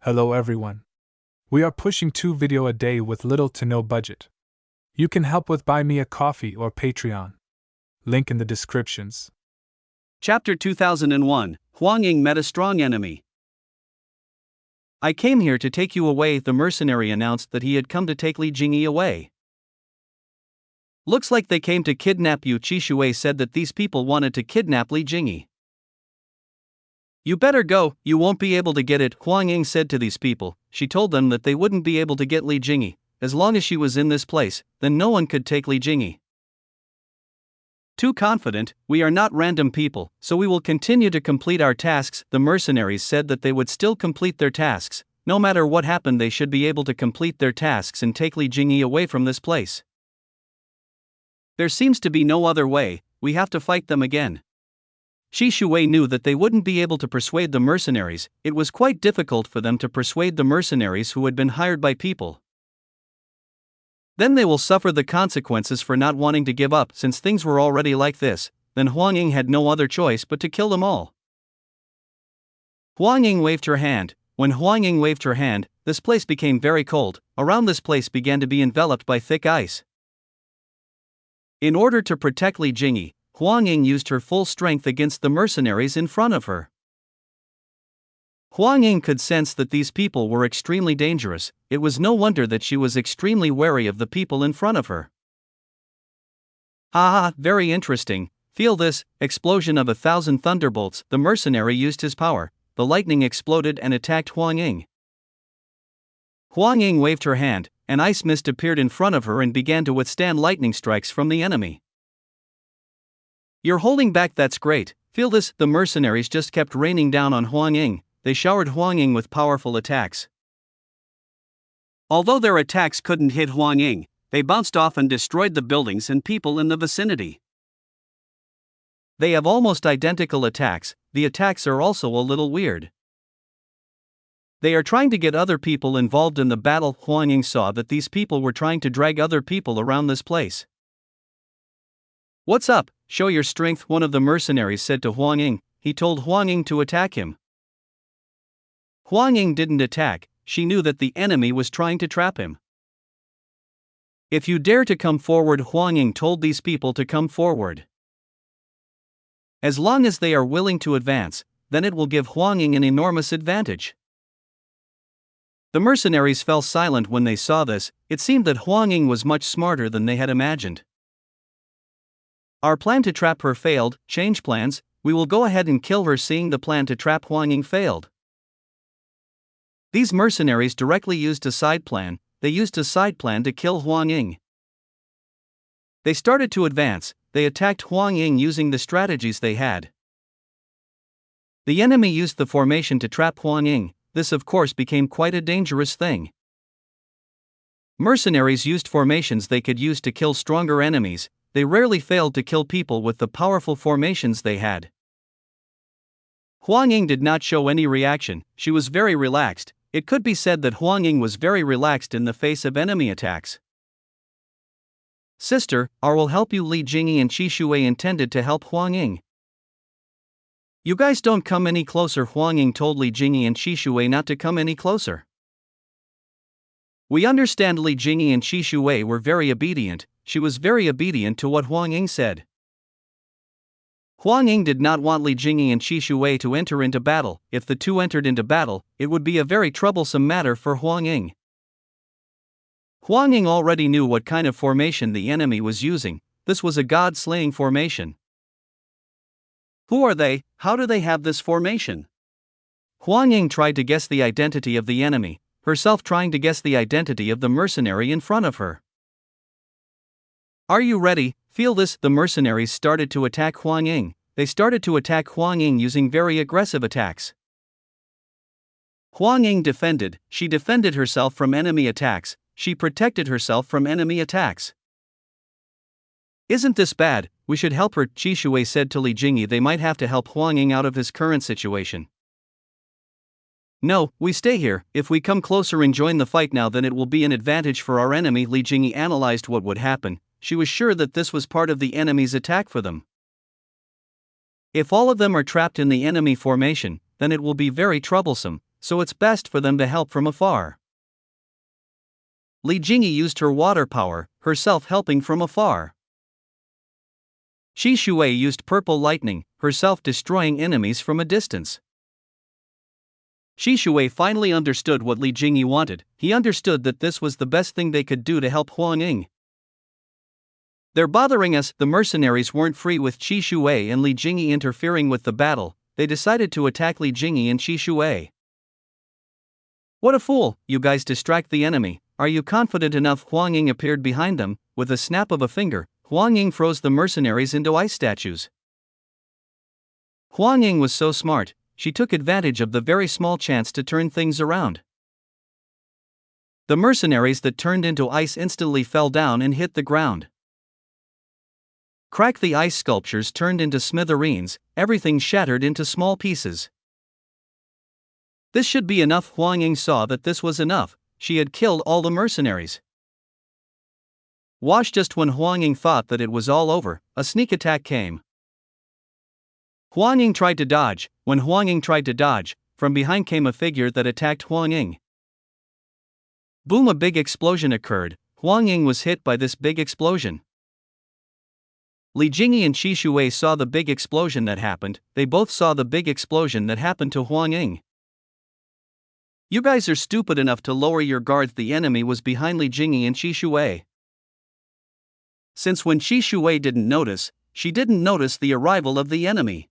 Hello everyone. We are pushing 2 videos a day with little to no budget. You can help with Buy Me a Coffee or Patreon. Link in the descriptions. Chapter 2001, Huang Ying met a strong enemy. I came here to take you away. The mercenary announced that he had come to take Li Jingyi away. Looks like they came to kidnap you. Qi Shui said that these people wanted to kidnap Li Jingyi. You better go, you won't be able to get it, Huang Ying said to these people. She told them that they wouldn't be able to get Li Jingyi. As long as she was in this place, then no one could take Li Jingyi. Too confident, we are not random people, so we will continue to complete our tasks. The mercenaries said that they would still complete their tasks. No matter what happened, they should be able to complete their tasks and take Li Jingyi away from this place. There seems to be no other way, we have to fight them again. Qi Shui knew that they wouldn't be able to persuade the mercenaries. It was quite difficult for them to persuade the mercenaries who had been hired by people. Then they will suffer the consequences for not wanting to give up. Since things were already like this, then Huang Ying had no other choice but to kill them all. Huang Ying waved her hand. When Huang Ying waved her hand, this place became very cold. Around this place began to be enveloped by thick ice. In order to protect Li Jingyi, Huang Ying used her full strength against the mercenaries in front of her. Huang Ying could sense that these people were extremely dangerous. It was no wonder that she was extremely wary of the people in front of her. Ah, very interesting. Feel this, explosion of 1,000 thunderbolts. The mercenary used his power. The lightning exploded and attacked Huang Ying. Huang Ying waved her hand. An ice mist appeared in front of her and began to withstand lightning strikes from the enemy. You're holding back, that's great. Feel this, the mercenaries just kept raining down on Huang Ying. They showered Huang Ying with powerful attacks. Although their attacks couldn't hit Huang Ying, they bounced off and destroyed the buildings and people in the vicinity. They have almost identical attacks. The attacks are also a little weird. They are trying to get other people involved in the battle. Huang Ying saw that these people were trying to drag other people around this place. What's up? Show your strength, one of the mercenaries said to Huang Ying. He told Huang Ying to attack him. Huang Ying didn't attack. She knew that the enemy was trying to trap him. If you dare to come forward, Huang Ying told these people to come forward. As long as they are willing to advance, then it will give Huang Ying an enormous advantage. The mercenaries fell silent when they saw this. It seemed that Huang Ying was much smarter than they had imagined. Our plan to trap her failed. Change plans. We will go ahead and kill her. Seeing the plan to trap Huang Ying failed, these mercenaries directly used a side plan. They used a side plan to kill Huang Ying. They started to advance. They attacked Huang Ying using the strategies they had. The enemy used the formation to trap Huang Ying. This of course became quite a dangerous thing. Mercenaries used formations they could use to kill stronger enemies. They rarely failed to kill people with the powerful formations they had. Huang Ying did not show any reaction. She was very relaxed. It could be said that Huang Ying was very relaxed in the face of enemy attacks. Sister, I will help you. Li Jingyi and Qi Shui intended to help Huang Ying. You guys don't come any closer. Huang Ying told Li Jingyi and Qi Shui not to come any closer. We understand. Li Jingyi and Qi Shui were very obedient. She was very obedient to what Huang Ying said. Huang Ying did not want Li Jingyi and Qi Shui to enter into battle. If the two entered into battle, it would be a very troublesome matter for Huang Ying. Huang Ying already knew what kind of formation the enemy was using. This was a god-slaying formation. Who are they? How do they have this formation? Huang Ying tried to guess the identity of the enemy, herself trying to guess the identity of the mercenary in front of her. Are you ready? Feel this, the mercenaries started to attack Huang Ying. They started to attack Huang Ying using very aggressive attacks. Huang Ying defended. She defended herself from enemy attacks. She protected herself from enemy attacks. Isn't this bad? We should help her, Qi Shui said to Li Jingyi. They might have to help Huang Ying out of his current situation. No, we stay here. If we come closer and join the fight now, then it will be an advantage for our enemy. Li Jingyi analyzed what would happen. She was sure that this was part of the enemy's attack for them. If all of them are trapped in the enemy formation, then it will be very troublesome. so it's best for them to help from afar. Li Jingyi used her water power, herself helping from afar. Qi Shui used purple lightning, herself destroying enemies from a distance. Qi Shui finally understood what Li Jingyi wanted. He understood that this was the best thing they could do to help Huang Ying. "They're bothering us." The mercenaries weren't free with Qi Shui and Li Jingyi interfering with the battle. They decided to attack Li Jingyi and Qi Shui. "What a fool, you guys distract the enemy. Are you confident enough?" Huang Ying appeared behind them. With a snap of a finger, Huang Ying froze the mercenaries into ice statues. Huang Ying was so smart, she took advantage of the very small chance to turn things around. The mercenaries that turned into ice instantly fell down and hit the ground. Crack! The ice sculptures turned into smithereens, everything shattered into small pieces. This should be enough. Huang Ying saw that this was enough. She had killed all the mercenaries. Wash! Just when Huang Ying thought that it was all over, a sneak attack came. Huang Ying tried to dodge. When Huang Ying tried to dodge, from behind came a figure that attacked Huang Ying. Boom! A big explosion occurred. Huang Ying was hit by this big explosion. Li Jingyi and Qi Shui saw the big explosion that happened. They both saw the big explosion that happened to Huang Ying. "You guys are stupid enough to lower your guards." The enemy was behind Li Jingyi and Qi Shui. Since when Qi Shui didn't notice, she didn't notice the arrival of the enemy.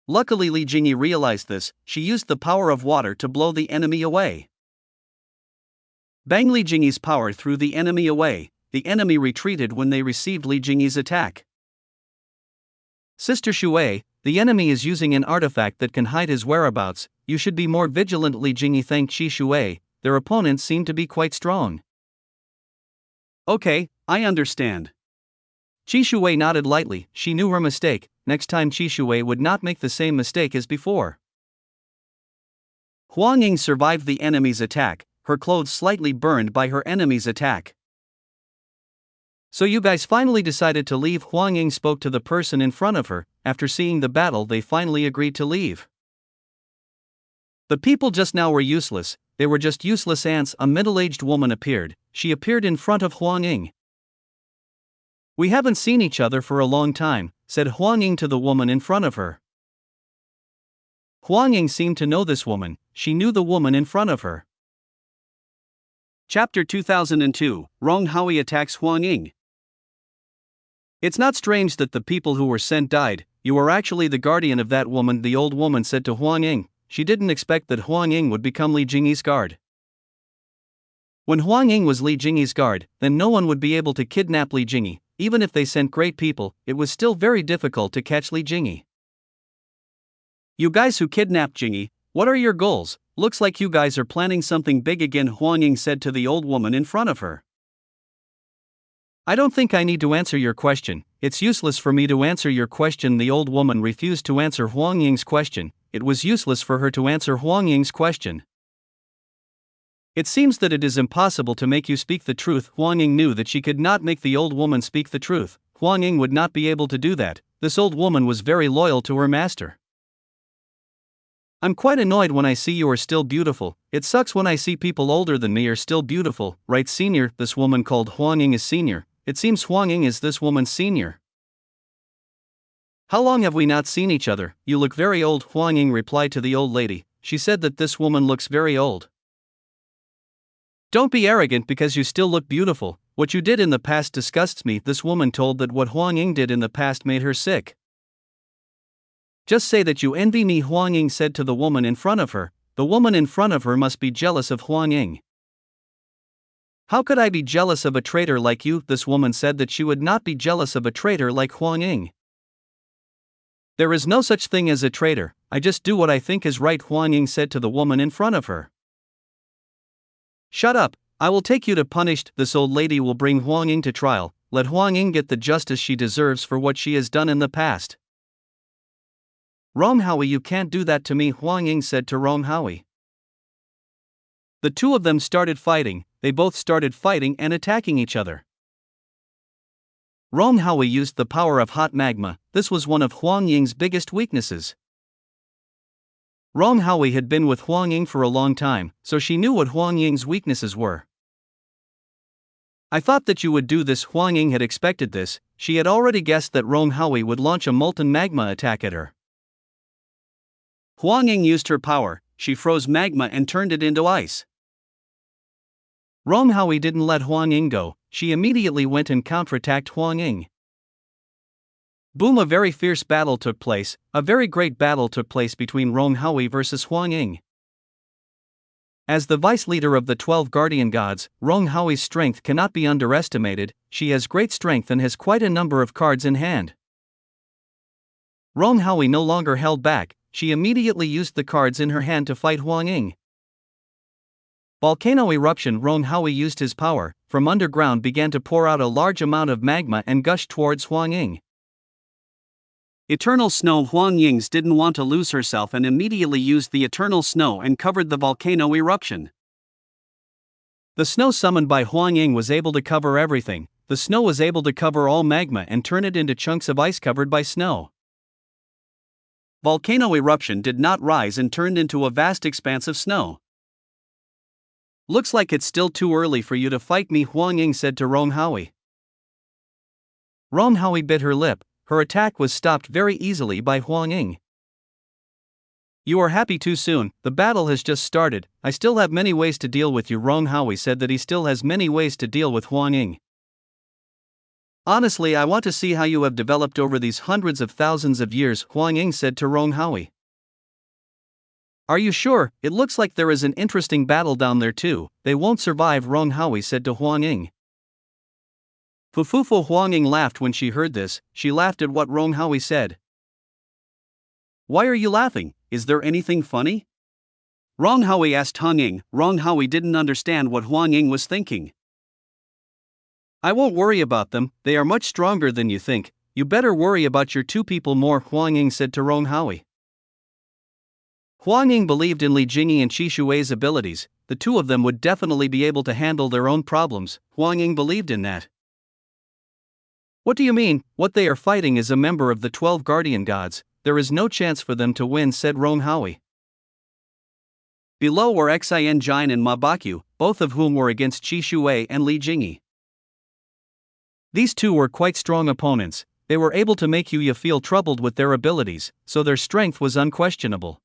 Luckily Li Jingyi realized this. She used the power of water to blow the enemy away. Bang! Li Jingyi's power threw the enemy away. The enemy retreated when they received Li Jingyi's attack. "Sister Shui, the enemy is using an artifact that can hide his whereabouts. You should be more vigilant." Li Jingyi thanked Qi Shui. Their opponents seemed to be quite strong. "Okay, I understand." Qi Shui nodded lightly. She knew her mistake. Next time Qi Shui would not make the same mistake as before. Huang Ying survived the enemy's attack, her clothes slightly burned by her enemy's attack. "So you guys finally decided to leave?" Huang Ying spoke to the person in front of her. After seeing the battle, they finally agreed to leave. "The people just now were useless, they were just useless ants." A middle-aged woman appeared. She appeared in front of Huang Ying. "We haven't seen each other for a long time," said Huang Ying to the woman in front of her. Huang Ying seemed to know this woman. She knew the woman in front of her. Chapter 2002, Rong Hui attacks Huang Ying. "It's not strange that the people who were sent died. You are actually the guardian of that woman," the old woman said to Huang Ying. She didn't expect that Huang Ying would become Li Jingyi's guard. When Huang Ying was Li Jingyi's guard, then no one would be able to kidnap Li Jingyi. Even if they sent great people, it was still very difficult to catch Li Jingyi. "You guys who kidnapped Jingyi, what are your goals? Looks like you guys are planning something big again," Huang Ying said to the old woman in front of her. "I don't think I need to answer your question. It's useless for me to answer your question." The old woman refused to answer Huang Ying's question. It was useless for her to answer Huang Ying's question. "It seems that it is impossible to make you speak the truth." Huang Ying knew that she could not make the old woman speak the truth. Huang Ying would not be able to do that. This old woman was very loyal to her master. "I'm quite annoyed when I see you are still beautiful. It sucks when I see people older than me are still beautiful, right, senior?" This woman called Huang Ying as senior. It seems Huang Ying is this woman's senior. "How long have we not seen each other? You look very old." Huang Ying replied to the old lady. She said that this woman looks very old. "Don't be arrogant because you still look beautiful. What you did in the past disgusts me." This woman told that what Huang Ying did in the past made her sick. "Just say that you envy me," Huang Ying said to the woman in front of her. The woman in front of her must be jealous of Huang Ying. "How could I be jealous of a traitor like you?" This woman said that she would not be jealous of a traitor like Huang Ying. "There is no such thing as a traitor. I just do what I think is right," Huang Ying said to the woman in front of her. "Shut up, I will take you to punished." This old lady will bring Huang Ying to trial. Let Huang Ying get the justice she deserves for what she has done in the past. "Rong Hui, you can't do that to me," Huang Ying said to Rong Hui. The two of them started fighting. They both started fighting and attacking each other. Rong Hui used the power of hot magma. This was one of Huang Ying's biggest weaknesses. Rong Hui had been with Huang Ying for a long time, so she knew what Huang Ying's weaknesses were. I thought that you would do this. Huang Ying had expected this. She had already guessed that Rong Hui would launch a molten magma attack at her. Huang Ying used her power. She froze magma and turned it into ice. Rong Hui didn't let Huang Ying go. She immediately went and counterattacked Huang Ying. Boom! A very fierce battle took place. A very great battle took place between Rong Hui versus Huang Ying. As the vice leader of the 12 guardian gods, Rong Hui's strength cannot be underestimated. She has great strength and has quite a number of cards in hand. Rong Hui no longer held back. She immediately used the cards in her hand to fight Huang Ying. Volcano eruption. Rong Hui used his power. From underground began to pour out a large amount of magma and gushed towards Huang Ying. Eternal snow. Huang Ying's didn't want to lose herself and immediately used the eternal snow and covered the volcano eruption. The snow summoned by Huang Ying was able to cover everything. The snow was able to cover all magma and turn it into chunks of ice covered by snow. Volcano eruption did not rise and turned into a vast expanse of snow. Looks like it's still too early for you to fight me, Huang Ying said to Rong Hui. Rong Hui bit her lip. Her attack was stopped very easily by Huang Ying. You are happy too soon. The battle has just started. I still have many ways to deal with you. Rong Hui said that he still has many ways to deal with Huang Ying. Honestly, I want to see how you have developed over these hundreds of thousands of years, Huang Ying said to Rong Hui. Are you sure? It looks like there is an interesting battle down there too. They won't survive, Rong Hui said to Huang Ying. Fufufo. Huang Ying laughed when she heard this. She laughed at what Rong Hui said. Why are you laughing? Is there anything funny? Rong Hui asked Huang Ying. Rong Hui didn't understand what Huang Ying was thinking. I won't worry about them, they are much stronger than you think. You better worry about your two people more, Huang Ying said to Rong Hui. Huang Ying believed in Li Jingyi and Qi Shui's abilities. The two of them would definitely be able to handle their own problems. Huang Ying believed in that. What do you mean? What they are fighting is a member of the 12 guardian gods. There is no chance for them to win, said Rong Hui. Below were Xian Jin and Ma Bakyu, both of whom were against Qi Shui and Li Jingyi. These two were quite strong opponents. They were able to make you feel troubled with their abilities, so their strength was unquestionable.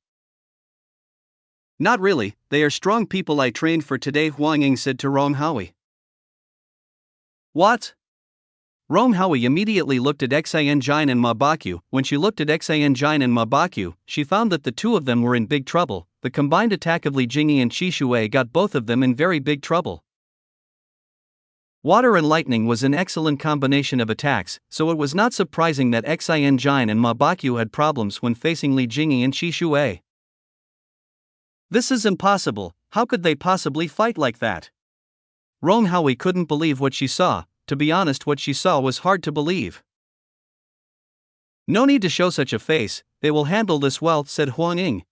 Not really, they are strong people I trained for today, Huang Ying said to Rong Hui. What? Rong Hui immediately looked at Xian Jin and Ma Bakyu. When she looked at Xian Jin and Ma Bakyu, she found that the two of them were in big trouble. The combined attack of Li Jingyi and Qi Shui got both of them in very big trouble. Water and lightning was an excellent combination of attacks, so it was not surprising that Xian Jin and Ma Bakyu had problems when facing Li Jingyi and Qi Shui. This is impossible. How could they possibly fight like that? Rong Hui couldn't believe what she saw. To be honest, what she saw was hard to believe. No need to show such a face, they will handle this well, said Huang Ying.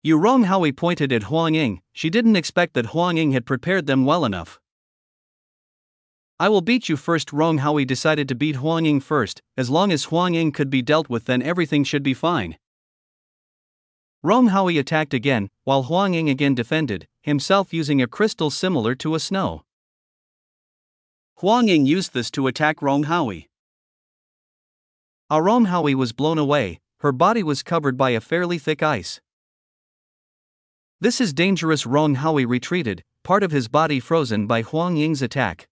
You Rong Hui pointed at Huang Ying. She didn't expect that Huang Ying had prepared them well enough. I will beat you first. Rong Hui decided to beat Huang Ying first. As long as Huang Ying could be dealt with, then everything should be fine. Rong Hui attacked again, while Huang Ying again defended, himself using a crystal similar to a snow. Huang Ying used this to attack Rong Hui. Rong Hui was blown away. Her body was covered by a fairly thick ice. This is dangerous. Rong Hui retreated, part of his body frozen by Huang Ying's attack.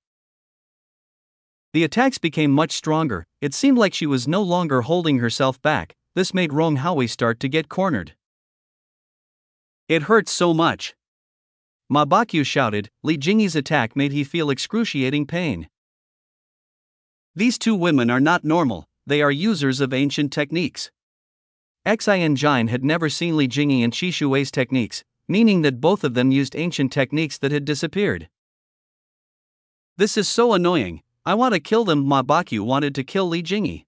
The attacks became much stronger. It seemed like she was no longer holding herself back. This made Rong Hui start to get cornered. It hurts so much. Ma Bakyu shouted. Li Jingyi's attack made he feel excruciating pain. These two women are not normal, they are users of ancient techniques. Xian Jin had never seen Li Jingyi and Qi Shui's techniques, meaning that both of them used ancient techniques that had disappeared. This is so annoying, I want to kill them. Ma Bakyu wanted to kill Li Jingyi.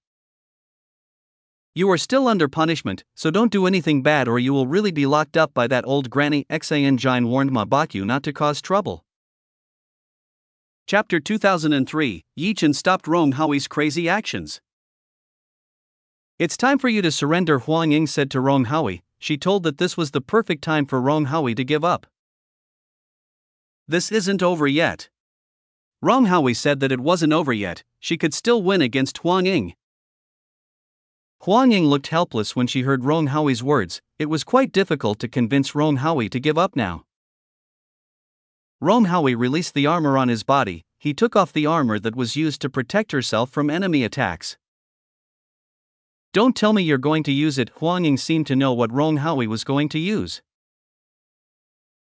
You are still under punishment, so don't do anything bad or you will really be locked up by that old granny. Xian Jin warned Ma Bakyu not to cause trouble. Chapter 2003, Yi Chen stopped Rong Hui's crazy actions. It's time for you to surrender, Huang Ying said to Rong Hui. she told that this was the perfect time for Rong Hui to give up. This isn't over yet. Rong Hui said that it wasn't over yet, she could still win against Huang Ying. Huang Ying looked helpless when she heard Rong Hui's words. It was quite difficult to convince Rong Hui to give up now. Rong Hui released the armor on his body. He took off the armor that was used to protect herself from enemy attacks. Don't tell me you're going to use it. Huang Ying seemed to know what Rong Hui was going to use.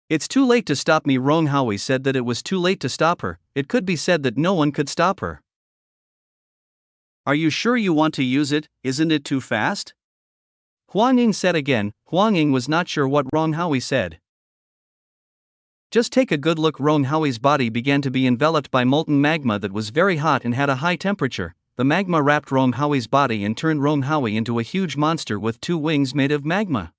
It's too late to stop me. Rong Hui said that it was too late to stop her. It could be said that no one could stop her. Are you sure you want to use it? Isn't it too fast? Huang Ying said again. Huang Ying was not sure what Rong Hui said. Just take a good look. Rong Hui's body began to be enveloped by molten magma that was very hot and had a high temperature. The magma wrapped Rong Hui's body and turned Rong Hui into a huge monster with 2 wings made of magma.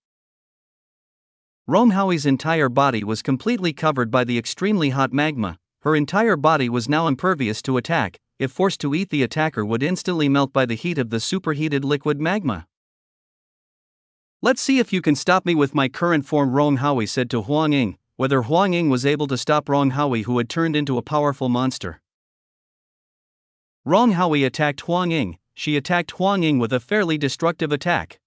Rong Hui's entire body was completely covered by the extremely hot magma. Her entire body was now impervious to attack. If forced to eat, the attacker would instantly melt by the heat of the superheated liquid magma. Let's see if you can stop me with my current form, Rong Hui said to Huang Ying. Whether Huang Ying was able to stop Rong Hui, who had turned into a powerful monster. Rong Hui attacked Huang Ying. She attacked Huang Ying with a fairly destructive attack.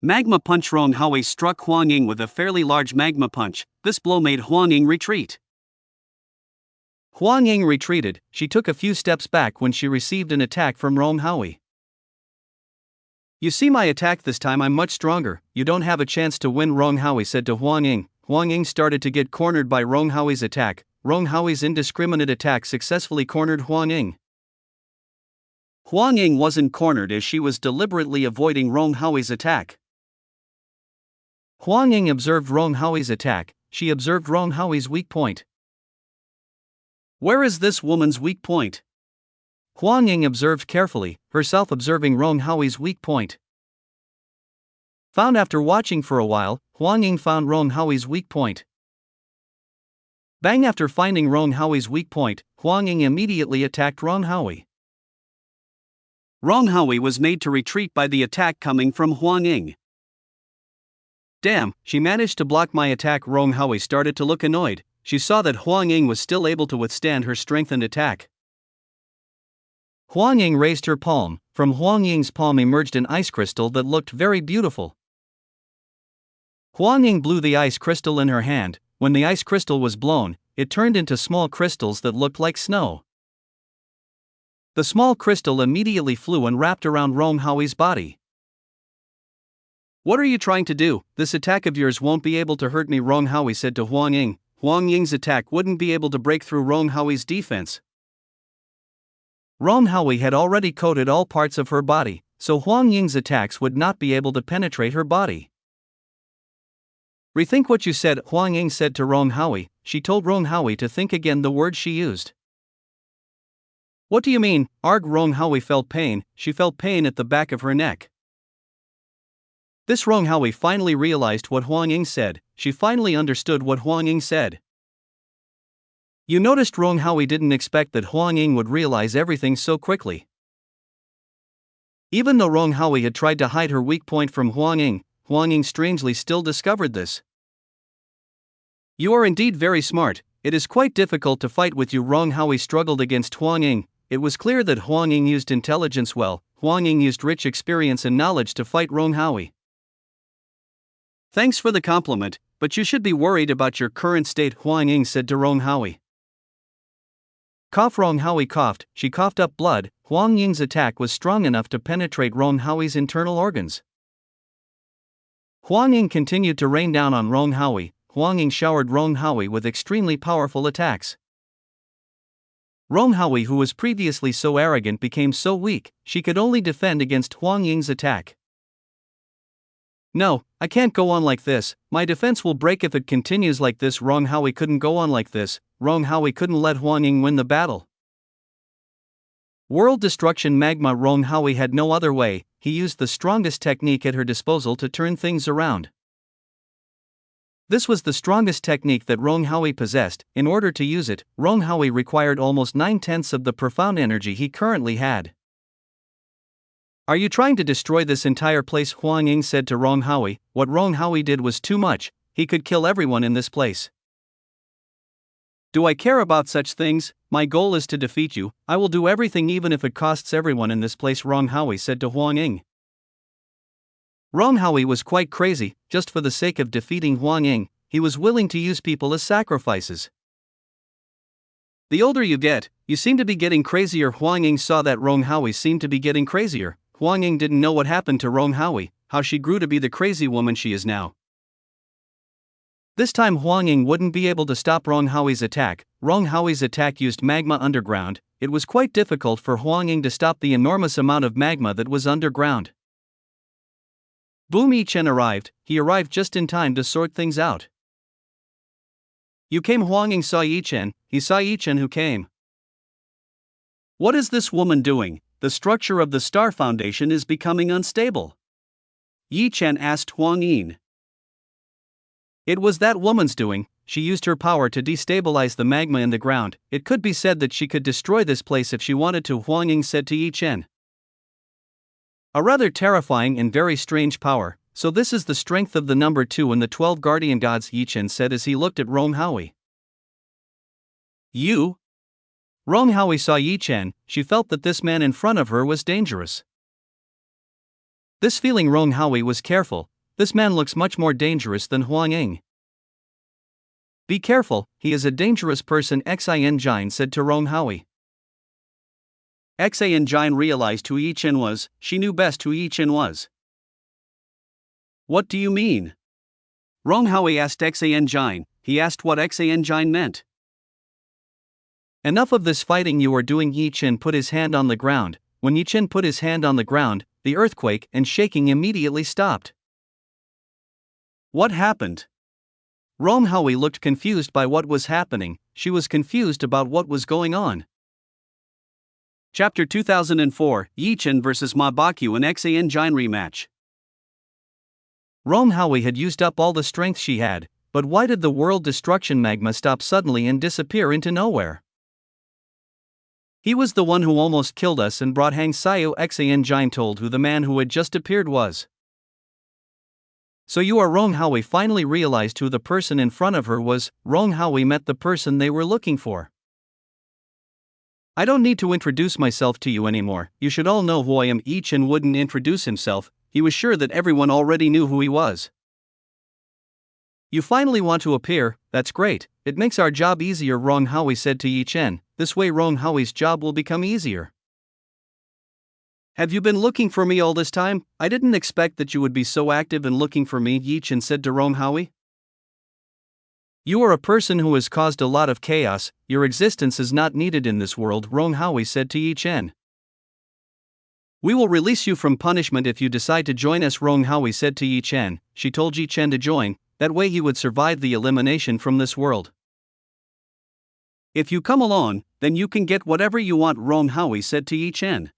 Magma punch. Rong Hui struck Huang Ying with a fairly large magma punch. This blow made Huang Ying retreat. Huang Ying retreated. She took a few steps back when she received an attack from Rong Hui. You see my attack this time, I'm much stronger. You don't have a chance to win, Rong Hui said to Huang Ying. Huang Ying started to get cornered by Rong Hui's attack. Rong Hui's indiscriminate attack successfully cornered Huang Ying. Huang Ying wasn't cornered as she was deliberately avoiding Rong Hui's attack. Huang Ying observed Rong Hui's attack. She observed Rong Hui's weak point. Where is this woman's weak point? Huang Ying observed carefully, herself observing Rong Hui's weak point. Found after watching for a while, Huang Ying found Rong Hui's weak point. Bang! After finding Rong Hui's weak point, Huang Ying immediately attacked Rong Hui. Rong Hui was made to retreat by the attack coming from Huang Ying. Damn, she managed to block my attack. Rong Hui started to look annoyed. She saw that Huang Ying was still able to withstand her strengthened attack. Huang Ying raised her palm. From Huang Ying's palm emerged an ice crystal that looked very beautiful. Huang Ying blew the ice crystal in her hand. When the ice crystal was blown, it turned into small crystals that looked like snow. The small crystal immediately flew and wrapped around Rong Hui's body. What are you trying to do? This attack of yours won't be able to hurt me, Rong Hui said to Huang Ying. Huang Ying's attack wouldn't be able to break through Rong Hui's defense. Rong Hui had already coated all parts of her body, so Huang Ying's attacks would not be able to penetrate her body. Rethink what you said, Huang Ying said to Rong Hui. She told Rong Hui to think again the words she used. What do you mean? Arg! Rong Hui felt pain. She felt pain at the back of her neck. This Rong Hui finally realized what Huang Ying said. She finally understood what Huang Ying said. You noticed Rong Hui didn't expect that Huang Ying would realize everything so quickly. Even though Rong Hui had tried to hide her weak point from Huang Ying strangely still discovered this. You are indeed very smart. It is quite difficult to fight with you. Rong Hui struggled against Huang Ying. It was clear that Huang Ying used intelligence well. Huang Ying used rich experience and knowledge to fight Rong Hui. Thanks for the compliment, but you should be worried about your current state, Huang Ying said to Rong Hui. Cough! Rong Hui coughed. She coughed up blood. Huang Ying's attack was strong enough to penetrate Rong Hui's internal organs. Huang Ying continued to rain down on Rong Hui. Huang Ying showered Rong Hui with extremely powerful attacks. Rong Hui, who was previously so arrogant, became so weak, she could only defend against Huang Ying's attack. No, I can't go on like this. My defense will break if it continues like this. Rong Hui couldn't go on like this. Rong Hui couldn't let Huang Ying win the battle. World destruction magma. Rong Hui had no other way. He used the strongest technique at her disposal to turn things around. This was the strongest technique that Rong Hui possessed. In order to use it, Rong Hui required almost 9/10 of the profound energy he currently had. Are you trying to destroy this entire place? Huang Ying said to Rong Howie. What Rong Howie did was too much, he could kill everyone in this place. Do I care about such things? My goal is to defeat you. I will do everything even if it costs everyone in this place, Rong Howie said to Huang Ying. Rong Howie was quite crazy. Just for the sake of defeating Huang Ying, he was willing to use people as sacrifices. The older you get, you seem to be getting crazier. Huang Ying saw that Rong Howie seemed to be getting crazier. Huang Ying didn't know what happened to Rong Howie, how she grew to be the crazy woman she is now. This time Huang Ying wouldn't be able to stop Rong Howie's attack. Rong Howie's attack used magma underground. It was quite difficult for Huang Ying to stop the enormous amount of magma that was underground. Boom! Yi Chen arrived. He arrived just in time to sort things out. You came. Huang Ying saw Yi Chen. He saw Yi Chen who came. What is this woman doing? The structure of the Star Foundation is becoming unstable. Yi Chen asked Huang Ying. It was that woman's doing. She used her power to destabilize the magma in the ground. It could be said that she could destroy this place if she wanted to, Huang Ying said to Yi Chen. A rather terrifying and very strange power. So this is the strength of the number 2 and the 12 guardian gods, Yi Chen said as he looked at Rong Howie. You? Rong Howie saw Yi Chen. She felt that this man in front of her was dangerous. This feeling Rong Howie was careful. This man looks much more dangerous than Huang Ying. Be careful, he is a dangerous person, Xin Jin said to Rong Howie. Xin Jin realized who Yi Chen was. She knew best who Yi Chen was. What do you mean? Rong Howie asked Xin Jin. He asked what Xin Jin meant. Enough of this fighting you are doing. Yi Chen put his hand on the ground. When Yi Chen put his hand on the ground, the earthquake and shaking immediately stopped. What happened? Rong Howie looked confused by what was happening. She was confused about what was going on. Chapter 2004, Yi Chen vs Ma Baqu and Xin Jin rematch. Rong Howie had used up all the strength she had, but why did the world destruction magma stop suddenly and disappear into nowhere? He was the one who almost killed us and brought Hang Xiao. Xin Jin told who the man who had just appeared was. So you are Rong Howie finally realized who the person in front of her was. Rong Howie met the person they were looking for. I don't need to introduce myself to you anymore. You should all know who I am. Yi Chen wouldn't introduce himself. He was sure that everyone already knew who he was. You finally want to appear, that's great. It makes our job easier, Rong Howie said to Yi Chen. This way Rong Howie's job will become easier. Have you been looking for me all this time? I didn't expect that you would be so active in looking for me, Yi Chen said to Rong Howie. You are a person who has caused a lot of chaos. Your existence is not needed in this world, Rong Howie said to Yi Chen. We will release you from punishment if you decide to join us, Rong Howie said to Yi Chen. She told Yi Chen to join, that way he would survive the elimination from this world. If you come along, then you can get whatever you want, Rong Howie said to Yi Chen.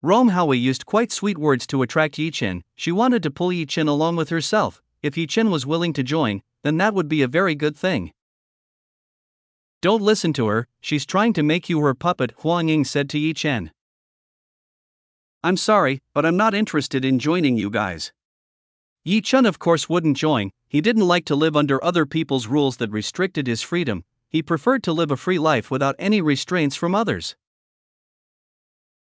Rong Howie used quite sweet words to attract Yi Chen. She wanted to pull Yi Chen along with herself. If Yi Chen was willing to join, then that would be a very good thing. Don't listen to her, she's trying to make you her puppet, Huang Ying said to Yi Chen. I'm sorry, but I'm not interested in joining you guys. Yi Chen of course wouldn't join. He didn't like to live under other people's rules that restricted his freedom. He preferred to live a free life without any restraints from others.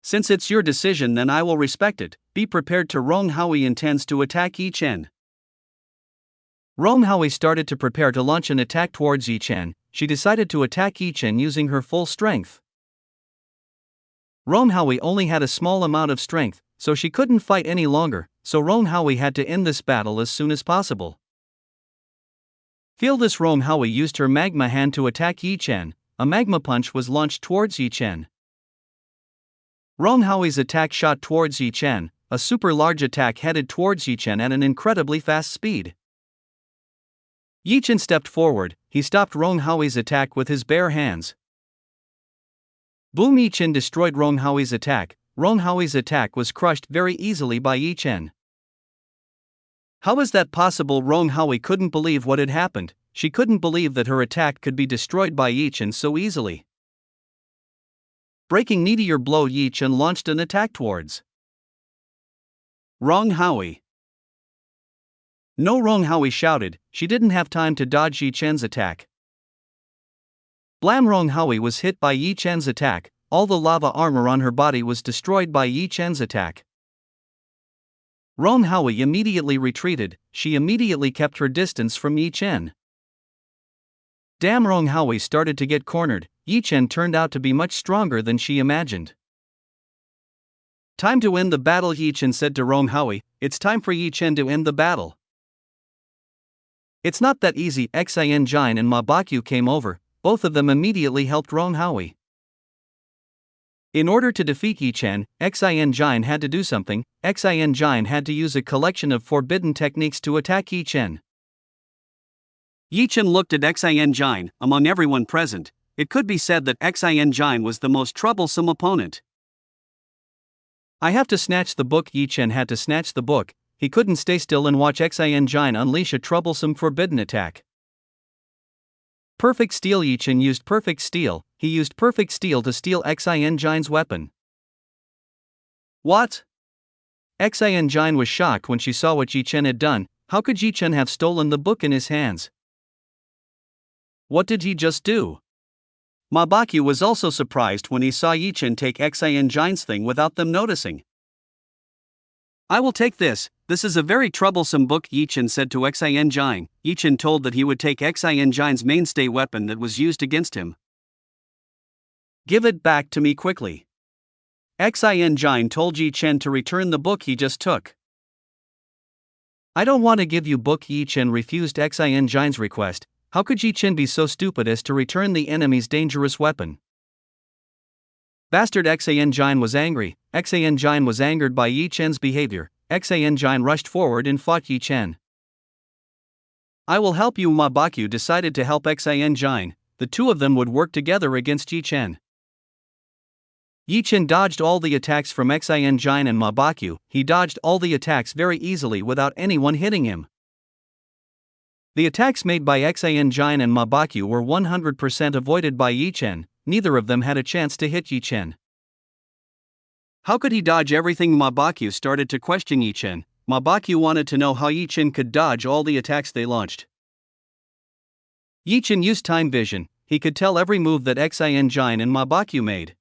Since it's your decision, then I will respect it. Be prepared to. Rong Howie intends to attack Yi Chen. Rong Howie started to prepare to launch an attack towards Yi Chen. She decided to attack Yi Chen using her full strength. Rong Howie only had a small amount of strength, so she couldn't fight any longer, so Rong Howie had to end this battle as soon as possible. Feel this. Rong Howie used her magma hand to attack Yi Chen. A magma punch was launched towards Yi Chen. Rong Howie's attack shot towards Yi Chen. A super large attack headed towards Yi Chen at an incredibly fast speed. Yi Chen stepped forward. He stopped Rong Howie's attack with his bare hands. Boom! Yi Chen destroyed Rong Howie's attack. Rong Howie's attack was crushed very easily by Yi Chen. How is that possible? Rong Howie couldn't believe what had happened. She couldn't believe that her attack could be destroyed by Yi Chen so easily. Breaking Meteor Blow, Yi Chen launched an attack towards Rong Howie. No, Rong Howie shouted. She didn't have time to dodge Yi Chen's attack. Blam! Rong Howie was hit by Yi Chen's attack. All the lava armor on her body was destroyed by Yi Chen's attack. Rong Howie immediately retreated. She immediately kept her distance from Yi Chen. Damn! Rong Howie started to get cornered. Yi Chen turned out to be much stronger than she imagined. Time to end the battle, Yi Chen said to Rong Howie. It's time for Yi Chen to end the battle. It's not that easy. Xian Jin and Ma Bakyu came over. Both of them immediately helped Rong Howie. In order to defeat Yi Chen, Xian Jin had to do something. Xian Jin had to use a collection of forbidden techniques to attack Yi Chen. Yi Chen looked at Xian Jin. Among everyone present, it could be said that Xian Jin was the most troublesome opponent. I have to snatch the book. Yi Chen had to snatch the book. He couldn't stay still and watch Xian Jin unleash a troublesome forbidden attack. Perfect Steel. Yi Chen used Perfect Steel. He used Perfect Steel to steal Xian Jin's weapon. What? Xian Jin was shocked when she saw what Yi Chen had done. How could Yi Chen have stolen the book in his hands? What did he just do? Ma Bakyu was also surprised when he saw Yi Chen take Xian Jin's thing without them noticing. I will take this. This is a very troublesome book, Yi Chen said to Xian Jin. Yi Chen told that he would take Xian Jin's mainstay weapon that was used against him. Give it back to me quickly. Xian Jin told Yi Chen to return the book he just took. I don't want to give you book. Yi Chen refused Xian Jin's request. How could Yi Chen be so stupid as to return the enemy's dangerous weapon? Bastard! Xian Jin was angry. Xian Jin was angered by Yi Chen's behavior. Xian Jin rushed forward and fought Yi Chen. I will help you. Ma Bakyu decided to help Xian Jin. The two of them would work together against Yi Chen. Yi Chen dodged all the attacks from Xian Jin and Ma Bakyu. He dodged all the attacks very easily without anyone hitting him. The attacks made by Xian Jin and Ma Bakyu were 100% avoided by Yi Chen. Neither of them had a chance to hit Yi Chen. How could he dodge everything? Ma Bakyu started to question Yi Chen. Ma Bakyu wanted to know how Yi Chen could dodge all the attacks they launched. Yi Chen used time vision. He could tell every move that Xian Jin and Ma Bakyu made.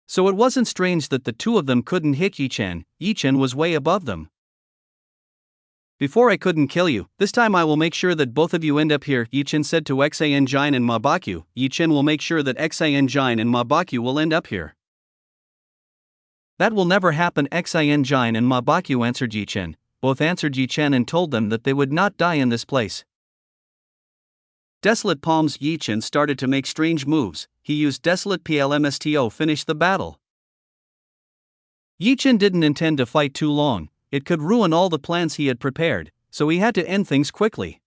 So it wasn't strange that the two of them couldn't hit Yi Chen. Yi Chen was way above them. Before I couldn't kill you, this time I will make sure that both of you end up here, Yi Chen said to Xian Jin and Ma Bakyu. Yi Chen will make sure that Xian Jin and Ma Bakyu will end up here. That will never happen. Xian Jin and Ma Bakyu answered Yi Chen. Both answered Yi Chen and told them that they would not die in this place. Desolate Palms. Yi Chen started to make strange moves. He used Desolate PLMSTO finish the battle. Yi Chen didn't intend to fight too long. It could ruin all the plans he had prepared, so he had to end things quickly.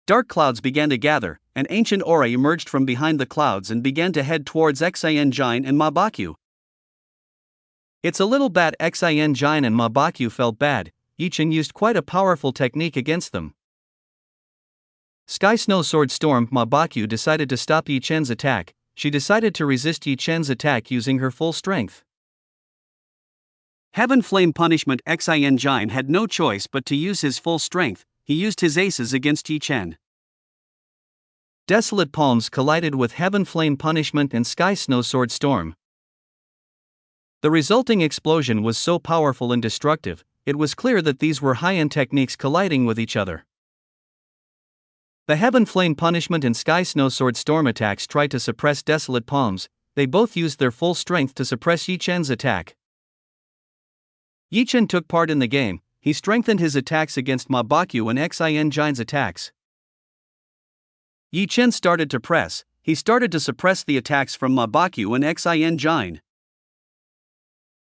Dark clouds began to gather. An ancient aura emerged from behind the clouds and began to head towards Xian Jin and Ma Bakyu. It's a little bad. Xian Jin and Ma Bakyu felt bad. Yi Chen used quite a powerful technique against them. Sky Snow Sword Storm. Ma Bakyu decided to stop Yi Chen's attack. She decided to resist Yi Chen's attack using her full strength. Heaven Flame Punishment. Xian Jin had no choice but to use his full strength. He used his aces against Yi Chen. Desolate Palms collided with Heaven Flame Punishment and Sky Snow Sword Storm. The resulting explosion was so powerful and destructive, it was clear that these were high-end techniques colliding with each other. The Heaven Flame Punishment and Sky Snow Sword Storm attacks tried to suppress Desolate Palms. They both used their full strength to suppress Yi Chen's attack. Yi Chen took part in the game. He strengthened his attacks against Ma Bakyu and Xian Jin's attacks. Yi Chen started to press. He started to suppress the attacks from Ma Bakyu and Xian Jin.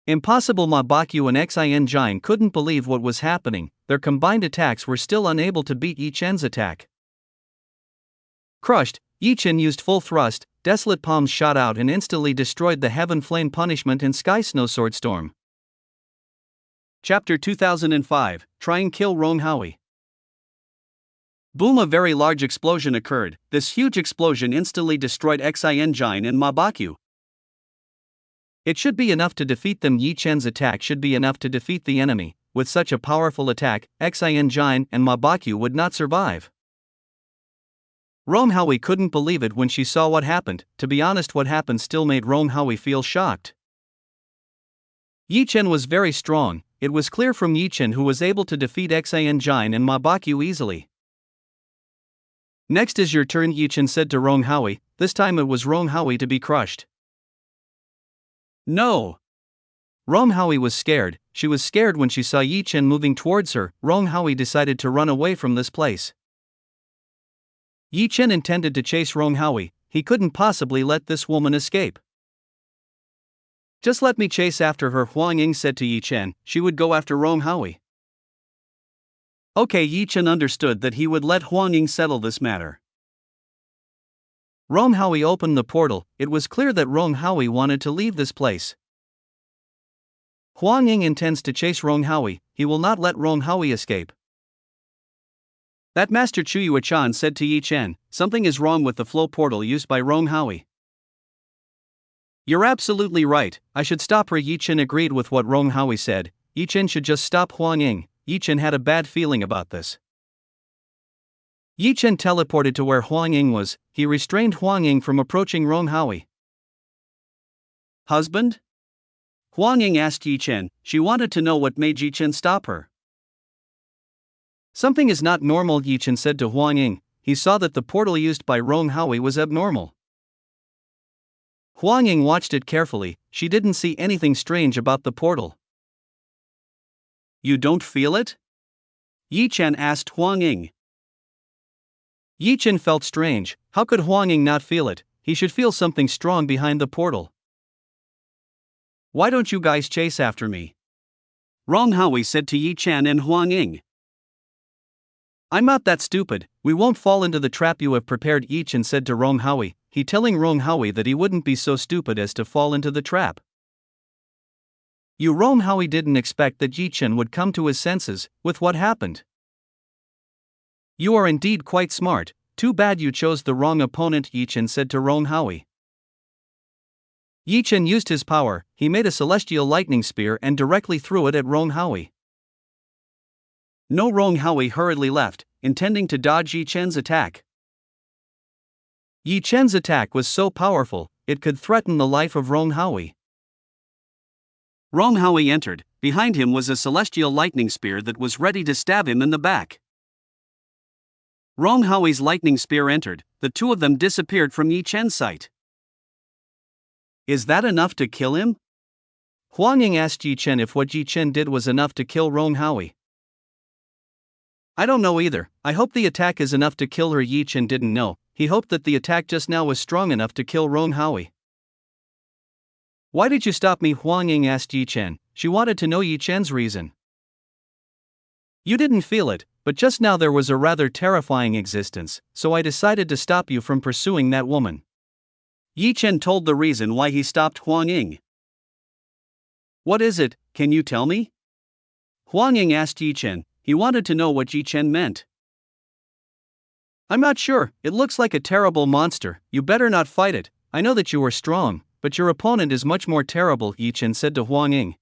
Impossible. Ma Bakyu and Xian Jin couldn't believe what was happening. Their combined attacks were still unable to beat Yi Chen's attack. Crushed, Yi Chen used full thrust. Desolate Palms shot out and instantly destroyed the Heaven Flame Punishment and Sky Snow Sword Storm. Chapter 2005, Try and Kill Rong Howie. Boom! A very large explosion occurred. This huge explosion instantly destroyed Xin and Ma Bakyu. It should be enough to defeat them. Yi Chen's attack should be enough to defeat the enemy. With such a powerful attack, Xin and Ma Bakyu would not survive. Rong Howie couldn't believe it when she saw what happened. To be honest, what happened still made Rong Howie feel shocked. Yi Chen was very strong. It was clear from Yi Chen who was able to defeat Xin and Ma Bakyu easily. Next is your turn, Yi Chen said to Rong Howie. This time it was Rong Howie to be crushed. No! Rong Howie was scared. She was scared when she saw Yi Chen moving towards her. Rong Howie decided to run away from this place. Yi Chen intended to chase Rong Howie. He couldn't possibly let this woman escape. Just let me chase after her, Huang Ying said to Yi Chen. She would go after Rong Howie. Okay, Yi Chen understood that he would let Huang Ying settle this matter. Rong Howie opened the portal. It was clear that Rong Howie wanted to leave this place. Huang Ying intends to chase Rong Howie. He will not let Rong Howie escape. That Master Chu Yuechan said to Yi Chen, something is wrong with the flow portal used by Rong Howie. You're absolutely right, I should stop her. Yi Chen agreed with what Rong Howie said. Yi Chen should just stop Huang Ying. Yi Chen had a bad feeling about this. Yi Chen teleported to where Huang Ying was. He restrained Huang Ying from approaching Rong Howie. Husband? Huang Ying asked Yi Chen. She wanted to know what made Yi Chen stop her. Something is not normal, Yi Chen said to Huang Ying. He saw that the portal used by Rong Howie was abnormal. Huang Ying watched it carefully. She didn't see anything strange about the portal. You don't feel it? Yi Chen asked Huang Ying. Yi Chen felt strange. How could Huang Ying not feel it? He should feel something strong behind the portal. Why don't you guys chase after me? Rong Howie said to Yi Chen and Huang Ying. I'm not that stupid. We won't fall into the trap you have prepared, Yi Chen said to Rong Howie. He telling Rong Howie that he wouldn't be so stupid as to fall into the trap. Rong Howie didn't expect that Yi Chen would come to his senses with what happened. You are indeed quite smart. Too bad you chose the wrong opponent, Yi Chen said to Rong Howie. Yi Chen used his power. He made a celestial lightning spear and directly threw it at Rong Howie. No, Rong Howie hurriedly left, intending to dodge Yi Chen's attack. Yi Chen's attack was so powerful, it could threaten the life of Rong Howie. Rong Howie entered. Behind him was a celestial lightning spear that was ready to stab him in the back. Rong Howie's lightning spear entered. The two of them disappeared from Yi Chen's sight. Is that enough to kill him? Huang Ying asked Yi Chen if what Yi Chen did was enough to kill Rong Howie. I don't know either. I hope the attack is enough to kill her. Yi Chen didn't know. He hoped that the attack just now was strong enough to kill Rong Howie. Why did you stop me? Huang Ying asked Yi Chen. She wanted to know Yi Chen's reason. You didn't feel it, but just now there was a rather terrifying existence, so I decided to stop you from pursuing that woman. Yi Chen told the reason why he stopped Huang Ying. What is it, can you tell me? Huang Ying asked Yi Chen. He wanted to know what Yi Chen meant. I'm not sure, it looks like a terrible monster. You better not fight it. I know that you are strong, but your opponent is much more terrible, Yi Chen said to Huang Ying.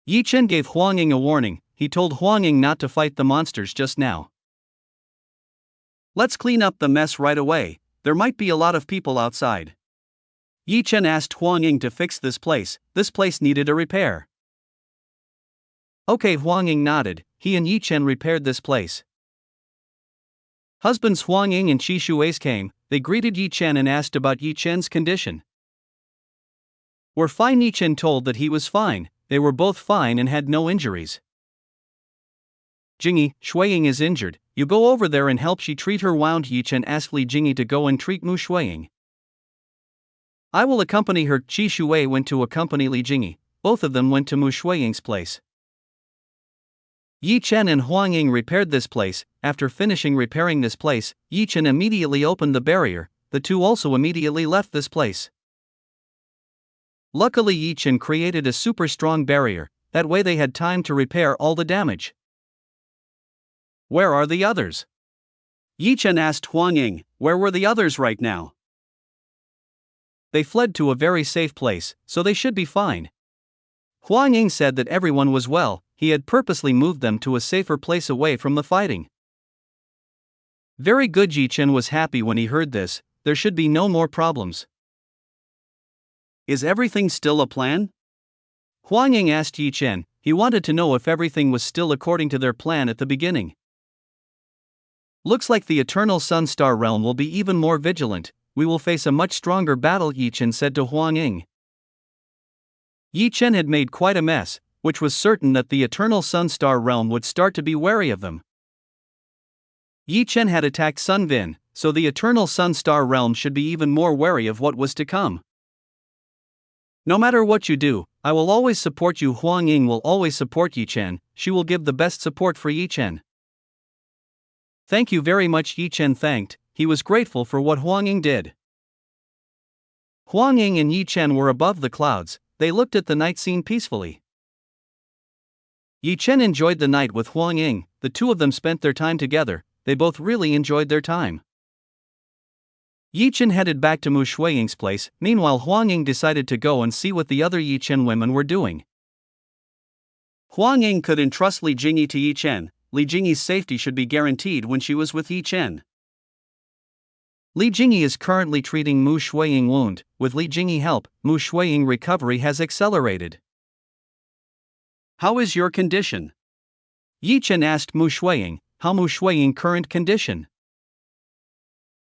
Yi Chen gave Huang Ying a warning. He told Huang Ying not to fight the monsters just now. Let's clean up the mess right away. There might be a lot of people outside. Yi Chen asked Huang Ying to fix this place. This place needed a repair. Okay, Huang Ying nodded. He and Yi Chen repaired this place. Husbands Huang Ying and Qi Shuais came. They greeted Yi Chen and asked about Yi Chen's condition. We're fine, Yi Chen told that he was fine. They were both fine and had no injuries. Jingyi, Shuiying is injured. You go over there and help she treat her wound. Yi Chen asked Li Jingyi to go and treat Mu Shuiying. I will accompany her. Qi Shuai went to accompany Li Jingyi. Both of them went to Mu Shuiying's place. Yi Chen and Huang Ying repaired this place. After finishing repairing this place, Yi Chen immediately opened the barrier. The two also immediately left this place. Luckily, Yi Chen created a super strong barrier. That way they had time to repair all the damage. Where are the others? Yi Chen asked Huang Ying, where were the others right now? They fled to a very safe place, so they should be fine. Huang Ying said that everyone was well, he had purposely moved them to a safer place away from the fighting. Very good. Yi Chen was happy when he heard this, there should be no more problems. Is everything still a plan? Huang Ying asked Yi Chen. He wanted to know if everything was still according to their plan at the beginning. Looks like the Eternal Sun Star Realm will be even more vigilant, we will face a much stronger battle, Yi Chen said to Huang Ying. Yi Chen had made quite a mess, which was certain that the Eternal Sun Star Realm would start to be wary of them. Yi Chen had attacked Sun Vin, so the Eternal Sun Star Realm should be even more wary of what was to come. No matter what you do, I will always support you. Huang Ying will always support Yi Chen, she will give the best support for Yi Chen. Thank you very much. Yi Chen thanked, he was grateful for what Huang Ying did. Huang Ying and Yi Chen were above the clouds, they looked at the night scene peacefully. Yi Chen enjoyed the night with Huang Ying, the two of them spent their time together, they both really enjoyed their time. Yi Chen headed back to Mu Shuiying's place, meanwhile Huang Ying decided to go and see what the other Yi Chen women were doing. Huang Ying could entrust Li Jingyi to Yi Chen, Li Jingyi's safety should be guaranteed when she was with Yi Chen. Li Jingyi is currently treating Mu Shuiying wound, with Li Jingyi help, Mu Shuiying recovery has accelerated. How is your condition? Yi Chen asked Mu Shuiying, how Mu Shuiying current condition?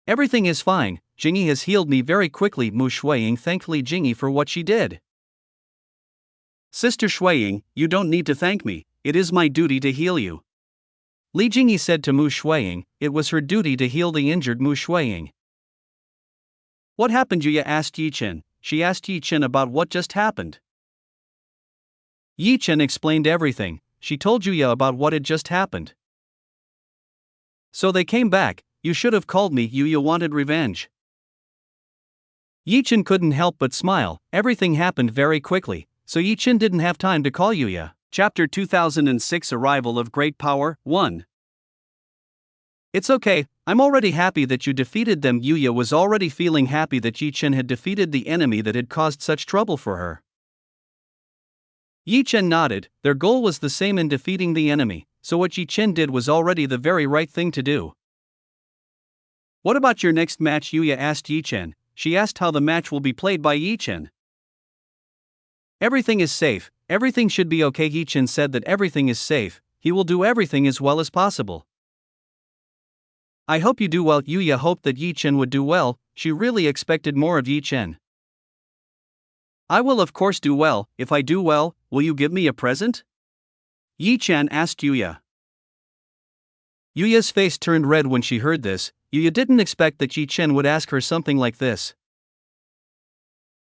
Everything is fine, Jingyi has healed me very quickly. Mu Shuiying thanked Li Jingyi for what she did. Sister Shuiying, you don't need to thank me, it is my duty to heal you. Li Jingyi said to Mu Shuiying, it was her duty to heal the injured Mu Shuiying. What happened? Yuya asked Yi Chen, she asked Yi Chen about what just happened. Yi Chen explained everything, she told Yuya about what had just happened. So they came back, you should have called me. Yuya wanted revenge. Yi Chen couldn't help but smile, everything happened very quickly, so Yi Chen didn't have time to call Yuya. Chapter 2006 Arrival of Great Power 1. It's okay, I'm already happy that you defeated them. Yuya was already feeling happy that Yi Chen had defeated the enemy that had caused such trouble for her. Yi Chen nodded, their goal was the same in defeating the enemy, so what Yi Chen did was already the very right thing to do. What about your next match? Yuya asked Yi Chen, she asked how the match will be played by Yi Chen. Everything is safe, everything should be okay. Yi Chen said that everything is safe, he will do everything as well as possible. I hope you do well. Yuya hoped that Yi Chen would do well, she really expected more of Yi Chen. I will of course do well, if I do well, will you give me a present? Yi Chen asked Yuya. Yuya's face turned red when she heard this, Yuya didn't expect that Yi Chen would ask her something like this.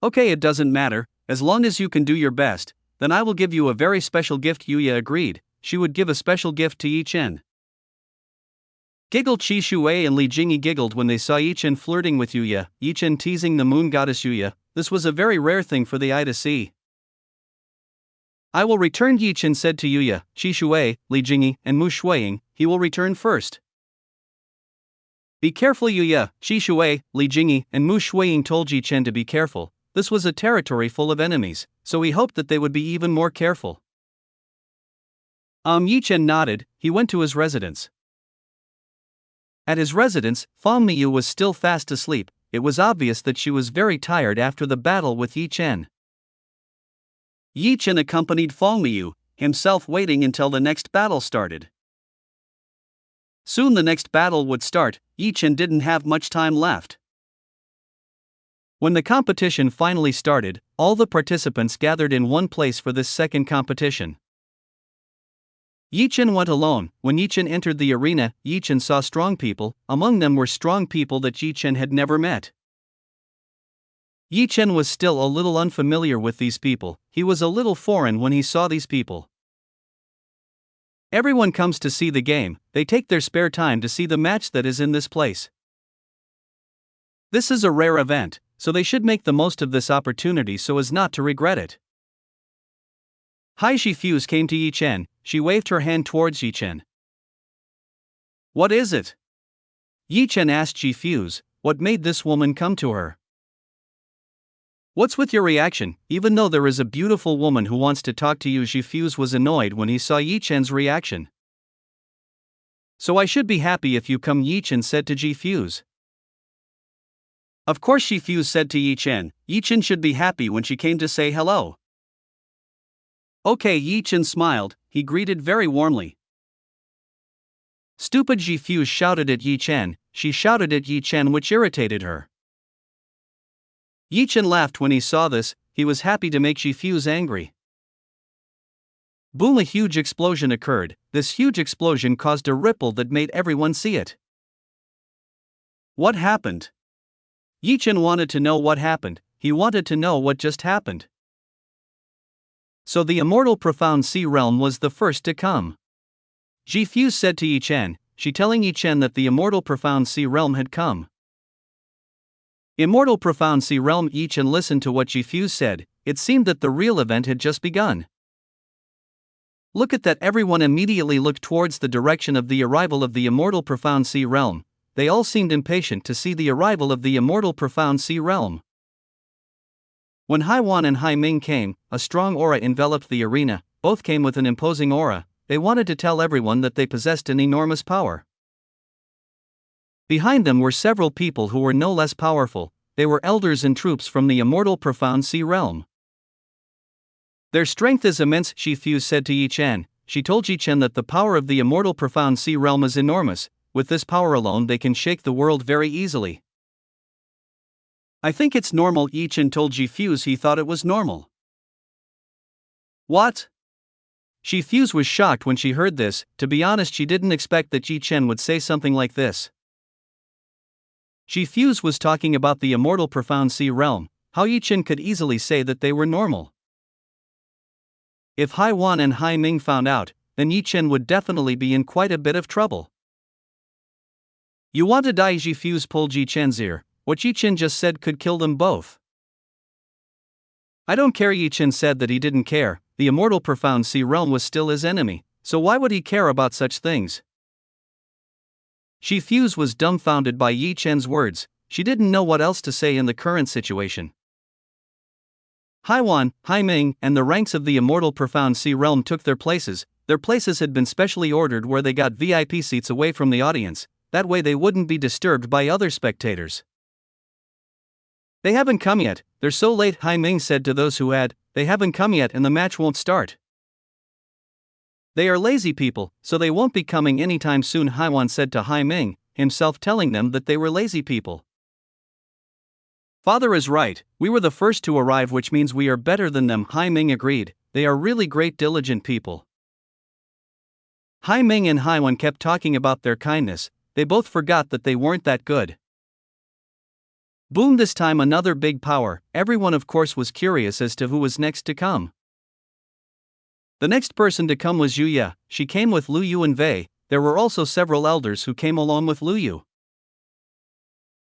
Okay, it doesn't matter, as long as you can do your best, then I will give you a very special gift. Yuya agreed, she would give a special gift to Yi Chen. Giggled Qi Shuai and Li Jingyi giggled when they saw Yi Chen flirting with Yuya, Yi Chen teasing the moon goddess Yuya, this was a very rare thing for the eye to see. I will return. Yi Chen said to Yuya, Qi Shuai, Li Jingyi, and Mu Shuiying, he will return first. Be careful. Yuya, Qi Shuai, Li Jingyi, and Mu Shuiying told Yi Chen to be careful, this was a territory full of enemies, so he hoped that they would be even more careful. Yi Chen nodded, he went to his residence. At his residence, Fang Miyu was still fast asleep, it was obvious that she was very tired after the battle with Yi Chen. Yi Chen accompanied Fang Miyu, himself waiting until the next battle started. Soon the next battle would start, Yi Chen didn't have much time left. When the competition finally started, all the participants gathered in one place for this second competition. Yi Chen went alone. When Yi Chen entered the arena, Yi Chen saw strong people, among them were strong people that Yi Chen had never met. Yi Chen was still a little unfamiliar with these people, he was a little foreign when he saw these people. Everyone comes to see the game, they take their spare time to see the match that is in this place. This is a rare event, so they should make the most of this opportunity so as not to regret it. Hai Shifuse came to Yi Chen, she waved her hand towards Yi Chen. What is it? Yi Chen asked Ji Fuse, what made this woman come to her? What's with your reaction? Even though there is a beautiful woman who wants to talk to you, Ji Fuse was annoyed when he saw Yi Chen's reaction. So I should be happy if you come, Yi Chen said to Ji Fuse. Of course, Ji Fuse said to Yi Chen should be happy when she came to say hello. Okay, Yi Chen smiled, he greeted very warmly. Stupid, Ji Fuse shouted at Yi Chen. She shouted at Yi Chen, which irritated her. Yi Chen laughed when he saw this, he was happy to make Ji Fuse angry. Boom, a huge explosion occurred. This huge explosion caused a ripple that made everyone see it. What happened? Yi Chen wanted to know what happened, he wanted to know what just happened. So the immortal profound sea realm was the first to come. Ji Fuse said to Yi Chen, she telling Yi Chen that the immortal profound sea realm had come. Immortal profound sea realm. Yi Chen listened to what Ji Fuse said, it seemed that the real event had just begun. Look at that, everyone immediately looked towards the direction of the arrival of the immortal profound sea realm. They all seemed impatient to see the arrival of the immortal profound sea realm. When Hai Wan and Hai Ming came, a strong aura enveloped the arena, both came with an imposing aura, they wanted to tell everyone that they possessed an enormous power. Behind them were several people who were no less powerful, they were elders and troops from the immortal profound sea realm. Their strength is immense, Ji Fuse said to Yi Chen. She told Yi Chen that the power of the immortal profound sea realm is enormous, with this power alone they can shake the world very easily. I think it's normal, Yi Chen told Ji Fuse he thought it was normal. What? Ji Fuse was shocked when she heard this, to be honest she didn't expect that Yi Chen would say something like this. Ji Fuse was talking about the immortal profound sea realm, how Yi Chen could easily say that they were normal. If Hai Wan and Hai Ming found out, then Yi Chen would definitely be in quite a bit of trouble. You want to die? Ji Fuse pulled Yi Chen's ear, what Yi Chen just said could kill them both. I don't care, Yi Chen said that he didn't care, the immortal profound sea realm was still his enemy, so why would he care about such things? Ji Fuse was dumbfounded by Yi Chen's words, she didn't know what else to say in the current situation. Hai Wan, Hai Ming, and the ranks of the immortal profound sea realm took their places had been specially ordered where they got VIP seats away from the audience, that way they wouldn't be disturbed by other spectators. They haven't come yet, they're so late, Hai Ming said to those who had, they haven't come yet and the match won't start. They are lazy people, so they won't be coming anytime soon, Hai Wan said to Hai Ming, himself telling them that they were lazy people. Father is right, we were the first to arrive, which means we are better than them, Hai Ming agreed, they are really great diligent people. Hai Ming and Hai Wan kept talking about their kindness, they both forgot that they weren't that good. Boom, this time another big power, everyone of course was curious as to who was next to come. The next person to come was Yuya, she came with Lu Yu and Wei, there were also several elders who came along with Lu Yu.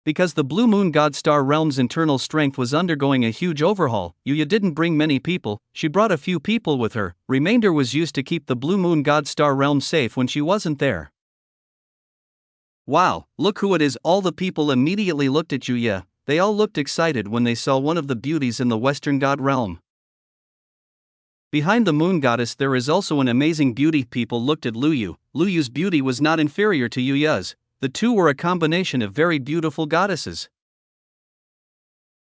Because the Blue Moon God Star Realm's internal strength was undergoing a huge overhaul, Yuya didn't bring many people, she brought a few people with her, remainder was used to keep the Blue Moon God Star Realm safe when she wasn't there. Wow, look who it is, all the people immediately looked at Yuya, they all looked excited when they saw one of the beauties in the Western God Realm. Behind the Moon Goddess there is also an amazing beauty, people looked at Lu Yu, Lu Yu's beauty was not inferior to Yuya's, the two were a combination of very beautiful goddesses.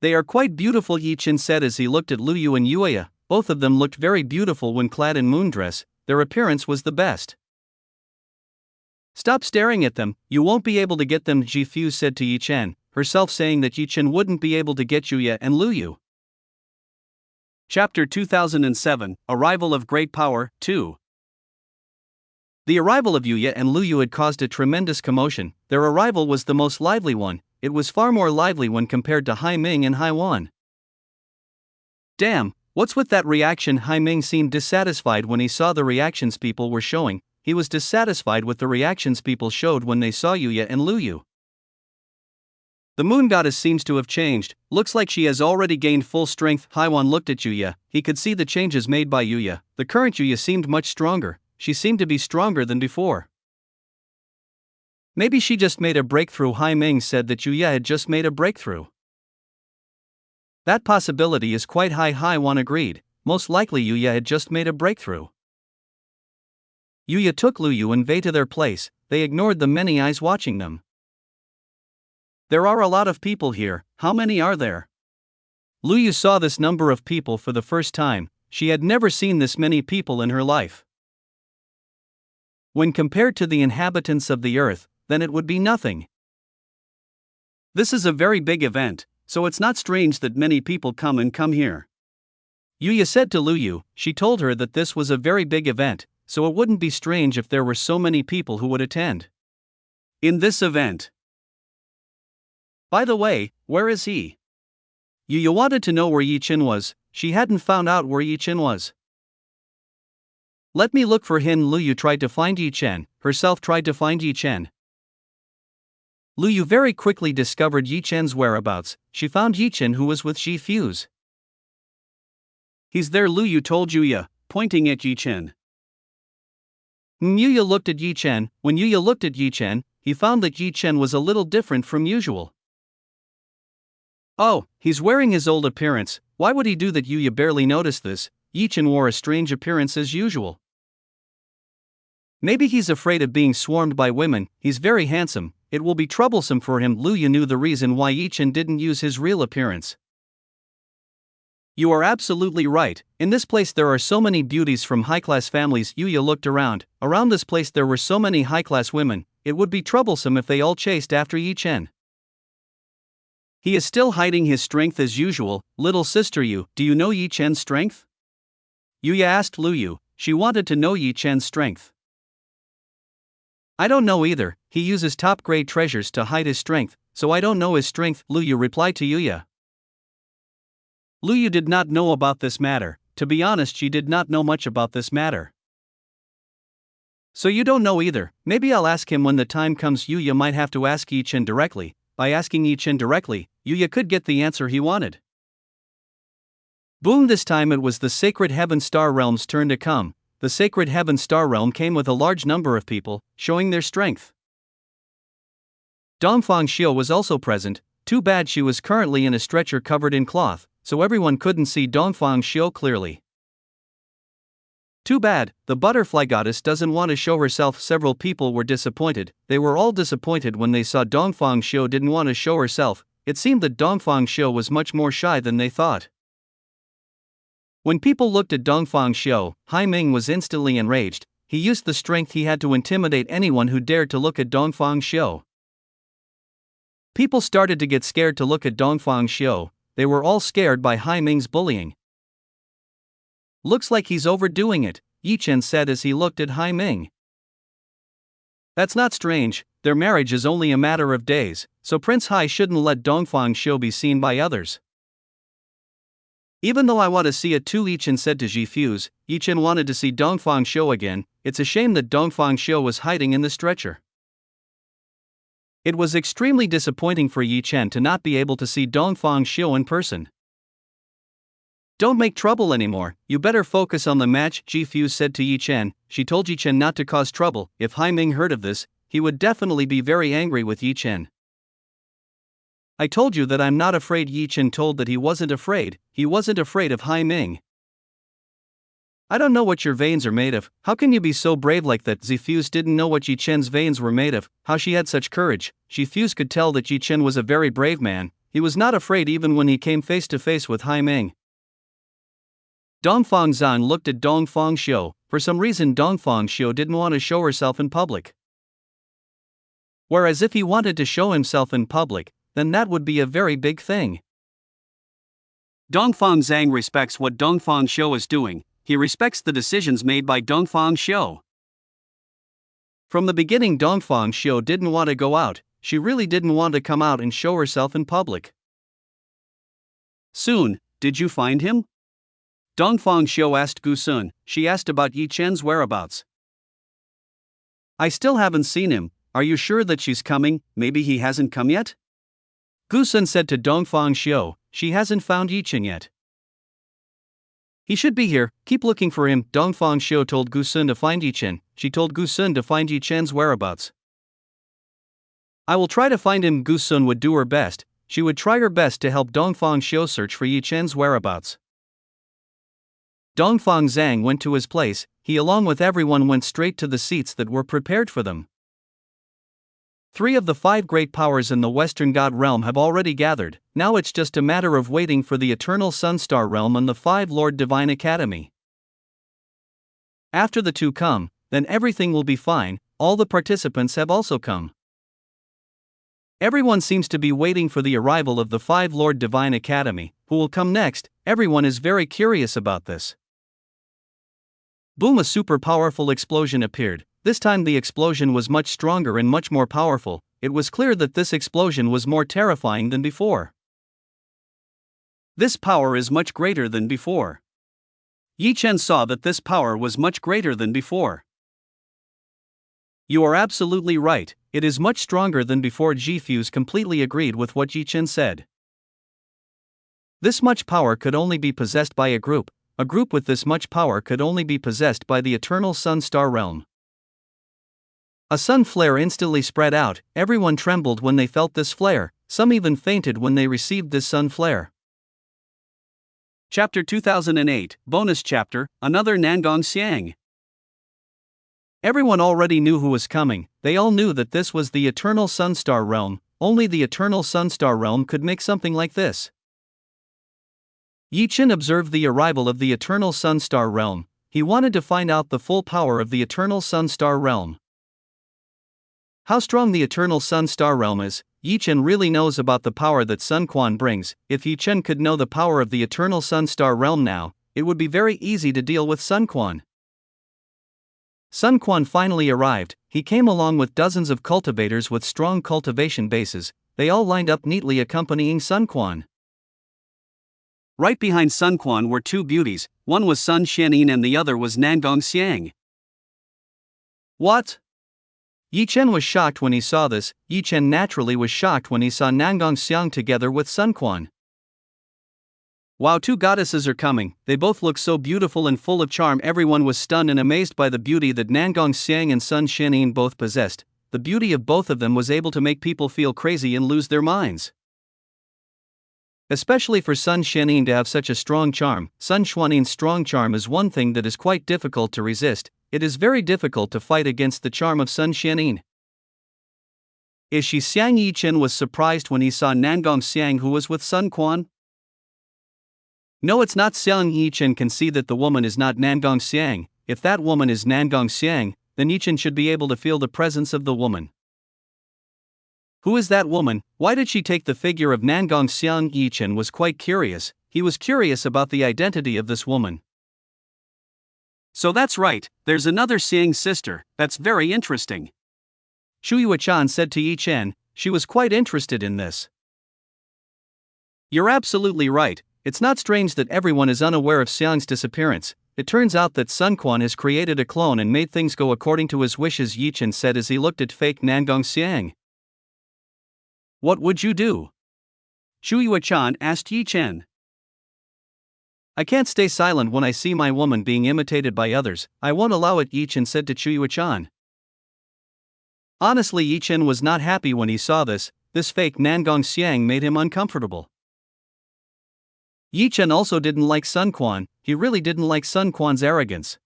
They are quite beautiful, Yi Chen said as he looked at Lu Yu and Yuya, both of them looked very beautiful when clad in moon dress, their appearance was the best. Stop staring at them, you won't be able to get them, Ji Fuse said to Yi Chen, herself saying that Yi Chen wouldn't be able to get Yuya and Lu Yu. Chapter 2007, Arrival of Great Power, 2. The arrival of Yuya and Lu Yu had caused a tremendous commotion, their arrival was the most lively one, it was far more lively when compared to Hai Ming and Hai Wan. Damn, what's with that reaction? Hai Ming seemed dissatisfied when he saw the reactions people were showing, he was dissatisfied with the reactions people showed when they saw Yuya and Lu Yu. The Moon Goddess seems to have changed, looks like she has already gained full strength. Hai Wan looked at Yuya, he could see the changes made by Yuya, the current Yuya seemed much stronger, she seemed to be stronger than before. Maybe she just made a breakthrough. Hai Ming said that Yuya had just made a breakthrough. That possibility is quite high. Hai Wan agreed. Most likely Yuya had just made a breakthrough. Yuya took Luyu and Wei to their place. They ignored the many eyes watching them. There are a lot of people here. How many are there? Luyu saw this number of people for the first time. She had never seen this many people in her life. When compared to the inhabitants of the earth, then it would be nothing. This is a very big event, so it's not strange that many people come here. Yuya said to Luyu. She told her that this was a very big event, so it wouldn't be strange if there were so many people who would attend. In this event. By the way, where is he? Yuya wanted to know where Yi Chen was. She hadn't found out where Yi Chen was. Let me look for him. Luyu tried to find Yi Chen, herself tried to find Yi Chen. Luyu very quickly discovered Yi Chen's whereabouts. She found Yi Chen, who was with Ji Fuse. He's there, Luyu told Yuya, pointing at Yi Chen. Yuya looked at Yi Chen. When Yuya looked at Yi Chen, he found that Yi Chen was a little different from usual. Oh, he's wearing his old appearance. Why would he do that? Yuya barely noticed this. Yi Chen wore a strange appearance as usual. Maybe he's afraid of being swarmed by women. He's very handsome. It will be troublesome for him. Luyu knew the reason why Yi Chen didn't use his real appearance. You are absolutely right. In this place there are so many beauties from high-class families. Yuya looked around. Around this place there were so many high-class women. It would be troublesome if they all chased after Yi Chen. He is still hiding his strength as usual. Little sister, do you know Yi Chen's strength? Yuya asked Luyu. She wanted to know Yi Chen's strength. I don't know either. He uses top-grade treasures to hide his strength, so I don't know his strength, Luyu replied to Yuya. Luyu did not know about this matter. To be honest, she did not know much about this matter. So you don't know either. Maybe I'll ask him when the time comes. Yuya might have to ask Yi Chen directly. By asking Yi Chen directly, Yuya could get the answer he wanted. Boom! This time it was the Sacred Heaven Star Realm's turn to come. The Sacred Heaven Star Realm came with a large number of people, showing their strength. Dongfang Xiu was also present. Too bad she was currently in a stretcher covered in cloth, so everyone couldn't see Dongfang Xiu clearly. Too bad, the butterfly goddess doesn't want to show herself. Several people were disappointed. They were all disappointed when they saw Dongfang Xiu didn't want to show herself. It seemed that Dongfang Xiu was much more shy than they thought. When people looked at Dongfang Xiu, Hai Ming was instantly enraged. He used the strength he had to intimidate anyone who dared to look at Dongfang Xiu. People started to get scared to look at Dongfang Xiu. They were all scared by Hai Ming's bullying. Looks like he's overdoing it, Yi Chen said as he looked at Hai Ming. That's not strange. Their marriage is only a matter of days, so Prince Hai shouldn't let Dongfang Xiu be seen by others. Even though I want to see it too, Yi Chen said to Ji Fuse. Yi Chen wanted to see Dongfang Xiu again. It's a shame that Dongfang Xiu was hiding in the stretcher. It was extremely disappointing for Yi Chen to not be able to see Dongfang Xiu in person. Don't make trouble anymore, you better focus on the match, Ji Fuse said to Yi Chen. She told Yi Chen not to cause trouble. If Hai Ming heard of this, he would definitely be very angry with Yi Chen. I told you that I'm not afraid. Yi Chen told that he wasn't afraid of Hai Ming. I don't know what your veins are made of. How can you be so brave like that? Ji Fuse didn't know what Yi Chen's veins were made of, how she had such courage. Ji Fuse could tell that Yi Chen was a very brave man. He was not afraid even when he came face to face with Hai Ming. Dongfang Zhan looked at Dongfang Xiu. For some reason Dongfang Xiu didn't want to show herself in public. Whereas if he wanted to show himself in public, then that would be a very big thing. Dongfang Zhang respects what Dongfang Xiu is doing. He respects the decisions made by Dongfang Xiu. From the beginning Dongfang Xiu didn't want to go out. She really didn't want to come out and show herself in public. Soon, did you find him? Dongfang Xiu asked Gu Sun. She asked about Yi Chen's whereabouts. I still haven't seen him. Are you sure that she's coming? Maybe he hasn't come yet? Gu Sun said to Dongfang Xiu. She hasn't found Yi Chen yet. He should be here, keep looking for him. Dongfang Xiu told Gu Sun to find Yi Chen. She told Gu Sun to find Yi Chen's whereabouts. I will try to find him. Gu Sun would do her best. She would try her best to help Dongfang Xiu search for Yi Chen's whereabouts. Dongfang Zhang went to his place. He along with everyone went straight to the seats that were prepared for them. 3 of the 5 great powers in the Western God realm have already gathered. Now it's just a matter of waiting for the Eternal Sunstar realm and the 5 Lord Divine Academy. After the 2 come, then everything will be fine. All the participants have also come. Everyone seems to be waiting for the arrival of the 5 Lord Divine Academy. Who will come next? Everyone is very curious about this. Boom! A super powerful explosion appeared. This time the explosion was much stronger and much more powerful. It was clear that this explosion was more terrifying than before. This power is much greater than before. Yi Chen saw that this power was much greater than before. You are absolutely right, it is much stronger than before. Ji Fuse completely agreed with what Yi Chen said. This much power could only be possessed by a group with this much power could only be possessed by the Eternal Sun Star realm. A sun flare instantly spread out. Everyone trembled when they felt this flare, some even fainted when they received this sun flare. Chapter 2008, Bonus Chapter, Another Nangong Xiang. Everyone already knew who was coming. They all knew that this was the Eternal Sunstar realm. Only the Eternal Sunstar realm could make something like this. Yi Chen observed the arrival of the Eternal Sunstar realm. He wanted to find out the full power of the Eternal Sunstar realm. How strong the Eternal Sunstar realm is. Yi Chen really knows about the power that Sun Quan brings. If Yi Chen could know the power of the Eternal Sunstar realm now, it would be very easy to deal with Sun Quan. Sun Quan finally arrived. He came along with dozens of cultivators with strong cultivation bases. They all lined up neatly accompanying Sun Quan. Right behind Sun Quan were 2 beauties, one was Sun Xianyin and the other was Nangong Xiang. What? Yi Chen was shocked when he saw this. Yi Chen naturally was shocked when he saw Nangong Xiang together with Sun Quan. Wow, 2 goddesses are coming. They both look so beautiful and full of charm. Everyone was stunned and amazed by the beauty that Nangong Xiang and Sun Xianyin both possessed. The beauty of both of them was able to make people feel crazy and lose their minds. Especially for Sun Xianyin to have such a strong charm. Sun Xuanyin's strong charm is one thing that is quite difficult to resist. It is very difficult to fight against the charm of Sun Xianyin. Is she Xiang? Yi Chen was surprised when he saw Nangong Xiang who was with Sun Quan. No, it's not Xiang. Yi Chen can see that the woman is not Nangong Xiang. If that woman is Nangong Xiang, then Yi Chen should be able to feel the presence of the woman. Who is that woman? Why did she take the figure of Nangong Xiang? Yi Chen was quite curious. He was curious about the identity of this woman. So that's right, there's another Xiang sister. That's very interesting. Shu Yuechan said to Yi Chen. She was quite interested in this. You're absolutely right. It's not strange that everyone is unaware of Xiang's disappearance. It turns out that Sun Quan has created a clone and made things go according to his wishes, Yi Chen said as he looked at fake Nangong Xiang. What would you do? Shu Yuechan asked Yi Chen. I can't stay silent when I see my woman being imitated by others. I won't allow it, Yi Chen said to Shu Yuechan. Honestly, Yi Chen was not happy when he saw this. This fake Nangong Xiang made him uncomfortable. Yi Chen also didn't like Sun Quan. He really didn't like Sun Quan's arrogance.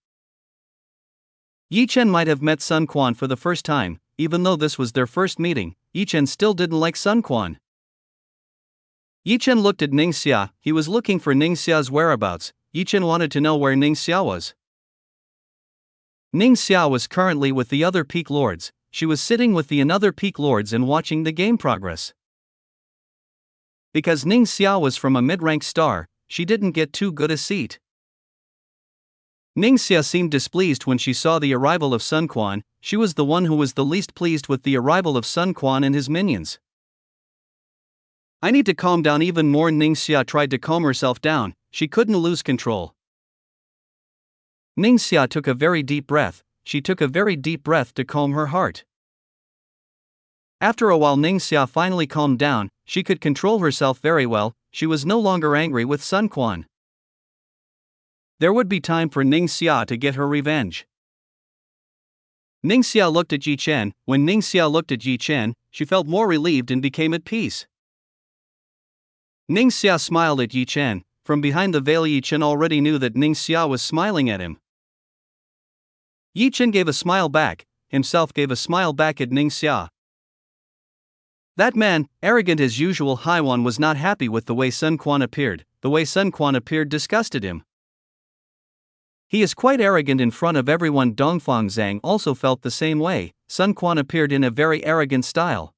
Yi Chen might have met Sun Quan for the first time. Even though this was their first meeting, Yi Chen still didn't like Sun Quan. Yi Chen looked at Ning Xia. He was looking for Ning Xia's whereabouts. Yi Chen wanted to know where Ning Xia was. Ning Xia was currently with the other Peak Lords. She was sitting with the another Peak Lords and watching the game progress. Because Ning Xia was from a mid-rank star, she didn't get too good a seat. Ning Xia seemed displeased when she saw the arrival of Sun Quan. She was the one who was the least pleased with the arrival of Sun Quan and his minions. I need to calm down even more. Ning Xia tried to calm herself down. She couldn't lose control. Ning Xia took a very deep breath. She took a very deep breath to calm her heart. After a while, Ning Xia finally calmed down. She could control herself very well. She was no longer angry with Sun Quan. There would be time for Ning Xia to get her revenge. Ning Xia looked at Yi Chen. When Ning Xia looked at Yi Chen, she felt more relieved and became at peace. Ningxia smiled at Yi Chen. From behind the veil, Yi Chen already knew that Ningxia was smiling at him. Yi Chen gave a smile back, himself gave a smile back at Ningxia. That man, arrogant as usual, Haiwan, was not happy with the way Sun Quan appeared. The way Sun Quan appeared disgusted him. He is quite arrogant in front of everyone. Dongfang Zhang also felt the same way. Sun Quan appeared in a very arrogant style.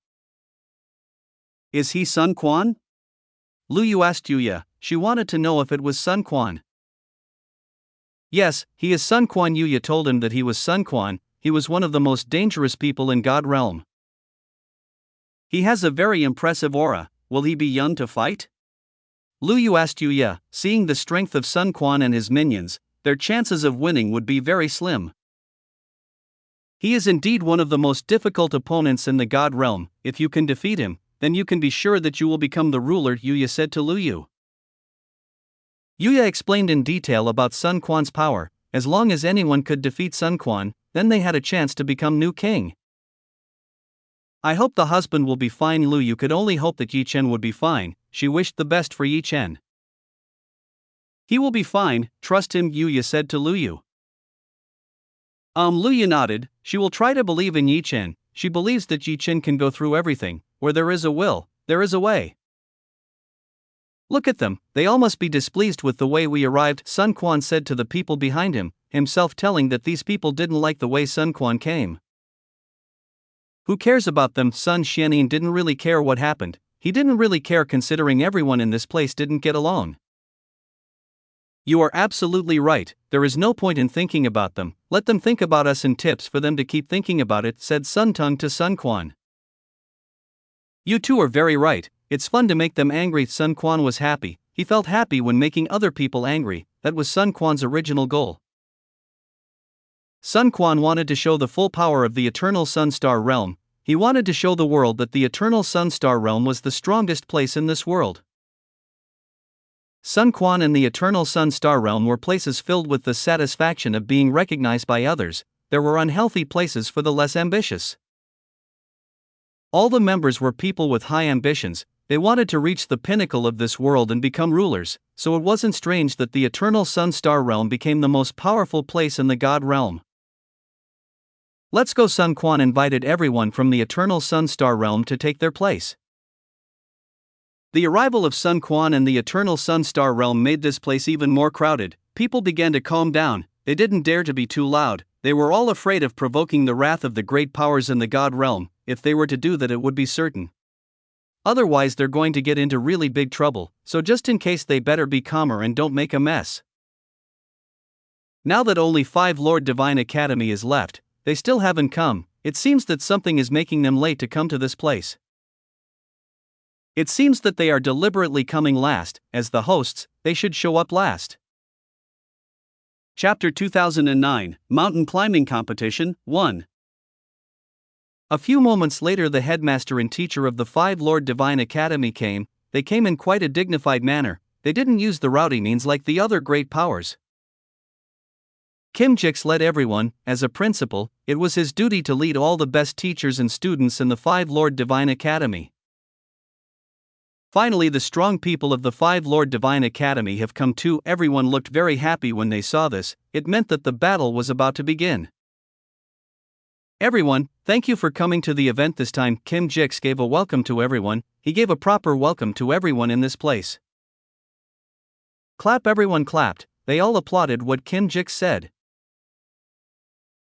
Is he Sun Quan? Lu Yu asked Yuya. She wanted to know if it was Sun Quan. Yes, he is Sun Quan. Yuya told him that he was Sun Quan. He was one of the most dangerous people in God Realm. He has a very impressive aura. Will he be young to fight? Lu Yu asked Yuya. Seeing the strength of Sun Quan and his minions, their chances of winning would be very slim. He is indeed one of the most difficult opponents in the God Realm. If you can defeat him, then you can be sure that you will become the ruler, Yuya said to Lu Yu. Yuya explained in detail about Sun Quan's power. As long as anyone could defeat Sun Quan, then they had a chance to become new king. I hope the husband will be fine. Lu Yu could only hope that Yi Chen would be fine. She wished the best for Yi Chen. He will be fine, trust him, Yuya said to Lu Yu. Lu Yu nodded. She will try to believe in Yi Chen. She believes that Yi Chen can go through everything. Where there is a will, there is a way. Look at them, they all must be displeased with the way we arrived, Sun Quan said to the people behind him, himself telling that these people didn't like the way Sun Quan came. Who cares about them? Sun Xianyin didn't really care what happened. He didn't really care considering everyone in this place didn't get along. You are absolutely right, there is no point in thinking about them, let them think about us and tips for them to keep thinking about it, said Sun Tung to Sun Quan. You two are very right, it's fun to make them angry. Sun Quan was happy, he felt happy when making other people angry, that was Sun Quan's original goal. Sun Quan wanted to show the full power of the Eternal Sun Star Realm. He wanted to show the world that the Eternal Sun Star Realm was the strongest place in this world. Sun Quan and the Eternal Sun Star Realm were places filled with the satisfaction of being recognized by others. There were unhealthy places for the less ambitious. All the members were people with high ambitions. They wanted to reach the pinnacle of this world and become rulers, so it wasn't strange that the Eternal Sun Star Realm became the most powerful place in the God Realm. Let's go. Sun Quan invited everyone from the Eternal Sun Star Realm to take their place. The arrival of Sun Quan and the Eternal Sun Star Realm made this place even more crowded. People began to calm down, they didn't dare to be too loud, they were all afraid of provoking the wrath of the great powers in the God Realm. If they were to do that, it would be certain. Otherwise they're going to get into really big trouble, so just in case they better be calmer and don't make a mess. Now that only 5 Lord Divine Academy is left, they still haven't come. It seems that something is making them late to come to this place. It seems that they are deliberately coming last. As the hosts, they should show up last. Chapter 2009, Mountain Climbing Competition, 1. A few moments later, the headmaster and teacher of the 5 Lord Divine Academy came. They came in quite a dignified manner. They didn't use the rowdy means like the other great powers. Kim Jix led everyone. As a principal, it was his duty to lead all the best teachers and students in the 5 Lord Divine Academy. Finally, the strong people of the 5 Lord Divine Academy have come too. Everyone looked very happy when they saw this. It meant that the battle was about to begin. Everyone, thank you for coming to the event this time. Kim Jix gave a welcome to everyone. He gave a proper welcome to everyone in this place. Clap, everyone clapped. They all applauded what Kim Jix said.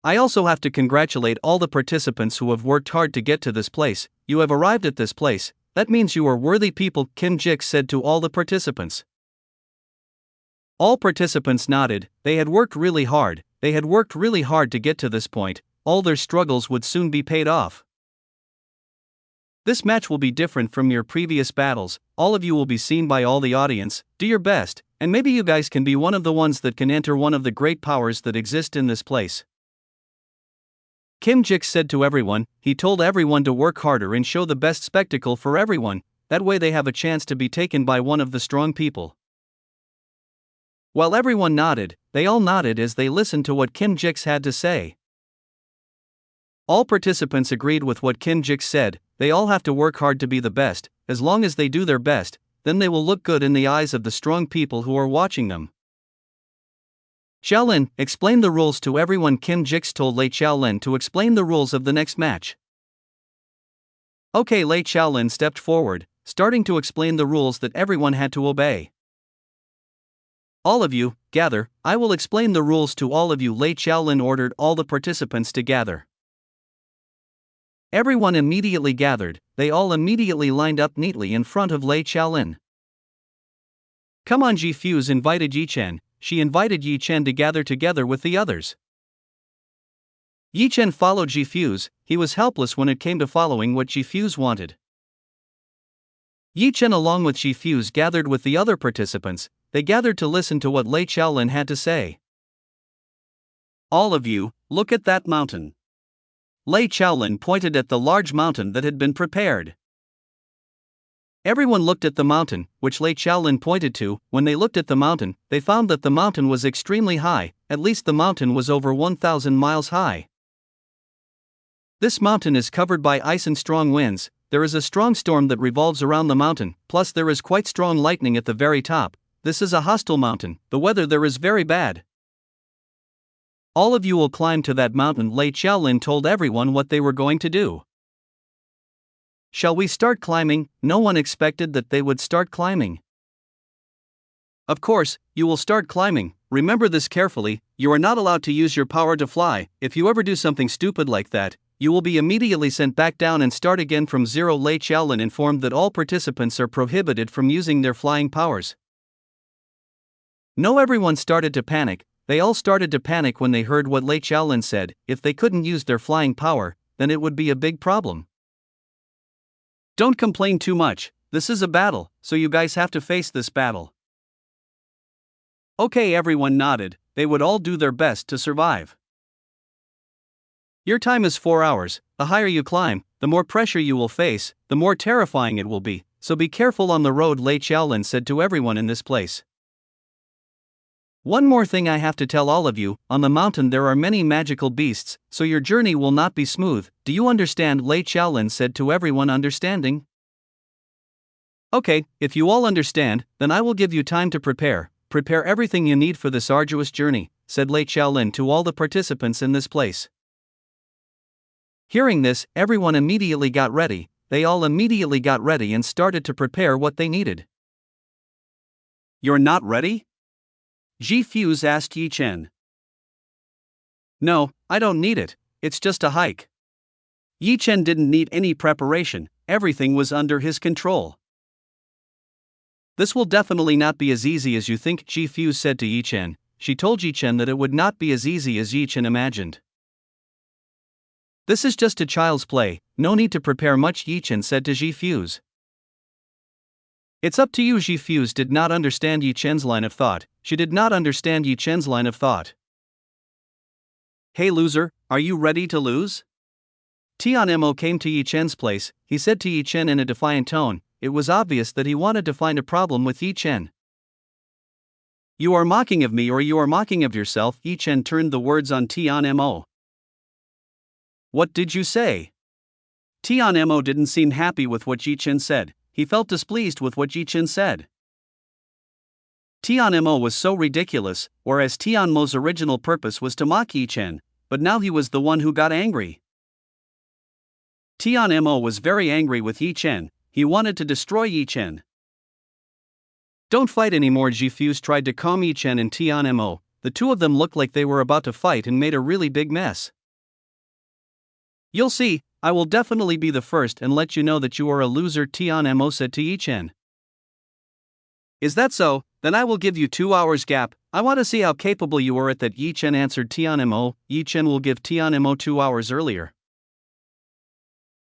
I also have to congratulate all the participants who have worked hard to get to this place. You have arrived at this place. That means you are worthy people, Kim Jix said to all the participants. All participants nodded. They had worked really hard. They had worked really hard to get to this point. All their struggles would soon be paid off. This match will be different from your previous battles. All of you will be seen by all the audience. Do your best, and maybe you guys can be one of the ones that can enter one of the great powers that exist in this place. Kim Jix said to everyone. He told everyone to work harder and show the best spectacle for everyone, that way they have a chance to be taken by one of the strong people. While everyone nodded, they all nodded as they listened to what Kim Jix had to say. All participants agreed with what Kim Jix said. they all have to work hard to be the best. As long as they do their best, then they will look good in the eyes of the strong people who are watching them. Xiaolin, explain the rules to everyone. Kim Jix told Lei Xiaolin to explain the rules of the next match. Okay, Lei Xiaolin stepped forward, starting to explain the rules that everyone had to obey. All of you, gather, I will explain the rules to all of you. Lei Xiaolin ordered all the participants to gather. Everyone immediately gathered, they all immediately lined up neatly in front of Lei Xiaolin. Come on, Ji Fuse invited Yi Chen. She invited Yi Chen to gather together with the others. Yi Chen followed Ji Fuse. He was helpless when it came to following what Ji Fuse wanted. Yi Chen along with Ji Fuse gathered with the other participants. They gathered to listen to what Lei Xiaolin had to say. All of you, look at that mountain. Lei Xiaolin pointed at the large mountain that had been prepared. Everyone looked at the mountain, which Lei Xiaolin pointed to. When they looked at the mountain, they found that the mountain was extremely high, at least the mountain was over 1,000 miles high. This mountain is covered by ice and strong winds. There is a strong storm that revolves around the mountain, plus there is quite strong lightning at the very top. This is a hostile mountain, the weather there is very bad. All of you will climb to that mountain. Lei Xiaolin told everyone what they were going to do. Shall we start climbing? No one expected that they would start climbing. Of course, you will start climbing. Remember this carefully, you are not allowed to use your power to fly. If you ever do something stupid like that, you will be immediately sent back down and start again from zero. Lei Xiaolin informed that all participants are prohibited from using their flying powers. No, everyone started to panic. They all started to panic when they heard what Lei Xiaolin said. If they couldn't use their flying power, then it would be a big problem. Don't complain too much, this is a battle, so you guys have to face this battle. Okay, everyone nodded, they would all do their best to survive. Your time is 4 hours, the higher you climb, the more pressure you will face, the more terrifying it will be, so be careful on the road, Lei Xiaolin said to everyone in this place. One more thing I have to tell all of you, on the mountain there are many magical beasts, so your journey will not be smooth. Do you understand? Lei Xiaolin said to everyone. Understanding? Okay, if you all understand, then I will give you time to prepare. Prepare everything you need for this arduous journey, said Lei Xiaolin to all the participants in this place. Hearing this, everyone immediately got ready. They all immediately got ready and started to prepare what they needed. You're not ready? Ji Fuse asked Yi Chen. No, I don't need it, it's just a hike. Yi Chen didn't need any preparation, everything was under his control. This will definitely not be as easy as you think, Ji Fuse said to Yi Chen. She told Yi Chen that it would not be as easy as Yi Chen imagined. This is just a child's play, no need to prepare much, Yi Chen said to Ji Fuse. It's up to you. Ji Fuse did not understand Yi Chen's line of thought. She did not understand Yi Chen's line of thought. Hey loser, are you ready to lose? Tian Mo came to Yi Chen's place. He said to Yi Chen in a defiant tone. It was obvious that he wanted to find a problem with Yi Chen. You are mocking of me or you are mocking of yourself. Yi Chen turned the words on Tian Mo. What did you say? Tian Mo didn't seem happy with what Yi Chen said. He felt displeased with what Yi Chen said. Tian Mo was so ridiculous, whereas Tian Mo's original purpose was to mock Yi Chen, but now he was the one who got angry. Tian Mo was very angry with Yi Chen. He wanted to destroy Yi Chen. Don't fight anymore. Ji Fuse tried to calm Yi Chen and Tian Mo. The two of them looked like they were about to fight and made a really big mess. You'll see, I will definitely be the first and let you know that you are a loser, Tian Mo said to Yi Chen. Is that so? Then I will give you 2 hours gap. I want to see how capable you are at that, Yi Chen answered Tian Mo. Yi Chen will give Tian Mo 2 hours earlier.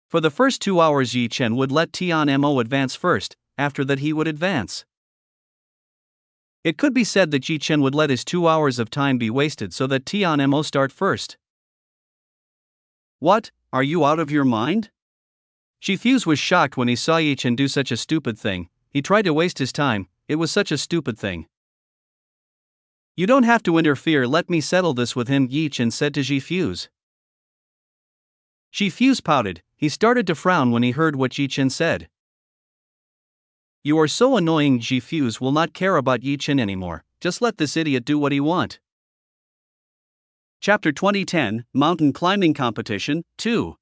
For the first 2 hours Yi Chen would let Tian Mo advance first, after that he would advance. It could be said that Yi Chen would let his 2 hours of time be wasted so that Tian Mo start first. What, are you out of your mind? Ji Fuse was shocked when he saw Yi Chen do such a stupid thing. He tried to waste his time, it was such a stupid thing. You don't have to interfere, let me settle this with him, Yi Chen said to Ji Fuse. Ji Fuse pouted. He started to frown when he heard what Yi Chen said. You are so annoying. Ji Fuse will not care about Yi Chen anymore, just let this idiot do what he want. Chapter 2010, Mountain Climbing Competition, 2.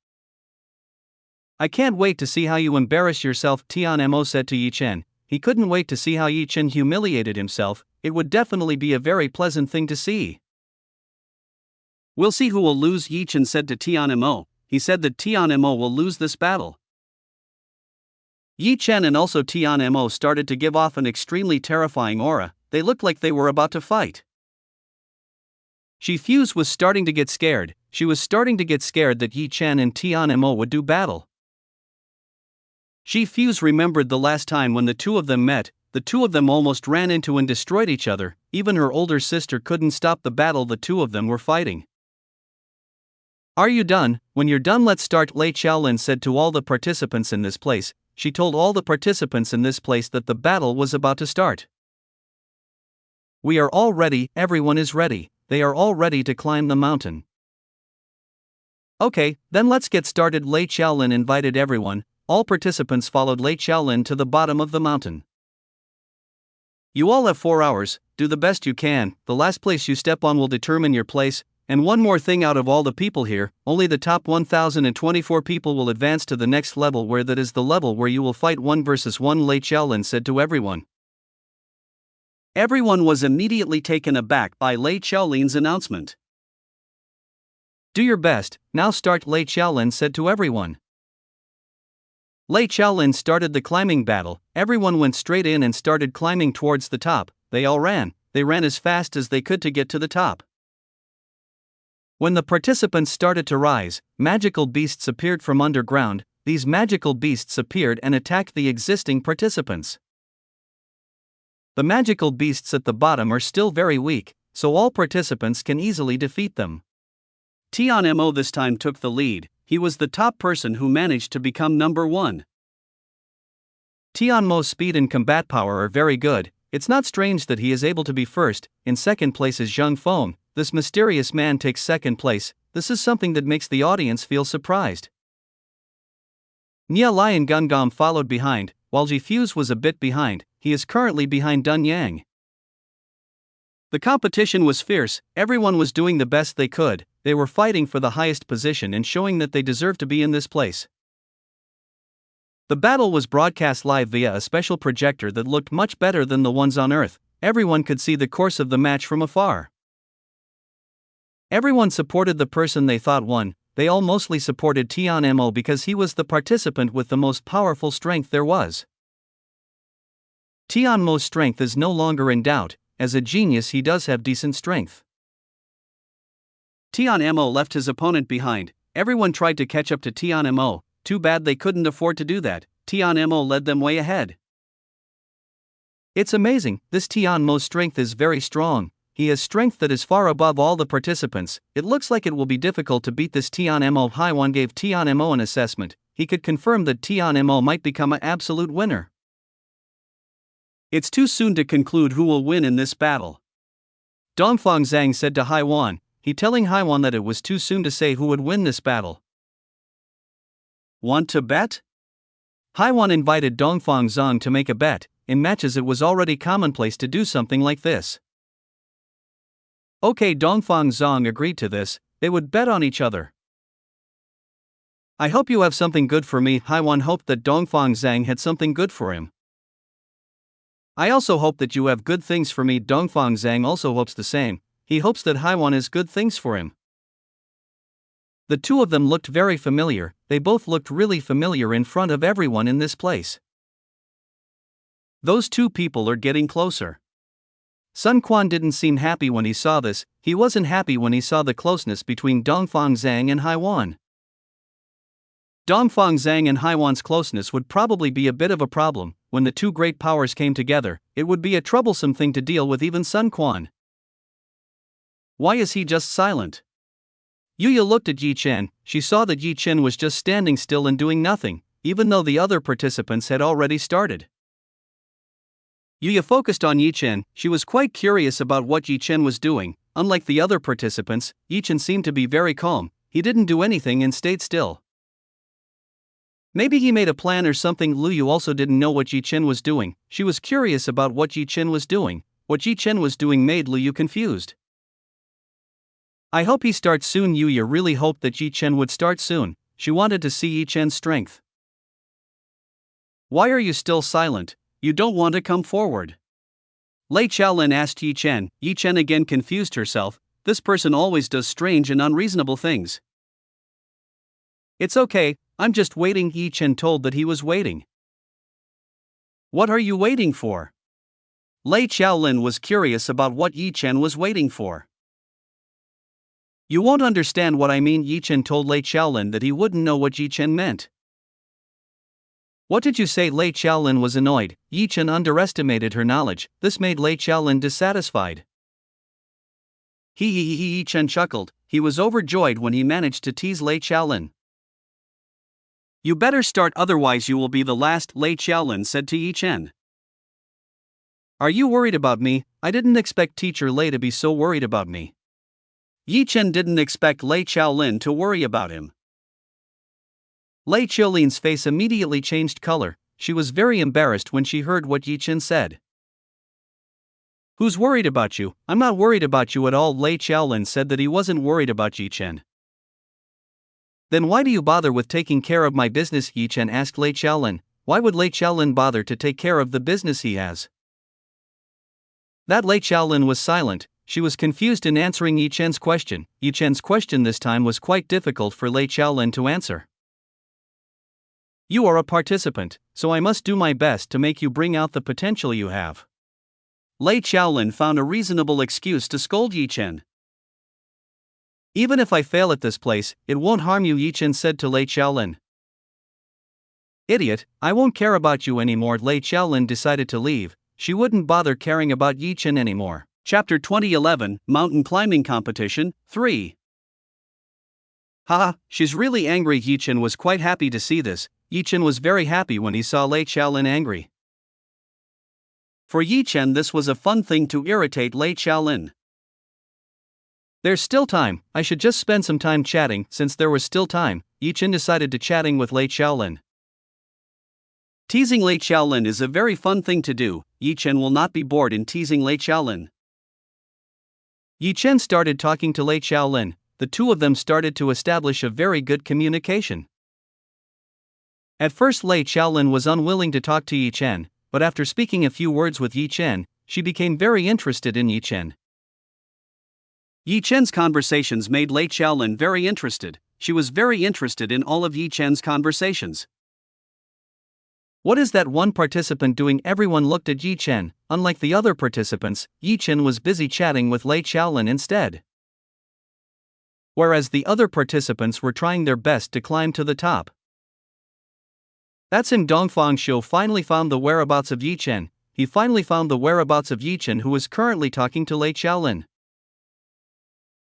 I can't wait to see how you embarrass yourself, Tian Mo said to Yi Chen. He couldn't wait to see how Yi Chen humiliated himself. It would definitely be a very pleasant thing to see. We'll see who will lose, Yi Chen said to Tian Mo. He said that Tian Mo will lose this battle. Yi Chen and also Tian Mo started to give off an extremely terrifying aura. They looked like they were about to fight. Ji Fuse was starting to get scared. She was starting to get scared that Yi Chen and Tian Mo would do battle. Ji Fuse remembered the last time when the two of them met. The two of them almost ran into and destroyed each other. Even her older sister couldn't stop the battle the two of them were fighting. Are you done? When you're done, let's start, Lei Qiaolin said to all the participants in this place. She told all the participants in this place that the battle was about to start. We are all ready, everyone is ready. They are all ready to climb the mountain. Okay, then let's get started. Lei Qiaolin invited everyone. All participants followed Lei Qiaolin to the bottom of the mountain. You all have 4 hours, do the best you can. The last place you step on will determine your place. And one more thing, out of all the people here, only the top 1024 people will advance to the next level, where that is the level where you will fight 1 versus 1, Lei Qiaolin said to everyone. Everyone was immediately taken aback by Lei Qiaolin's announcement. Do your best, now start, Lei Qiaolin said to everyone. Lei Qiaolin started the climbing battle. Everyone went straight in and started climbing towards the top. They all ran. They ran as fast as they could to get to the top. When the participants started to rise, magical beasts appeared from underground. These magical beasts appeared and attacked the existing participants. The magical beasts at the bottom are still very weak, so all participants can easily defeat them. Tian Mo this time took the lead. He was the top person who managed to become number 1. Tian Mo's speed and combat power are very good. It's not strange that he is able to be first. In second place is Zheng Feng. This mysterious man takes second place. This is something that makes the audience feel surprised. Nia Lion Gungam followed behind, while Ji Fuse was a bit behind. He is currently behind Dun Yang. The competition was fierce. Everyone was doing the best they could. They were fighting for the highest position and showing that they deserve to be in this place. The battle was broadcast live via a special projector that looked much better than the ones on Earth. Everyone could see the course of the match from afar. Everyone supported the person they thought won. They all mostly supported Tian Mo because he was the participant with the most powerful strength there was. Tian Mo's strength is no longer in doubt. As a genius, he does have decent strength. Tian Mo left his opponent behind. Everyone tried to catch up to Tian Mo. Too bad they couldn't afford to do that. Tian Mo led them way ahead. It's amazing, this Tian Mo's strength is very strong. He has strength that is far above all the participants. It looks like it will be difficult to beat this Tian Mo. Haiwan gave Tian Mo an assessment. He could confirm that Tian Mo might become an absolute winner. It's too soon to conclude who will win in this battle. Dongfang Zhang said to Haiwan, he telling Haiwan that it was too soon to say who would win this battle. Want to bet? Haiwan invited Dongfang Zhang to make a bet. In matches it was already commonplace to do something like this. Okay, Dongfang Zhang agreed to this. They would bet on each other. I hope you have something good for me. Haiwan hoped that Dongfang Zhang had something good for him. I also hope that you have good things for me. Dongfang Zhang also hopes the same. He hopes that Haiwan has good things for him. The two of them looked very familiar. They both looked really familiar in front of everyone in this place. Those two people are getting closer. Sun Quan didn't seem happy when he saw this. He wasn't happy when he saw the closeness between Dongfang Zhang and Haiwan. Dongfang Zhang and Haiwan's closeness would probably be a bit of a problem. When the two great powers came together, it would be a troublesome thing to deal with even Sun Quan. Why is he just silent? Yuya looked at Yi Chen. She saw that Yi Chen was just standing still and doing nothing, even though the other participants had already started. Yuya focused on Yi Chen. She was quite curious about what Yi Chen was doing. Unlike the other participants, Yi Chen seemed to be very calm. He didn't do anything and stayed still. Maybe he made a plan or something. Lu Yu also didn't know what Yi Chen was doing. She was curious about what Yi Chen was doing. What Yi Chen was doing made Lu Yu confused. I hope he starts soon. Yu Yu really hoped that Yi Chen would start soon. She wanted to see Yi Chen's strength. Why are you still silent? You don't want to come forward? Lei Qiaolin asked Yi Chen. Yi Chen again confused herself. This person always does strange and unreasonable things. It's okay, I'm just waiting. Yi Chen told that he was waiting. What are you waiting for? Lei Qiaolin was curious about what Yi Chen was waiting for. You won't understand what I mean. Yi Chen told Lei Qiaolin that he wouldn't know what Yi Chen meant. What did you say? Lei Qiaolin was annoyed. Yi Chen underestimated her knowledge. This made Lei Qiaolin dissatisfied. Yi Chen chuckled. He was overjoyed when he managed to tease Lei Qiaolin. You better start, otherwise you will be the last, Lei Qiaolin said to Yi Chen. Are you worried about me? I didn't expect teacher Lei to be so worried about me. Yi Chen didn't expect Lei Qiaolin to worry about him. Lei Qiaolin's face immediately changed color. She was very embarrassed when she heard what Yi Chen said. Who's worried about you? I'm not worried about you at all. Lei Qiaolin said that he wasn't worried about Yi Chen. Then why do you bother with taking care of my business? Yi Chen asked Lei Qiaolin. Why would Lei Qiaolin bother to take care of the business he has? That Lei Qiaolin was silent. She was confused in answering Yi Chen's question. Yi Chen's question this time was quite difficult for Lei Qiaolin to answer. You are a participant, so I must do my best to make you bring out the potential you have. Lei Qiaolin found a reasonable excuse to scold Yi Chen. Even if I fail at this place, it won't harm you, Yi Chen said to Lei Qiaolin. Idiot, I won't care about you anymore. Lei Qiaolin decided to leave. She wouldn't bother caring about Yi Chen anymore. Chapter 2011, Mountain Climbing Competition, 3. Haha, she's really angry. Yi Chen was quite happy to see this. Yi Chen was very happy when he saw Lei Qiaolin angry. For Yi Chen, this was a fun thing to irritate Lei Qiaolin. There's still time, I should just spend some time chatting. Since there was still time, Yi Chen decided to chatting with Lei Qiaolin. Teasing Lei Qiaolin is a very fun thing to do. Yi Chen will not be bored in teasing Lei Qiaolin. Yi Chen started talking to Lei Qiaolin. The two of them started to establish a very good communication. At first Lei Qiaolin was unwilling to talk to Yi Chen, but after speaking a few words with Yi Chen, she became very interested in Yi Chen. Yi Chen's conversations made Lei Qiaolin very interested. She was very interested in all of Yi Chen's conversations. What is that one participant doing? Everyone looked at Yi Chen. Unlike the other participants, Yi Chen was busy chatting with Lei Qiaolin instead. Whereas the other participants were trying their best to climb to the top. That's him. Dongfang Xiu finally found the whereabouts of Yi Chen. He finally found the whereabouts of Yi Chen, who was currently talking to Lei Qiaolin.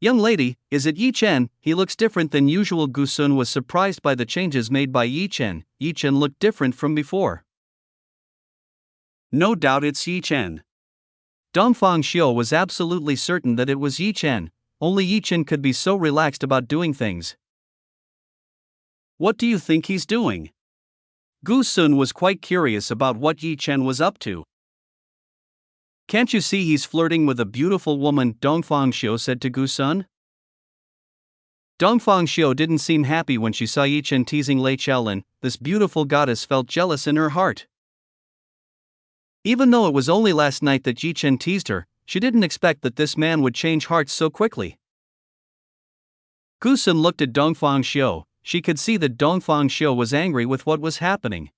Young lady, is it Yi Chen? He looks different than usual. Gu Sun was surprised by the changes made by Yi Chen. Yi Chen looked different from before. No doubt it's Yi Chen. Dongfang Xiu was absolutely certain that it was Yi Chen. Only Yi Chen could be so relaxed about doing things. What do you think he's doing? Gu Sun was quite curious about what Yi Chen was up to. Can't you see he's flirting with a beautiful woman? Dongfang Xiu said to Gu Sun. Dongfang Xiu didn't seem happy when she saw Yi Chen teasing Lei Qiaolin. This beautiful goddess felt jealous in her heart. Even though it was only last night that Yi Chen teased her, she didn't expect that this man would change hearts so quickly. Gu Sun looked at Dongfang Xiu. She could see that Dongfang Xiu was angry with what was happening.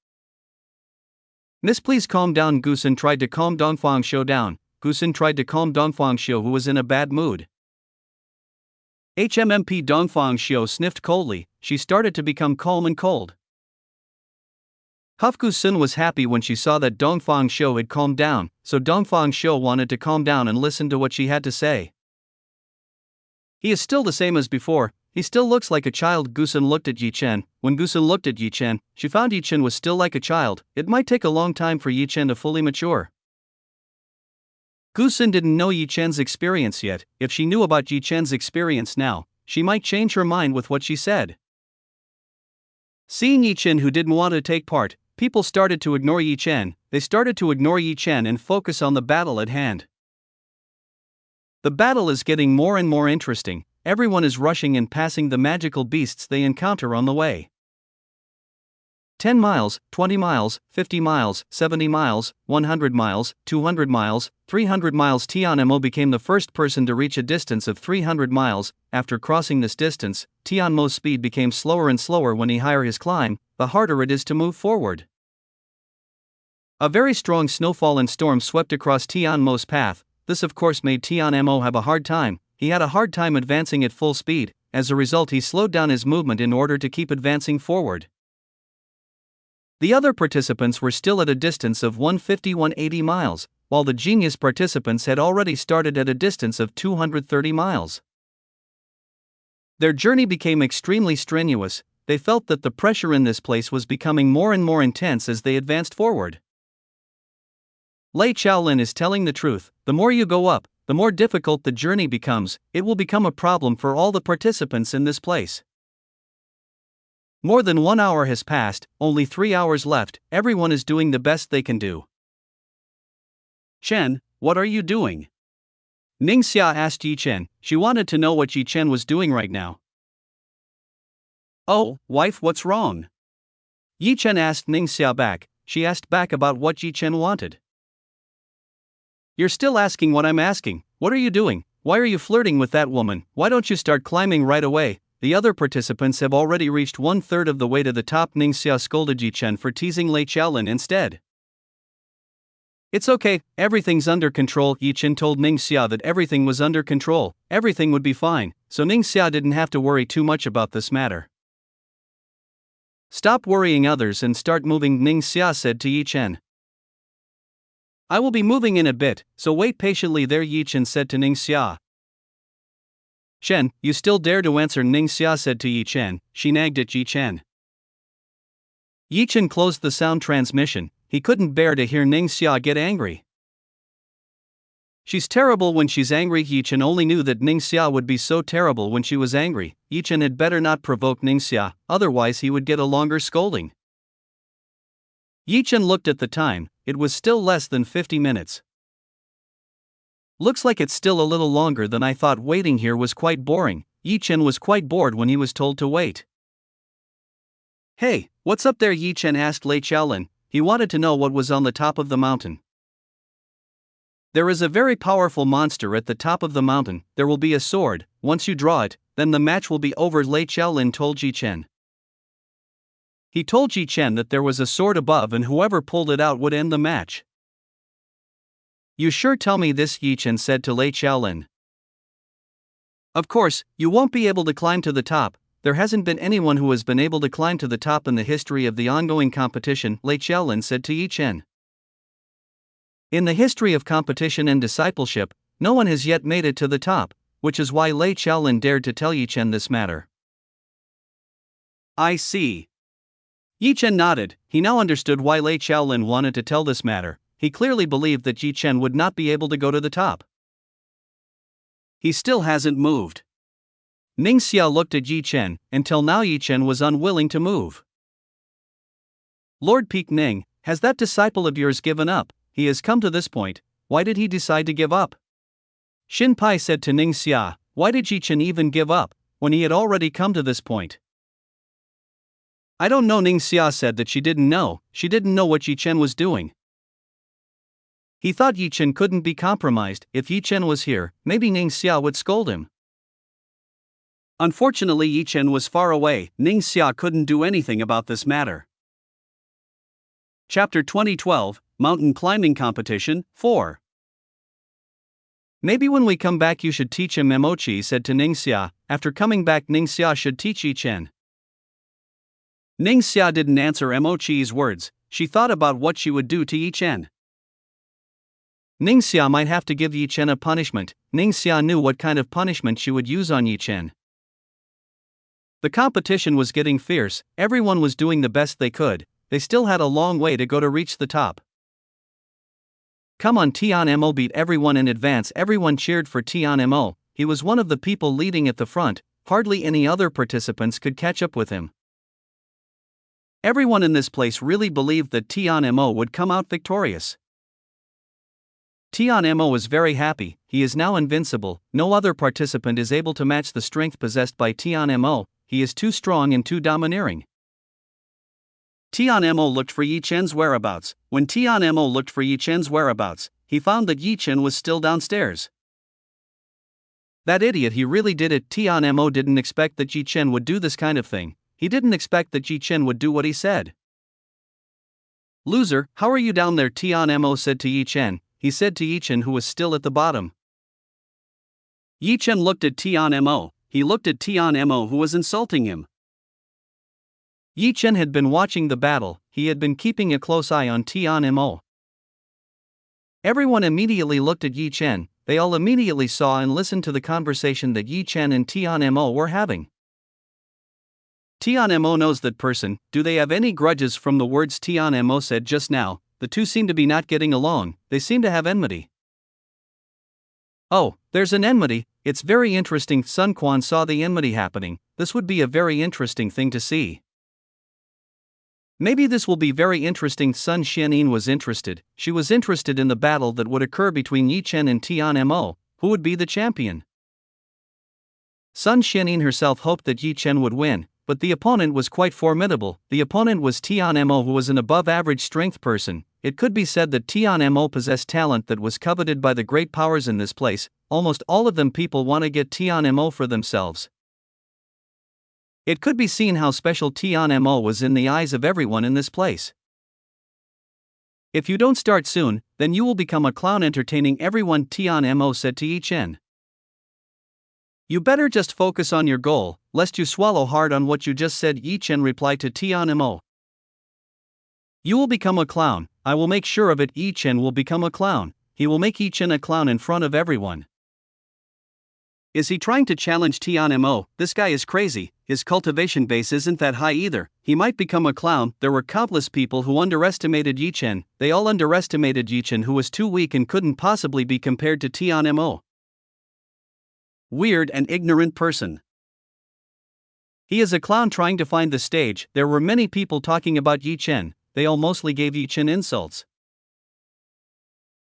Miss, please calm down. Gu Sun tried to calm Dongfang Xiu down. Gu Sun tried to calm Dongfang Xiu, who was in a bad mood. HMMP. Dongfang Xiu sniffed coldly. She started to become calm and cold. Gu Sun was happy when she saw that Dongfang Xiu had calmed down, so Dongfang Xiu wanted to calm down and listen to what she had to say. He is still the same as before. He still looks like a child. Gu Sun looked at Yi Chen. When Gu Sun looked at Yi Chen, she found Yi Chen was still like a child. It might take a long time for Yi Chen to fully mature. Gu Sun didn't know Yi Chen's experience yet. If she knew about Yi Chen's experience now, she might change her mind with what she said. Seeing Yi Chen who didn't want to take part, people started to ignore Yi Chen. They started to ignore Yi Chen and focus on the battle at hand. The battle is getting more and more interesting. Everyone is rushing and passing the magical beasts they encounter on the way. 10 miles, 20 miles, 50 miles, 70 miles, 100 miles, 200 miles, 300 miles. Tian Mo became the first person to reach a distance of 300 miles. After crossing this distance, Tian Mo's speed became slower and slower. When higher his climb, the harder it is to move forward. A very strong snowfall and storm swept across Tian Mo's path. This of course made Tian Mo have a hard time. He had a hard time advancing at full speed. As a result, he slowed down his movement in order to keep advancing forward. The other participants were still at a distance of 150-180 miles, while the genius participants had already started at a distance of 230 miles. Their journey became extremely strenuous. They felt that the pressure in this place was becoming more and more intense as they advanced forward. Lei Chaolin is telling the truth. The more you go up, the more difficult the journey becomes. It will become a problem for all the participants in this place. More than 1 hour has passed, only 3 hours left. Everyone is doing the best they can do. Chen, what are you doing? Ning Xia asked Yi Chen. She wanted to know what Yi Chen was doing right now. Oh, wife, what's wrong? Yi Chen asked Ning Xia back. She asked back about what Yi Chen wanted. You're still asking what I'm asking. What are you doing? Why are you flirting with that woman? Why don't you start climbing right away? The other participants have already reached 1/3 of the way to the top. Ning Xia scolded Yi Chen for teasing Lei Chaolin instead. It's okay, everything's under control. Yi Chen told Ning Xia that everything was under control, everything would be fine, so Ning Xia didn't have to worry too much about this matter. Stop worrying others and start moving, Ning Xia said to Yi Chen. I will be moving in a bit, so wait patiently there, Yi Chen said to Ning Xia. Chen, you still dare to answer, Ning Xia said to Yi Chen. She nagged at Yi Chen. Yi Chen closed the sound transmission. He couldn't bear to hear Ning Xia get angry. She's terrible when she's angry. Yi Chen only knew that Ning Xia would be so terrible when she was angry. Yi Chen had better not provoke Ning Xia, otherwise he would get a longer scolding. Yi Chen looked at the time. It was still less than 50 minutes. Looks like it's still a little longer than I thought. Waiting here was quite boring. Yi Chen was quite bored when he was told to wait. Hey, what's up there? Yi Chen asked Lei Chaolin. He wanted to know what was on the top of the mountain. There is a very powerful monster at the top of the mountain. There will be a sword. Once you draw it, then the match will be over, Lei Chaolin told Yi Chen. He told Yi Chen that there was a sword above and whoever pulled it out would end the match. You sure tell me this, Yi Chen said to Lei Chaolin. Of course, you won't be able to climb to the top. There hasn't been anyone who has been able to climb to the top in the history of the ongoing competition, Lei Chaolin said to Yi Chen. In the history of competition and discipleship, no one has yet made it to the top, which is why Lei Chaolin dared to tell Yi Chen this matter. I see. Yi Chen nodded. He now understood why Lei Chaolin wanted to tell this matter. He clearly believed that Yi Chen would not be able to go to the top. He still hasn't moved. Ning Xia looked at Yi Chen. Until now Yi Chen was unwilling to move. Lord Peak Ning, has that disciple of yours given up? He has come to this point. Why did he decide to give up? Xin Pai said to Ning Xia. Why did Yi Chen even give up, when he had already come to this point? I don't know, Ning Xia said that she didn't know what Yi Chen was doing. He thought Yi Chen couldn't be compromised. If Yi Chen was here, maybe Ning Xia would scold him. Unfortunately, Yi Chen was far away. Ning Xia couldn't do anything about this matter. Chapter 2012, Mountain Climbing Competition, 4. Maybe when we come back you should teach him, Mochi said to Ning Xia. After coming back, Ning Xia should teach Yi Chen. Ning Xia didn't answer Mochi's words. She thought about what she would do to Yi Chen. Ning Xia might have to give Yi Chen a punishment. Ning Xia knew what kind of punishment she would use on Yi Chen. The competition was getting fierce. Everyone was doing the best they could. They still had a long way to go to reach the top. Come on, Tian Mo beat everyone in advance. Everyone cheered for Tian Mo. He was one of the people leading at the front. Hardly any other participants could catch up with him. Everyone in this place really believed that Tian Mo would come out victorious. Tian Mo is very happy, he is now invincible, no other participant is able to match the strength possessed by Tian Mo, he is too strong and too domineering. Tian Mo looked for Yi Chen's whereabouts. When Tian Mo looked for Yi Chen's whereabouts, he found that Yi Chen was still downstairs. That idiot, he really did it. Tian Mo didn't expect that Yi Chen would do this kind of thing. He didn't expect that Yi Chen would do what he said. Loser, how are you down there? Tian Mo said to Yi Chen. He said to Yi Chen, who was still at the bottom. Yi Chen looked at Tian Mo. He looked at Tian Mo, who was insulting him. Yi Chen had been watching the battle, he had been keeping a close eye on Tian Mo. Everyone immediately looked at Yi Chen, they all immediately saw and listened to the conversation that Yi Chen and Tian Mo were having. Tian Mo knows that person. Do they have any grudges from the words Tian Mo said just now? The two seem to be not getting along, they seem to have enmity. Oh, there's an enmity, it's very interesting. Sun Quan saw the enmity happening, this would be a very interesting thing to see. Maybe this will be very interesting. Sun Xianyin was interested, she was interested in the battle that would occur between Yi Chen and Tian Mo, who would be the champion. Sun Xianyin herself hoped that Yi Chen would win, but the opponent was quite formidable. The opponent was Tian Mo, who was an above-average strength person. It could be said that Tian Mo possessed talent that was coveted by the great powers in this place. Almost all of them people want to get Tian Mo for themselves. It could be seen how special Tian Mo was in the eyes of everyone in this place. If you don't start soon, then you will become a clown entertaining everyone, Tian Mo said to Yi Chen. You better just focus on your goal, lest you swallow hard on what you just said, Yi Chen replied to Tian Mo. You will become a clown, I will make sure of it. Yi Chen will become a clown, he will make Yi Chen a clown in front of everyone. Is he trying to challenge Tian Mo? This guy is crazy, his cultivation base isn't that high either, he might become a clown. There were countless people who underestimated Yi Chen, they all underestimated Yi Chen, who was too weak and couldn't possibly be compared to Tian Mo. Weird and ignorant person. He is a clown trying to find the stage. There were many people talking about Yi Chen, they all mostly gave Yi Chen insults.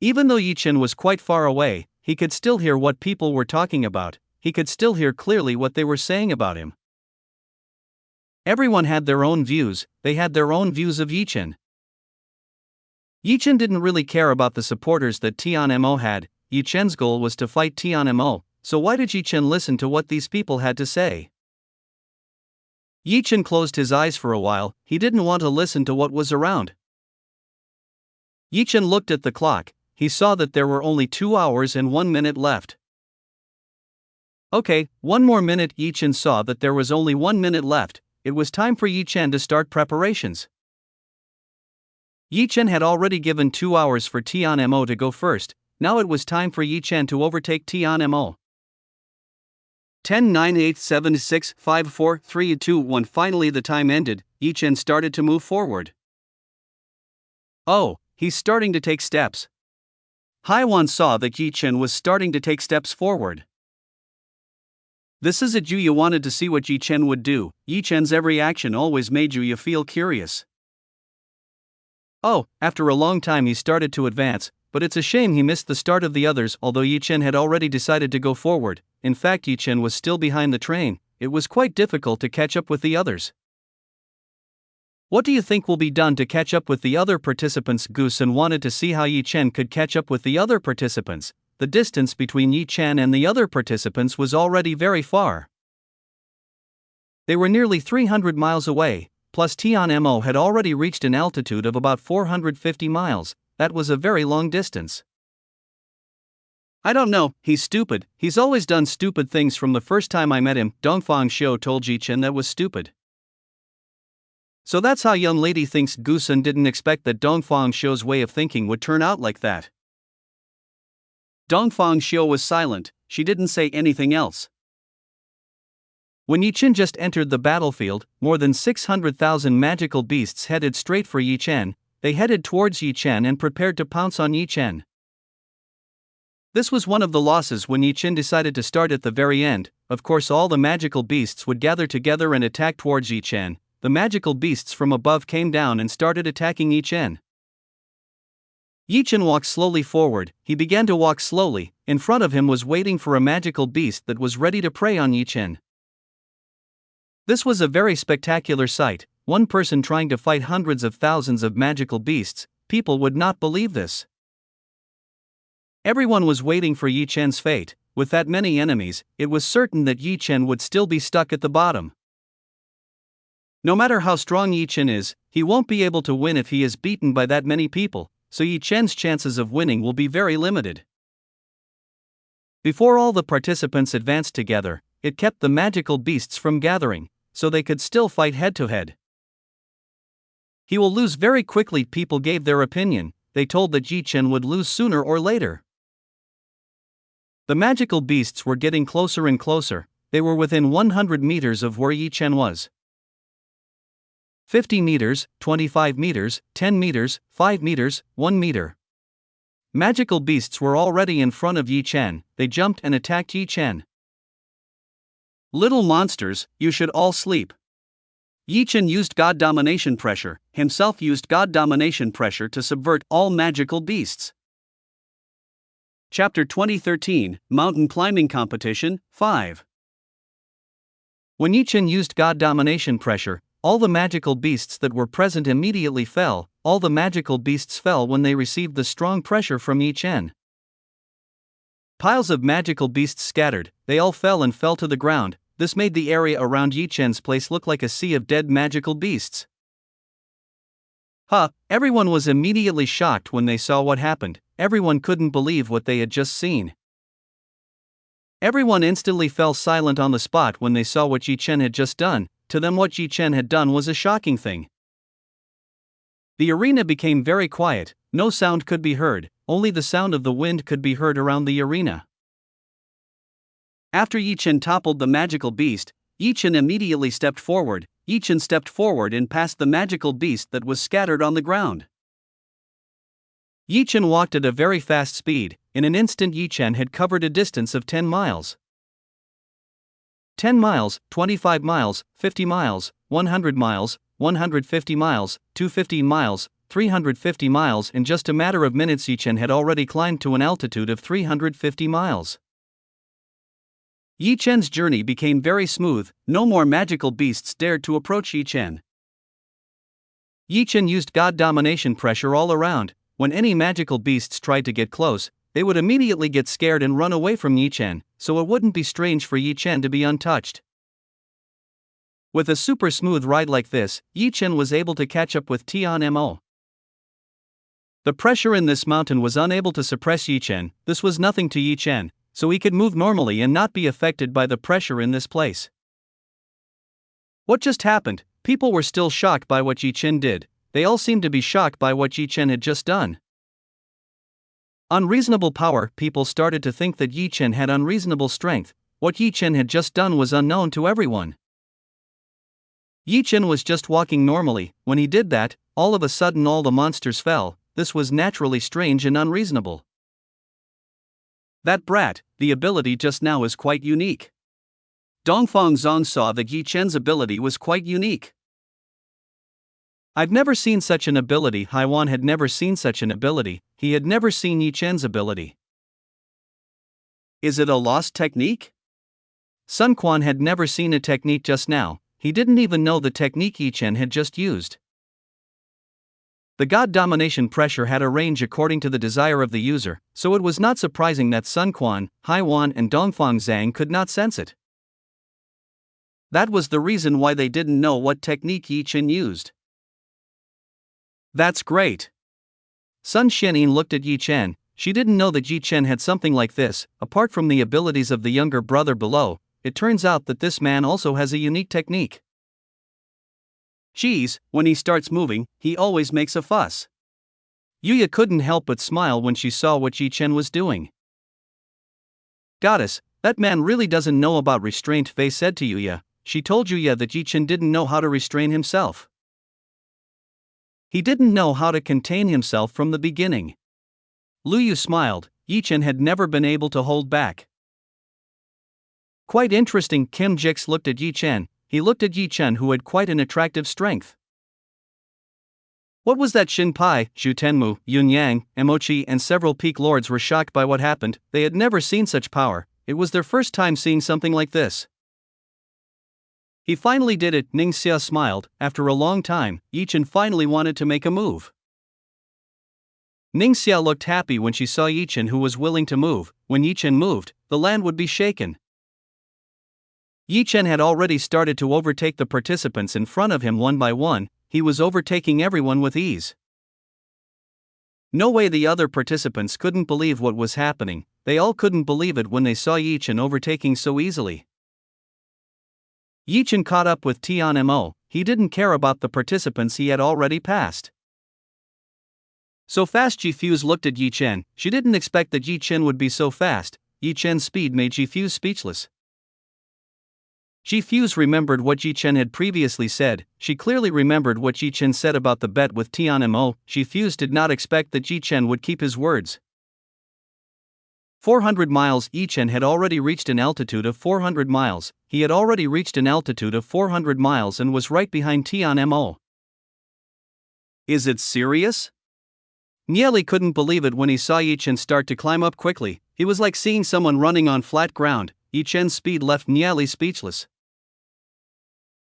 Even though Yi Chen was quite far away, he could still hear what people were talking about, he could still hear clearly what they were saying about him. Everyone had their own views, they had their own views of Yi Chen. Yi Chen didn't really care about the supporters that Tian Mo had. Yi Chen's goal was to fight Tian Mo, so why did Yi Chen listen to what these people had to say? Yi Chen closed his eyes for a while, he didn't want to listen to what was around. Yi Chen looked at the clock, he saw that there were only 2 hours and 1 minute left. Okay, 1 more minute. Yi Chen saw that there was only 1 minute left, it was time for Yi Chen to start preparations. Yi Chen had already given 2 hours for Tian Mo to go first, now it was time for Yi Chen to overtake Tian Mo. 10, 9, 8, 7, 6, 5, 4, 3, 2, 1. Finally the time ended, Yi Chen started to move forward. Oh, he's starting to take steps. Haiwan saw that Yi Chen was starting to take steps forward. This is it, you wanted to see what Yi Chen would do. Yi Chen's every action always made you feel curious. Oh, after a long time he started to advance, but it's a shame he missed the start of the others. Although Yi Chen had already decided to go forward, in fact Yi Chen was still behind the train, it was quite difficult to catch up with the others. What do you think will be done to catch up with the other participants? Goosen wanted to see how Yi Chen could catch up with the other participants. The distance between Yi Chen and the other participants was already very far. They were nearly 300 miles away, plus Tian Mo had already reached an altitude of about 450 miles, that was a very long distance. I don't know, he's stupid, he's always done stupid things from the first time I met him, Dongfang Xiu told Yi Chen that was stupid. So that's how young lady thinks. Goosen didn't expect that Dongfang Xiu's way of thinking would turn out like that. Dongfang Xiu was silent, she didn't say anything else. When Yi Chen just entered the battlefield, more than 600,000 magical beasts headed straight for Yi Chen. They headed towards Yi Chen and prepared to pounce on Yi Chen. This was one of the losses when Yi Chen decided to start at the very end. Of course all the magical beasts would gather together and attack towards Yi Chen. the magical beasts from above came down and started attacking Yi Chen. Yi Chen walked slowly forward. He began to walk slowly. In front of him was waiting for a magical beast that was ready to prey on Yi Chen. This was a very spectacular sight. One person trying to fight hundreds of thousands of magical beasts. People would not believe this. Everyone was waiting for Yi Chen's fate. With that many enemies, it was certain that Yi Chen would still be stuck at the bottom. No matter how strong Yi Chen is, he won't be able to win if he is beaten by that many people, so Yi Chen's chances of winning will be very limited. Before all the participants advanced together, it kept the magical beasts from gathering, so they could still fight head to head. He will lose very quickly. People gave their opinion. They told that Yi Chen would lose sooner or later. The magical beasts were getting closer and closer. They were within 100 meters of where Yi Chen was. 50 meters, 25 meters, 10 meters, 5 meters, 1 meter. Magical beasts were already in front of Yi Chen. They jumped and attacked Yi Chen. Little monsters, you should all sleep. Yi Chen used God domination pressure, himself used God domination pressure to subvert all magical beasts. Chapter 2013, Mountain Climbing Competition, 5. When Yi Chen used God domination pressure, all the magical beasts that were present immediately fell. All the magical beasts fell when they received the strong pressure from Yi Chen. Piles of magical beasts scattered, they all fell and fell to the ground. This made the area around Yi Chen's place look like a sea of dead magical beasts. Everyone was immediately shocked when they saw what happened. Everyone couldn't believe what they had just seen. Everyone instantly fell silent on the spot when they saw what Yi Chen had just done. To them, what Yi Chen had done was a shocking thing. The arena became very quiet. No sound could be heard, only the sound of the wind could be heard around the arena. After Yi Chen toppled the magical beast, Yi Chen immediately stepped forward. Yi Chen stepped forward and passed the magical beast that was scattered on the ground. Yi Chen walked at a very fast speed. In an instant, Yi Chen had covered a distance of 10 miles. 10 miles, 25 miles, 50 miles, 100 miles, 150 miles, 250 miles, 350 miles. In just a matter of minutes, Yi Chen had already climbed to an altitude of 350 miles. Yi Chen's journey became very smooth. No more magical beasts dared to approach Yi Chen. Yi Chen used God domination pressure all around. When any magical beasts tried to get close, they would immediately get scared and run away from Yi Chen, so it wouldn't be strange for Yi Chen to be untouched. With a super smooth ride like this, Yi Chen was able to catch up with Tian Mo. The pressure in this mountain was unable to suppress Yi Chen. This was nothing to Yi Chen, so he could move normally and not be affected by the pressure in this place. What just happened? People were still shocked by what Yi Chen did. They all seemed to be shocked by what Yi Chen had just done. Unreasonable power. People started to think that Yi Chen had unreasonable strength. What Yi Chen had just done was unknown to everyone. Yi Chen was just walking normally. When he did that, all of a sudden all the monsters fell. This was naturally strange and unreasonable. That brat, the ability just now is quite unique. Dongfang Zong saw that Yi Chen's ability was quite unique. I've never seen such an ability. Haiwan had never seen such an ability. He had never seen Yi Chen's ability. Is it a lost technique? Sun Quan had never seen a technique just now. He didn't even know the technique Yi Chen had just used. The God domination pressure had a range according to the desire of the user, so it was not surprising that Sun Quan, Haiwan and Dongfang Zhang could not sense it. That was the reason why they didn't know what technique Yi Chen used. That's great. Sun Xianyin looked at Yi Chen. She didn't know that Yi Chen had something like this. Apart from the abilities of the younger brother below, it turns out that this man also has a unique technique. Geez, when he starts moving, he always makes a fuss. Yuya couldn't help but smile when she saw what Yi Chen was doing. Goddess, that man really doesn't know about restraint, Fei said to Yuya. She told Yuya that Yi Chen didn't know how to restrain himself. He didn't know how to contain himself from the beginning. Lu Yu smiled. Yi Chen had never been able to hold back. Quite interesting. Kim Jix looked at Yi Chen. he looked at Yi Chen, who had quite an attractive strength. What was that Xin Pai? Zhu Tenmu, Yun Yang, Emochi, and several peak lords were shocked by what happened. They had never seen such power. It was their first time seeing something like this. He finally did it, Ning Xia smiled. After a long time, Yi Chen finally wanted to make a move. Ning Xia looked happy when she saw Yi Chen, who was willing to move. When Yi Chen moved, the land would be shaken. Yi Chen had already started to overtake the participants in front of him one by one. He was overtaking everyone with ease. No way the other participants couldn't believe what was happening. They all couldn't believe it when they saw Yi Chen overtaking so easily. Yi Chen caught up with Tian Mo. He didn't care about the participants he had already passed. So fast. Ji Fuse looked at Yi Chen. She didn't expect that Yi Chen would be so fast. Yi Chen's speed made Ji Fuse speechless. Ji Fuse remembered what Yi Chen had previously said. She clearly remembered what Yi Chen said about the bet with Tian Mo. Ji Fuse did not expect that Yi Chen would keep his words. 400 miles. Yi Chen had already reached an altitude of 400 miles. He had already reached an altitude of 400 miles and was right behind Tian Mo. Is it serious? Nieli couldn't believe it when he saw Yi Chen start to climb up quickly. It was like seeing someone running on flat ground. Yi Chen's speed left Nieli speechless.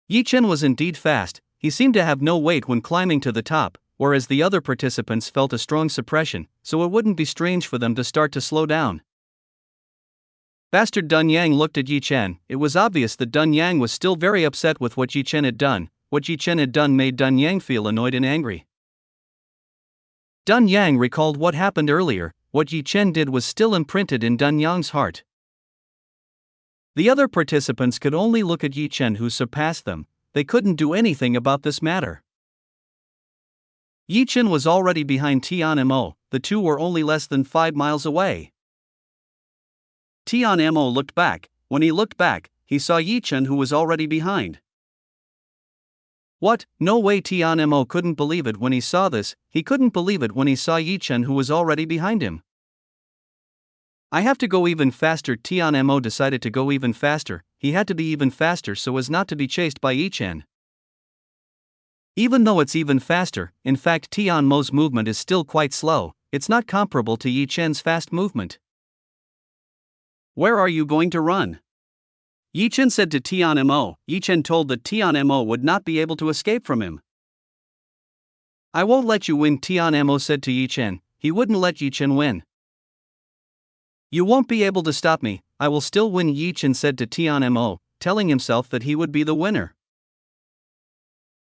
Yi Chen was indeed fast. He seemed to have no weight when climbing to the top, whereas the other participants felt a strong suppression, so it wouldn't be strange for them to start to slow down. Bastard Dun Yang looked at Yi Chen. It was obvious that Dun Yang was still very upset with what Yi Chen had done. What Yi Chen had done made Dun Yang feel annoyed and angry. Dun Yang recalled what happened earlier. What Yi Chen did was still imprinted in Dun Yang's heart. The other participants could only look at Yi Chen, who surpassed them. They couldn't do anything about this matter. Yi Chen was already behind Tian Mo. The two were only less than 5 miles away. Tian Mo looked back. When he looked back, he saw Yi Chen, who was already behind. What? No way! Tian Mo couldn't believe it when he saw this. He couldn't believe it when he saw Yi Chen, who was already behind him. I have to go even faster. Tian Mo decided to go even faster. He had to be even faster so as not to be chased by Yi Chen. Even though it's even faster, in fact Tian Mo's movement is still quite slow. It's not comparable to Yi Chen's fast movement. Where are you going to run? Yi Chen said to Tian Mo. Yi Chen told that Tian Mo would not be able to escape from him. I won't let you win, Tian Mo said to Yi Chen. He wouldn't let Yi Chen win. You won't be able to stop me. I will still win, Yi Chen said to Tian Mo, telling himself that he would be the winner.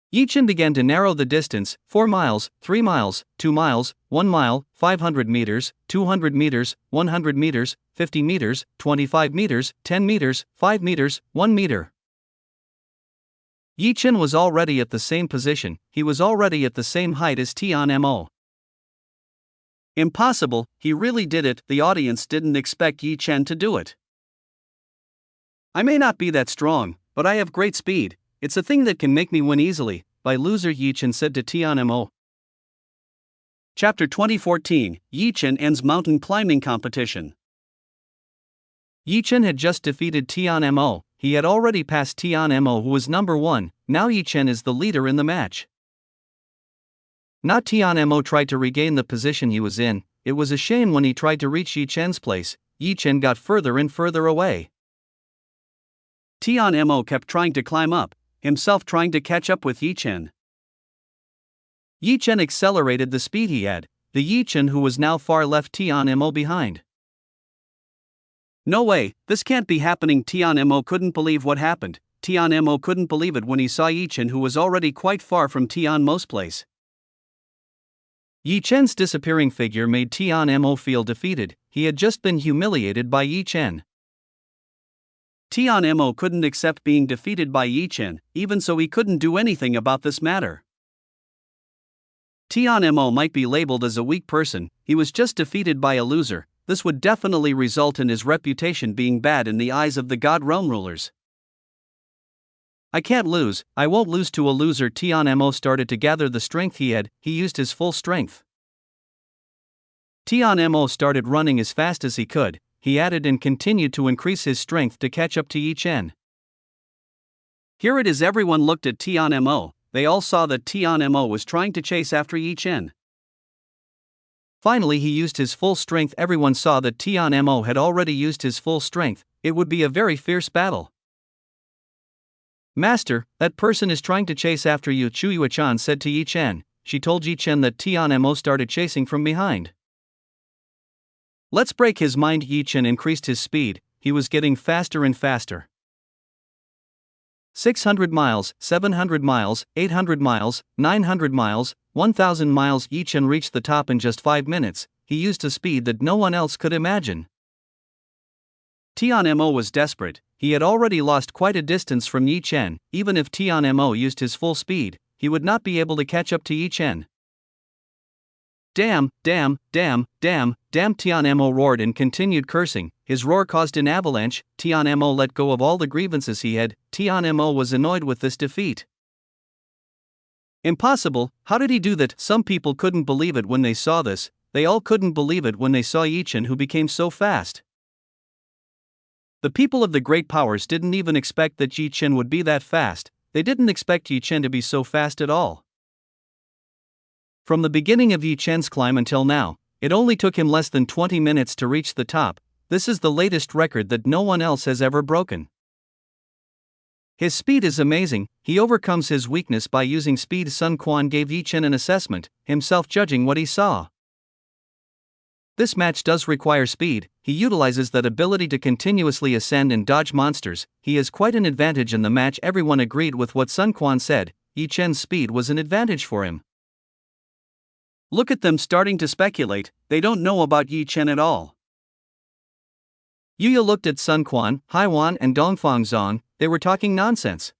Yi Chen began to narrow the distance: 4 miles, 3 miles, 2 miles, 1 mile, 500 meters, 200 meters, 100 meters, 50 meters, 25 meters, 10 meters, 5 meters, 1 meter. Yi Chen was already at the same position. He was already at the same height as Tian Mo. Impossible, he really did it. The audience didn't expect Yi Chen to do it. I may not be that strong, but I have great speed. It's a thing that can make me win easily. By loser, Yi Chen said to Tian Mo. Chapter 2014, Yi Chen ends mountain climbing competition. Yi Chen had just defeated Tian Mo. He had already passed Tian Mo, who was number 1. Now Yi Chen is the leader in the match. Not Tian Mo tried to regain the position he was in. It was a shame when he tried to reach Yi Chen's place. Yi Chen got further and further away. Tian Mo kept trying to climb up, himself trying to catch up with Yi Chen. Yi Chen accelerated the speed he had. The Yi Chen who was now far left Tian Mo behind. No way, this can't be happening. Tian Mo couldn't believe what happened. Tian Mo couldn't believe it when he saw Yi Chen, who was already quite far from Tian Mo's place. Yi Chen's disappearing figure made Tian Mo feel defeated. He had just been humiliated by Yi Chen. Tian Mo couldn't accept being defeated by Yi Chen, even so he couldn't do anything about this matter. Tian Mo might be labeled as a weak person. He was just defeated by a loser. This would definitely result in his reputation being bad in the eyes of the God Realm rulers. I can't lose. I won't lose to a loser. Tian Mo started to gather the strength he had. He used his full strength. Tian Mo started running as fast as he could. He added and continued to increase his strength to catch up to Yi Chen. Here it is. Everyone looked at Tian Mo. They all saw that Tian Mo was trying to chase after Yi Chen. Finally he used his full strength. Everyone saw that Tian Mo had already used his full strength. It would be a very fierce battle. Master, that person is trying to chase after you, Chu Yuechan said to Yi Chen. She told Yi Chen that Tian Mo started chasing from behind. Let's break his mind. Yi Chen increased his speed. He was getting faster and faster. 600 miles, 700 miles, 800 miles, 900 miles, 1000 miles. Yi Chen reached the top in just 5 minutes. He used a speed that no one else could imagine. Tian Mo was desperate. He had already lost quite a distance from Yi Chen. Even if Tian Mo used his full speed, he would not be able to catch up to Yi Chen. Damn, damn, damn, damn, damn! Tian Mo roared and continued cursing. His roar caused an avalanche. Tian Mo let go of all the grievances he had. Tian Mo was annoyed with this defeat. Impossible, how did he do that? Some people couldn't believe it when they saw this. They all couldn't believe it when they saw Yi Chen, who became so fast. The people of the great powers didn't even expect that Yi Chen would be that fast. They didn't expect Yi Chen to be so fast at all. From the beginning of Yi Chen's climb until now, it only took him less than 20 minutes to reach the top. This is the latest record that no one else has ever broken. His speed is amazing. He overcomes his weakness by using speed. Sun Quan gave Yi Chen an assessment, himself judging what he saw. This match does require speed. He utilizes that ability to continuously ascend and dodge monsters. He has quite an advantage in the match. Everyone agreed with what Sun Quan said. Yi Chen's speed was an advantage for him. Look at them starting to speculate. They don't know about Yi Chen at all. Yuya looked at Sun Quan, Haiwan and Dongfang Zong. They were talking nonsense.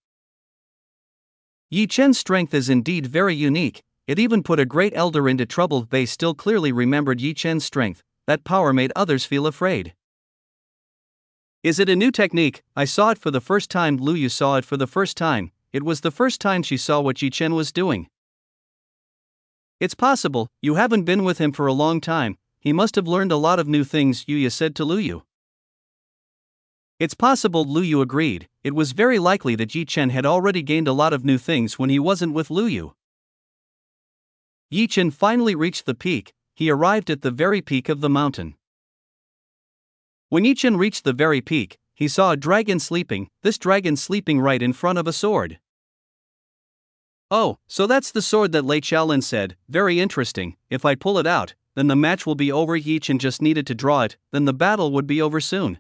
Yi Chen's strength is indeed very unique. It even put a great elder into trouble. They still clearly remembered Yi Chen's strength. That power made others feel afraid. Is it a new technique? I saw it for the first time. Lu Yu saw it for the first time. It was the first time she saw what Yi Chen was doing. It's possible. You haven't been with him for a long time. He must have learned a lot of new things, Yuya said to Lu Yu. It's possible, Lu Yu agreed. It was very likely that Yi Chen had already gained a lot of new things when he wasn't with Lu Yu. Yi Chen finally reached the peak. He arrived at the very peak of the mountain. When Yi Chen reached the very peak, he saw a dragon sleeping. This dragon sleeping right in front of a sword. Oh, so that's the sword that Lei Xiaolin said. Very interesting. If I pull it out, then the match will be over. Yi Chen just needed to draw it, then the battle would be over soon.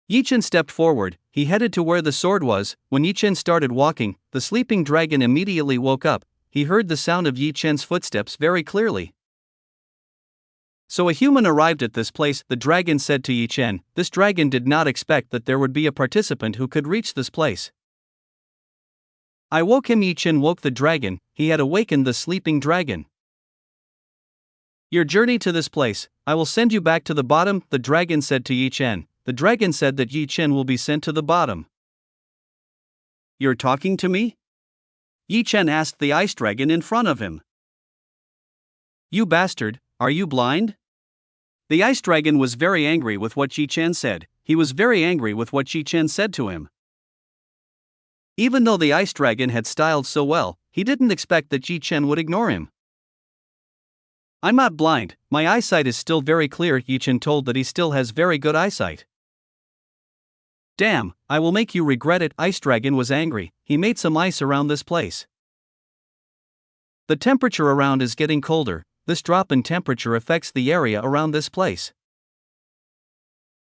Yi Chen stepped forward. He headed to where the sword was. When Yi Chen started walking, the sleeping dragon immediately woke up. He heard the sound of Yi Chen's footsteps very clearly. So a human arrived at this place, the dragon said to Yi Chen. This dragon did not expect that there would be a participant who could reach this place. I woke him. Yi Chen woke the dragon. He had awakened the sleeping dragon. Your journey to this place, I will send you back to the bottom, the dragon said to Yi Chen. The dragon said that Yi Chen will be sent to the bottom. You're talking to me? Yi Chen asked the ice dragon in front of him. You bastard, are you blind? The ice dragon was very angry with what Yi Chen said. He was very angry with what Yi Chen said to him. Even though the ice dragon had styled so well, he didn't expect that Yi Chen would ignore him. I'm not blind, my eyesight is still very clear. Yi Chen told that he still has very good eyesight. Damn, I will make you regret it. Ice dragon was angry. He made some ice around this place. The temperature around is getting colder. This drop in temperature affects the area around this place.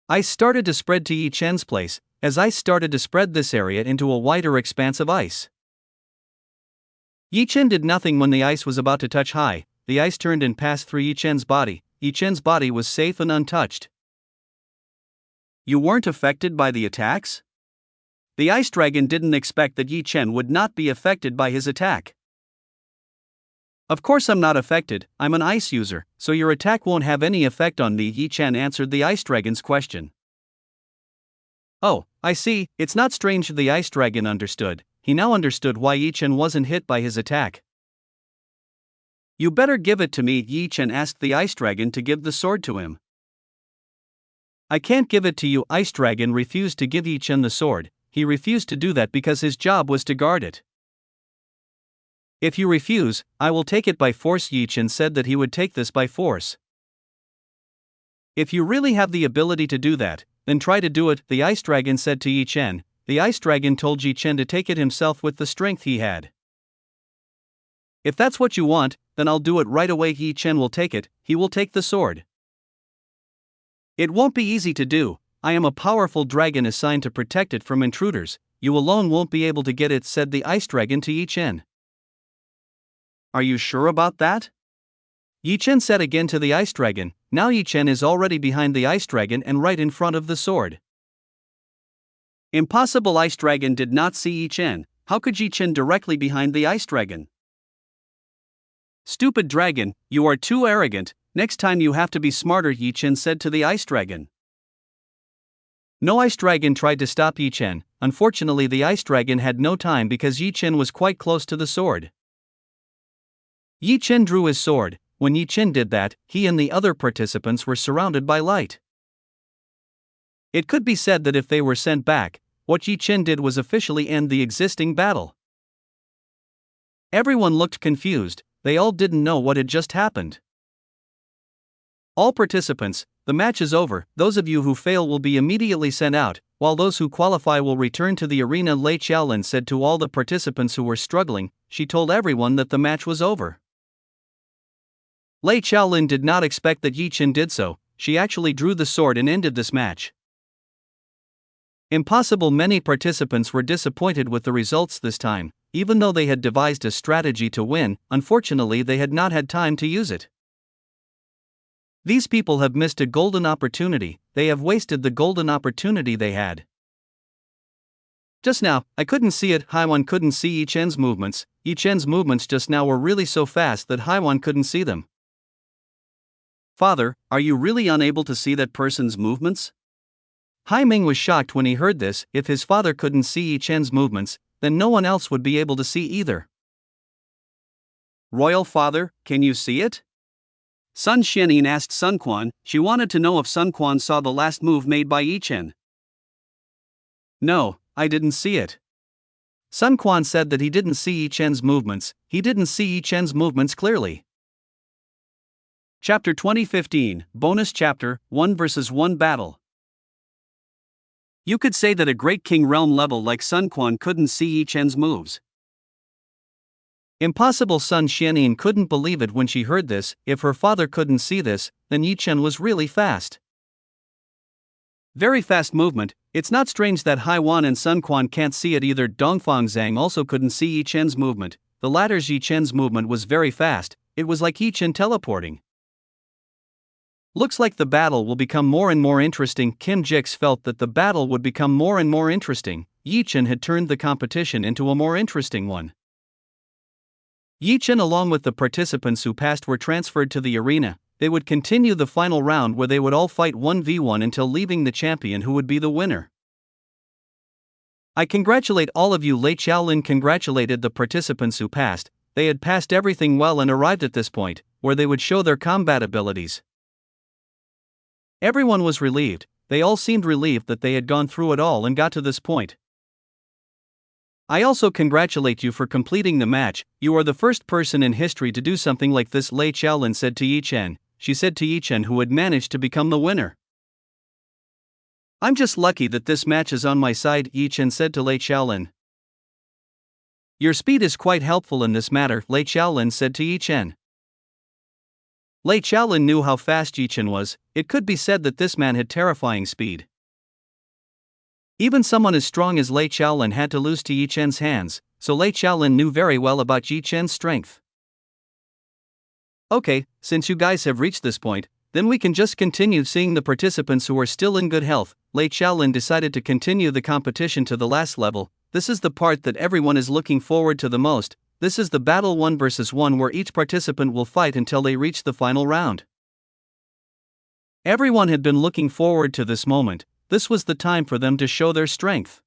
Ice started to spread to Yi Chen's place. As ice started to spread this area into a wider expanse of ice. Yi Chen did nothing when the ice was about to touch high. The ice turned and passed through Yi Chen's body. Yi Chen's body was safe and untouched. You weren't affected by the attacks? The ice dragon didn't expect that Yi Chen would not be affected by his attack. Of course I'm not affected, I'm an ice user, so your attack won't have any effect on me. Yi Chen answered the ice dragon's question. Oh, I see, it's not strange. The ice dragon understood. He now understood why Yi Chen wasn't hit by his attack. You better give it to me. Yi Chen asked the ice dragon to give the sword to him. I can't give it to you. Ice dragon refused to give Yi Chen the sword. he refused to do that because his job was to guard it. If you refuse, I will take it by force. Yi Chen said that he would take this by force. If you really have the ability to do that, then try to do it, the Ice Dragon said to Yi Chen. The Ice Dragon told Yi Chen to take it himself with the strength he had. If that's what you want, then I'll do it right away. Yi Chen will take it, he will take the sword. It won't be easy to do. I am a powerful dragon assigned to protect it from intruders. You alone won't be able to get it, said the Ice Dragon to Yi Chen. Are you sure about that? Yi Chen said again to the Ice Dragon. Now Yi Chen is already behind the Ice Dragon and right in front of the sword. Impossible. Ice Dragon did not see Yi Chen. How could Yi Chen directly behind the Ice Dragon? Stupid dragon, you are too arrogant. Next time you have to be smarter, Yi Chen said to the Ice Dragon. No, Ice Dragon tried to stop Yi Chen. Unfortunately, the Ice Dragon had no time because Yi Chen was quite close to the sword. Yi Chen drew his sword. When Yi Chen did that, he and the other participants were surrounded by light. It could be said that if they were sent back, what Yi Chen did was officially end the existing battle. Everyone looked confused, they all didn't know what had just happened. All participants, the match is over. Those of you who fail will be immediately sent out, while those who qualify will return to the arena. Lei Xiaolin said to all the participants who were struggling. She told everyone that the match was over. Lei Xiaolin did not expect that Yi Chen did so. She actually drew the sword and ended this match. Impossible. Many participants were disappointed with the results this time. Even though they had devised a strategy to win, unfortunately they had not had time to use it. These people have missed a golden opportunity. They have wasted the golden opportunity they had. Just now, I couldn't see it. Haiwan couldn't see Yi Chen's movements. Yi Chen's movements just now were really so fast that Haiwan couldn't see them. Father, are you really unable to see that person's movements? Hai Ming was shocked when he heard this. If his father couldn't see Yi Chen's movements, then no one else would be able to see either. Royal Father, can you see it? Sun Xianyin asked Sun Quan. She wanted to know if Sun Quan saw the last move made by Yi Chen. No, I didn't see it. Sun Quan said that he didn't see Yi Chen's movements. He didn't see Yi Chen's movements clearly. Chapter 2015, Bonus Chapter, 1 vs 1 Battle. You could say that a great king realm level like Sun Quan couldn't see Yi Chen's moves. Impossible. Sun Xianyin couldn't believe it when she heard this. If her father couldn't see this, then Yi Chen was really fast. Very fast movement. It's not strange that Haiwan and Sun Quan can't see it either. Dongfang Zhang also couldn't see Yi Chen's movement. The latter's Yi Chen's movement was very fast. It was like Yi Chen teleporting. Looks like the battle will become more and more interesting. Kim Jix felt that the battle would become more and more interesting. Yi Chen had turned the competition into a more interesting one. Yi Chen along with the participants who passed were transferred to the arena. They would continue the final round where they would all fight 1v1 until leaving the champion who would be the winner. I congratulate all of you. Lei Xiaolin congratulated the participants who passed. They had passed everything well and arrived at this point, where they would show their combat abilities. Everyone was relieved. They all seemed relieved that they had gone through it all and got to this point. I also congratulate you for completing the match. You are the first person in history to do something like this, Lei Xiaolin said to Yi Chen. She said to Yi Chen, who had managed to become the winner. I'm just lucky that this match is on my side, Yi Chen said to Lei Xiaolin. Your speed is quite helpful in this matter, Lei Xiaolin said to Yi Chen. Lei Xiaolin knew how fast Yi Chen was. It could be said that this man had terrifying speed. Even someone as strong as Lei Xiaolin had to lose to Yi Chen's hands, so Lei Xiaolin knew very well about Yi Chen's strength. Okay, since you guys have reached this point, then we can just continue seeing the participants who are still in good health. Lei Xiaolin decided to continue the competition to the last level. This is the part that everyone is looking forward to the most. This is the battle 1 vs 1 where each participant will fight until they reach the final round. Everyone had been looking forward to this moment. This was the time for them to show their strength.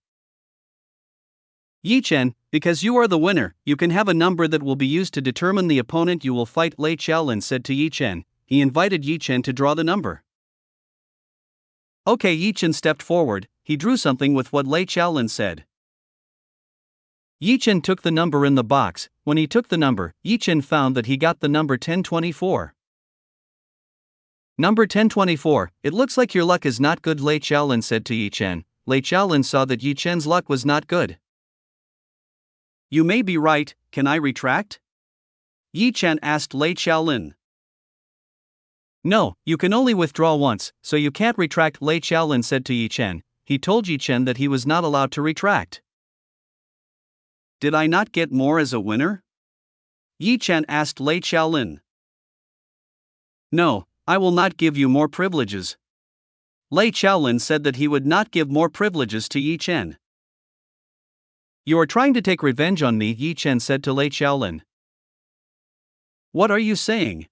Yi Chen, because you are the winner, you can have a number that will be used to determine the opponent you will fight, Lei Xiaolin said to Yi Chen. He invited Yi Chen to draw the number. Okay, Yi Chen stepped forward. he drew something with what Lei Chaolin said. Yi Chen took the number in the box. When he took the number, Yi Chen found that he got the number 1024. Number 1024, it looks like your luck is not good, Lei Chaolin said to Yi Chen. Lei Chaolin saw that Yi Chen's luck was not good. You may be right, can I retract? Yi Chen asked Lei Chaolin. No, you can only withdraw once, so you can't retract, Lei Chaolin said to Yi Chen. He told Yi Chen that he was not allowed to retract. Did I not get more as a winner? Yi Chen asked Lei Chaolin. No, I will not give you more privileges. Lei Chaolin said that he would not give more privileges to Yi Chen. You are trying to take revenge on me, Yi Chen said to Lei Chaolin. What are you saying?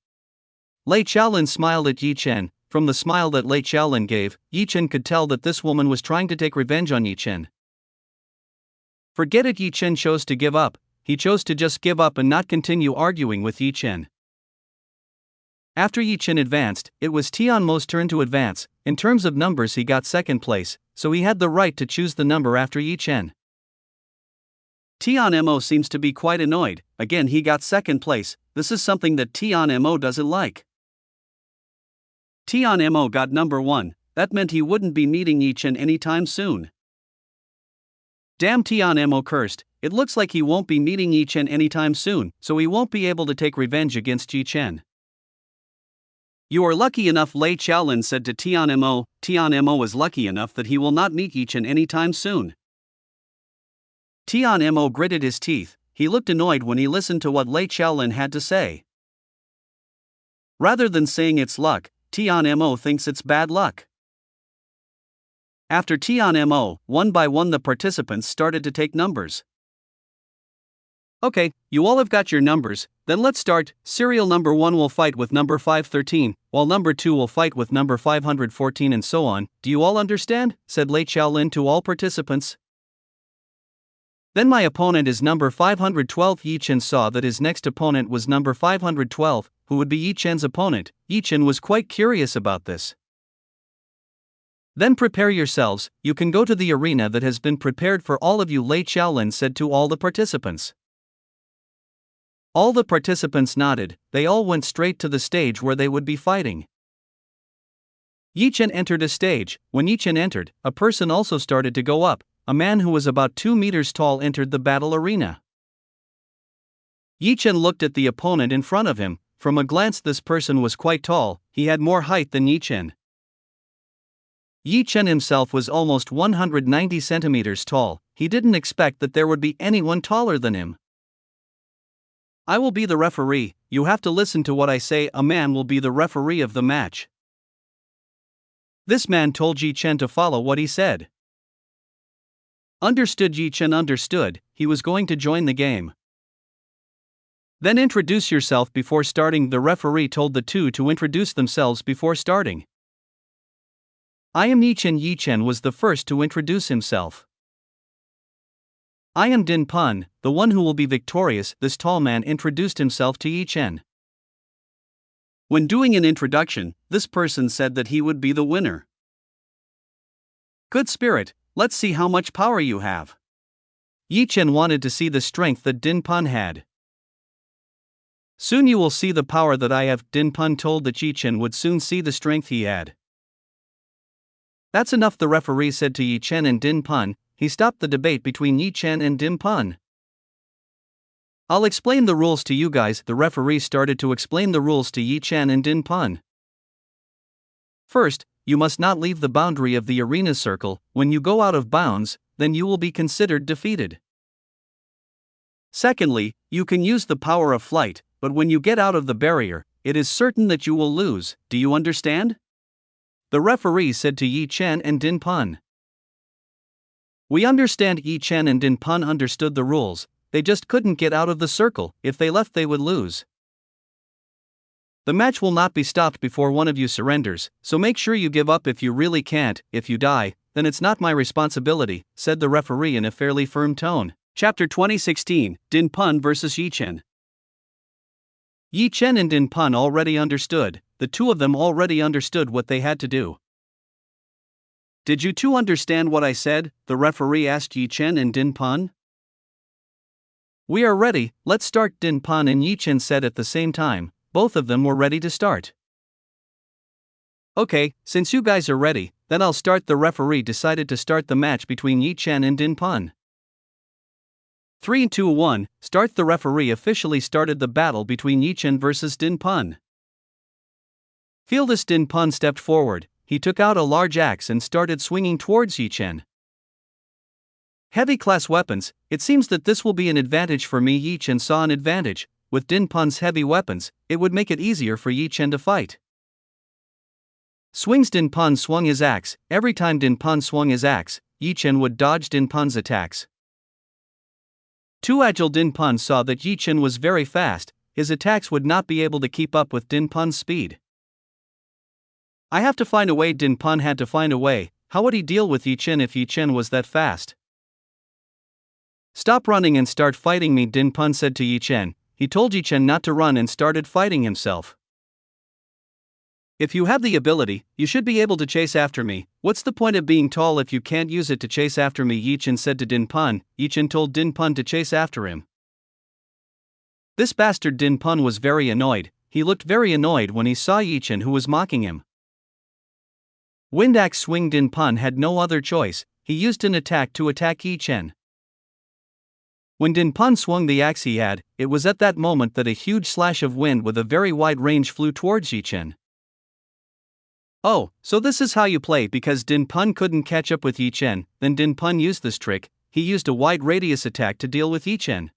Lei Chaolin smiled at Yi Chen. From the smile that Lei Chaolin gave, Yi Chen could tell that this woman was trying to take revenge on Yi Chen. Forget it, Yi Chen chose to give up. He chose to just give up and not continue arguing with Yi Chen. After Yi Chen advanced, it was Tian Mo's turn to advance. In terms of numbers, he got second place, so he had the right to choose the number after Yi Chen. Tian Mo seems to be quite annoyed. Again, he got second place. This is something that Tian Mo doesn't like. Tian Mo got number 1. That meant he wouldn't be meeting Yi Chen anytime soon. Damn, Tian Mo cursed. It looks like he won't be meeting Yi Chen anytime soon, so he won't be able to take revenge against Yi Chen. You are lucky enough, Lei Chaolin said to Tian Mo. Tian Mo is lucky enough that he will not meet Yi Chen anytime soon. Tian Mo gritted his teeth. He looked annoyed when he listened to what Lei Chaolin had to say. Rather than saying it's luck, Tian Mo thinks it's bad luck. After Tian Mo, one by one the participants started to take numbers. Okay, you all have got your numbers, then let's start. Serial number 1 will fight with number 513, while number 2 will fight with number 514 and so on. Do you all understand? Said Lei Chaolin to all participants. Then my opponent is number 512. Yi Chen saw that his next opponent was number 512, who would be Yi Chen's opponent. Yi Chen was quite curious about this. Then prepare yourselves, you can go to the arena that has been prepared for all of you, Lei Chaolin said to all the participants. All the participants nodded. They all went straight to the stage where they would be fighting. Yi Chen entered a stage. When Yi Chen entered, a person also started to go up. A man who was about 2 meters tall entered the battle arena. Yi Chen looked at the opponent in front of him. From a glance, this person was quite tall. He had more height than Yi Chen. Yi Chen himself was almost 190 centimeters tall. He didn't expect that there would be anyone taller than him. I will be the referee. You have to listen to what I say. A man will be the referee of the match. This man told Yi Chen to follow what he said. Understood, Yi Chen understood. He was going to join the game. Then introduce yourself before starting. The referee told the two to introduce themselves before starting. I am Yi Chen. Yi Chen was the first to introduce himself. I am Din Pun, the one who will be victorious. This tall man introduced himself to Yi Chen. When doing an introduction, this person said that he would be the winner. Good spirit, let's see how much power you have. Yi Chen wanted to see the strength that Din Pun had. Soon you will see the power that I have, Din Pun told that Yi Chen would soon see the strength he had. That's enough, the referee said to Yi Chen and Din Pun. He stopped the debate between Yi Chen and Din Pun. I'll explain the rules to you guys. The referee started to explain the rules to Yi Chen and Din Pun. First, you must not leave the boundary of the arena circle. When you go out of bounds, then you will be considered defeated. Secondly, you can use the power of flight, but when you get out of the barrier, it is certain that you will lose. Do you understand? The referee said to Yi Chen and Din Pun. We understand. Yi Chen and Din Pun understood the rules. They just couldn't get out of the circle. If they left, they would lose. The match will not be stopped before one of you surrenders, so make sure you give up if you really can't. If you die, then it's not my responsibility, said the referee in a fairly firm tone. Chapter 2016, Din Pun vs. Yi Chen. Yi Chen and Din Pun already understood. The two of them already understood what they had to do. Did you two understand what I said? The referee asked Yi Chen and Din Pun. We are ready, let's start, Din Pun and Yi Chen said at the same time. Both of them were ready to start. Okay, since you guys are ready, then I'll start. The referee decided to start the match between Yi Chen and Din Pun. 3, 2, 1, start. The referee officially started the battle between Yi Chen versus Din Pun. Feel this. Din Pun stepped forward, he took out a large axe and started swinging towards Yi Chen. Heavy class weapons, it seems that this will be an advantage for me. Yi Chen saw an advantage. With Din Pun's heavy weapons, it would make it easier for Yi Chen to fight. Swings. Din Pun swung his axe. Every time Din Pun swung his axe, Yi Chen would dodge Din Pun's attacks. Too agile. Din Pun saw that Yi Chen was very fast, his attacks would not be able to keep up with Din Pun's speed. I have to find a way. Din Pun had to find a way. How would he deal with Yi Chen if Yi Chen was that fast? Stop running and start fighting me, Din Pun said to Yi Chen. He told Yi Chen not to run and started fighting himself. If you have the ability, you should be able to chase after me. What's the point of being tall if you can't use it to chase after me? Yi Chen said to Din Pun. Yi Chen told Din Pun to chase after him. This bastard. Din Pun was very annoyed. He looked very annoyed when he saw Yi Chen, who was mocking him. Wind axe swing. Din Pun had no other choice, he used an attack to attack Yi Chen. When Din Pun swung the axe he had, it was at that moment that a huge slash of wind with a very wide range flew towards Yi Chen. Oh, so this is how you play. Because Din Pun couldn't catch up with Yi Chen, then Din Pun used this trick. He used a wide radius attack to deal with Yi Chen.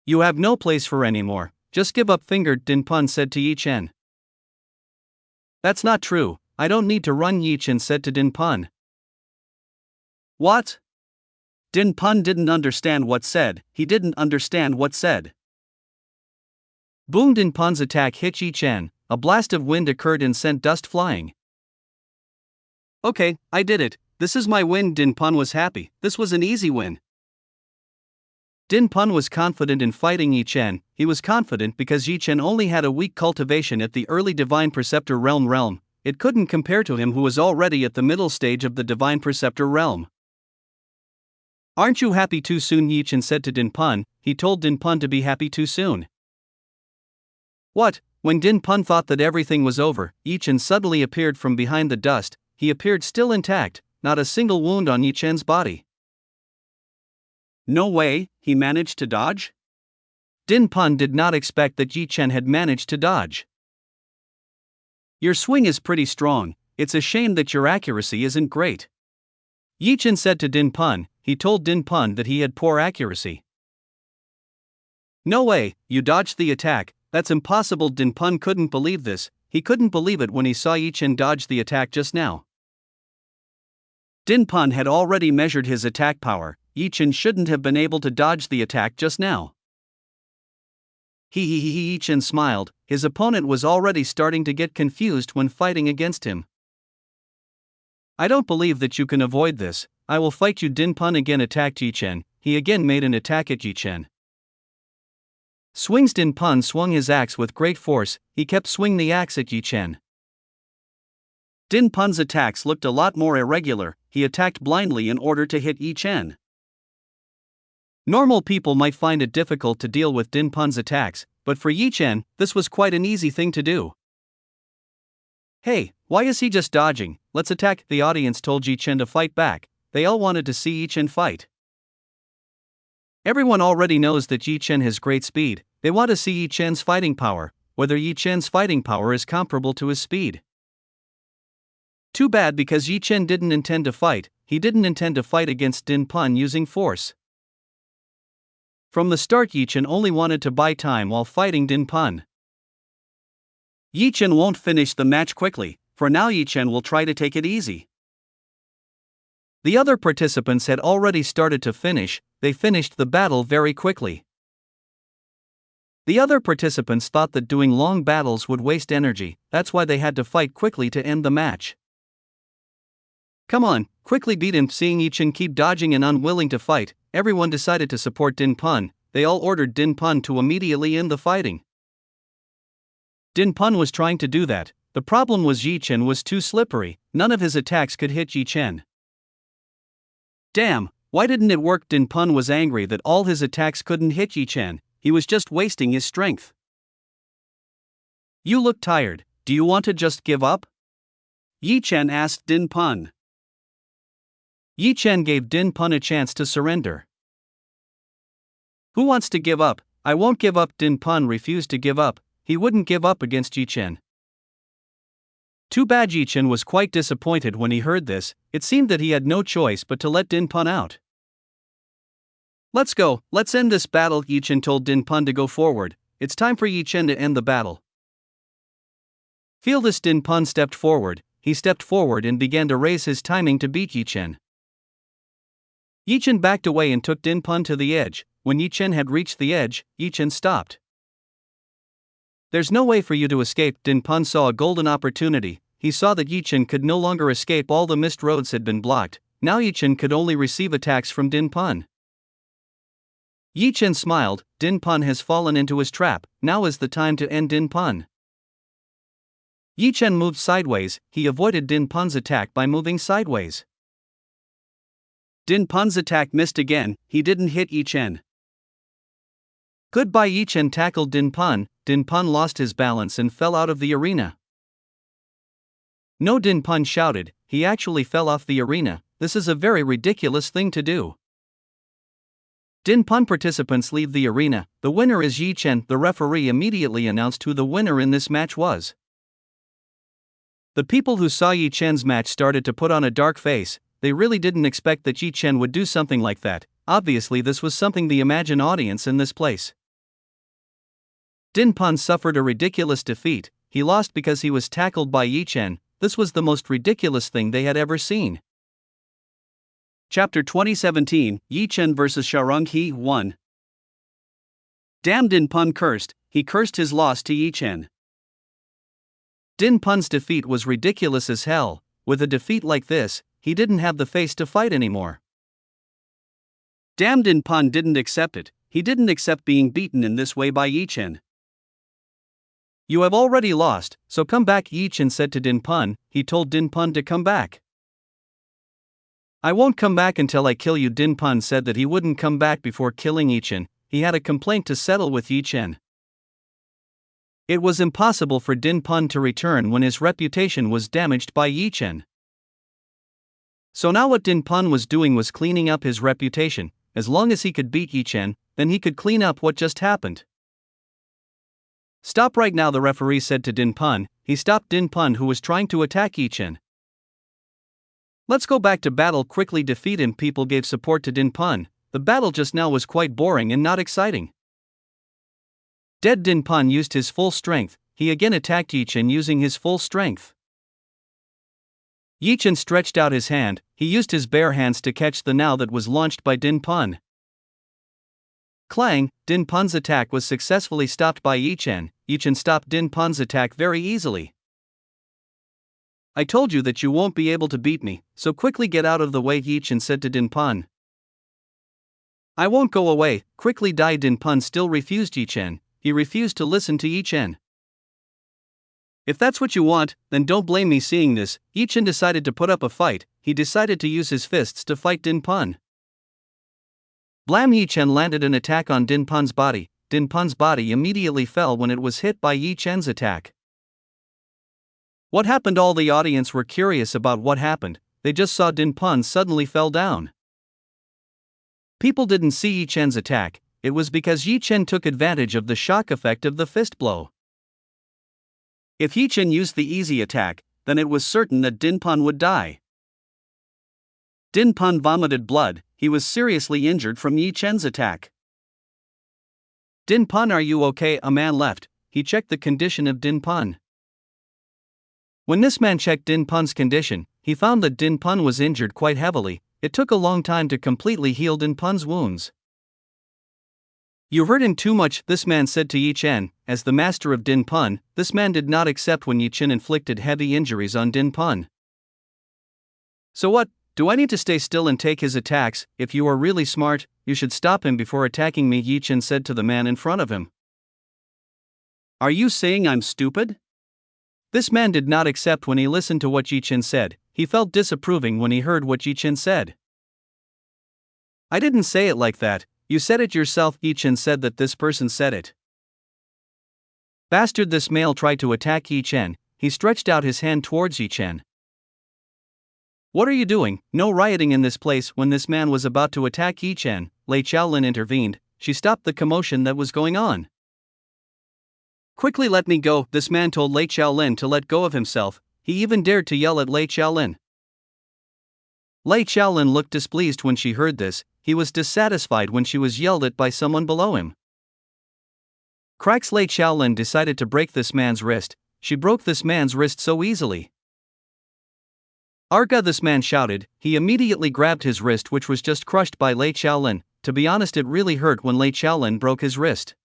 You have no place for anymore, just give up. Fingered. Din Pun said to Yi Chen. That's not true, I don't need to run, Yi Chen said to Din Pun. What? Din Pun didn't understand what said, he didn't understand what said. Boom. Din Pun's attack hit Yi Chen, a blast of wind occurred and sent dust flying. Okay, I did it, this is my win. Din Pun was happy, this was an easy win. Din Pun was confident in fighting Yi Chen. He was confident because Yi Chen only had a weak cultivation at the early Divine Preceptor realm. It couldn't compare to him who was already at the middle stage of the Divine Preceptor realm. Aren't you happy too soon? Yi Chen said to Din Pun. He told Din Pun to be happy too soon. What? When Din Pun thought that everything was over, Yi Chen suddenly appeared from behind the dust. He appeared still intact, not a single wound on Yi Chen's body. No way, he managed to dodge? Din Pun did not expect that Yi Chen had managed to dodge. Your swing is pretty strong, it's a shame that your accuracy isn't great. Yi Chen said to Din Pun. He told Din Pun that he had poor accuracy. No way, you dodged the attack, that's impossible. Din Pun couldn't believe this, he couldn't believe it when he saw Yi Chen dodge the attack just now. Din Pun had already measured his attack power, Yi Chen shouldn't have been able to dodge the attack just now. Yi Chen smiled, his opponent was already starting to get confused when fighting against him. I don't believe that you can avoid this, I will fight you. Din Pun again attacked Yi Chen, he again made an attack at Yi Chen. Swings. Din Pun swung his axe with great force, he kept swinging the axe at Yi Chen. Din Pun's attacks looked a lot more irregular, he attacked blindly in order to hit Yi Chen. Normal people might find it difficult to deal with Din Pun's attacks, but for Yi Chen, this was quite an easy thing to do. Hey, why is he just dodging? Let's attack. The audience told Yi Chen to fight back, they all wanted to see Yi Chen fight. Everyone already knows that Yi Chen has great speed, they want to see Yi Chen's fighting power, whether Yi Chen's fighting power is comparable to his speed. Too bad because Yi Chen didn't intend to fight, he didn't intend to fight against Din Pun using force. From the start Yi Chen only wanted to buy time while fighting Din Pun. Yi Chen won't finish the match quickly, for now Yi Chen will try to take it easy. The other participants had already started to finish, they finished the battle very quickly. The other participants thought that doing long battles would waste energy, that's why they had to fight quickly to end the match. Come on, quickly beat him. Seeing Yi Chen keep dodging and unwilling to fight, everyone decided to support Din Pun, they all ordered Din Pun to immediately end the fighting. Din Pun was trying to do that, The problem was Yi Chen was too slippery, none of his attacks could hit Yi Chen. Damn, why didn't it work? Din Pun was angry that all his attacks couldn't hit Yi Chen, he was just wasting his strength. You look tired, do you want to just give up? Yi Chen asked Din Pun. Yi Chen gave Din Pun a chance to surrender. Who wants to give up? I won't give up. Din Pun refused to give up, he wouldn't give up against Yi Chen. Too bad. Yi Chen was quite disappointed when he heard this, it seemed that he had no choice but to let Din Pun out. Let's go, let's end this battle. Yi Chen told Din Pun to go forward, it's time for Yi Chen to end the battle. Feel this. Din Pun stepped forward, he stepped forward and began to raise his timing to beat Yi Chen. Yi Chen backed away and took Din Pun to the edge. When Yi Chen had reached the edge, Yi Chen stopped. There's no way for you to escape. Din Pun saw a golden opportunity, he saw that Yi Chen could no longer escape, all the mist roads had been blocked, now Yi Chen could only receive attacks from Din Pun. Yi Chen smiled, Din Pun has fallen into his trap, now is the time to end Din Pun. Yi Chen moved sideways, he avoided Din Pun's attack by moving sideways. Din Pun's attack missed again, he didn't hit Yi Chen. Goodbye. Yi Chen tackled Din Pun lost his balance and fell out of the arena. No, Din Pun shouted, he actually fell off the arena, this is a very ridiculous thing to do. Din Pun participants leave the arena, the winner is Yi Chen. The referee immediately announced who the winner in this match was. The people who saw Yi Chen's match started to put on a dark face, they really didn't expect that Yi Chen would do something like that, obviously this was something the Imagine audience in this place. Din Pun suffered a ridiculous defeat, he lost because he was tackled by Yi Chen, this was the most ridiculous thing they had ever seen. Chapter 2017, Yi Chen vs Xiaorong He 1. Damn, Din Pun cursed, he cursed his loss to Yi Chen. Din Pun's defeat was ridiculous as hell, with a defeat like this, he didn't have the face to fight anymore. Damn, Din Pun didn't accept it, he didn't accept being beaten in this way by Yi Chen. You have already lost, so come back, Yi Chen said to Din Pun, he told Din Pun to come back. I won't come back until I kill you. Din Pun said that he wouldn't come back before killing Yi Chen, he had a complaint to settle with Yi Chen. It was impossible for Din Pun to return when his reputation was damaged by Yi Chen. So now what Din Pun was doing was cleaning up his reputation, as long as he could beat Yi Chen, then he could clean up what just happened. Stop right now, the referee said to Din Pun, he stopped Din Pun who was trying to attack Yi Chen. Let's go back to battle, quickly defeat him. People gave support to Din Pun, the battle just now was quite boring and not exciting. Dead. Din Pun used his full strength, he again attacked Yi Chen using his full strength. Yi Chen stretched out his hand, he used his bare hands to catch the now that was launched by Din Pun. Clang, Din Pun's attack was successfully stopped by Yi Chen. Yi Chen stopped Din Pun's attack very easily. I told you that you won't be able to beat me, so quickly get out of the way, Yi Chen said to Din Pun. I won't go away, quickly die. Din Pun still refused Yi Chen, he refused to listen to Yi Chen. If that's what you want, then don't blame me. Seeing this, Yi Chen decided to put up a fight, he decided to use his fists to fight Din Pun. Blam! Yi Chen landed an attack on Din Pun's body, Din Pun's body immediately fell when it was hit by Yi Chen's attack. What happened? All the audience were curious about what happened, they just saw Din Pun suddenly fell down. People didn't see Yi Chen's attack, it was because Yi Chen took advantage of the shock effect of the fist blow. If Yi Chen used the easy attack, then it was certain that Din Pun would die. Din Pun vomited blood, he was seriously injured from Yi Chen's attack. Din Pun, are you okay? A man left, he checked the condition of Din Pun. When this man checked Din Pun's condition, he found that Din Pun was injured quite heavily, it took a long time to completely heal Din Pun's wounds. You hurt him too much, this man said to Yi Chen. As the master of Din Pun, this man did not accept when Yi Chen inflicted heavy injuries on Din Pun. So what, do I need to stay still and take his attacks? If you are really smart, you should stop him before attacking me, Yi Chen said to the man in front of him. Are you saying I'm stupid? This man did not accept when he listened to what Yi Chen said. He felt disapproving when he heard what Yi Chen said. I didn't say it like that, you said it yourself. Yi Chen said that this person said it. Bastard! This male tried to attack Yi Chen. He stretched out his hand towards Yi Chen. What are you doing? No rioting in this place. When this man was about to attack Yi Chen, Lei Qiaolin intervened. She stopped the commotion that was going on. Quickly let me go, this man told Lei Qiaolin to let go of himself. He even dared to yell at Lei Qiaolin. Lei Qiaolin looked displeased when she heard this. He was dissatisfied when she was yelled at by someone below him. Cracks! Lei Qiaolin decided to break this man's wrist. She broke this man's wrist so easily. Arga! This man shouted. He immediately grabbed his wrist, which was just crushed by Lei Qiaolin. To be honest, it really hurt when Lei Qiaolin broke his wrist.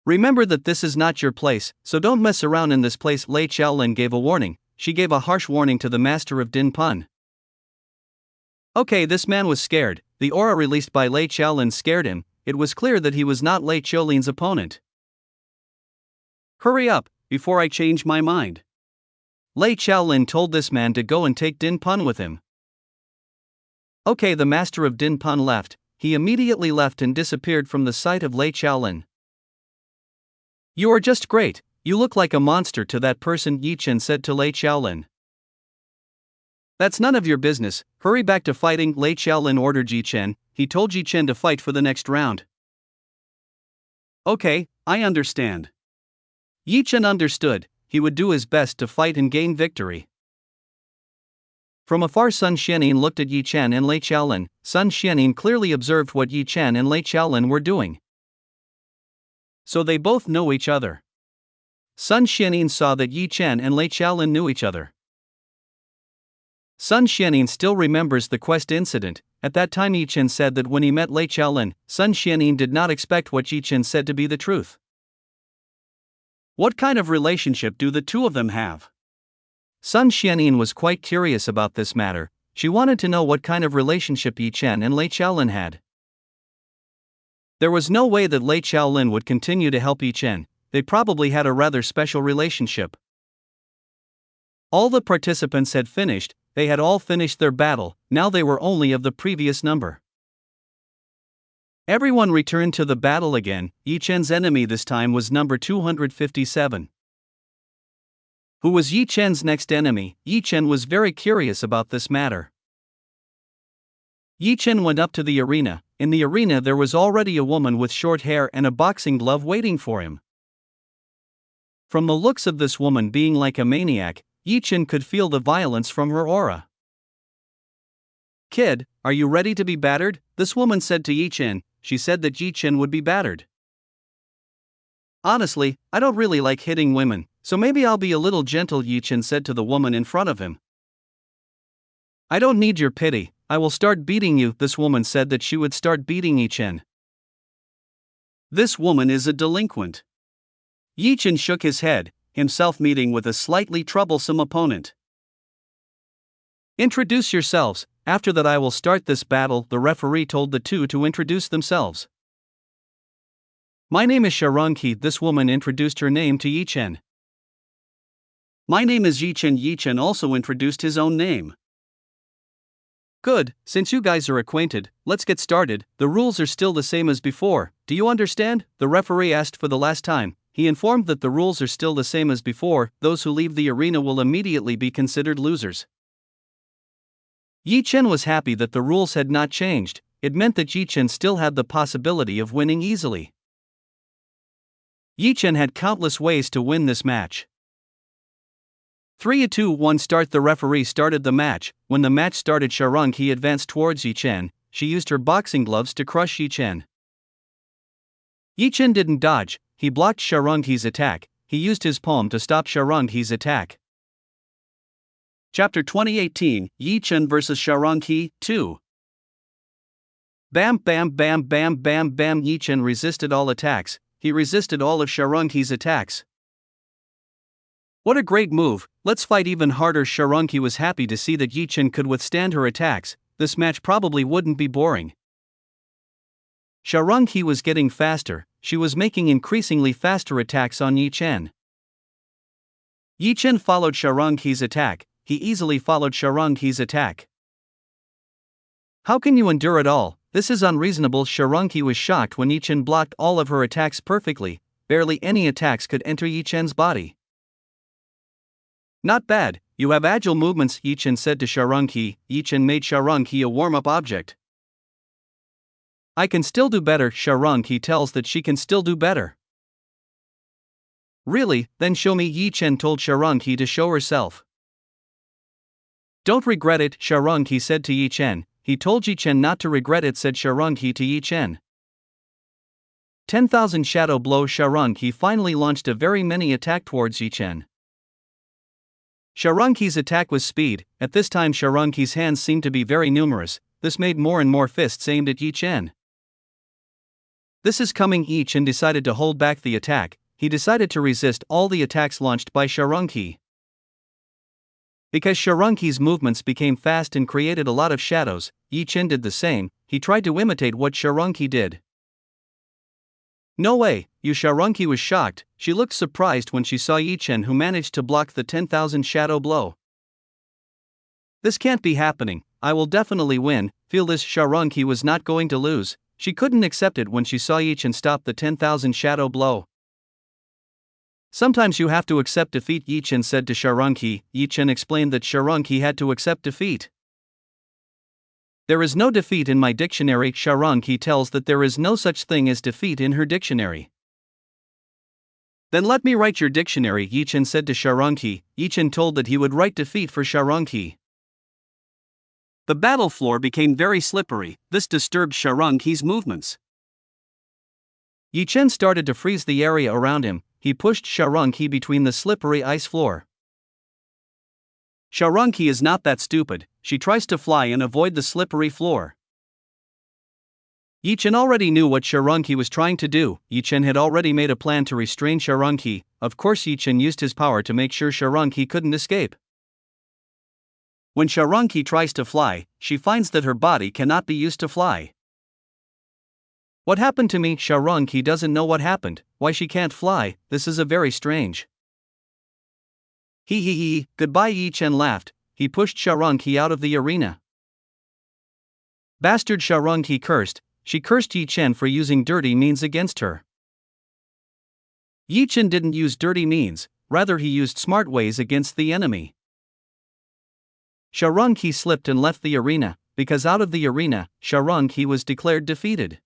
Remember that this is not your place, so don't mess around in this place. Lei Qiaolin gave a warning. She gave a harsh warning to the master of Din Pun. Okay, this man was scared. The aura released by Lei Qiaolin scared him. It was clear that he was not Lei Qiaolin's opponent. Hurry up, before I change my mind. Lei Qiaolin told this man to go and take Din Pun with him. Okay, the master of Din Pun left. He immediately left and disappeared from the sight of Lei Qiaolin. You are just great. You look like a monster to that person, Yi Chen said to Lei Qiaolin. That's none of your business. Hurry back to fighting, Lei Qiaolin ordered Yi Chen. He told Yi Chen to fight for the next round. Okay, I understand. Yi Chen understood. He would do his best to fight and gain victory. From afar, Sun Xianyin looked at Yi Chen and Lei Qiaolin. Sun Xianyin clearly observed what Yi Chen and Lei Qiaolin were doing. So they both know each other. Sun Xianyin saw that Yi Chen and Lei Qiaolin knew each other. Sun Xianyin still remembers the quest incident. At that time, Yi Chen said that when he met Lei Qiaolin, Sun Xianyin did not expect what Yi Chen said to be the truth. What kind of relationship do the two of them have? Sun Xianyin was quite curious about this matter. She wanted to know what kind of relationship Yi Chen and Lei Qiaolin had. There was no way that Lei Qiaolin would continue to help Yi Chen. They probably had a rather special relationship. All the participants had finished. They had all finished their battle. Now they were only of the previous number. Everyone returned to the battle again. Yi Chen's enemy this time was number 257. Who was Yi Chen's next enemy? Yi Chen was very curious about this matter. Yi Chen went up to the arena. In the arena there was already a woman with short hair and a boxing glove waiting for him. From the looks of this woman being like a maniac, Yi Chen could feel the violence from her aura. Kid, are you ready to be battered? This woman said to Yi Chen. She said that Yi Chen would be battered. Honestly, I don't really like hitting women, so maybe I'll be a little gentle, Yi Chen said to the woman in front of him. I don't need your pity, I will start beating you. This woman said that she would start beating Yi Chen. This woman is a delinquent. Yi Chen shook his head, himself meeting with a slightly troublesome opponent. Introduce yourselves. After that I will start this battle, the referee told the two to introduce themselves. My name is Sharonqi. This woman introduced her name to Yi Chen. My name is Yi Chen. Yi Chen also introduced his own name. Good, since you guys are acquainted, let's get started. The rules are still the same as before. Do you understand? The referee asked for the last time. He informed that the rules are still the same as before. Those who leave the arena will immediately be considered losers. Yi Chen was happy that the rules had not changed. It meant that Yi Chen still had the possibility of winning easily. Yi Chen had countless ways to win this match. 3, 2, 1 start. The referee started the match. When the match started, Sharonqi advanced towards Yi Chen. She used her boxing gloves to crush Yi Chen. Yi Chen didn't dodge. He blocked Sharonqi's attack. He used his palm to stop Sharonqi's attack. Chapter 2018, Yi Chen vs Sharonqi, 2. Bam bam bam bam bam bam. Yi Chen resisted all attacks. He resisted all of Sharonqi's attacks. What a great move, let's fight even harder. Sharonqi was happy to see that Yi Chen could withstand her attacks. This match probably wouldn't be boring. Sharonqi was getting faster. She was making increasingly faster attacks on Yi Chen. Yi Chen followed Sharonqi's attack. He easily followed Sharonqi's attack. How can you endure it all? This is unreasonable. Sharonqi was shocked when Yi Chen blocked all of her attacks perfectly. Barely any attacks could enter Yi Chen's body. Not bad, you have agile movements, Yi Chen said to Sharonqi. Yi Chen made Sharonqi a warm-up object. I can still do better. Sharonqi tells that she can still do better. Really? Then show me. Yi Chen told Sharonqi to show herself. Don't regret it, Sharonqi said to Yi Chen. He told Yi Chen not to regret it, said Sharonqi to Yi Chen. 10,000 shadow blow. Sharonqi finally launched a very many attack towards Yi Chen. Sharonqi's attack was speed. At this time Sharonqi's hands seemed to be very numerous. This made more and more fists aimed at Yi Chen. This is coming. Yi Chen decided to hold back the attack. He decided to resist all the attacks launched by Sharonqi. Because Sharonqi's movements became fast and created a lot of shadows, Yi Chen did the same. He tried to imitate what Sharonqi did. No way, you! Sharonqi was shocked. She looked surprised when she saw Yi Chen, who managed to block the 10,000 shadow blow. This can't be happening. I will definitely win. Feel this. Sharonqi was not going to lose. She couldn't accept it when she saw Yi Chen stop the 10,000 shadow blow. Sometimes you have to accept defeat, Yi Chen said to Sharonqi. Yi Chen explained that Sharonqi had to accept defeat. There is no defeat in my dictionary. Sharonqi tells that there is no such thing as defeat in her dictionary. Then let me write your dictionary, Yi Chen said to Sharonqi. Yi Chen told that he would write defeat for Sharonqi. The battle floor became very slippery. This disturbed Sharonqi's movements. Yi Chen started to freeze the area around him. He pushed Sharonqi between the slippery ice floor. Sharonqi is not that stupid. She tries to fly and avoid the slippery floor. Yi Chen already knew what Sharonqi was trying to do. Yi Chen had already made a plan to restrain Sharonqi. Of course, Yi Chen used his power to make sure Sharonqi couldn't escape. When Sharonqi tries to fly, she finds that her body cannot be used to fly. What happened to me? Sharonqi doesn't know what happened. Why she can't fly? This is a very strange. He. Goodbye, Yi Chen laughed. He pushed Sharonqi out of the arena. Bastard, Sharonqi cursed. She cursed Yi Chen for using dirty means against her. Yi Chen didn't use dirty means, rather he used smart ways against the enemy. Sharonqi slipped and left the arena. Because out of the arena, Sharonqi was declared defeated.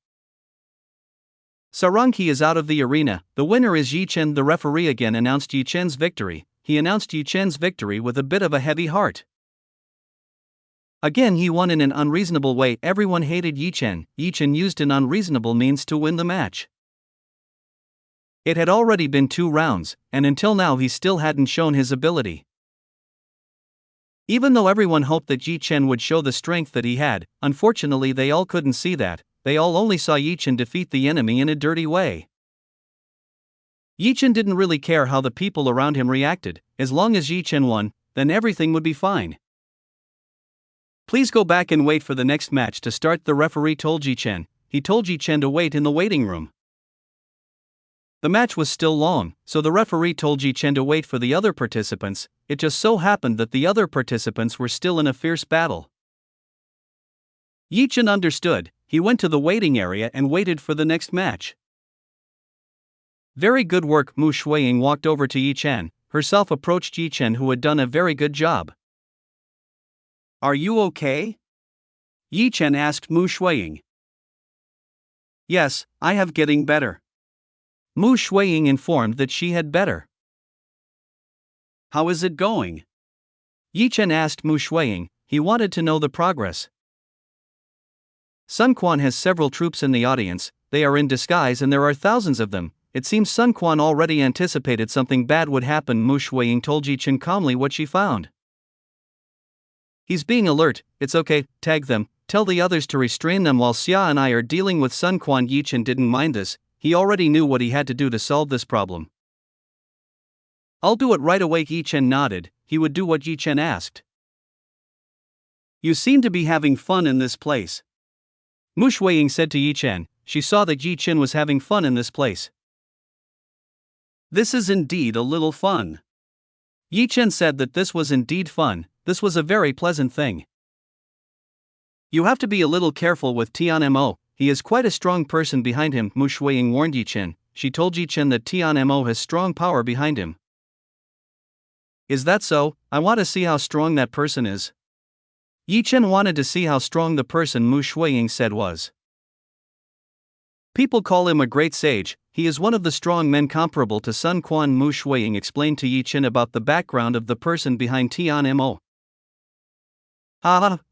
Sharonqi is out of the arena. The winner is Yi Chen. The referee again announced Yi Chen's victory. He announced Yi Chen's victory with a bit of a heavy heart. Again he won in an unreasonable way. Everyone hated Yi Chen. Yi Chen used an unreasonable means to win the match. It had already been 2 rounds, and until now he still hadn't shown his ability. Even though everyone hoped that Yi Chen would show the strength that he had, unfortunately they all couldn't see that. They all only saw Yi Chen defeat the enemy in a dirty way. Yi Chen didn't really care how the people around him reacted. As long as Yi Chen won, then everything would be fine. Please go back and wait for the next match to start, the referee told Yi Chen. He told Yi Chen to wait in the waiting room. The match was still long, so the referee told Yi Chen to wait for the other participants. It just so happened that the other participants were still in a fierce battle. Yi Chen understood. He went to the waiting area and waited for the next match. Very good work. Mu Shuiying walked over to Yi Chen, herself approached Yi Chen, who had done a very good job. Are you okay? Yi Chen asked Mu Shuiying. Yes, I have getting better. Mu Shuiying informed that she had better. How is it going? Yi Chen asked Mu Shuiying. He wanted to know the progress. Sun Quan has several troops in the audience. They are in disguise and there are thousands of them. It seems Sun Quan already anticipated something bad would happen. Mu Shuiying told Yi Chen calmly what she found. He's being alert. It's okay, tag them, tell the others to restrain them while Xia and I are dealing with Sun Quan. Yi Chen didn't mind this. He already knew what he had to do to solve this problem. I'll do it right away. Yi Chen nodded. He would do what Yi Chen asked. You seem to be having fun in this place. Mu Shuiying said to Yi Chen. She saw that Yi Chen was having fun in this place. This is indeed a little fun. Yi Chen said that this was indeed fun, this was a very pleasant thing. You have to be a little careful with Tian Mo, he is quite a strong person behind him, Mu Shuiying warned Yi Chen. She told Yi Chen that Tian Mo has strong power behind him. Is that so? I want to see how strong that person is. Yi Chen wanted to see how strong the person Mu Shuiying said was. People call him a great sage, he is one of the strong men comparable to Sun Quan. Mu Shuiying explained to Yi Chen about the background of the person behind Tian Mo.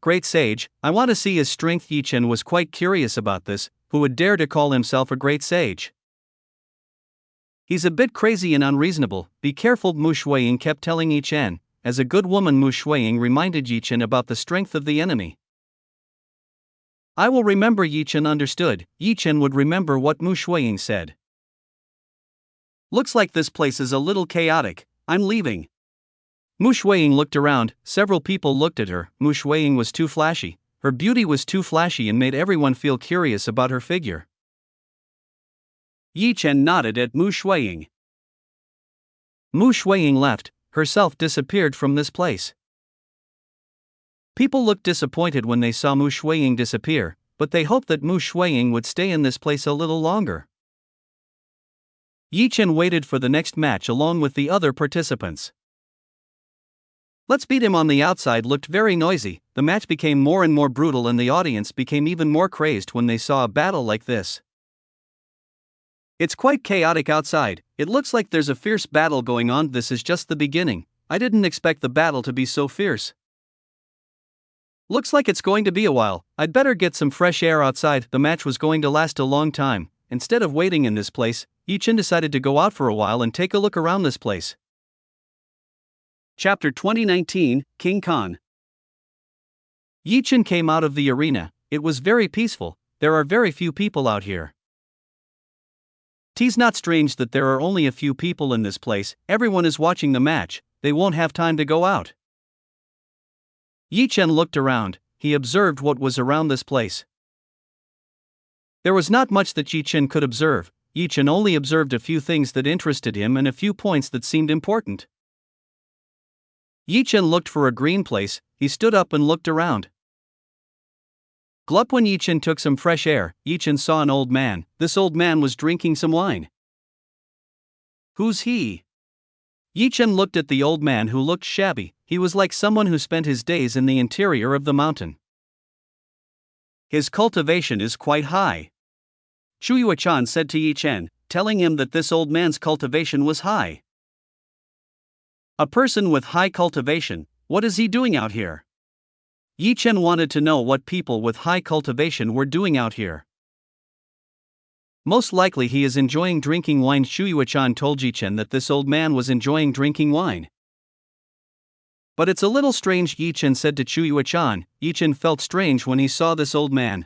Great sage, I want to see his strength. Yi Chen was quite curious about this, who would dare to call himself a great sage? He's a bit crazy and unreasonable, be careful, Mu Shuiying kept telling Yi Chen. As a good woman, Mu Shuiying reminded Yi Chen about the strength of the enemy. I will remember. Yi Chen understood. Yi Chen would remember what Mu Shuiying said. Looks like this place is a little chaotic, I'm leaving. Mu Shuiying looked around, several people looked at her. Mu Shuiying was too flashy, her beauty was too flashy and made everyone feel curious about her figure. Yi Chen nodded at Mu Shuiying. Mu Shuiying left, herself disappeared from this place. People looked disappointed when they saw Mu Shuiying disappear, but they hoped that Mu Shuiying would stay in this place a little longer. Yi Chen waited for the next match along with the other participants. Let's beat him on the outside looked very noisy, the match became more and more brutal and the audience became even more crazed when they saw a battle like this. It's quite chaotic outside, it looks like there's a fierce battle going on. This is just the beginning, I didn't expect the battle to be so fierce. Looks like it's going to be a while, I'd better get some fresh air outside. The match was going to last a long time. Instead of waiting in this place, Yi Chen decided to go out for a while and take a look around this place. Chapter 2019, King Khan. Yi Chen came out of the arena, it was very peaceful, there are very few people out here. 'Tis not strange that there are only a few people in this place, everyone is watching the match, they won't have time to go out. Yi Chen looked around, he observed what was around this place. There was not much that Yi Chen could observe, Yi Chen only observed a few things that interested him and a few points that seemed important. Yi Chen looked for a green place, he stood up and looked around. Glup. When Yi Chen took some fresh air, Yi Chen saw an old man, this old man was drinking some wine. Who's he? Yi Chen looked at the old man who looked shabby, he was like someone who spent his days in the interior of the mountain. His cultivation is quite high. Chu Yuechan said to Yi Chen, telling him that this old man's cultivation was high. A person with high cultivation, what is he doing out here? Yi Chen wanted to know what people with high cultivation were doing out here. Most likely he is enjoying drinking wine. Chu Yuechan told Yi Chen that this old man was enjoying drinking wine. But it's a little strange, Yi Chen said to Chu Yuechan. Yi Chen felt strange when he saw this old man.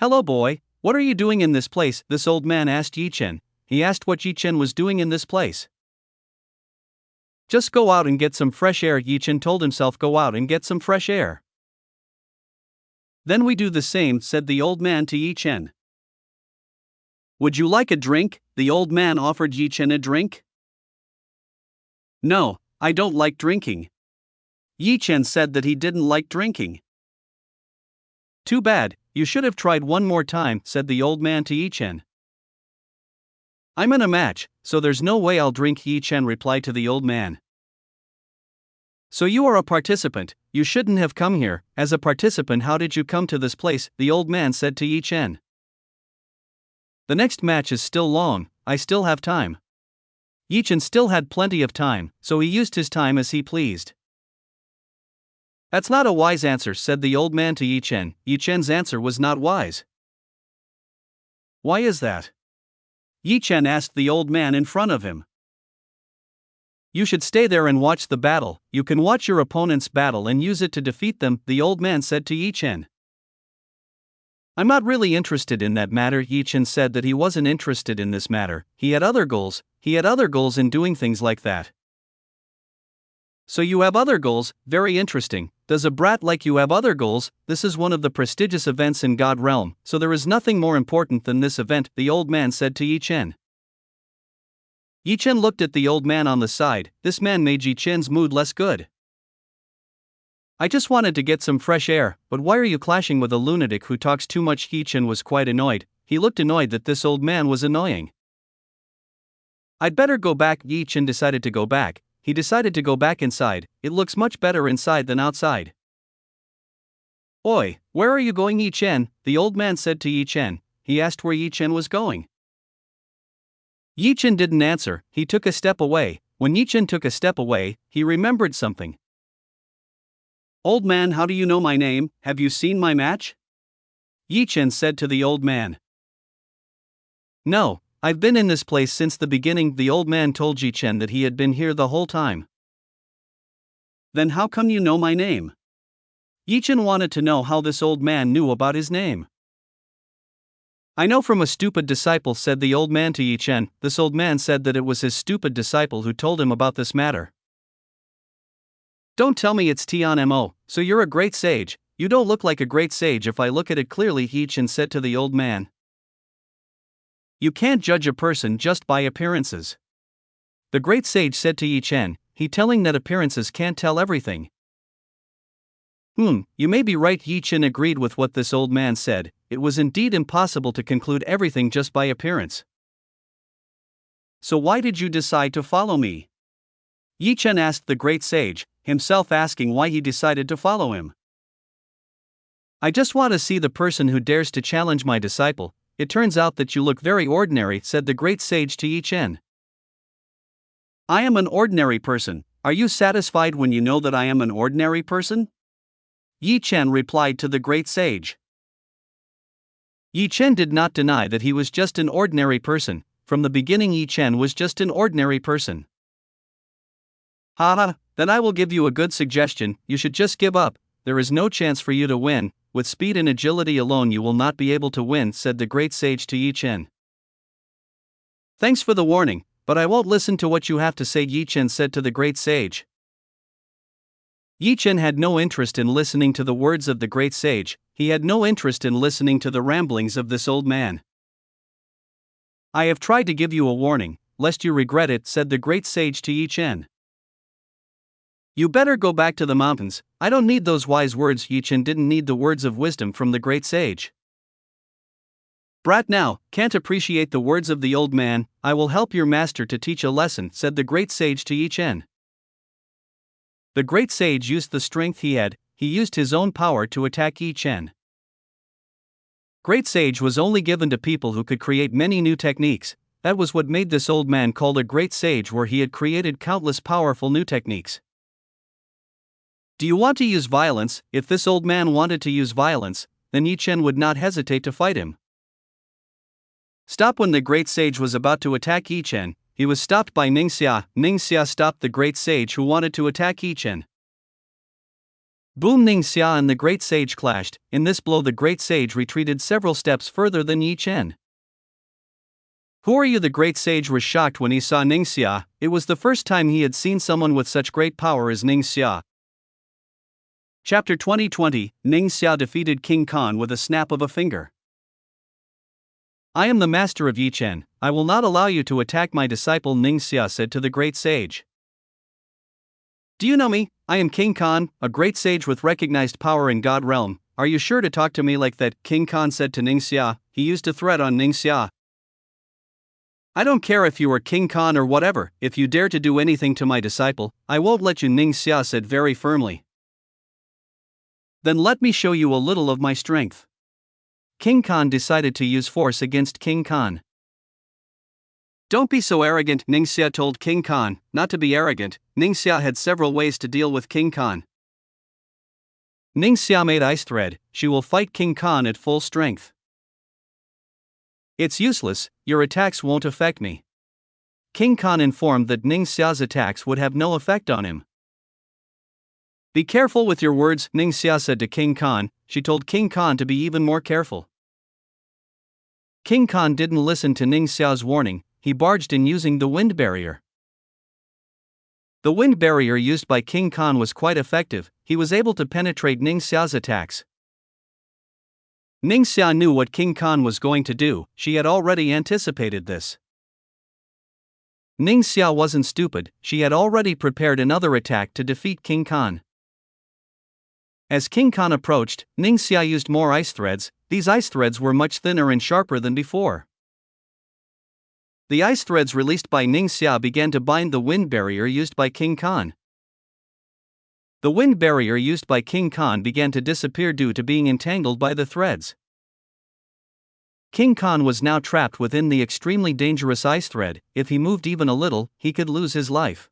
Hello boy, what are you doing in this place? This old man asked Yi Chen. He asked what Yi Chen was doing in this place. Just go out and get some fresh air, Yi Chen told himself. Go out and get some fresh air. Then we do the same, said the old man to Yi Chen. Would you like a drink? The old man offered Yi Chen a drink. No, I don't like drinking. Yi Chen said that he didn't like drinking. Too bad, you should have tried one more time, said the old man to Yi Chen. I'm in a match, so there's no way I'll drink, Yi Chen replied to the old man. So you are a participant, you shouldn't have come here. As a participant, how did you come to this place? The old man said to Yi Chen. The next match is still long, I still have time. Yi Chen still had plenty of time, so he used his time as he pleased. That's not a wise answer, said the old man to Yi Chen. Yi Chen's answer was not wise. Why is that? Yi Chen asked the old man in front of him. You should stay there and watch the battle, you can watch your opponent's battle and use it to defeat them, the old man said to Yi Chen. I'm not really interested in that matter. Yi Chen said that he wasn't interested in this matter, he had other goals in doing things like that. So you have other goals, very interesting. Does a brat like you have other goals? This is one of the prestigious events in God Realm, so there is nothing more important than this event, the old man said to Yi Chen. Yi Chen looked at the old man on the side. This man made Yi Chen's mood less good. I just wanted to get some fresh air, but why are you clashing with a lunatic who talks too much? Yi Chen was quite annoyed. He looked annoyed that this old man was annoying. I'd better go back. Yi Chen decided to go back. He decided to go back inside. It looks much better inside than outside. Oi, where are you going, Yi Chen? The old man said to Yi Chen. He asked where Yi Chen was going. Yi Chen didn't answer. He took a step away. When Yi Chen took a step away, he remembered something. Old man, how do you know my name? Have you seen my match? Yi Chen said to the old man. No, I've been in this place since the beginning. The old man told Yi Chen that he had been here the whole time. Then how come you know my name? Yi Chen wanted to know how this old man knew about his name. I know from a stupid disciple, said the old man to Yi Chen. This old man said that it was his stupid disciple who told him about this matter. Don't tell me it's Tian Mo, so you're a great sage. You don't look like a great sage if I look at it clearly, Yi Chen said to the old man. You can't judge a person just by appearances. The great sage said to Yi Chen, he telling that appearances can't tell everything. You may be right. Yi Chen agreed with what this old man said. It was indeed impossible to conclude everything just by appearance. So why did you decide to follow me? Yi Chen asked the great sage, himself asking why he decided to follow him. I just want to see the person who dares to challenge my disciple. It turns out that you look very ordinary, said the great sage to Yi Chen. I am an ordinary person. Are you satisfied when you know that I am an ordinary person? Yi Chen replied to the great sage. Yi Chen did not deny that he was just an ordinary person. From the beginning, Yi Chen was just an ordinary person. Haha, then I will give you a good suggestion. You should just give up. There is no chance for you to win. With speed and agility alone you will not be able to win, said the great sage to Yi Chen. Thanks for the warning, but I won't listen to what you have to say, Yi Chen said to the great sage. Yi Chen had no interest in listening to the words of the great sage. He had no interest in listening to the ramblings of this old man. I have tried to give you a warning, lest you regret it, said the great sage to Yi Chen. You better go back to the mountains. I don't need those wise words. Yi Chen didn't need the words of wisdom from the great sage. Brat now, can't appreciate the words of the old man. I will help your master to teach a lesson, said the great sage to Yi Chen. The great sage used the strength he had. He used his own power to attack Yi Chen. Great sage was only given to people who could create many new techniques. That was what made this old man called a great sage, where he had created countless powerful new techniques. Do you want to use violence? If this old man wanted to use violence, then Yi Chen would not hesitate to fight him. Stop. When the great sage was about to attack Yi Chen, he was stopped by Ningxia. Ningxia stopped the great sage who wanted to attack Yi Chen. Boom! Ningxia and the great sage clashed. In this blow the great sage retreated several steps further than Yi Chen. Who are you? The great sage was shocked when he saw Ningxia. It was the first time he had seen someone with such great power as Ningxia. Chapter 2020, Ningxia defeated King Khan with a snap of a finger. I am the master of Yi Chen. I will not allow you to attack my disciple, Ningxia said to the great sage. Do you know me? I am King Khan, a great sage with recognized power in God realm. Are you sure to talk to me like that? King Khan said to Ningxia. He used a threat on Ningxia. I don't care if you are King Khan or whatever. If you dare to do anything to my disciple, I won't let you, Ningxia said very firmly. Then let me show you a little of my strength. King Khan decided to use force against King Khan. Don't be so arrogant, Ningxia told King Khan. Not to be arrogant, Ningxia had several ways to deal with King Khan. Ningxia made ice thread. She will fight King Khan at full strength. It's useless, your attacks won't affect me. King Khan informed that Ningxia's attacks would have no effect on him. Be careful with your words, Ningxia said to King Khan. She told King Khan to be even more careful. King Khan didn't listen to Ningxia's warning. He barged in using the wind barrier. The wind barrier used by King Khan was quite effective. He was able to penetrate Ningxia's attacks. Ningxia knew what King Khan was going to do. She had already anticipated this. Ning Xia wasn't stupid, she had already prepared another attack to defeat King Khan. As King Khan approached, Ning Xia used more ice threads. These ice threads were much thinner and sharper than before. The ice threads released by Ning Xia began to bind the wind barrier used by King Khan. The wind barrier used by King Khan began to disappear due to being entangled by the threads. King Khan was now trapped within the extremely dangerous ice thread. If he moved even a little, he could lose his life.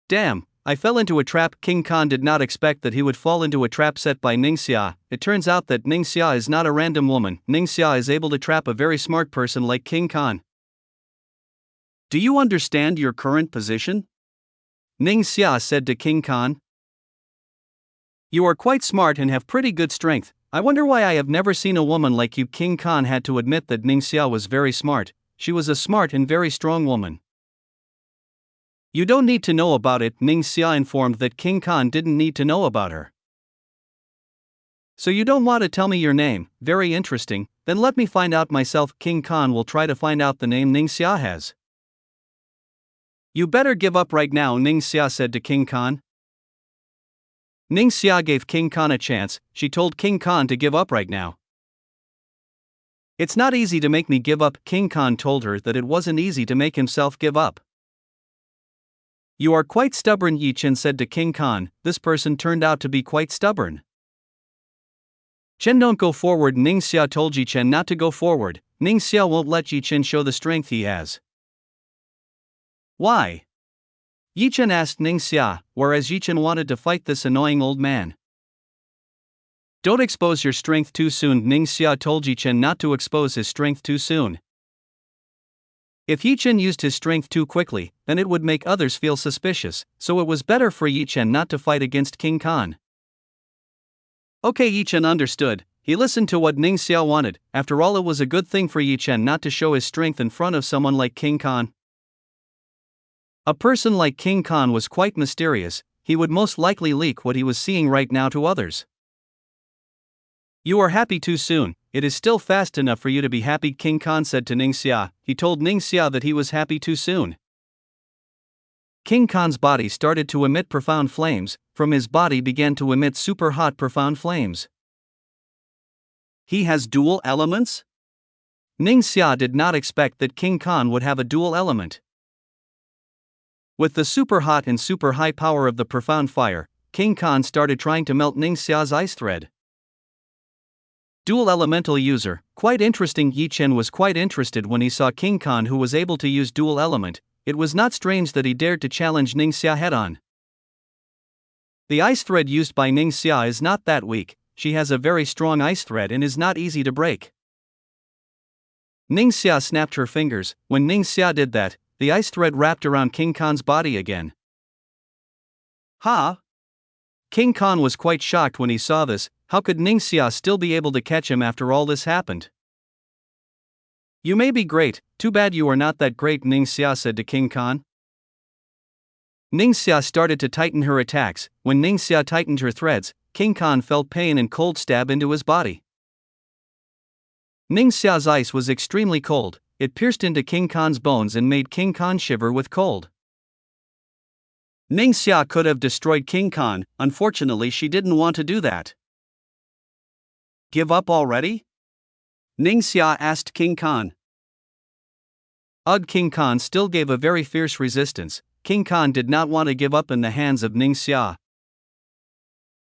Damn, I fell into a trap. King Khan did not expect that he would fall into a trap set by Ning Xia. It turns out that Ning Xia is not a random woman. Ning Xia is able to trap a very smart person like King Khan. Do you understand your current position? Ning Xia said to King Khan. You are quite smart and have pretty good strength. I wonder why I have never seen a woman like you. King Khan had to admit that Ning Xia was very smart. She was a smart and very strong woman. You don't need to know about it. Ning Xia informed that King Khan didn't need to know about her. So you don't want to tell me your name? Very interesting, then let me find out myself. King Khan will try to find out the name Ning Xia has. You better give up right now, Ning Xia said to King Khan. Ning Xia gave King Khan a chance. She told King Khan to give up right now. It's not easy to make me give up. King Khan told her that it wasn't easy to make himself give up. You are quite stubborn, Yi Chen said to King Khan. This person turned out to be quite stubborn. Chen, don't go forward. Ning Xia told Yi Chen not to go forward. Ning Xia won't let Yi Chen show the strength he has. Why? Yi Chen asked Ning Xia, whereas Yi Chen wanted to fight this annoying old man. Don't expose your strength too soon. Ning Xia told Yi Chen not to expose his strength too soon. If Yi Chen used his strength too quickly, then it would make others feel suspicious, so it was better for Yi Chen not to fight against King Khan. Okay, Yi Chen understood. He listened to what Ning Xia wanted. After all, it was a good thing for Yi Chen not to show his strength in front of someone like King Khan. A person like King Khan was quite mysterious. He would most likely leak what he was seeing right now to others. You are happy too soon. It is still fast enough for you to be happy, King Khan said to Ning Xia. He told Ning Xia that he was happy too soon. King Khan's body started to emit profound flames. From his body began to emit super hot profound flames. He has dual elements? Ning Xia did not expect that King Khan would have a dual element. With the super hot and super high power of the profound fire, King Khan started trying to melt Ning Xia's ice thread. Dual elemental user, quite interesting. Yi Chen was quite interested when he saw King Khan who was able to use dual element. It was not strange that he dared to challenge Ning Xia head on. The ice thread used by Ning Xia is not that weak. She has a very strong ice thread and is not easy to break. Ning Xia snapped her fingers. When Ning Xia did that, the ice thread wrapped around King Khan's body again. Ha! King Khan was quite shocked when he saw this. How could Ning Xia still be able to catch him after all this happened? You may be great, too bad you are not that great, Ning Xia said to King Khan. Ning Xia started to tighten her attacks. When Ning Xia tightened her threads, King Khan felt pain and cold stab into his body. Ning Xia's ice was extremely cold. It pierced into King Khan's bones and made King Khan shiver with cold. Ning Xia could have destroyed King Khan. Unfortunately, she didn't want to do that. Give up already? Ning Xia asked King Khan. Ugh, King Khan still gave a very fierce resistance. King Khan did not want to give up in the hands of Ning Xia.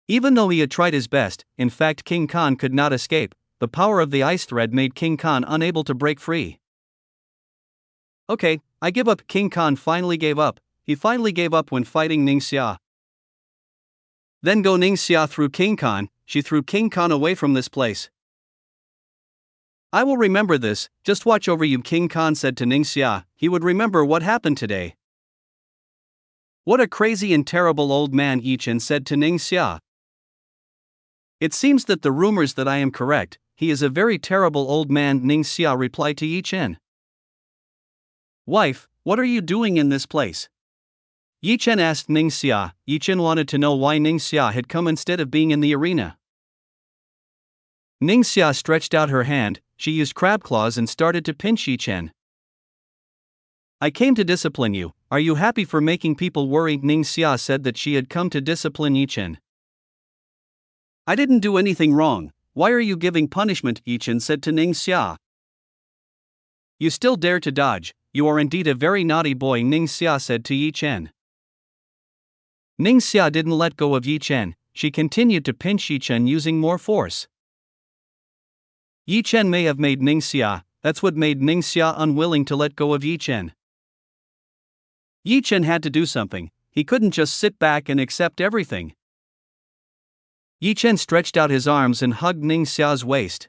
Even though he had tried his best, in fact King Khan could not escape. The power of the ice thread made King Khan unable to break free. Okay, I give up. King Khan finally gave up. He finally gave up when fighting Ning Xia. Then go Ning Xia threw King Khan. She threw King Khan away from this place. I will remember this, just watch over you, King Khan said to Ning Xia. He would remember what happened today. What a crazy and terrible old man, Yi Chen said to Ning Xia. It seems that the rumors that I am correct. He is a very terrible old man, Ning Xia replied to Yi Chen. Wife, what are you doing in this place? Yi Chen asked Ning Xia. Yi Chen wanted to know why Ning Xia had come instead of being in the arena. Ning Xia stretched out her hand. She used crab claws and started to pinch Yi Chen. I came to discipline you. Are you happy for making people worry? Ning Xia said that she had come to discipline Yi Chen. I didn't do anything wrong. Why are you giving punishment? Yi Chen said to Ning Xia. You still dare to dodge. You are indeed a very naughty boy, Ning Xia said to Yi Chen. Ning Xia didn't let go of Yi Chen. She continued to pinch Yi Chen using more force. Yi Chen may have made Ning Xia, that's what made Ning Xia unwilling to let go of Yi Chen. Yi Chen had to do something, he couldn't just sit back and accept everything. Yi Chen stretched out his arms and hugged Ning Xia's waist.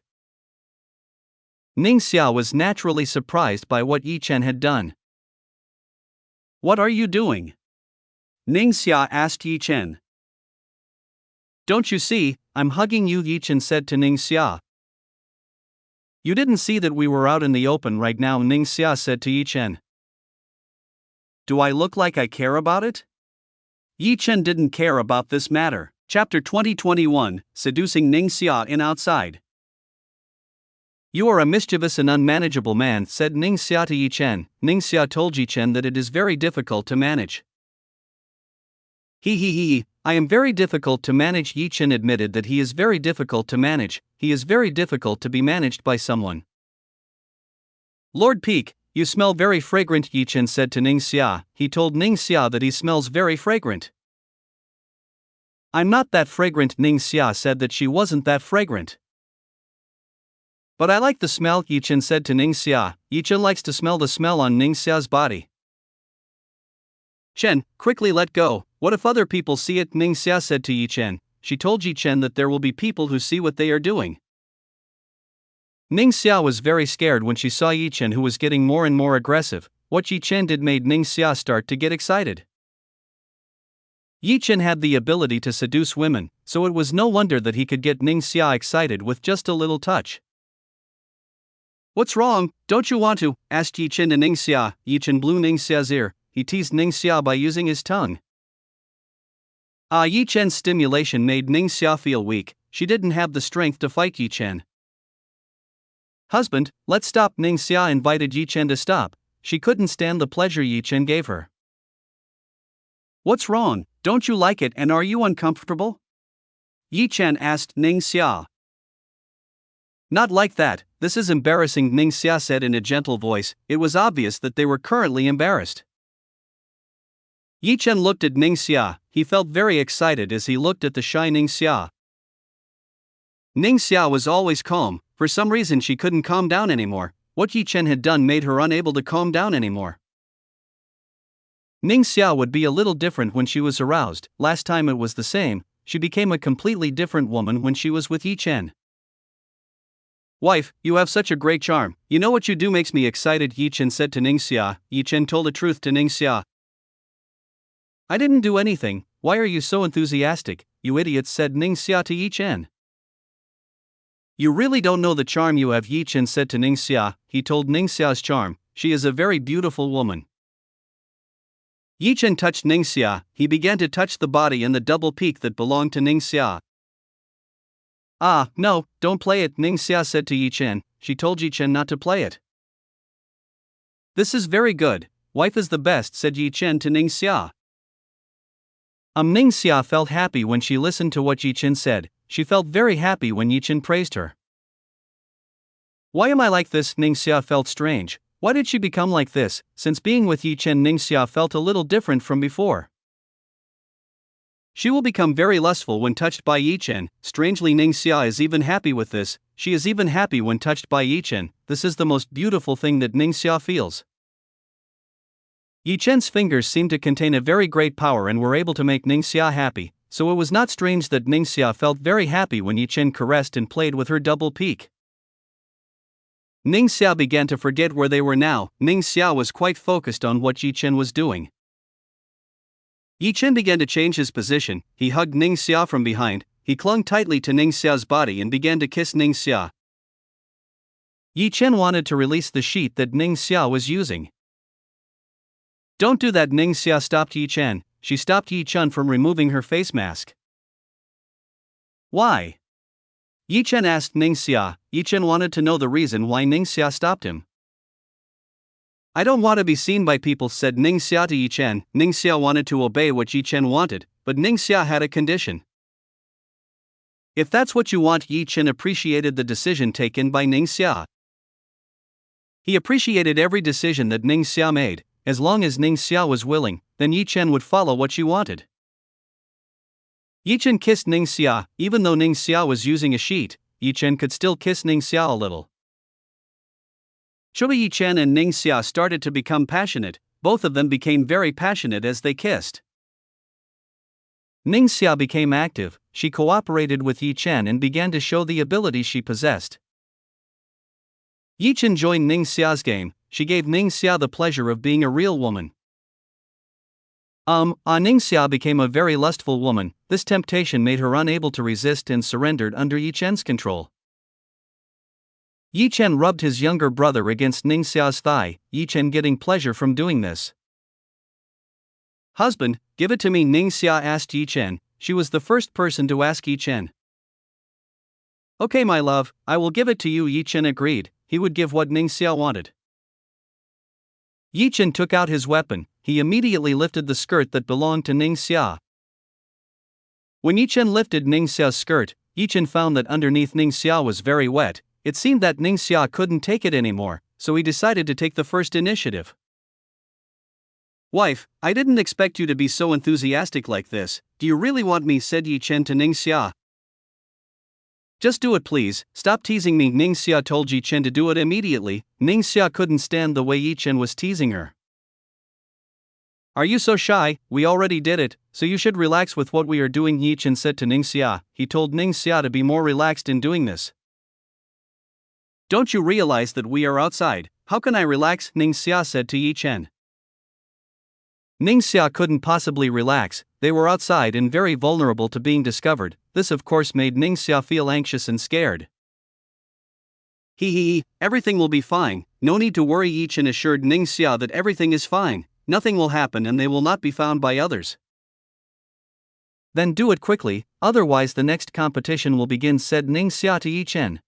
Ning Xia was naturally surprised by what Yi Chen had done. What are you doing? Ning Xia asked Yi Chen. Don't you see, I'm hugging you, Yi Chen said to Ning Xia. You didn't see that we were out in the open right now, Ning Xia said to Yi Chen. Do I look like I care about it? Yi Chen didn't care about this matter. Chapter 2021, Seducing Ning Xia in Outside. You are a mischievous and unmanageable man, said Ning Xia to Yi Chen. Ning Xia told Yi Chen that it is very difficult to manage. I am very difficult to manage. Yi Chen admitted that he is very difficult to manage, he is very difficult to be managed by someone. Lord Peak, you smell very fragrant, Yi Chen said to Ning Xia. He told Ning Xia that he smells very fragrant. I'm not that fragrant. Ning Xia said that she wasn't that fragrant. But I like the smell, Yi Chen said to Ning Xia. Yi Chen likes to smell the smell on Ning Xia's body. Chen, quickly let go. What if other people see it? Ning Xia said to Yi Chen. She told Yi Chen that there will be people who see what they are doing. Ning Xia was very scared when she saw Yi Chen, who was getting more and more aggressive. What Yi Chen did made Ning Xia start to get excited. Yi Chen had the ability to seduce women, so it was no wonder that he could get Ning Xia excited with just a little touch. What's wrong? Don't you want to? Asked Yi Chen to Ning Xia. Yi Chen blew Ning Xia's ear. He teased Ning Xia by using his tongue. Yi Chen's stimulation made Ning Xia feel weak. She didn't have the strength to fight Yi Chen. Husband, let's stop. Ning Xia invited Yi Chen to stop. She couldn't stand the pleasure Yi Chen gave her. What's wrong? Don't you like it and are you uncomfortable? Yi Chen asked Ning Xia. Not like that, this is embarrassing, Ning Xia said in a gentle voice. It was obvious that they were currently embarrassed. Yi Chen looked at Ning Xia. He felt very excited as he looked at the shy Ning Xia. Ning Xia was always calm. For some reason she couldn't calm down anymore. What Yi Chen had done made her unable to calm down anymore. Ning Xia would be a little different when she was aroused. Last time it was the same. She became a completely different woman when she was with Yi Chen. Wife, you have such a great charm. You know what you do makes me excited, Yi Chen said to Ning Xia. Yi Chen told the truth to Ning Xia. I didn't do anything. Why are you so enthusiastic, you idiots, said Ning Xia to Yi Chen. You really don't know the charm you have, Yi Chen said to Ning Xia. He told Ning Xia's charm. She is a very beautiful woman. Yi Chen touched Ning Xia. He began to touch the body and the double peak that belonged to Ning Xia. No, don't play it, Ning Xia said to Yi Chen. She told Yi Chen not to play it. This is very good. Wife is the best, said Yi Chen to Ning Xia. Ning Xia felt happy when she listened to what Yi Chen said. She felt very happy when Yi Chen praised her. Why am I like this? Ning Xia felt strange. Why did she become like this? Since being with Yi Chen, Ning Xia felt a little different from before. She will become very lustful when touched by Yi Chen. Strangely, Ning Xia is even happy with this. She is even happy when touched by Yi Chen. This is the most beautiful thing that Ning Xia feels. Yi Chen's fingers seemed to contain a very great power and were able to make Ning Xia happy, so it was not strange that Ning Xia felt very happy when Yi Chen caressed and played with her double peak. Ning Xia began to forget where they were now. Ning Xia was quite focused on what Yi Chen was doing. Yi Chen began to change his position. He hugged Ning Xia from behind. He clung tightly to Ning Xia's body and began to kiss Ning Xia. Yi Chen wanted to release the sheet that Ning Xia was using. Don't do that, Ning Xia stopped Yi Chen. She stopped Yi Chen from removing her face mask. Why? Yi Chen asked Ning Xia. Yi Chen wanted to know the reason why Ning Xia stopped him. I don't want to be seen by people, said Ningxia to Yi Chen. Ningxia wanted to obey what Yi Chen wanted, but Ningxia had a condition. If that's what you want, Yi Chen appreciated the decision taken by Ningxia. He appreciated every decision that Ningxia made. As long as Ningxia was willing, then Yi Chen would follow what she wanted. Yi Chen kissed Ningxia. Even though Ningxia was using a sheet, Yi Chen could still kiss Ningxia a little. Shuba Yi Chen and Ningxia started to become passionate. Both of them became very passionate as they kissed. Ningxia became active. She cooperated with Yi Chen and began to show the ability she possessed. Yi Chen joined Ningxia's game. She gave Ningxia the pleasure of being a real woman. Ningxia became a very lustful woman. This temptation made her unable to resist and surrendered under Yi Chen's control. Yi Chen rubbed his younger brother against Ningxia's thigh, Yi Chen getting pleasure from doing this. Husband, give it to me, Ningxia asked Yi Chen. She was the first person to ask Yi Chen. Okay, my love, I will give it to you, Yi Chen agreed. He would give what Ningxia wanted. Yi Chen took out his weapon. He immediately lifted the skirt that belonged to Ningxia. When Yi Chen lifted Ningxia's skirt, Yi Chen found that underneath Ningxia was very wet. It seemed that Ningxia couldn't take it anymore, so he decided to take the first initiative. Wife, I didn't expect you to be so enthusiastic like this. Do you really want me? Said Yi Chen to Ningxia. Just do it, please. Stop teasing me. Ningxia told Yi Chen to do it immediately. Ningxia couldn't stand the way Yi Chen was teasing her. Are you so shy? We already did it, so you should relax with what we are doing, Yi Chen said to Ningxia. He told Ningxia to be more relaxed in doing this. Don't you realize that we are outside? How can I relax? Ningxia said to Yi Chen. Ningxia couldn't possibly relax. They were outside and very vulnerable to being discovered. This of course made Ningxia feel anxious and scared. Everything will be fine. No need to worry, Yi Chen assured Ningxia that everything is fine. Nothing will happen and they will not be found by others. Then do it quickly, otherwise the next competition will begin, said Ningxia to Yi Chen.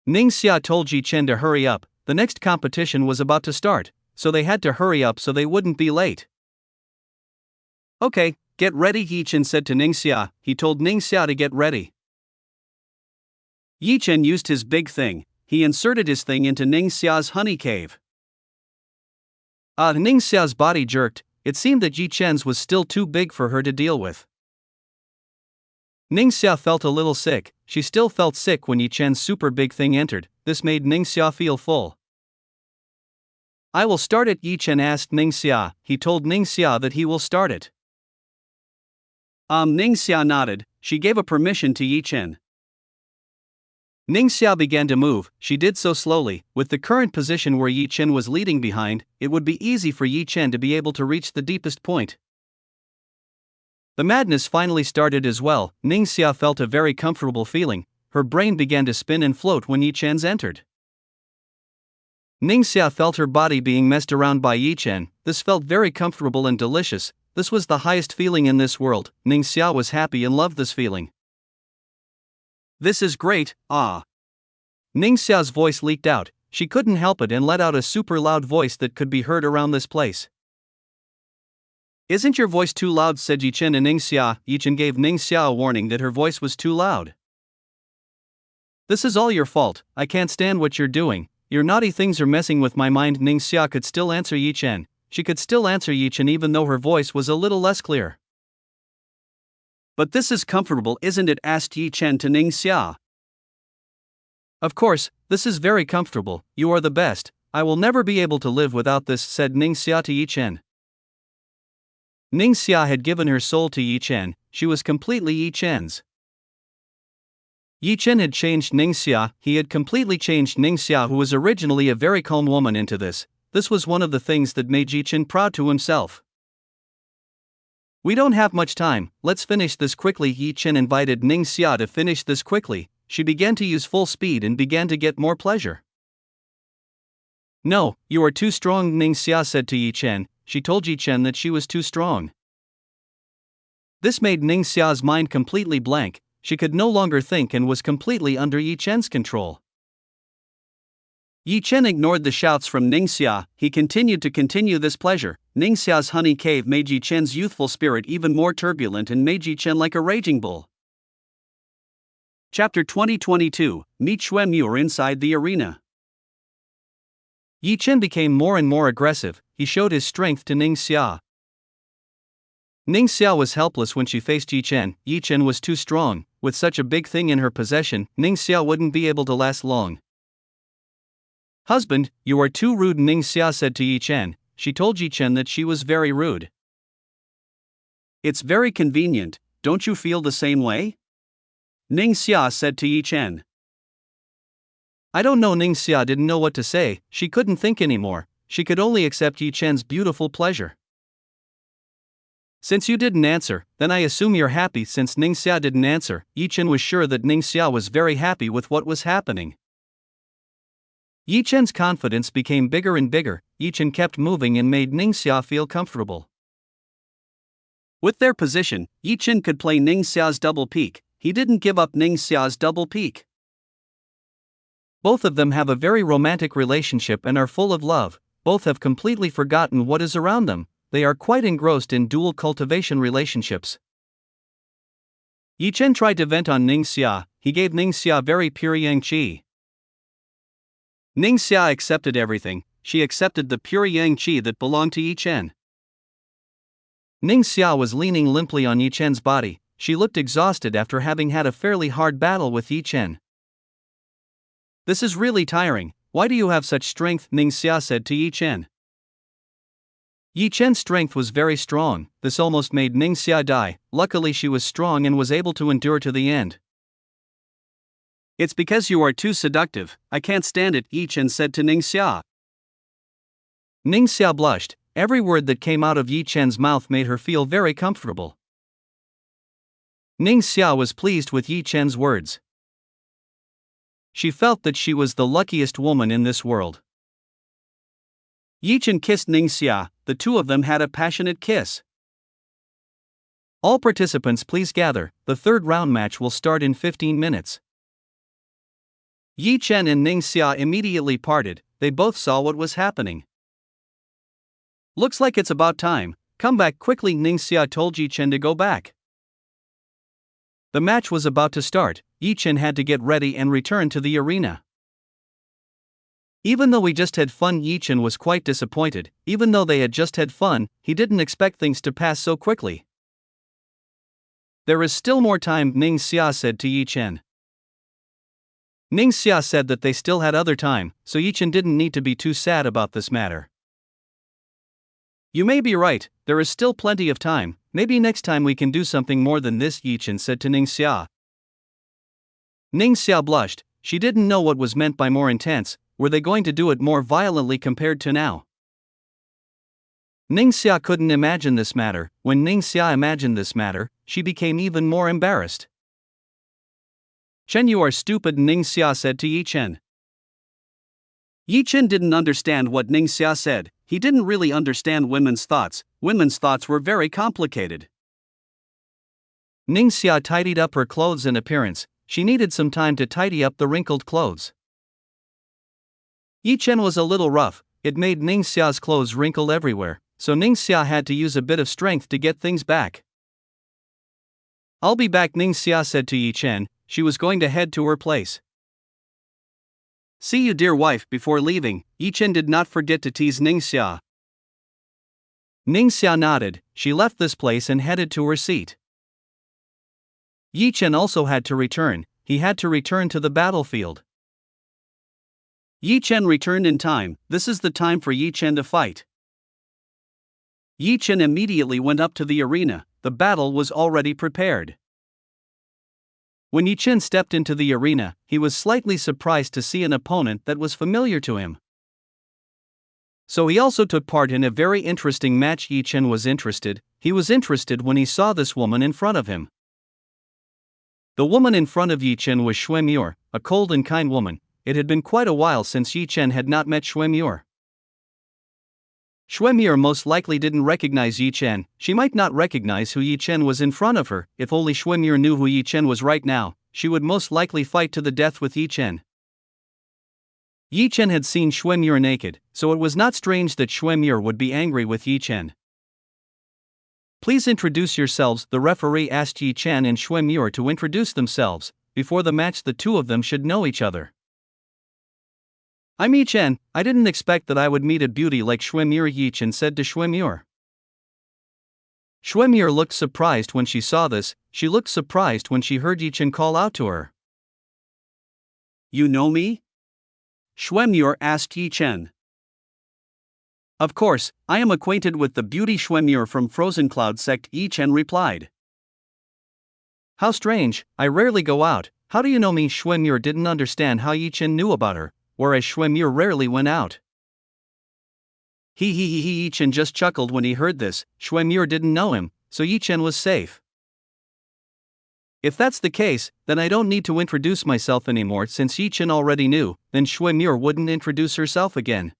Ningxia told Yi Chen to hurry up. The next competition was about to start, so they had to hurry up so they wouldn't be late. Okay, get ready, Yi Chen said to Ningxia. He told Ningxia to get ready. Yi Chen used his big thing. He inserted his thing into Ningxia's honey cave. Ningxia's body jerked. It seemed that Yi Chen's was still too big for her to deal with. Ningxia felt a little sick. She still felt sick when Yi Chen's super big thing entered. This made Ningxia feel full. I will start it, Yi Chen asked Ningxia. He told Ningxia that he will start it. Ningxia nodded. She gave a permission to Yi Chen. Ningxia began to move. She did so slowly. With the current position where Yi Chen was leading behind, it would be easy for Yi Chen to be able to reach the deepest point. The madness finally started as well. Ningxia felt a very comfortable feeling. Her brain began to spin and float when Yi Chen's entered. Ningxia felt her body being messed around by Yi Chen. This felt very comfortable and delicious. This was the highest feeling in this world. Ningxia was happy and loved this feeling. This is great, Ningxia's voice leaked out. She couldn't help it and let out a super loud voice that could be heard around this place. Isn't your voice too loud? Said Yi Chen to Ningxia. Yi Chen gave Ningxia a warning that her voice was too loud. This is all your fault. I can't stand what you're doing. Your naughty things are messing with my mind. Ningxia could still answer Yi Chen. She could still answer Yi Chen even though her voice was a little less clear. But this is comfortable, isn't it? Asked Yi Chen to Ningxia. Of course, this is very comfortable. You are the best. I will never be able to live without this, said Ningxia to Yi Chen. Ningxia had given her soul to Yi Chen. She was completely Yi Chen's. Yi Chen had changed Ningxia. He had completely changed Ningxia, who was originally a very calm woman, into this. This was one of the things that made Yi Chen proud to himself. We don't have much time, let's finish this quickly. Yi Chen invited Ningxia to finish this quickly. She began to use full speed and began to get more pleasure. No, you are too strong, Ningxia said to Yi Chen. She told Yi Chen that she was too strong. This made Ningxia's mind completely blank. She could no longer think and was completely under Yi Chen's control. Yi Chen ignored the shouts from Ningxia. He continued to continue this pleasure. Ningxia's honey cave made Yi Chen's youthful spirit even more turbulent and made Yi Chen like a raging bull. Chapter 2022, Meet Xuemure inside the arena. Yi Chen became more and more aggressive. He showed his strength to Ningxia. Ningxia was helpless when she faced Yi Chen. Yi Chen was too strong. With such a big thing in her possession, Ningxia wouldn't be able to last long. "Husband, you are too rude," Ningxia said to Yi Chen. She told Yi Chen that she was very rude. "It's very convenient, don't you feel the same way?" Ningxia said to Yi Chen. I don't know. Ningxia didn't know what to say. She couldn't think anymore. She could only accept Yi Chen's beautiful pleasure. "Since you didn't answer, then I assume you're happy." Since Ningxia didn't answer, Yi Chen was sure that Ningxia was very happy with what was happening. Yi Chen's confidence became bigger and bigger. Yi Chen kept moving and made Ningxia feel comfortable. With their position, Yi Chen could play Ningxia's double peak. He didn't give up Ningxia's double peak. Both of them have a very romantic relationship and are full of love. Both have completely forgotten what is around them. They are quite engrossed in dual cultivation relationships. Yi Chen tried to vent on Ningxia. He gave Ningxia very pure yang qi. Ningxia accepted everything. She accepted the pure yang qi that belonged to Yi Chen. Ningxia was leaning limply on Yi Chen's body. She looked exhausted after having had a fairly hard battle with Yi Chen. "This is really tiring. Why do you have such strength?" Ningxia said to Yi Chen. Yi Chen's strength was very strong. This almost made Ningxia die. Luckily she was strong and was able to endure to the end. "It's because you are too seductive. I can't stand it," Yi Chen said to Ningxia. Ningxia blushed. Every word that came out of Yi Chen's mouth made her feel very comfortable. Ningxia was pleased with Yi Chen's words. She felt that she was the luckiest woman in this world. Yi Chen kissed Ningxia. The two of them had a passionate kiss. "All participants please gather. The third round match will start in 15 minutes. Yi Chen and Ningxia immediately parted. They both saw what was happening. "Looks like it's about time. Come back quickly," Ningxia told Yi Chen to go back. The match was about to start. Yi Chen had to get ready and return to the arena. Even though we just had fun, Yi Chen was quite disappointed. Even though they had just had fun, he didn't expect things to pass so quickly. "There is still more time," Ningxia said to Yi Chen. Ningxia said that they still had other time, so Yi Chen didn't need to be too sad about this matter. "You may be right, there is still plenty of time. Maybe next time we can do something more than this," Yi Chen said to Ningxia. Ningxia blushed. She didn't know what was meant by more intense. Were they going to do it more violently compared to now? Ningxia couldn't imagine this matter. When Ningxia imagined this matter, she became even more embarrassed. "Chen, you are stupid," Ningxia said to Yi Chen. Yi Chen didn't understand what Ningxia said. He didn't really understand women's thoughts. Women's thoughts were very complicated. Ningxia tidied up her clothes and appearance. She needed some time to tidy up the wrinkled clothes. Yi Chen was a little rough. It made Ningxia's clothes wrinkle everywhere, so Ningxia had to use a bit of strength to get things back. "I'll be back," Ningxia said to Yi Chen. She was going to head to her place. "See you, dear wife." Before leaving, Yi Chen did not forget to tease Ningxia. Ningxia nodded. She left this place and headed to her seat. Yi Chen also had to return. He had to return to the battlefield. Yi Chen returned in time. This is the time for Yi Chen to fight. Yi Chen immediately went up to the arena. The battle was already prepared. When Yi Chen stepped into the arena, he was slightly surprised to see an opponent that was familiar to him. So he also took part in a very interesting match. Yi Chen was interested. He was interested when he saw this woman in front of him. The woman in front of Yi Chen was Xuemure, a cold and kind woman. It had been quite a while since Yi Chen had not met Xuemure. Xuemure most likely didn't recognize Yi Chen. She might not recognize who Yi Chen was in front of her. If only Xuemure knew who Yi Chen was right now, she would most likely fight to the death with Yi Chen. Yi Chen had seen Xuemure naked, so it was not strange that Xuemure would be angry with Yi Chen. Please introduce yourselves, the referee asked Yi Chen and Xuemure to introduce themselves. Before the match, the two of them should know each other. I'm Yi Chen. I didn't expect that I would meet a beauty like Xuemure, Yi Chen said to Xuemure. Xuemure looked surprised when she saw this. She looked surprised when she heard Yi Chen call out to her. You know me? Xuemure asked Yi Chen. Of course, I am acquainted with the beauty Xuemure from Frozen Cloud sect, Yi Chen replied. How strange, I rarely go out, how do you know me? Xuemure didn't understand how Yi Chen knew about her, whereas Xuemure rarely went out. Yi Chen just chuckled when he heard this. Xuemure didn't know him, so Yi Chen was safe. If that's the case, then I don't need to introduce myself anymore. Since Yi Chen already knew, then Xuemure wouldn't introduce herself again.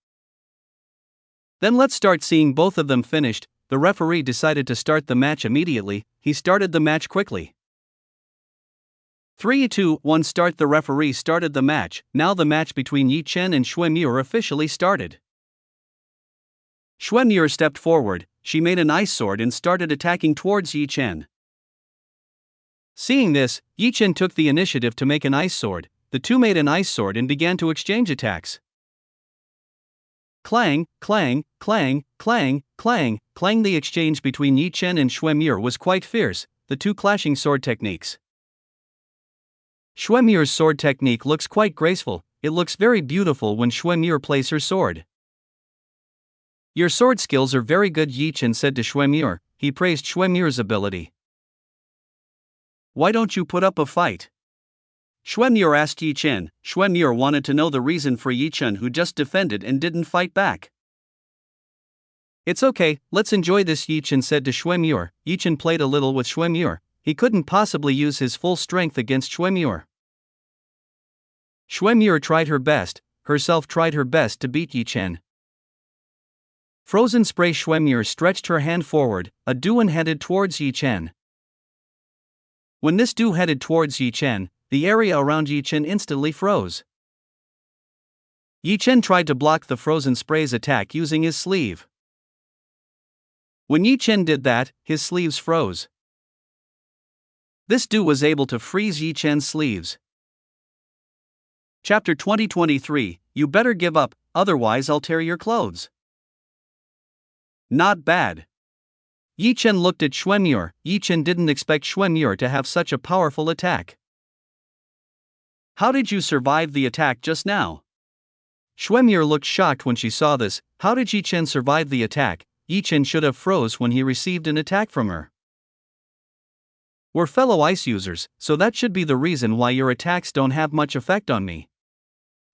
Then let's start. Seeing both of them finished, the referee decided to start the match immediately. He started the match quickly. 3, 2, 1 start. The referee started the match. Now the match between Yi Chen and Xuemure officially started. Xuemure stepped forward, she made an ice sword and started attacking towards Yi Chen. Seeing this, Yi Chen took the initiative to make an ice sword. The two made an ice sword and began to exchange attacks. Clang, clang, clang, clang, clang, clang. The exchange between Yi Chen and Xuemure was quite fierce, the two clashing sword techniques. Xuemure's sword technique looks quite graceful. It looks very beautiful when Xuemure plays her sword. Your sword skills are very good, Yi Chen said to Xuemure. He praised Xuemure's ability. Why don't you put up a fight? Xuemure asked Yi Chen. Xuemure wanted to know the reason for Yi Chen, who just defended and didn't fight back. It's okay, let's enjoy this, Yi Chen said to Xuemure. Yi Chen played a little with Xuemure. He couldn't possibly use his full strength against Xuemure. Xuemure tried her best, herself tried her best to beat Yi Chen. Frozen spray. Xuemure stretched her hand forward, a Duan headed towards Yi Chen. When this dew headed towards Yi Chen, the area around Yi Chen instantly froze. Yi Chen tried to block the frozen spray's attack using his sleeve. When Yi Chen did that, his sleeves froze. This dew was able to freeze Yi Chen's sleeves. Chapter 2023, You better give up, otherwise I'll tear your clothes. Not bad. Yi Chen looked at Xuemure. Yi Chen didn't expect Xuemure to have such a powerful attack. How did you survive the attack just now? Xuemure looked shocked when she saw this. How did Yi Chen survive the attack? Yi Chen should have froze when he received an attack from her. We're fellow ice users, so that should be the reason why your attacks don't have much effect on me.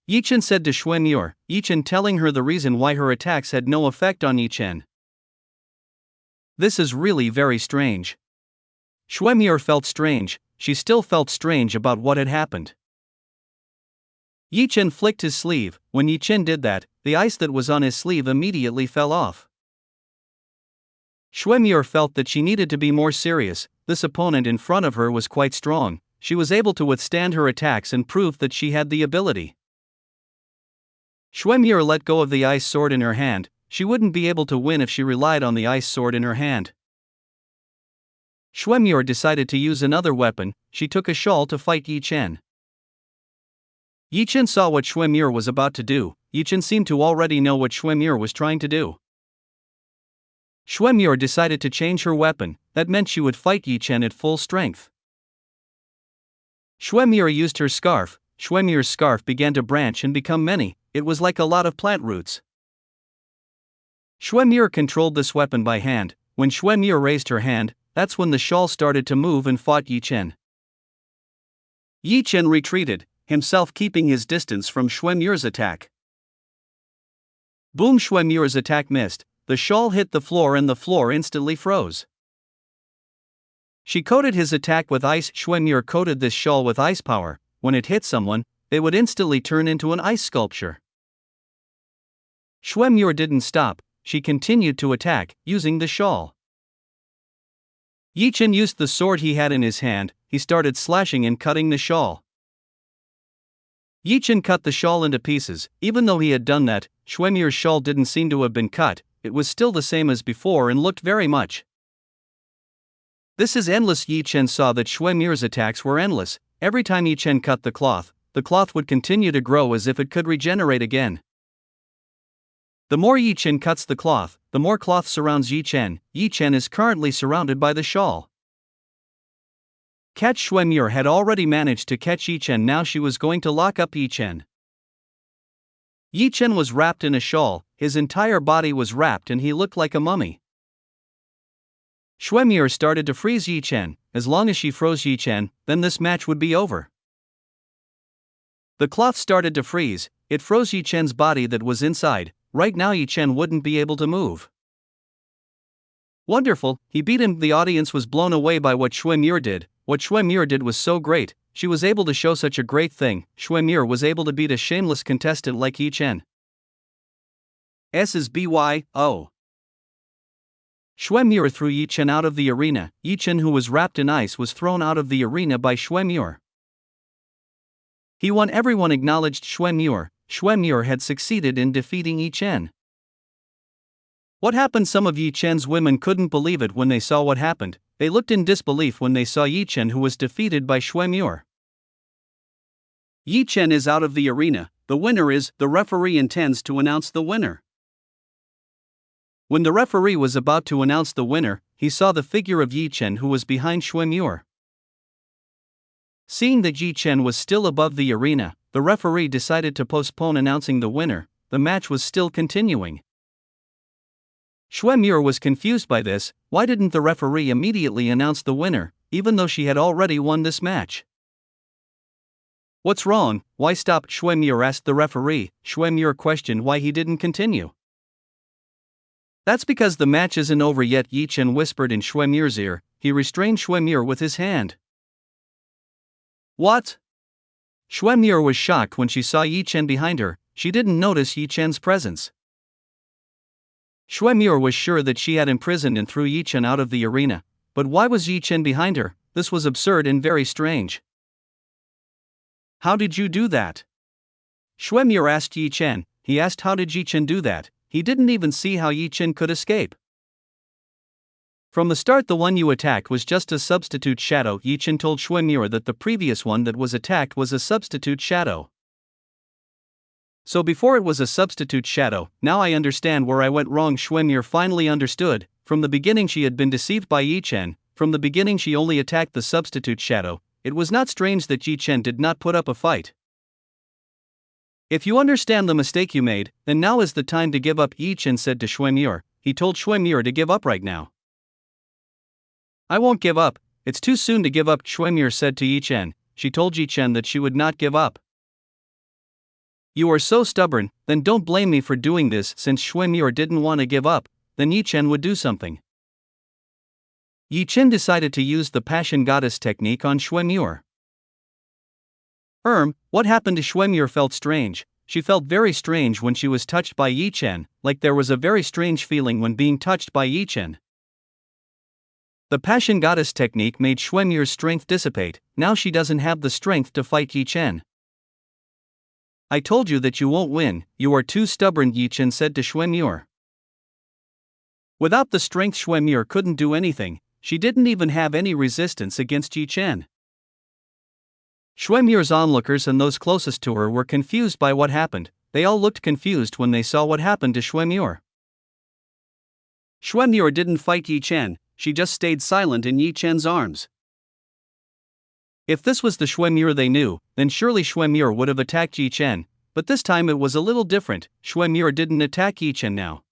Yi Chen said to Xuemure. Yi Chen telling her the reason why her attacks had no effect on Yi Chen. This is really very strange. Xuemure felt strange. She still felt strange about what had happened. Yi Chen flicked his sleeve. When Yi Chen did that, the ice that was on his sleeve immediately fell off. Xuemure felt that she needed to be more serious. This opponent in front of her was quite strong. She was able to withstand her attacks and proved that she had the ability. Xuemure let go of the ice sword in her hand. She wouldn't be able to win if she relied on the ice sword in her hand. Xuemure decided to use another weapon. She took a shawl to fight Yi Chen. Yi Chen saw what Xuemure was about to do. Yi Chen seemed to already know what Xuemure was trying to do. Xuemure decided to change her weapon. That meant she would fight Yi Chen at full strength. Xuemure used her scarf. Xuemure's scarf began to branch and become many. It was like a lot of plant roots. Xuemure controlled this weapon by hand. When Xuemure raised her hand, that's when the shawl started to move and fought Yi Chen. Yi Chen retreated, himself keeping his distance from Xuemure's attack. Boom! Xuemure's attack missed. The shawl hit the floor and the floor instantly froze. She coated his attack with ice. Xuemure coated this shawl with ice power. When it hit someone, they would instantly turn into an ice sculpture. Xuemure didn't stop. She continued to attack, using the shawl. Yi Chen used the sword he had in his hand. He started slashing and cutting the shawl. Yi Chen cut the shawl into pieces. Even though he had done that, Xuemier's shawl didn't seem to have been cut, it was still the same as before and looked very much. This is endless. Yi Chen saw that Xuemier's attacks were endless. Every time Yi Chen cut the cloth would continue to grow as if it could regenerate again. The more Yi Chen cuts the cloth, the more cloth surrounds Yi Chen. Yi Chen is currently surrounded by the shawl. Catch Xuemier had already managed to catch Yi Chen. Now she was going to lock up Yi Chen. Yi Chen was wrapped in a shawl, his entire body was wrapped and he looked like a mummy. Xuemier started to freeze Yi Chen. As long as she froze Yi Chen, then this match would be over. The cloth started to freeze, it froze Yi Chen's body that was inside. Right now Yi Chen wouldn't be able to move. Wonderful, he beat him. The audience was blown away by what Xuemier did. What Xuemier did was so great, she was able to show such a great thing. Xuemier was able to beat a shameless contestant like Yi Chen. SSBYO. Xuemier threw Yi Chen out of the arena. Yi Chen, who was wrapped in ice, was thrown out of the arena by Xuemier. He won. Everyone acknowledged Xuemier. Xuemier had succeeded in defeating Yi Chen. What happened? Some of Yi Chen's women couldn't believe it when they saw what happened. They looked in disbelief when they saw Yi Chen, who was defeated by Xuemier. Yi Chen is out of the arena. The winner is. The referee intends to announce the winner. When the referee was about to announce the winner, he saw the figure of Yi Chen, who was behind Xuemier. Seeing that Yi Chen was still above the arena, the referee decided to postpone announcing the winner. The match was still continuing. Xuemier was confused by this. Why didn't the referee immediately announce the winner, even though she had already won this match? What's wrong? Why stop? Xuemier asked the referee. Xuemier questioned why he didn't continue. That's because the match isn't over yet, Yi Chen whispered in Xuemier's ear. He restrained Xuemier with his hand. What? Xuemier was shocked when she saw Yi Chen behind her. She didn't notice Yi Chen's presence. Xuemier was sure that she had imprisoned and threw Yi Chen out of the arena. But why was Yi Chen behind her? This was absurd and very strange. How did you do that? Xuemier asked Yi Chen. He asked how did Yi Chen do that? He didn't even see how Yi Chen could escape. From the start, the one you attacked was just a substitute shadow. Yi Chen told Xuemier that the previous one that was attacked was a substitute shadow. So before it was a substitute shadow. Now I understand where I went wrong. Xuemier finally understood. From the beginning she had been deceived by Yi Chen. From the beginning she only attacked the substitute shadow. It was not strange that Yi Chen did not put up a fight. If you understand the mistake you made, then now is the time to give up, Yi Chen said to Xuemier. He told Xuemier to give up right now. I won't give up, it's too soon to give up, Xuemier said to Yi Chen. She told Yi Chen that she would not give up. You are so stubborn, then don't blame me for doing this. Since Xuemier didn't want to give up, then Yi Chen would do something. Yi Chen decided to use the Passion Goddess technique on Xuemier. What happened to Xuemier felt strange. She felt very strange when she was touched by Yi Chen, like there was a very strange feeling when being touched by Yi Chen. The Passion Goddess technique made Xuemier's strength dissipate. Now she doesn't have the strength to fight Yi Chen. I told you that you won't win, you are too stubborn, Yi Chen said to Xuemier. Without the strength, Xuemier couldn't do anything. She didn't even have any resistance against Yi Chen. Xuemier's onlookers and those closest to her were confused by what happened. They all looked confused when they saw what happened to Xuemier. Xuemier didn't fight Yi Chen, she just stayed silent in Yi Chen's arms. If this was the Xuemier they knew, then surely Xuemier would have attacked Yi Chen, but this time it was a little different. Xuemier didn't attack Yi Chen now.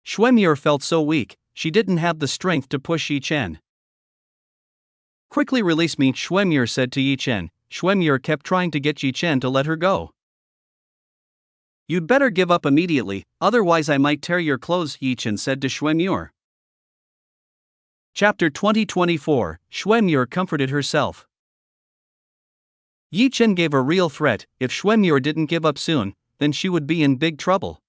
Xuemier felt so weak, she didn't have the strength to push Yi Chen. Quickly release me, Xuemier said to Yi Chen. Xuemier kept trying to get Yi Chen to let her go. You'd better give up immediately, otherwise I might tear your clothes, Yi Chen said to Xuemier. Chapter 2024, Xuemier comforted herself. Yi Chen gave a real threat. If Xuemier didn't give up soon, then she would be in big trouble.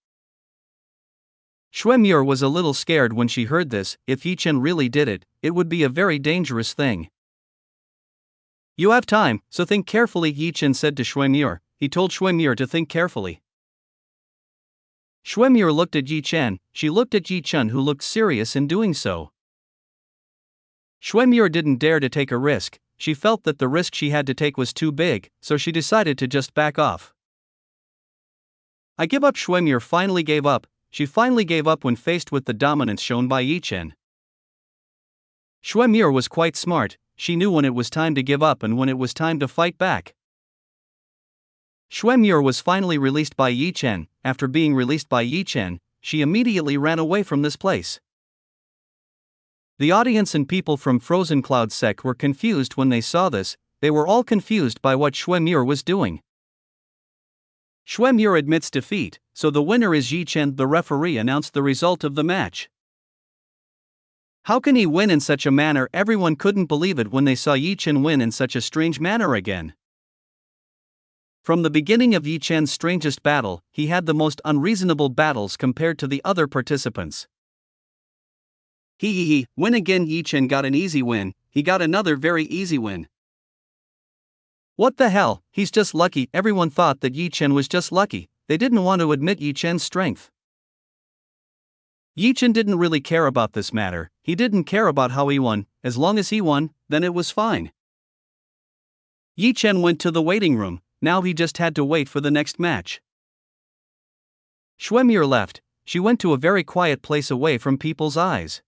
Xuemier was a little scared when she heard this. If Yi Chen really did it, it would be a very dangerous thing. You have time, so think carefully, Yi Chen said to Xuemure. He told Xuemure to think carefully. Xuemure looked at Yi Chen. She looked at Yi Chen, who looked serious in doing so. Xuemure didn't dare to take a risk. She felt that the risk she had to take was too big, so she decided to just back off. I give up. Xuemure finally gave up. She finally gave up when faced with the dominance shown by Yi Chen. Xuemure was quite smart. She knew when it was time to give up and when it was time to fight back. Xuemure was finally released by Yi Chen. After being released by Yi Chen, she immediately ran away from this place. The audience and people from Frozen Cloud Sec were confused when they saw this. They were all confused by what Xuemure was doing. Xuemure admits defeat, so the winner is Yi Chen. The referee announced the result of the match. How can he win in such a manner? Everyone couldn't believe it when they saw Yi Chen win in such a strange manner again. From the beginning of Yi Chen's strangest battle, he had the most unreasonable battles compared to the other participants. Win again. Yi Chen got an easy win. He got another very easy win. What the hell, he's just lucky. Everyone thought that Yi Chen was just lucky. They didn't want to admit Yi Chen's strength. Yi Chen didn't really care about this matter. He didn't care about how he won. As long as he won, then it was fine. Yi Chen went to the waiting room. Now he just had to wait for the next match. Xuemure left. She went to a very quiet place away from people's eyes.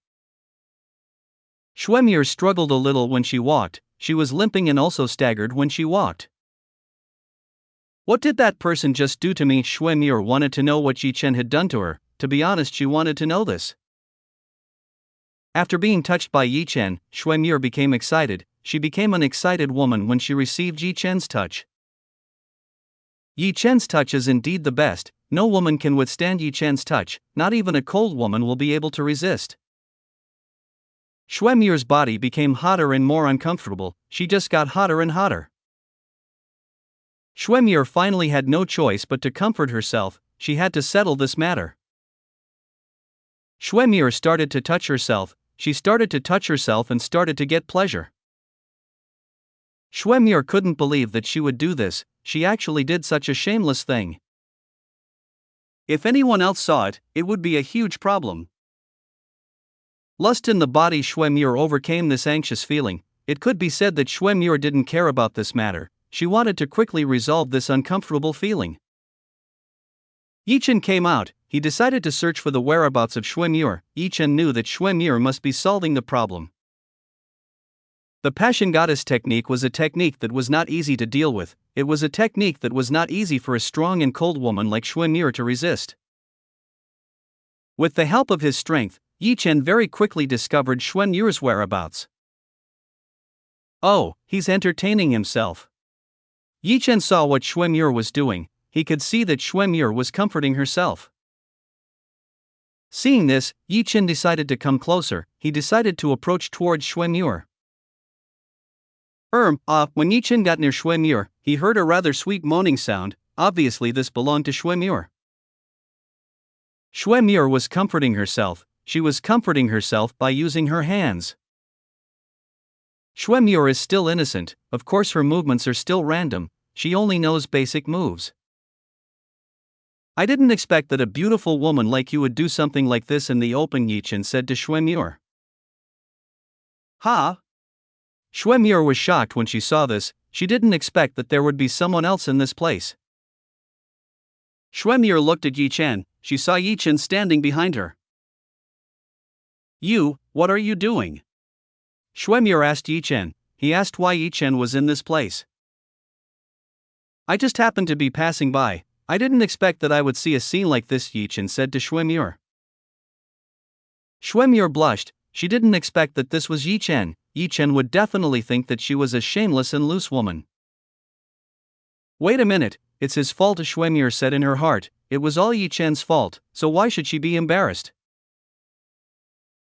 Xuemure struggled a little when she walked. She was limping and also staggered when she walked. What did that person just do to me? Xuemure wanted to know what Yi Chen had done to her. To be honest, she wanted to know this. After being touched by Yi Chen, Xuemure became excited. She became an excited woman when she received Yi Chen's touch. Yi Chen's touch is indeed the best. No woman can withstand Yi Chen's touch. Not even a cold woman will be able to resist. Xuemure's body became hotter and more uncomfortable. She just got hotter and hotter. Xuemure finally had no choice but to comfort herself. She had to settle this matter. Xuemure started to touch herself. She started to touch herself and started to get pleasure. Xuemure couldn't believe that she would do this. She actually did such a shameless thing. If anyone else saw it, it would be a huge problem. Lust in the body. Xuemure overcame this anxious feeling. It could be said that Xuemure didn't care about this matter. She wanted to quickly resolve this uncomfortable feeling. Yi Chen came out. He decided to search for the whereabouts of Xuemure. Yi Chen knew that Xuemure must be solving the problem. The Passion Goddess technique was a technique that was not easy to deal with. It was a technique that was not easy for a strong and cold woman like Xuemure to resist. With the help of his strength, Yi Chen very quickly discovered Xuemure's whereabouts. Oh, he's entertaining himself. Yi Chen saw what Xuemure was doing. He could see that Xuemure was comforting herself. Seeing this, Yi Chen decided to come closer. He decided to approach towards Xuemure. When Yi Chen got near Xuemure, he heard a rather sweet moaning sound. Obviously this belonged to Xuemure. Xuemure was comforting herself. She was comforting herself by using her hands. Xuemure is still innocent. Of course her movements are still random. She only knows basic moves. I didn't expect that a beautiful woman like you would do something like this in the open, Yi Chen said to Xuemure. Ha! Xuemure was shocked when she saw this. She didn't expect that there would be someone else in this place. Xuemure looked at Yi Chen. She saw Yi Chen standing behind her. You, what are you doing? Xuemure asked Yi Chen. He asked why Yi Chen was in this place. I just happened to be passing by. I didn't expect that I would see a scene like this, Yi Chen said to Xuemure. Xuemure blushed. She didn't expect that this was Yi Chen. Yi Chen would definitely think that she was a shameless and loose woman. Wait a minute, it's his fault, Xuemure said in her heart. It was all Yi Chen's fault, so why should she be embarrassed?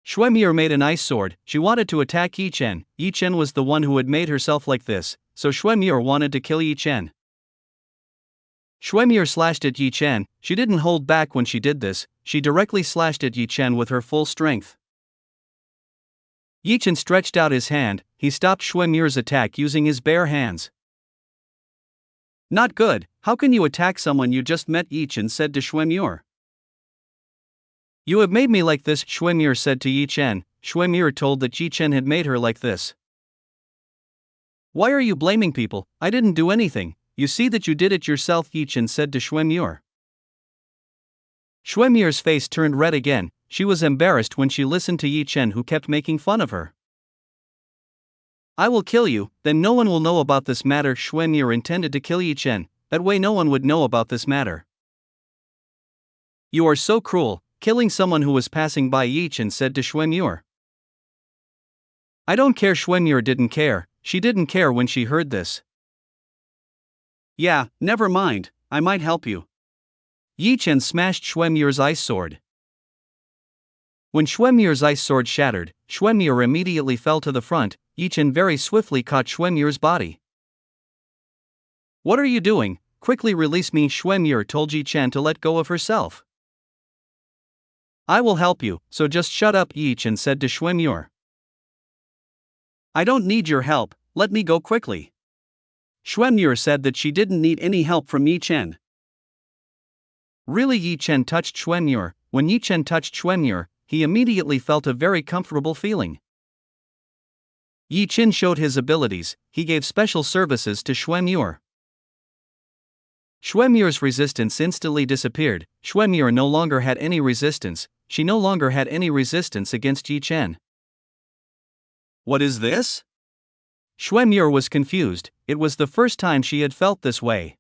Xuemure made an ice sword. She wanted to attack Yi Chen. Yi Chen was the one who had made herself like this, so Xuemure wanted to kill Yi Chen. Xuemure slashed at Yi Chen. She didn't hold back when she did this. She directly slashed at Yi Chen with her full strength. Yi Chen stretched out his hand. He stopped Xue Muir's attack using his bare hands. Not good, how can you attack someone you just met? Yi Chen said to Xue Muir. You have made me like this, Xue Muir said to Yi Chen. Xue Muir told that Yi Chen had made her like this. Why are you blaming people? I didn't do anything. You see that you did it yourself, Yi Chen said to Xue Muir. Xue Muir's face turned red again. She was embarrassed when she listened to Yi Chen, who kept making fun of her. I will kill you, then no one will know about this matter. Xue Muir intended to kill Yi Chen, that way no one would know about this matter. You are so cruel, killing someone who was passing by, Yi Chen said to Xue Muir. I don't care. Xue Muir didn't care. She didn't care when she heard this. Yeah, never mind, I might help you. Yi Chen smashed Xue Muir's ice sword. When Xue Muir's ice sword shattered, Xue Muir immediately fell to the front. Yi Chen very swiftly caught Xue Muir's body. What are you doing? Quickly release me, Xue Muir told Yi Chen to let go of herself. I will help you, so just shut up, Yi Chen said to Xue Muir. I don't need your help, let me go quickly. Xue Muir said that she didn't need any help from Yi Chen. Really? Yi Chen touched Xue Muir. When Yi Chen touched Xue Muir, he immediately felt a very comfortable feeling. Yi Chen showed his abilities. He gave special services to Xue Muir. Xue Muir's resistance instantly disappeared. Xue Muir no longer had any resistance. She no longer had any resistance against Yi Chen. What is this? Xue Muir was confused. It was the first time she had felt this way.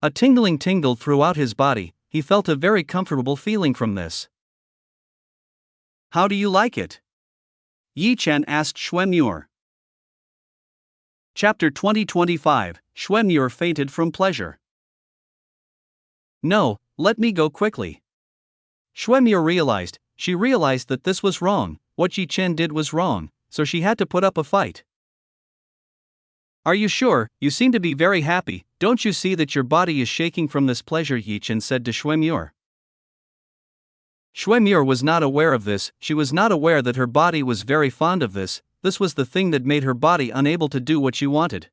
A tingling tingled throughout his body. He felt a very comfortable feeling from this. How do you like it? Yi Chen asked Xue Muir. Chapter 2025. Xue Muir fainted from pleasure. No, let me go quickly. Xue Muir realized. She realized that this was wrong. What Yi Chen did was wrong, so she had to put up a fight. Are you sure? You seem to be very happy. Don't you see that your body is shaking from this pleasure? Yi Chen said to Xue Muir. Xue Muir was not aware of this. She was not aware that her body was very fond of this. This was the thing that made her body unable to do what she wanted.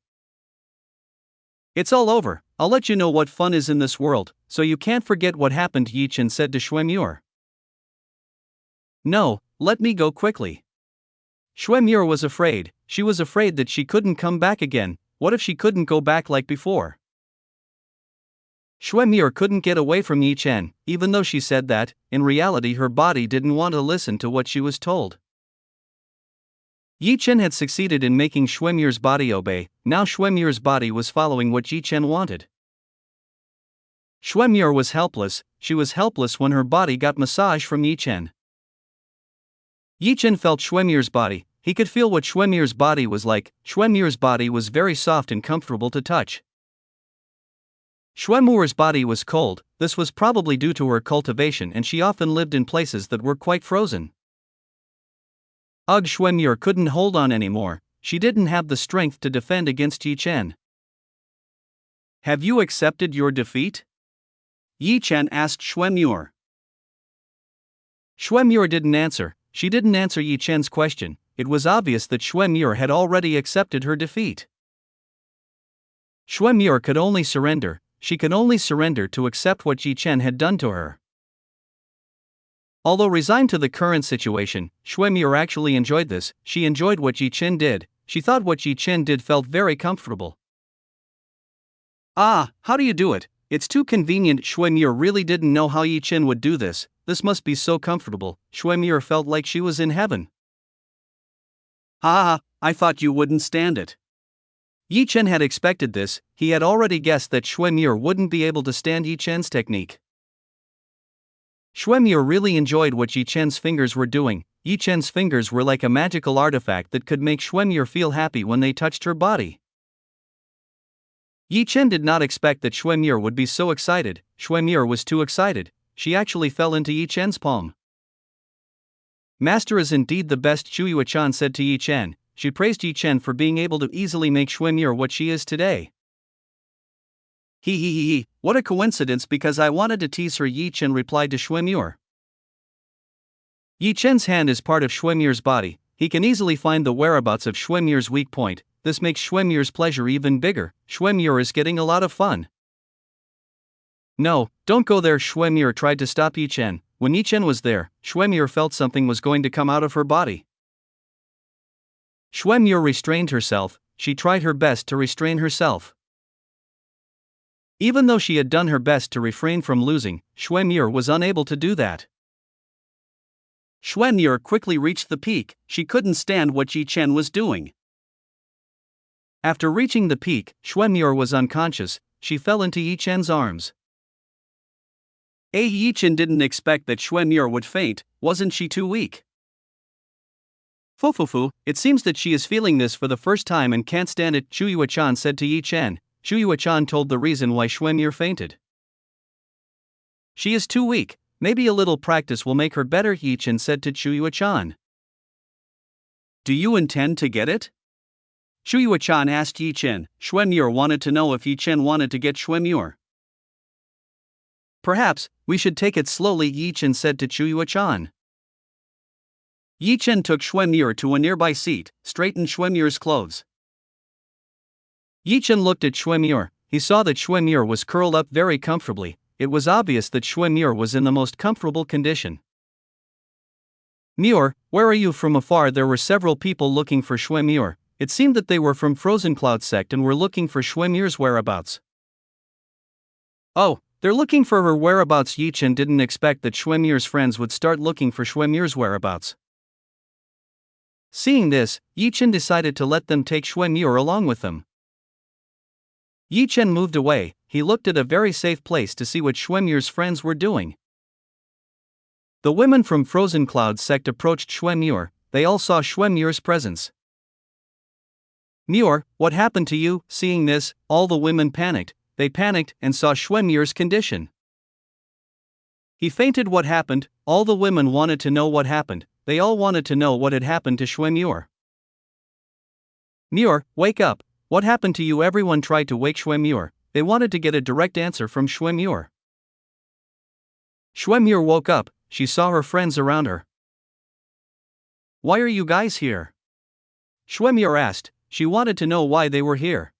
It's all over. I'll let you know what fun is in this world, so you can't forget what happened, Yi Chen said to Xue Muir. No, let me go quickly. Xue Muir was afraid. She was afraid that she couldn't come back again. What if she couldn't go back like before? Xue Muir couldn't get away from Yi Chen, even though she said that. In reality, her body didn't want to listen to what she was told. Yi Chen had succeeded in making Xue Muir's body obey. Now Xue Muir's body was following what Yi Chen wanted. Xue Muir was helpless. She was helpless when her body got massage from Yi Chen. Yi Chen felt Xue Muir's body. He could feel what Xue Muir's body was like. Xue Muir's body was very soft and comfortable to touch. Xue Muir's body was cold. This was probably due to her cultivation, and she often lived in places that were quite frozen. Ugh, Xue Muir couldn't hold on anymore. She didn't have the strength to defend against Yi Chen. Have you accepted your defeat? Yi Chen asked Xue Muir. Xue Muir didn't answer. She didn't answer Yi Chen's question. It was obvious that Xue Muir had already accepted her defeat. Xue Muir could only surrender. She could only surrender to accept what Yi Chen had done to her. Although resigned to the current situation, Xue Muir actually enjoyed this. She enjoyed what Yi Chen did. She thought what Yi Chen did felt very comfortable. Ah, how do you do it? It's too convenient. Xue Muir really didn't know how Yi Chen would do this. This must be so comfortable. Xue Muir felt like she was in heaven. Ha, I thought you wouldn't stand it. Yi Chen had expected this. He had already guessed that Xue Muir wouldn't be able to stand Yi Chen's technique. Xue Muir really enjoyed what Yi Chen's fingers were doing. Yi Chen's fingers were like a magical artifact that could make Xue Muir feel happy when they touched her body. Yi Chen did not expect that Xue Muir would be so excited. Xue Muir was too excited. She actually fell into Yi Chen's palm. Master is indeed the best, Xue said to Yi Chen. She praised Yi Chen for being able to easily make Xue Muir what she is today. He, what a coincidence, because I wanted to tease her, Yi Chen replied to Xue Muir. Yi Chen's hand is part of Xuemyur's body. He can easily find the whereabouts of Xuemyur's weak point. This makes Xuemyur's pleasure even bigger. Xuemyur is getting a lot of fun. No, don't go there. Xuemyur tried to stop Yi Chen. When Yi Chen was there, Xuemyur felt something was going to come out of her body. Xuemyur restrained herself. She tried her best to restrain herself. Even though she had done her best to refrain from losing, Xuemyur was unable to do that. Xuemyur quickly reached the peak. She couldn't stand what Yi Chen was doing. After reaching the peak, Xuemyur was unconscious. She fell into Yi Chen's arms. Yi Chen didn't expect that Xuemyur would faint. Wasn't she too weak? Fufufu, it seems that she is feeling this for the first time and can't stand it, Xu Yuechan said to Yi Chen. Xu Yuechan told the reason why Xuemyur fainted. She is too weak. Maybe a little practice will make her better, Yi Chen said to Xu Yuechan. Do you intend to get it? Xu Yuechan asked Yi Chen. Xuemyur wanted to know if Yi Chen wanted to get Xuemyur. Perhaps, we should take it slowly, Yi Chen said to Xu Yuechan. Yi Chen took Xuemyur to a nearby seat, straightened Xuemyur's clothes. Yi Chen looked at Xuemyur. He saw that Xuemyur was curled up very comfortably. It was obvious that Xuemyur was in the most comfortable condition. Myur, where are you? From afar there were several people looking for Xuemyur. It seemed that they were from Frozen Cloud sect and were looking for Xuemyur's whereabouts. Oh, they're looking for her whereabouts. Yi Chen didn't expect that Xuemyur's friends would start looking for Xuemyur's whereabouts. Seeing this, Yi Chen decided to let them take Xuemyur along with them. Yi Chen moved away. He looked at a very safe place to see what Xuemyur's friends were doing. The women from Frozen Cloud sect approached Xuemyur. They all saw Xuemyur's presence. Myur, what happened to you? Seeing this, all the women panicked. They panicked and saw Xuemyur's condition. He fainted. What happened? All the women wanted to know what happened. They all wanted to know what had happened to Xuemyur. Myur, wake up. What happened to you? Everyone tried to wake Xuemyur. They wanted to get a direct answer from Xuemyur. Xuemyur woke up. She saw her friends around her. Why are you guys here? Xuemyur asked. She wanted to know why they were here.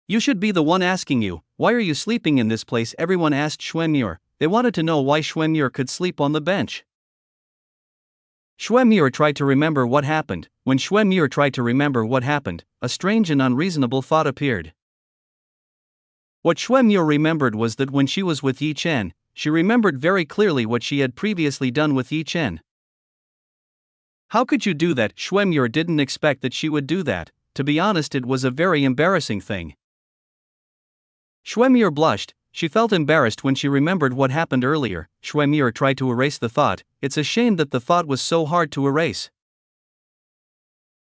You should be the one asking you. Why are you sleeping in this place? Everyone asked Xuemyur. They wanted to know why Xuemyur could sleep on the bench. Xuemyur tried to remember what happened. When Xuemyur tried to remember what happened, a strange and unreasonable thought appeared. What Xuemyur remembered was that when she was with Yi Chen, she remembered very clearly what she had previously done with Yi Chen. How could you do that? Xuemyur didn't expect that she would do that. To be honest, it was a very embarrassing thing. Xuemyur blushed. She felt embarrassed when she remembered what happened earlier. Xuemyur tried to erase the thought. It's a shame that the thought was so hard to erase.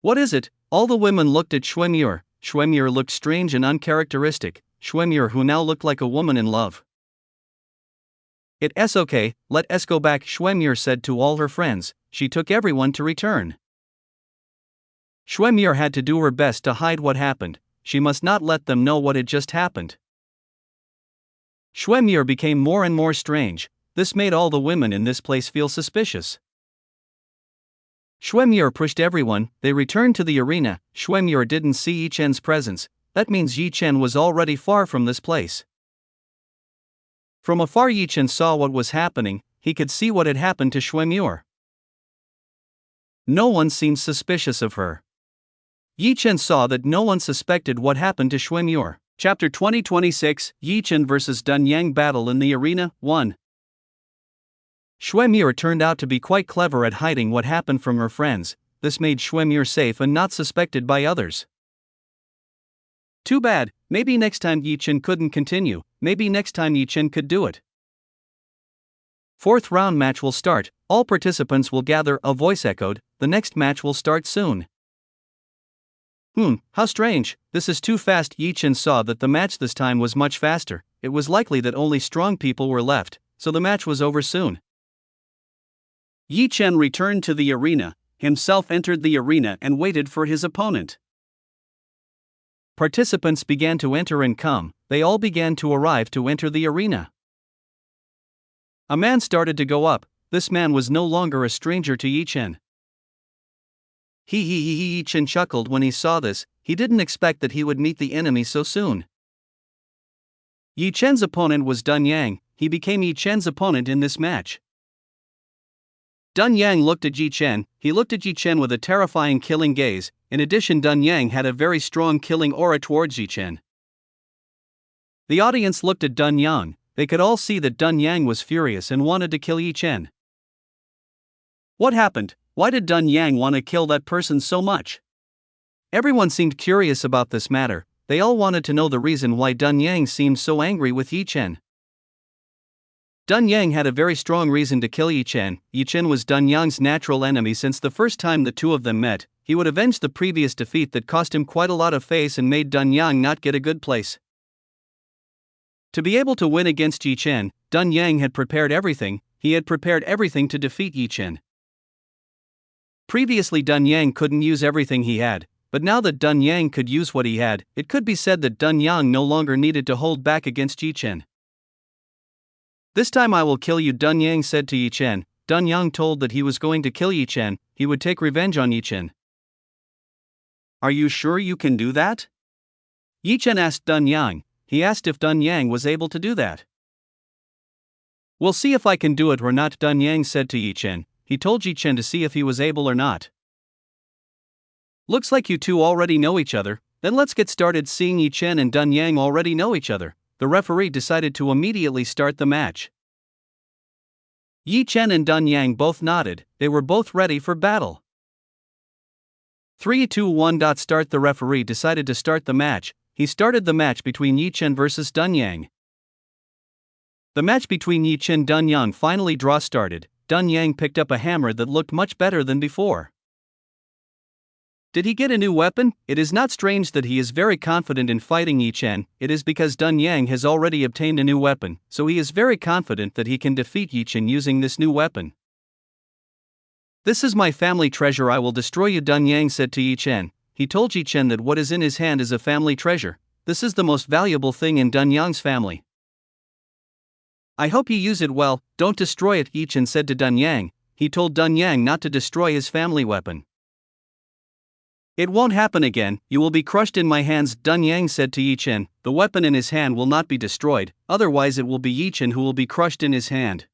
What is it? All the women looked at Xuemyur. Xuemyur looked strange and uncharacteristic. Xuemyur, who now looked like a woman in love. It's okay, let us go back, Xuemyur said to all her friends. She took everyone to return. Xuemyur had to do her best to hide what happened. She must not let them know what had just happened. Xuemyur became more and more strange. This made all the women in this place feel suspicious. Xuemyur pushed everyone. They returned to the arena. Xuemyur didn't see Yi Chen's presence. That means Yi Chen was already far from this place. From afar, Yi Chen saw what was happening. He could see what had happened to Xuemyur. No one seemed suspicious of her. Yi Chen saw that no one suspected what happened to Xuemyur. Chapter 2026, Yi Chen vs. Dun Yang Battle in the Arena, 1. Xuemyur turned out to be quite clever at hiding what happened from her friends. This made Xuemyur safe and not suspected by others. Too bad, maybe next time Yi Chen couldn't continue, maybe next time Yi Chen could do it. Fourth round match will start, all participants will gather, a voice echoed, the next match will start soon. How strange, this is too fast. Yi Chen saw that the match this time was much faster. It was likely that only strong people were left, so the match was over soon. Yi Chen returned to the arena, himself entered the arena and waited for his opponent. Participants began to enter and come, they all began to arrive to enter the arena. A man started to go up. this man was no longer a stranger to Yi Chen. Yi Chen chuckled when he saw this. He didn't expect that he would meet the enemy so soon. Yi Chen's opponent was Dun Yang. He became Yi Chen's opponent in this match. Dun Yang looked at Yi Chen. He looked at Yi Chen with a terrifying killing gaze. In addition, Dun Yang had a very strong killing aura towards Yi Chen. The audience looked at Dun Yang. They could all see that Dun Yang was furious and wanted to kill Yi Chen. What happened? Why did Dun Yang want to kill that person so much? Everyone seemed curious about this matter. They all wanted to know the reason why Dun Yang seemed so angry with Yi Chen. Dun Yang had a very strong reason to kill Yi Chen. Yi Chen was Dun Yang's natural enemy since the first time the two of them met. He would avenge the previous defeat that cost him quite a lot of face and made Dun Yang not get a good place. To be able to win against Yi Chen, Dun Yang had prepared everything. He had prepared everything to defeat Yi Chen. Previously, Dun Yang couldn't use everything he had, but now that Dun Yang could use what he had, it could be said that Dun Yang no longer needed to hold back against Yi Chen. This time I will kill you, Dun Yang said to Yi Chen. Dun Yang told that he was going to kill Yi Chen. He would take revenge on Yi Chen. Are you sure you can do that? Yi Chen asked Dun Yang. He asked if Dun Yang was able to do that. We'll see if I can do it or not, Dun Yang said to Yi Chen. He told Yi Chen to see if he was able or not. Looks like you two already know each other. Then let's get started. Seeing Yi Chen and Dun Yang already know each other, the referee decided to immediately start the match. Yi Chen and Dun Yang both nodded. They were both ready for battle. 3, 2, 1. Start. The referee decided to start the match. He started the match between Yi Chen versus Dun Yang. The match between Yi Chen and Dun Yang finally started. Dun Yang picked up a hammer that looked much better than before. Did he get a new weapon? It is not strange that he is very confident in fighting Yi Chen. It is because Dun Yang has already obtained a new weapon, so he is very confident that he can defeat Yi Chen using this new weapon. This is my family treasure. I will destroy you, Dun Yang said to Yi Chen. He told Yi Chen that what is in his hand is a family treasure. This is the most valuable thing in Dun Yang's family. I hope you use it well, don't destroy it, Yi Chen said to Dun Yang. He told Dun Yang not to destroy his family weapon. It won't happen again, you will be crushed in my hands, Dun Yang said to Yi Chen. The weapon in his hand will not be destroyed, otherwise it will be Yi Chen who will be crushed in his hand.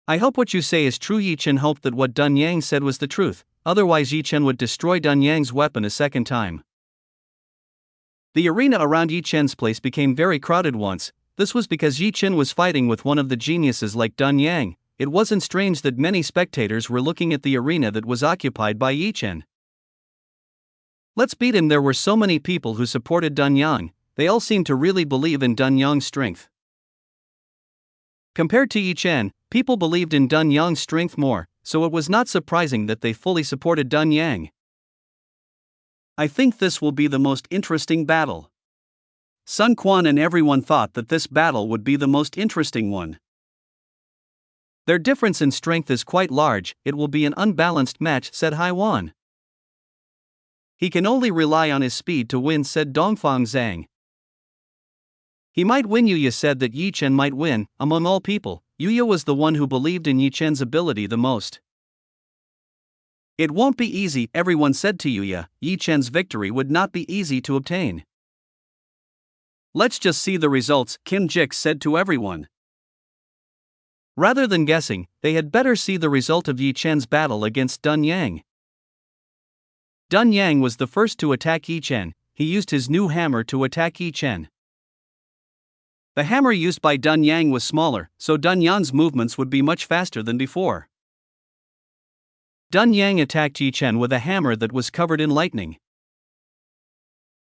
I hope what you say is true. Yi Chen hoped that what Dun Yang said was the truth, otherwise Yi Chen would destroy Dun Yang's weapon a second time. The arena around Yi Chen's place became very crowded once. This was because Yi Chen was fighting with one of the geniuses like Dun Yang. It wasn't strange that many spectators were looking at the arena that was occupied by Yi Chen. Let's beat him. There were so many people who supported Dun Yang. They all seemed to really believe in Dun Yang's strength. Compared to Yi Chen, people believed in Dun Yang's strength more, so it was not surprising that they fully supported Dun Yang. I think this will be the most interesting battle. Sun Quan and everyone thought that this battle would be the most interesting one. Their difference in strength is quite large. It will be an unbalanced match, said Haiwan. He can only rely on his speed to win, said Dongfang Zhang. He might win. Yuya said that Yi Chen might win. Among all people, Yuya was the one who believed in Yi Chen's ability the most. It won't be easy, everyone said to Yuya. Yi Chen's victory would not be easy to obtain. Let's just see the results, Kim Jik said to everyone. Rather than guessing, they had better see the result of Yi Chen's battle against Dun Yang. Dun Yang was the first to attack Yi Chen. He used his new hammer to attack Yi Chen. The hammer used by Dun Yang was smaller, so Dun Yang's movements would be much faster than before. Dun Yang attacked Yi Chen with a hammer that was covered in lightning.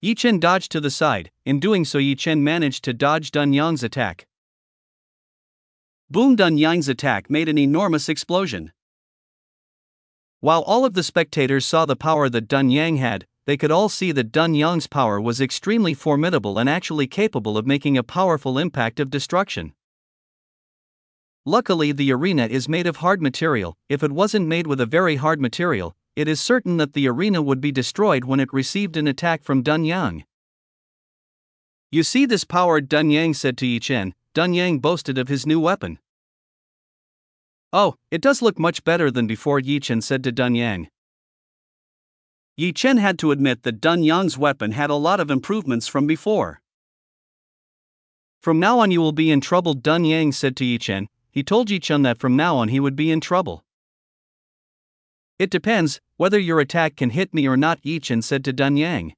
Yi Chen dodged to the side. In doing so, Yi Chen managed to dodge Dun Yang's attack. Boom! Dun Yang's attack made an enormous explosion. While all of the spectators saw the power that Dun Yang had, they could all see that Dun Yang's power was extremely formidable and actually capable of making a powerful impact of destruction. Luckily, the arena is made of hard material. If it wasn't made with a very hard material, it is certain that the arena would be destroyed when it received an attack from Dun Yang. You see this power, Dun Yang said to Yi Chen. Dun Yang boasted of his new weapon. Oh, it does look much better than before, Yi Chen said to Dun Yang. Yi Chen had to admit that Dun Yang's weapon had a lot of improvements from before. From now on you will be in trouble, Dun Yang said to Yi Chen. He told Yi Chen that from now on he would be in trouble. It depends whether your attack can hit me or not, Yi Chen said to Dun Yang.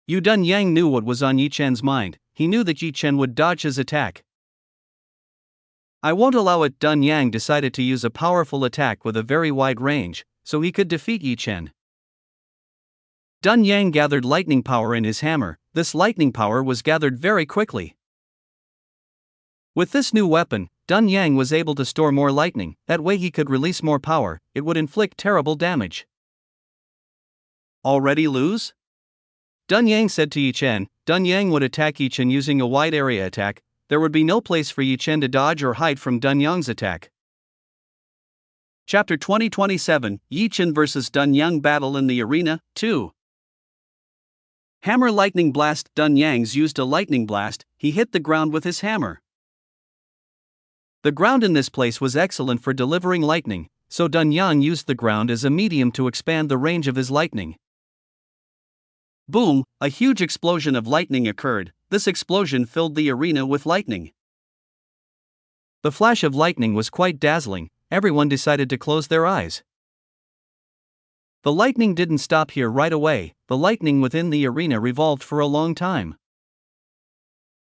Dun Yang knew what was on Yi Chen's mind. He knew that Yi Chen would dodge his attack. I won't allow it. Dun Yang decided to use a powerful attack with a very wide range, so he could defeat Yi Chen. Dun Yang gathered lightning power in his hammer. This lightning power was gathered very quickly. With this new weapon, Dun Yang was able to store more lightning. That way he could release more power. It would inflict terrible damage. Already lose? Dun Yang said to Yi Chen. Dun Yang would attack Yi Chen using a wide area attack. There would be no place for Yi Chen to dodge or hide from Dun Yang's attack. Chapter 2027, Yi Chen vs Dun Yang Battle in the Arena, 2. Hammer Lightning Blast. Dun Yang's used a lightning blast. He hit the ground with his hammer. The ground in this place was excellent for delivering lightning, so Dun Yang used the ground as a medium to expand the range of his lightning. Boom! A huge explosion of lightning occurred. This explosion filled the arena with lightning. The flash of lightning was quite dazzling. Everyone decided to close their eyes. The lightning didn't stop here right away. The lightning within the arena revolved for a long time.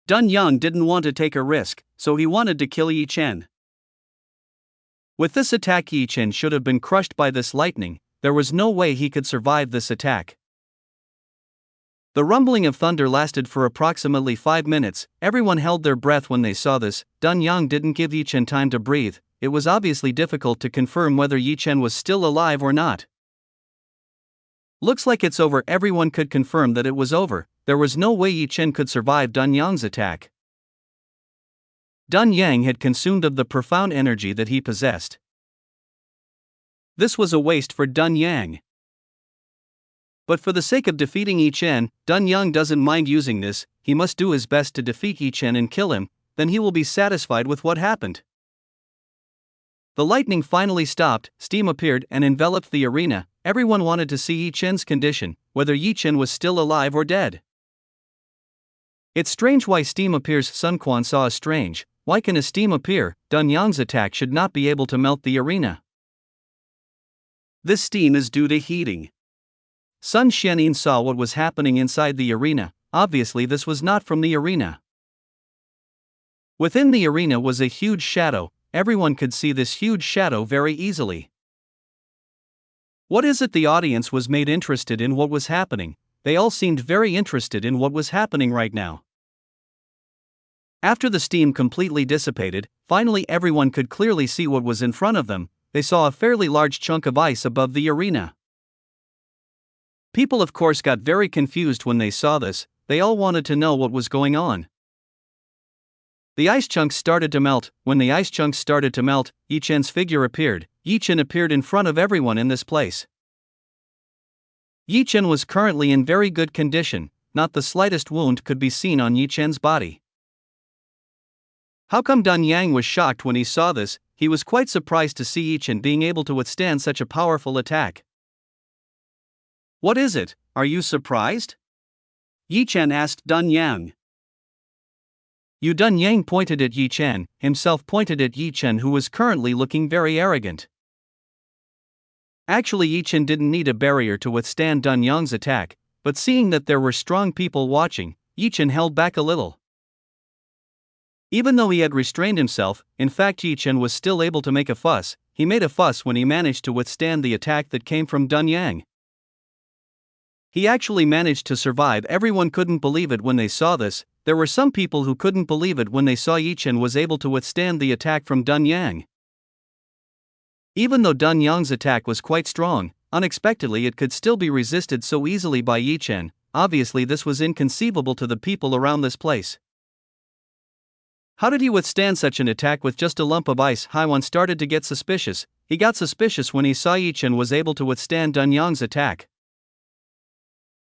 Dun Yang didn't want to take a risk, so he wanted to kill Yi Chen. With this attack, Yi Chen should have been crushed by this lightning. There was no way he could survive this attack. The rumbling of thunder lasted for approximately 5 minutes. Everyone held their breath when they saw this. Dun Yang didn't give Yi Chen time to breathe. It was obviously difficult to confirm whether Yi Chen was still alive or not. Looks like it's over. Everyone could confirm that it was over. There was no way Yi Chen could survive Dun Yang's attack. Dun Yang had consumed of the profound energy that he possessed. This was a waste for Dun Yang. But for the sake of defeating Yi Chen, Dun Yang doesn't mind using this. He must do his best to defeat Yi Chen and kill him, then he will be satisfied with what happened. The lightning finally stopped, steam appeared and enveloped the arena. Everyone wanted to see Yi Chen's condition, whether Yi Chen was still alive or dead. It's strange why steam appears. Sun Quan saw a strange. Why can a steam appear? Dun Yang's attack should not be able to melt the arena. This steam is due to heating. Sun Xianyin saw what was happening inside the arena. Obviously this was not from the arena. Within the arena was a huge shadow. Everyone could see this huge shadow very easily. What is it? The audience was made interested in what was happening. They all seemed very interested in what was happening right now. After the steam completely dissipated, finally everyone could clearly see what was in front of them. They saw a fairly large chunk of ice above the arena. People of course got very confused when they saw this. They all wanted to know what was going on. The ice chunks started to melt. When the ice chunks started to melt, Yi Chen's figure appeared. Yi Chen appeared in front of everyone in this place. Yi Chen was currently in very good condition. Not the slightest wound could be seen on Yi Chen's body. How come Dun Yang was shocked when he saw this? He was quite surprised to see Yi Chen being able to withstand such a powerful attack. What is it? Are you surprised? Yi Chen asked Dun Yang. Dun Yang pointed at Yi Chen, himself pointed at Yi Chen, who was currently looking very arrogant. Actually, Yi Chen didn't need a barrier to withstand Dun Yang's attack, but seeing that there were strong people watching, Yi Chen held back a little. Even though he had restrained himself, in fact Yi Chen was still able to make a fuss. He made a fuss when he managed to withstand the attack that came from Dun Yang. He actually managed to survive. Everyone couldn't believe it when they saw this. There were some people who couldn't believe it when they saw Yi Chen was able to withstand the attack from Dun Yang. Even though Dun Yang's attack was quite strong, unexpectedly it could still be resisted so easily by Yi Chen. Obviously this was inconceivable to the people around this place. How did he withstand such an attack with just a lump of ice? Haiwan started to get suspicious. He got suspicious when he saw Yi Chen was able to withstand Dun Yang's attack.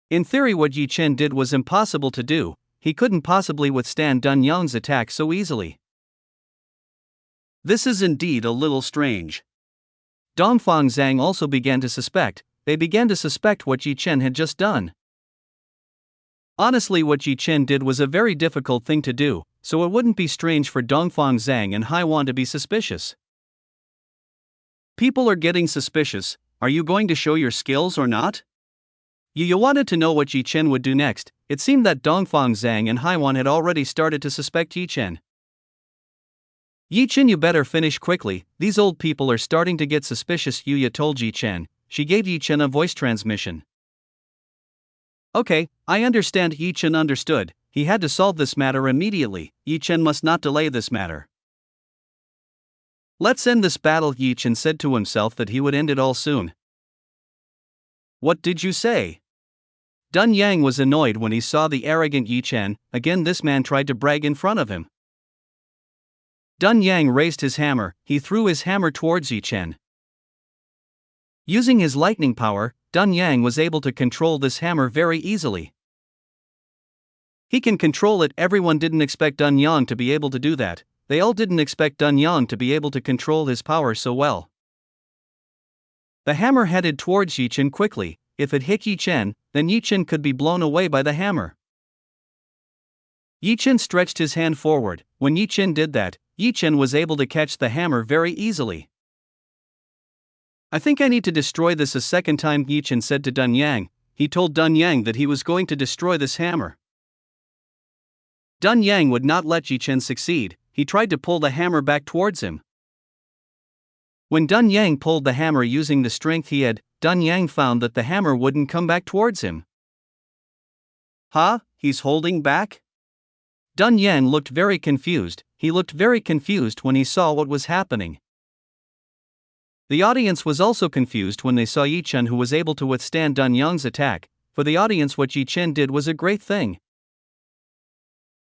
In theory what Yi Chen did was impossible to do. He couldn't possibly withstand Dun Yang's attack so easily. This is indeed a little strange. Dongfang Zhang also began to suspect. They began to suspect what Yi Chen had just done. Honestly, what Yi Chen did was a very difficult thing to do, so it wouldn't be strange for Dongfang Zhang and Haiwan to be suspicious. People are getting suspicious. Are you going to show your skills or not? You wanted to know what Yi Chen would do next. It seemed that Dongfang Zhang and Haiwan had already started to suspect Yi Chen. Yi Chen, you better finish quickly, these old people are starting to get suspicious, Yuya told Yi Chen. She gave Yi Chen a voice transmission. Okay, I understand. Yi Chen understood. He had to solve this matter immediately. Yi Chen must not delay this matter. Let's end this battle. Yi Chen said to himself that he would end it all soon. What did you say? Dun Yang was annoyed when he saw the arrogant Yi Chen. Again, this man tried to brag in front of him. Dun Yang raised his hammer. He threw his hammer towards Yi Chen. Using his lightning power, Dun Yang was able to control this hammer very easily. He can control it. Everyone didn't expect Dun Yang to be able to do that. They all didn't expect Dun Yang to be able to control his power so well. The hammer headed towards Yi Chen quickly. If it hit Yi Chen, then Yi Chen could be blown away by the hammer. Yi Chen stretched his hand forward. When Yi Chen did that, Yi Chen was able to catch the hammer very easily. I think I need to destroy this a second time, Yi Chen said to Dun Yang. He told Dun Yang that he was going to destroy this hammer. Dun Yang would not let Yi Chen succeed. He tried to pull the hammer back towards him. When Dun Yang pulled the hammer using the strength he had, Dun Yang found that the hammer wouldn't come back towards him. Huh? He's holding back? Dun Yang looked very confused. He looked very confused when he saw what was happening. The audience was also confused when they saw Yi Chen, who was able to withstand Dun Yang's attack. For the audience, what Yi Chen did was a great thing.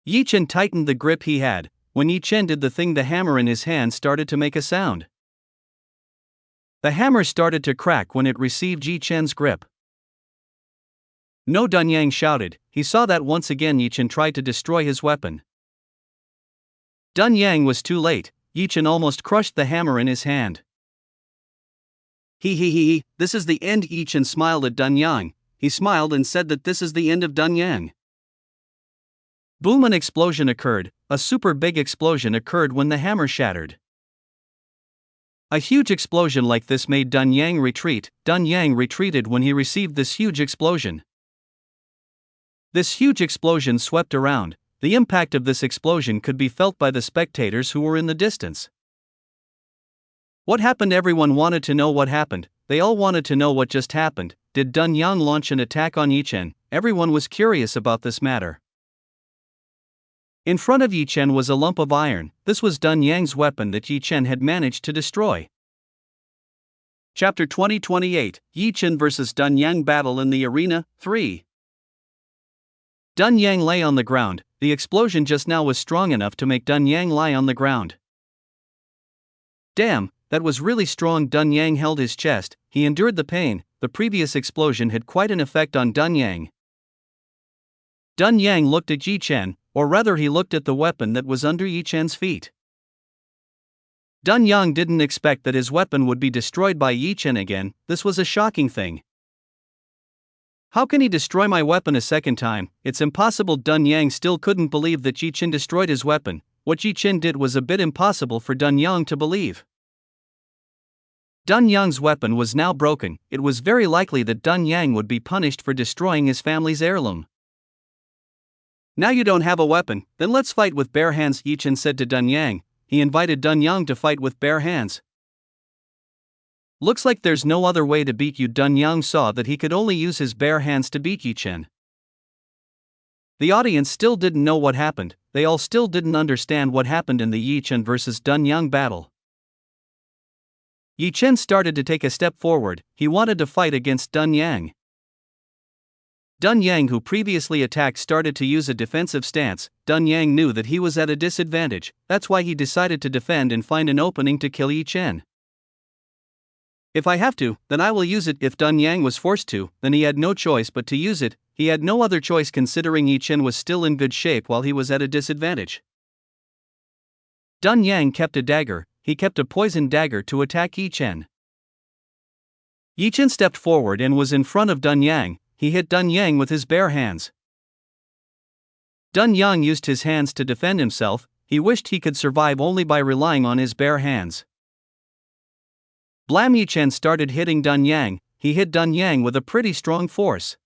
Yi Chen tightened the grip he had. When Yi Chen did the thing, the hammer in his hand started to make a sound. The hammer started to crack when it received Yi Chen's grip. No, Dun Yang shouted. He saw that once again Yi Chen tried to destroy his weapon. Dun Yang was too late. Yi Chen almost crushed the hammer in his hand. This is the end. Yi Chen smiled at Dun Yang. He smiled and said that this is the end of Dun Yang. Boom, an explosion occurred. A super big explosion occurred when the hammer shattered. A huge explosion like this made Dun Yang retreat. Dun Yang retreated when he received this huge explosion. This huge explosion swept around. The impact of this explosion could be felt by the spectators who were in the distance. What happened? Everyone wanted to know what happened. They all wanted to know what just happened. Did Dun Yang launch an attack on Yi Chen? Everyone was curious about this matter. In front of Yi Chen was a lump of iron. This was Dun Yang's weapon that Yi Chen had managed to destroy. Chapter 2028, Yi Chen vs Dun Yang battle in the arena, 3. Dun Yang lay on the ground. The explosion just now was strong enough to make Dun Yang lie on the ground. Damn, that was really strong. Dun Yang held his chest. He endured the pain. The previous explosion had quite an effect on Dun Yang. Dun Yang looked at Yi Chen, or rather he looked at the weapon that was under Yi Chen's feet. Dun Yang didn't expect that his weapon would be destroyed by Yi Chen again. This was a shocking thing. How can he destroy my weapon a second time? It's impossible. Dun Yang still couldn't believe that Yi Chen destroyed his weapon. What Yi Chen did was a bit impossible for Dun Yang to believe. Dun Yang's weapon was now broken. It was very likely that Dun Yang would be punished for destroying his family's heirloom. Now you don't have a weapon, then let's fight with bare hands, Yi Chen said to Dun Yang. He invited Dun Yang to fight with bare hands. Looks like there's no other way to beat you. Dun Yang saw that he could only use his bare hands to beat Yi Chen. The audience still didn't know what happened. They all still didn't understand what happened in the Yi Chen vs Dun Yang battle. Yi Chen started to take a step forward. He wanted to fight against Dun Yang. Dun Yang, who previously attacked, started to use a defensive stance. Dun Yang knew that he was at a disadvantage. That's why he decided to defend and find an opening to kill Yi Chen. If I have to, then I will use it. If Dun Yang was forced to, then he had no choice but to use it. He had no other choice considering Yi Chen was still in good shape while he was at a disadvantage. Dun Yang kept a dagger. he kept a poisoned dagger to attack Yi Chen. Yi Chen stepped forward and was in front of Dun Yang. He hit Dun Yang with his bare hands. Dun Yang used his hands to defend himself. He wished he could survive only by relying on his bare hands. Blam! Yi Chen started hitting Dun Yang. He hit Dun Yang with a pretty strong force.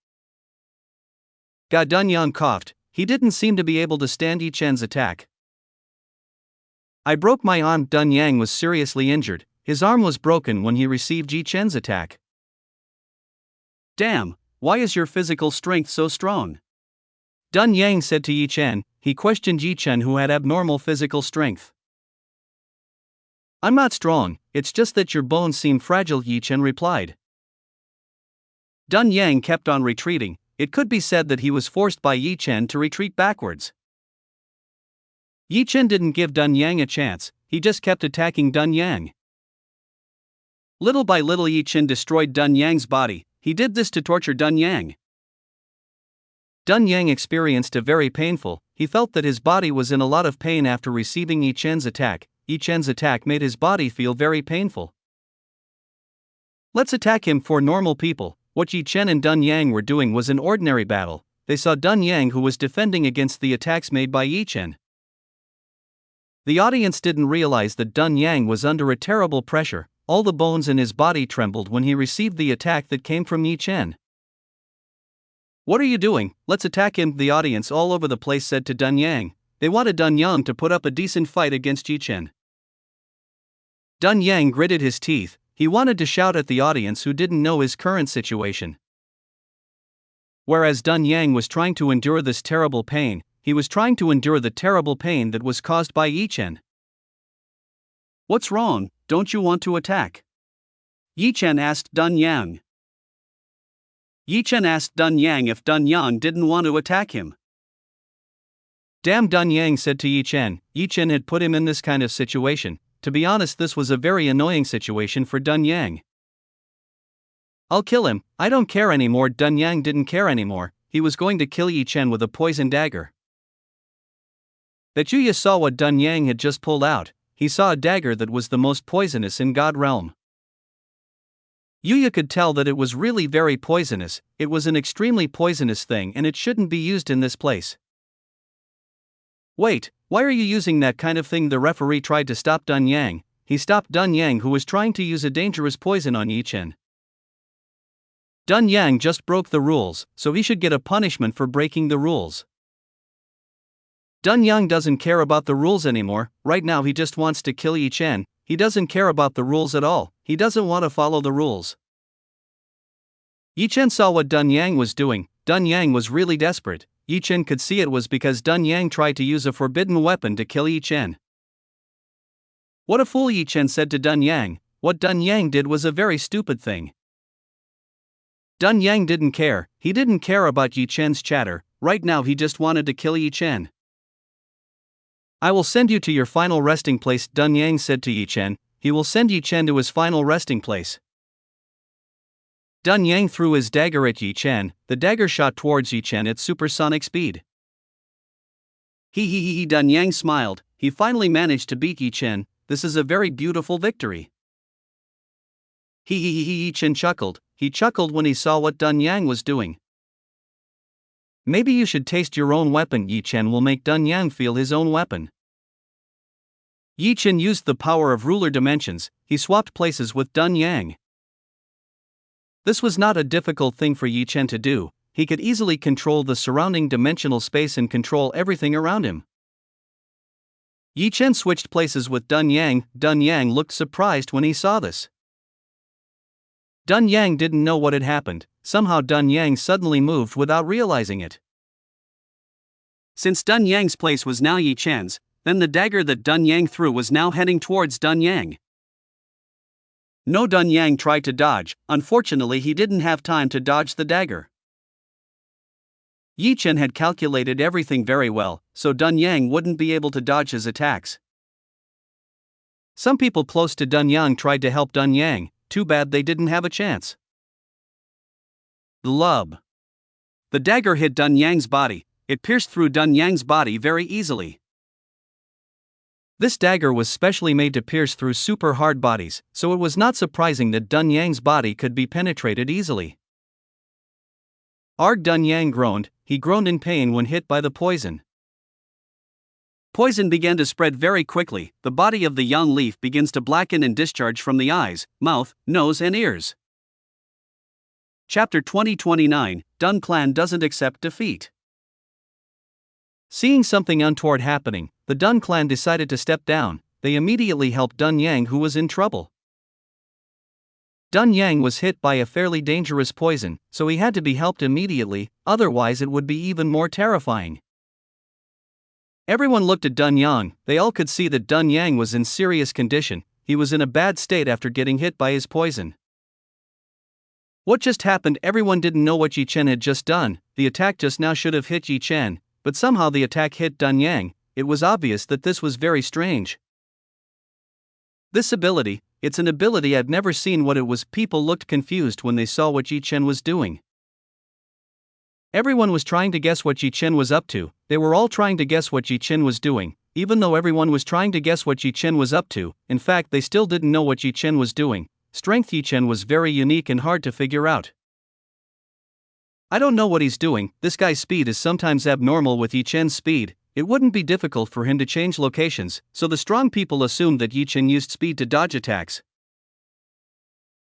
Dun Yang coughed. He didn't seem to be able to stand Yi Chen's attack. I broke my arm. Dun Yang was seriously injured. His arm was broken when he received Yi Chen's attack. Damn, why is your physical strength so strong? Dun Yang said to Yi Chen. He questioned Yi Chen, who had abnormal physical strength. I'm not strong, it's just that your bones seem fragile, Yi Chen replied. Dun Yang kept on retreating. It could be said that he was forced by Yi Chen to retreat backwards. Yi Chen didn't give Dun Yang a chance, he just kept attacking Dun Yang. Little by little Yi Chen destroyed Dun Yang's body. He did this to torture Dun Yang. Dun Yang experienced a very painful. He felt that his body was in a lot of pain after receiving Yi Chen's attack. Yi Chen's attack made his body feel very painful. Let's attack him for normal people. What Yi Chen and Dun Yang were doing was an ordinary battle. They saw Dun Yang, who was defending against the attacks made by Yi Chen. The audience didn't realize that Dun Yang was under a terrible pressure. All the bones in his body trembled when he received the attack that came from Yi Chen. What are you doing? Let's attack him, the audience all over the place said to Dun Yang. They wanted Dun Yang to put up a decent fight against Yi Chen. Dun Yang gritted his teeth. He wanted to shout at the audience who didn't know his current situation. Whereas Dun Yang was trying to endure this terrible pain, he was trying to endure the terrible pain that was caused by Yi Chen. What's wrong? Don't you want to attack? Yi Chen asked Dun Yang. Yi Chen asked Dun Yang if Dun Yang didn't want to attack him. Damn, Dun Yang said to Yi Chen. Yi Chen had put him in this kind of situation. To be honest, this was a very annoying situation for Dun Yang. I'll kill him, I don't care anymore. Dun Yang didn't care anymore. He was going to kill Yi Chen with a poison dagger. Bet Yuya saw what Dun Yang had just pulled out. He saw a dagger that was the most poisonous in God Realm. Yuya could tell that it was really very poisonous. It was an extremely poisonous thing and it shouldn't be used in this place. Wait, why are you using that kind of thing? The referee tried to stop Dun Yang. He stopped Dun Yang, who was trying to use a dangerous poison on Yi Chen. Dun Yang just broke the rules, so he should get a punishment for breaking the rules. Dun Yang doesn't care about the rules anymore. Right now he just wants to kill Yi Chen. He doesn't care about the rules at all. He doesn't want to follow the rules. Yi Chen saw what Dun Yang was doing. Dun Yang was really desperate. Yi Chen could see it was because Dun Yang tried to use a forbidden weapon to kill Yi Chen. What a fool, Yi Chen said to Dun Yang. What Dun Yang did was a very stupid thing. Dun Yang didn't care. He didn't care about Yi Chen's chatter. Right now he just wanted to kill Yi Chen. I will send you to your final resting place, Dun Yang said to Yi Chen. He will send Yi Chen to his final resting place. Dun Yang threw his dagger at Yi Chen. The dagger shot towards Yi Chen at supersonic speed. He, Dun Yang smiled. He finally managed to beat Yi Chen. This is a very beautiful victory. Yi Chen chuckled. He chuckled when he saw what Dun Yang was doing. Maybe you should taste your own weapon. Yi Chen will make Dun Yang feel his own weapon. Yi Chen used the power of ruler dimensions. He swapped places with Dun Yang. This was not a difficult thing for Yi Chen to do. He could easily control the surrounding dimensional space and control everything around him. Yi Chen switched places with Dun Yang. Dun Yang looked surprised when he saw this. Dun Yang didn't know what had happened. Somehow Dun Yang suddenly moved without realizing it. Since Dun Yang's place was now Yi Chen's, then the dagger that Dun Yang threw was now heading towards Dun Yang. No, Dun Yang tried to dodge. Unfortunately, he didn't have time to dodge the dagger. Yi Chen had calculated everything very well, so Dun Yang wouldn't be able to dodge his attacks. Some people close to Dun Yang tried to help Dun Yang. Too bad they didn't have a chance. Lub. The dagger hit Dun Yang's body. It pierced through Dun Yang's body very easily. This dagger was specially made to pierce through super hard bodies, so it was not surprising that Dun Yang's body could be penetrated easily. Arg, Dun Yang groaned. He groaned in pain when hit by the poison. Poison began to spread very quickly. The body of the young leaf begins to blacken and discharge from the eyes, mouth, nose and ears. Chapter 2029, Dun Clan doesn't accept defeat. Seeing something untoward happening, the Dun Clan decided to step down. They immediately helped Dun Yang, who was in trouble. Dun Yang was hit by a fairly dangerous poison, so he had to be helped immediately, otherwise it would be even more terrifying. Everyone looked at Dun Yang. They all could see that Dun Yang was in serious condition. He was in a bad state after getting hit by his poison. What just happened? Everyone didn't know what Yi Chen had just done. The attack just now should have hit Yi Chen, but somehow the attack hit Dun Yang. It was obvious that this was very strange. This ability, it's an ability I've never seen what it was. People looked confused when they saw what Yi Chen was doing. Everyone was trying to guess what Yi Chen was up to. They were all trying to guess what Yi Chen was doing. Even though everyone was trying to guess what Yi Chen was up to, in fact they still didn't know what Yi Chen was doing. Strength Yi Chen was very unique and hard to figure out. I don't know what he's doing. This guy's speed is sometimes abnormal with Yi Chen's speed. It wouldn't be difficult for him to change locations, so the strong people assumed that Yi Chen used speed to dodge attacks.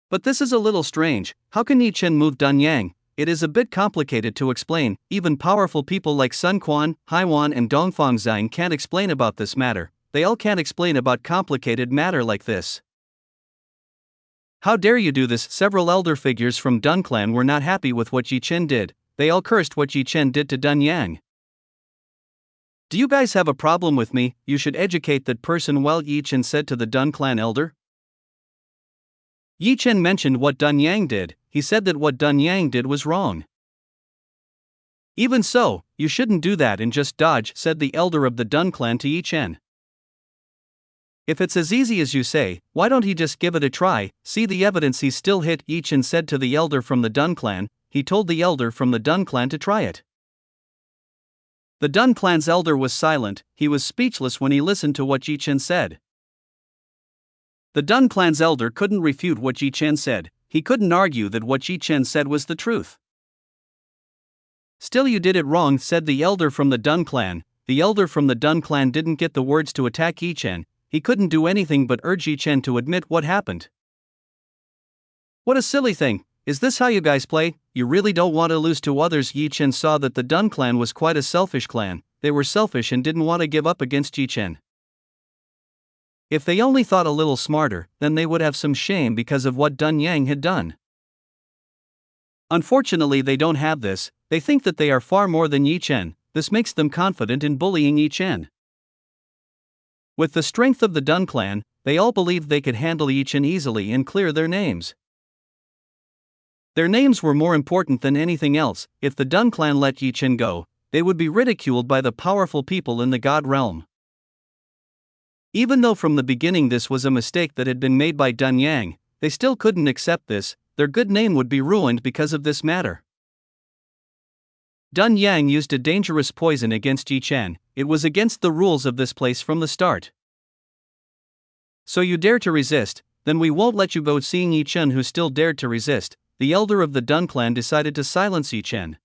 But this is a little strange. How can Yi Chen move Dun Yang? It is a bit complicated to explain. Even powerful people like Sun Quan, Haiwan and Dongfang Xian can't explain about this matter. They all can't explain about complicated matter like this. How dare you do this? Several elder figures from Dun Clan were not happy with what Yi Chen did. They all cursed what Yi Chen did to Dun Yang. Do you guys have a problem with me? You should educate that person. Well, Yi Chen said to the Dun Clan elder. Yi Chen mentioned what Dun Yang did. He said that what Dun Yang did was wrong. Even so, you shouldn't do that and just dodge, said the elder of the Dun Clan to Yi Chen. If it's as easy as you say, why don't he just give it a try? See the evidence, he's still hit, Yi Chen said to the elder from the Dun Clan. He told the elder from the Dun Clan to try it. The Dun Clan's elder was silent. He was speechless when he listened to what Yi Chen said. The Dun Clan's elder couldn't refute what Yi Chen said. He couldn't argue that what Yi Chen said was the truth. Still, you did it wrong, said the elder from the Dun Clan. The elder from the Dun Clan didn't get the words to attack Yi Chen. He couldn't do anything but urge Yi Chen to admit what happened. What a silly thing. Is this how you guys play? You really don't want to lose to others. Yi Chen saw that the Dun Clan was quite a selfish clan. They were selfish and didn't want to give up against Yi Chen. If they only thought a little smarter, then they would have some shame because of what Dun Yang had done. Unfortunately, they don't have this. They think that they are far more than Yi Chen. This makes them confident in bullying Yi Chen. With the strength of the Dun Clan, they all believed they could handle Yi Chen easily and clear their names. Their names were more important than anything else. If the Dun Clan let Yi Chen go, they would be ridiculed by the powerful people in the God realm. Even though from the beginning this was a mistake that had been made by Dun Yang, they still couldn't accept this. Their good name would be ruined because of this matter. Dun Yang used a dangerous poison against Yi Chen. It was against the rules of this place from the start. So you dare to resist? Then we won't let you go. Seeing Yi Chen, who still dared to resist, the elder of the Dun Clan decided to silence Yi Chen.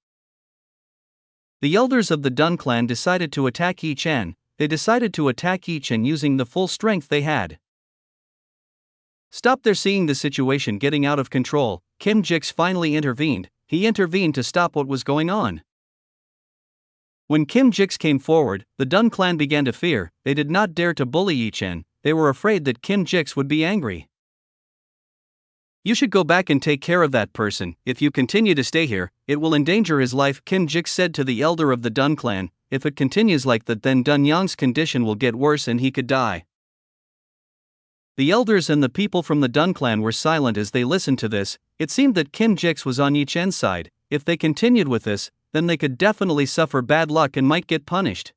The elders of the Dun Clan decided to attack Yi Chen. They decided to attack Yi Chen using the full strength they had. Stop there! Seeing the situation getting out of control, Kim Jix finally intervened. He intervened to stop what was going on. When Kim Jix came forward, the Dun Clan began to fear. They did not dare to bully Yi Chen. They were afraid that Kim Jix would be angry. You should go back and take care of that person. If you continue to stay here, it will endanger his life, Kim Jix said to the elder of the Dun Clan. If it continues like that, then Dun Yang's condition will get worse and he could die. The elders and the people from the Dun Clan were silent as they listened to this. It seemed that Kim Jix was on Yi Chen's side. If they continued with this, then they could definitely suffer bad luck and might get punished.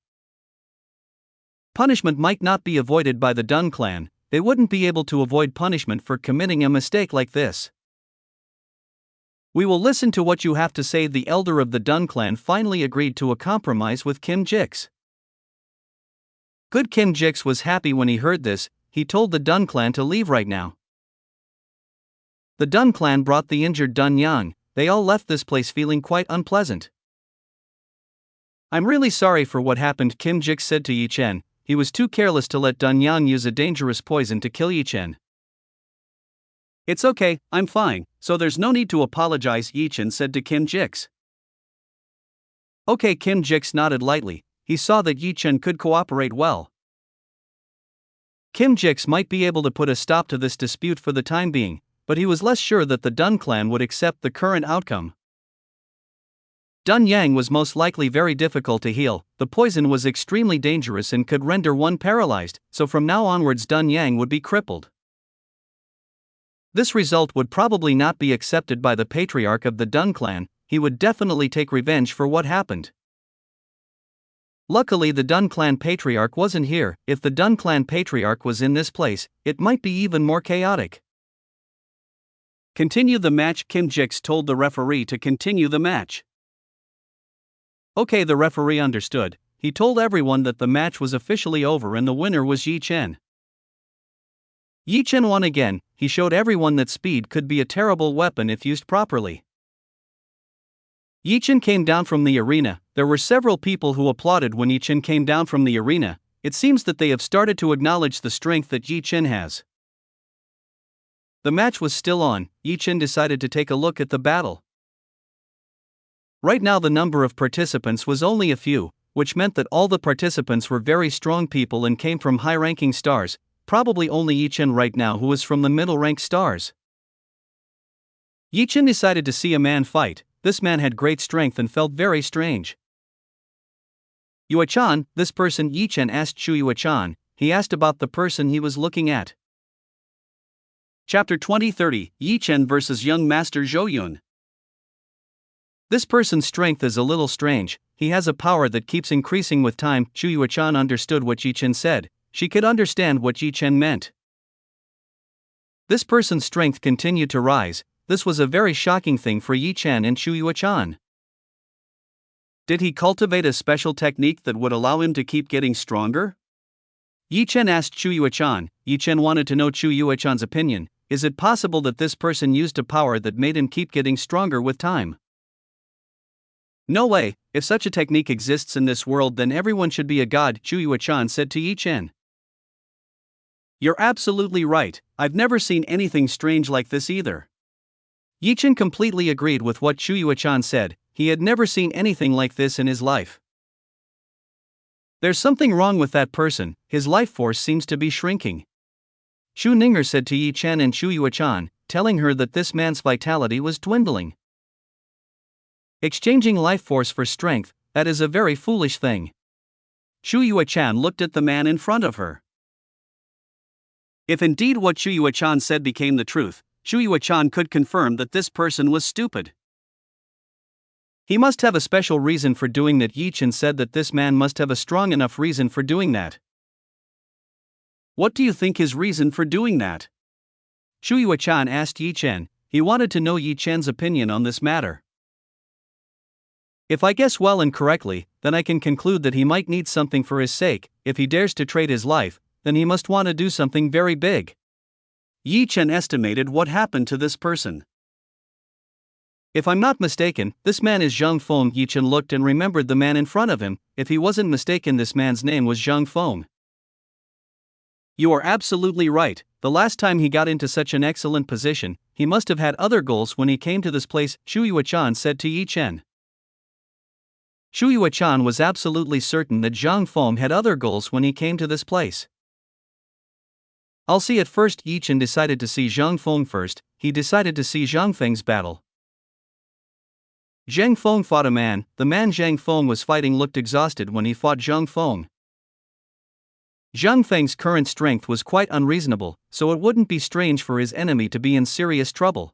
Punishment might not be avoided by the Dun Clan. They wouldn't be able to avoid punishment for committing a mistake like this. We will listen to what you have to say. The elder of the Dun Clan finally agreed to a compromise with Kim Jix. Good Kim Jix was happy when he heard this. He told the Dun clan to leave right now. The Dun clan brought the injured Dun Yang. They all left this place feeling quite unpleasant. I'm really sorry for what happened, Kim Jix said to Yi Chen. He was too careless to let Dun Yang use a dangerous poison to kill Yi Chen. It's okay, I'm fine, so there's no need to apologize, Yi Chen said to Kim Jix. Okay, Kim Jix nodded lightly. He saw that Yi Chen could cooperate well. Kim Jix might be able to put a stop to this dispute for the time being, but he was less sure that the Dun clan would accept the current outcome. Dun Yang was most likely very difficult to heal. The poison was extremely dangerous and could render one paralyzed, so from now onwards Dun Yang would be crippled. This result would probably not be accepted by the patriarch of the Dun clan. He would definitely take revenge for what happened. Luckily, the Dun clan patriarch wasn't here. If the Dun clan patriarch was in this place, it might be even more chaotic. Continue the match. Kim Jix told the referee to continue the match. Okay, the referee understood. He told everyone that the match was officially over and the winner was Yi Chen. Yi Chen won again. He showed everyone that speed could be a terrible weapon if used properly. Yi Chen came down from the arena. There were several people who applauded when Yi Chen came down from the arena. It seems that they have started to acknowledge the strength that Yi Chen has. The match was still on. Yi Chen decided to take a look at the battle. Right now the number of participants was only a few, which meant that all the participants were very strong people and came from high-ranking stars, probably only Yi Chen right now who was from the middle-ranked stars. Yi Chen decided to see a man fight. This man had great strength and felt very strange. Yue-chan, this person, Yi Chen asked Shu Yue-chan. He asked about the person he was looking at. Chapter 2030, Yi Chen vs. Young Master Zhou Yun. This person's strength is a little strange. He has a power that keeps increasing with time. Shu Yue-chan understood what Yi Chen said. She could understand what Yi Chen meant. This person's strength continued to rise. This was a very shocking thing for Yi Chen and Shu Yue-chan. Did he cultivate a special technique that would allow him to keep getting stronger? Yi Chen asked Shu Yue-chan. Yi Chen wanted to know Shu Yue-chan's opinion. Is it possible that this person used a power that made him keep getting stronger with time? No way. If such a technique exists in this world, then everyone should be a god, Shu Yue-chan said to Yi Chen. You're absolutely right. I've never seen anything strange like this either. Yi Chen completely agreed with what Shu Yue-chan said. He had never seen anything like this in his life. There's something wrong with that person. His life force seems to be shrinking. Shu Ninger said to Yi Chen and Shu Yue-chan, telling her that this man's vitality was dwindling. Exchanging life force for strength, that is a very foolish thing. Shu Yue-chan looked at the man in front of her. If indeed what Shu Yue-chan said became the truth, Shu Yue-chan could confirm that this person was stupid. He must have a special reason for doing that. Yi Chen said that this man must have a strong enough reason for doing that. What do you think his reason for doing that? Shu Yue-chan asked Yi Chen. He wanted to know Yi Chen's opinion on this matter. If I guess well and correctly, then I can conclude that he might need something for his sake. If he dares to trade his life, then he must want to do something very big. Yi Chen estimated what happened to this person. If I'm not mistaken, this man is Zhang Feng. Yi Chen looked and remembered the man in front of him. If he wasn't mistaken, this man's name was Zhang Feng. You are absolutely right. The last time he got into such an excellent position, he must have had other goals when he came to this place, Shu Yue-chan said to Yi Chen. Shu Yue-chan was absolutely certain that Zhang Feng had other goals when he came to this place. I'll see it first. Yi Chen decided to see Zhang Feng first. He decided to see Zhang Feng's battle. Zhang Feng fought a man. The man Zhang Feng was fighting looked exhausted when he fought Zhang Feng. Zhang Feng's current strength was quite unreasonable, so it wouldn't be strange for his enemy to be in serious trouble.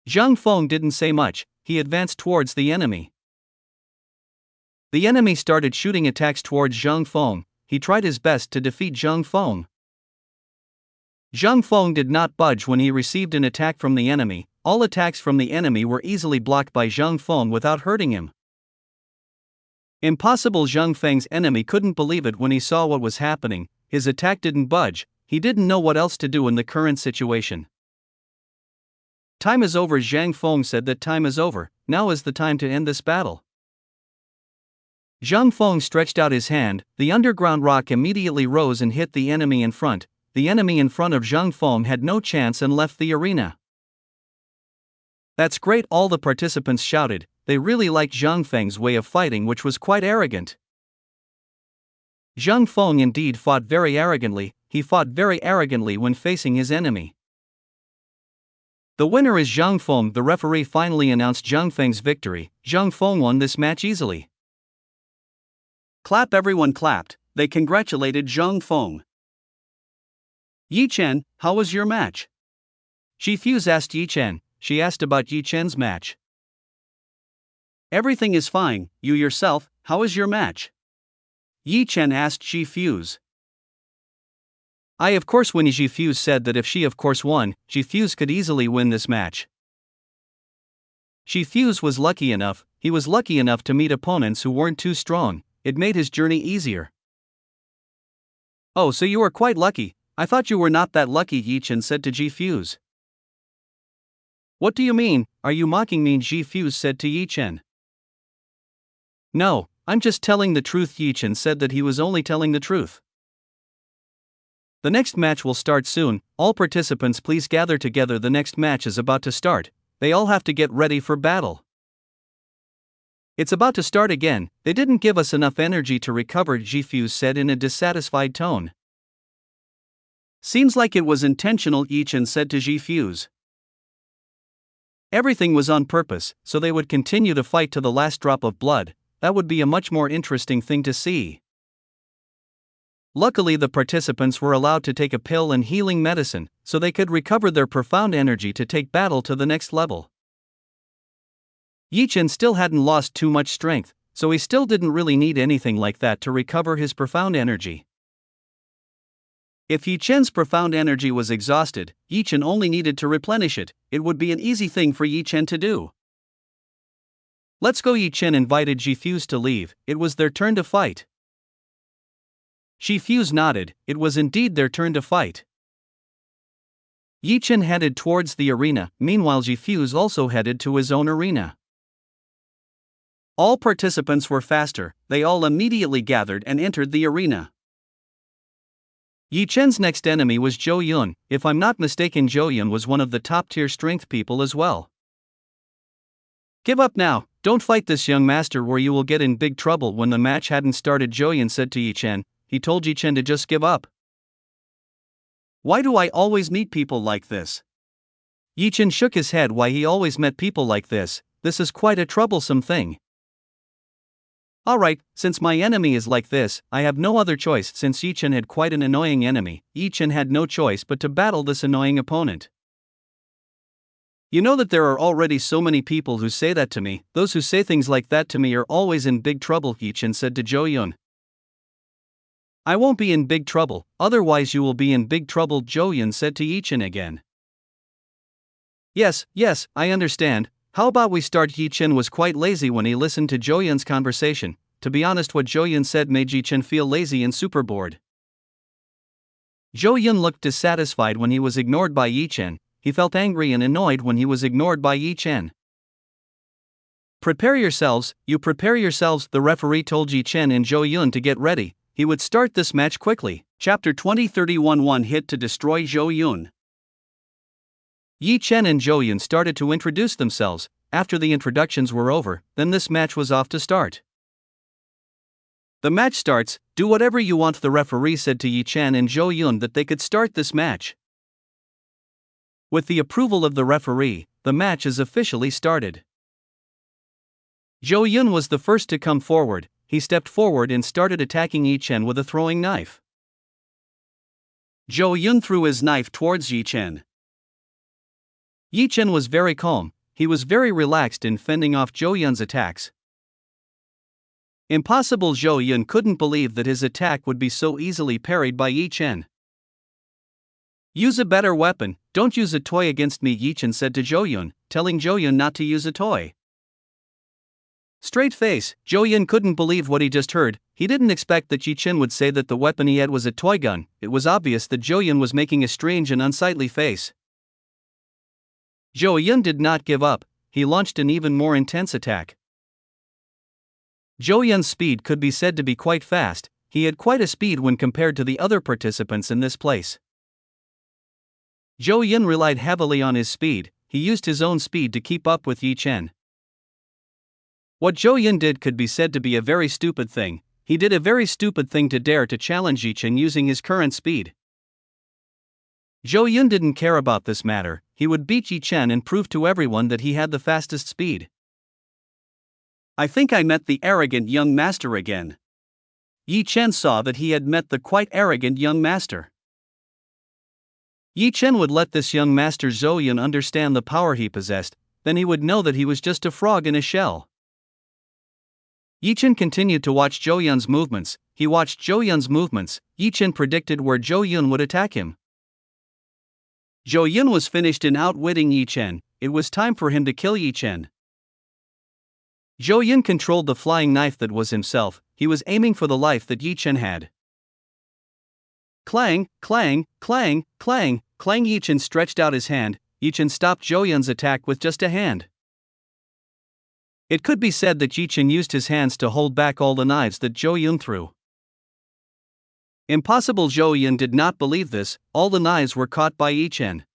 Zhang Feng didn't say much. He advanced towards the enemy. The enemy started shooting attacks towards Zhang Feng. He tried his best to defeat Zhang Feng. Zhang Feng did not budge when he received an attack from the enemy. All attacks from the enemy were easily blocked by Zhang Feng without hurting him. Impossible. Zhang Feng's enemy couldn't believe it when he saw what was happening. His attack didn't budge, he didn't know what else to do in the current situation. Time is over. Zhang Feng said that time is over, now is the time to end this battle. Zhang Feng stretched out his hand, the underground rock immediately rose and hit the enemy in front. The enemy in front of Zhang Feng had no chance and left the arena. That's great, all the participants shouted. They really liked Zhang Feng's way of fighting, which was quite arrogant. Zhang Feng indeed fought very arrogantly, he fought very arrogantly when facing his enemy. The winner is Zhang Feng. The referee finally announced Zhang Feng's victory. Zhang Feng won this match easily. Clap, everyone clapped, they congratulated Zhang Feng. Yi Chen, how was your match? Shi Fuse asked Yi Chen. She asked about Yi Chen's match. Everything is fine, you yourself, how is your match? Yi Chen asked Shi Fuse. I of course win. Shi Fuse said that if she of course won, Shi Fuse could easily win this match. Shi Fuse was lucky enough, he was lucky enough to meet opponents who weren't too strong, it made his journey easier. Oh, so you are quite lucky, I thought you were not that lucky, Yi Chen said to Shi Fuse. What do you mean, are you mocking me? Shi Fuse said to Yi Chen. No, I'm just telling the truth. Yi Chen said that he was only telling the truth. The next match will start soon, all participants please gather together, the next match is about to start, they all have to get ready for battle. It's about to start again, they didn't give us enough energy to recover, Shi Fuse said in a dissatisfied tone. Seems like it was intentional, Yi Chen said to Shi Fuse. Everything was on purpose, so they would continue to fight to the last drop of blood, that would be a much more interesting thing to see. Luckily the participants were allowed to take a pill and healing medicine, so they could recover their profound energy to take battle to the next level. Yi Chen still hadn't lost too much strength, so he still didn't really need anything like that to recover his profound energy. If Yi Chen's profound energy was exhausted, Yi Chen only needed to replenish it, it would be an easy thing for Yi Chen to do. Let's go. Yi Chen invited Shi Fuse to leave, it was their turn to fight. Shi Fuse nodded, it was indeed their turn to fight. Yi Chen headed towards the arena, meanwhile Shi Fuse also headed to his own arena. All participants were faster, they all immediately gathered and entered the arena. Yi Chen's next enemy was Zhou Yun. If I'm not mistaken, Zhou Yun was one of the top-tier strength people as well. Give up now, don't fight this young master or you will get in big trouble. When the match hadn't started, Zhou Yun said to Yi Chen, he told Yi Chen to just give up. Why do I always meet people like this? Yi Chen shook his head. Why he always met people like this is quite a troublesome thing. Alright, since my enemy is like this, I have no other choice. Since Yi Chen had quite an annoying enemy, Yi Chen had no choice but to battle this annoying opponent. You know that there are already so many people who say that to me, those who say things like that to me are always in big trouble, Yi Chen said to Zhou Yun. I won't be in big trouble, otherwise you will be in big trouble, Zhou Yun said to Yi Chen again. Yes, I understand. How about we start? Yi Chen was quite lazy when he listened to Zhou Yun's conversation. To be honest, what Zhou Yun said made Yi Chen feel lazy and super bored. Zhou Yun looked dissatisfied when he was ignored by Yi Chen, he felt angry and annoyed when he was ignored by Yi Chen. Prepare yourselves, the referee told Yi Chen and Zhou Yun to get ready, he would start this match quickly. Chapter 20:31 One hit to destroy Zhou Yun. Yi Chen and Zhou Yun started to introduce themselves. After the introductions were over, then this match was off to start. The match starts, do whatever you want. The referee said to Yi Chen and Zhou Yun that they could start this match. With the approval of the referee, the match is officially started. Zhou Yun was the first to come forward, he stepped forward and started attacking Yi Chen with a throwing knife. Zhou Yun threw his knife towards Yi Chen. Yi Chen was very calm, he was very relaxed in fending off Zhou Yun's attacks. Impossible. Zhou Yun couldn't believe that his attack would be so easily parried by Yi Chen. Use a better weapon, don't use a toy against me, Yi Chen said to Zhou Yun, telling Zhou Yun not to use a toy. Straight face, Zhou Yun couldn't believe what he just heard. He didn't expect that Yi Chen would say that the weapon he had was a toy gun. It was obvious that Zhou Yun was making a strange and unsightly face. Zhou Yun did not give up. He launched an even more intense attack. Zhou Yun's speed could be said to be quite fast. He had quite a speed when compared to the other participants in this place. Zhou Yun relied heavily on his speed. He used his own speed to keep up with Yi Chen. What Zhou Yun did could be said to be a very stupid thing. He did a very stupid thing to dare to challenge Yi Chen using his current speed. Zhou Yun didn't care about this matter. He would beat Yi Chen and prove to everyone that he had the fastest speed. I think I met the arrogant young master again. Yi Chen saw that he had met the quite arrogant young master. Yi Chen would let this young master Zhou Yun understand the power he possessed, then he would know that he was just a frog in a shell. Yi Chen continued to watch Zhou Yun's movements. He watched Zhou Yun's movements. Yi Chen predicted where Zhou Yun would attack him. Zhou Yun was finished in outwitting Yi Chen. It was time for him to kill Yi Chen. Zhou Yun controlled the flying knife that was himself. He was aiming for the life that Yi Chen had. Clang, clang, clang, clang, clang. Yi Chen stretched out his hand. Yi Chen stopped Zhou Yun's attack with just a hand. It could be said that Yi Chen used his hands to hold back all the knives that Zhou Yun threw. Impossible! Zhou Yun did not believe this. All the knives were caught by Yi Chen.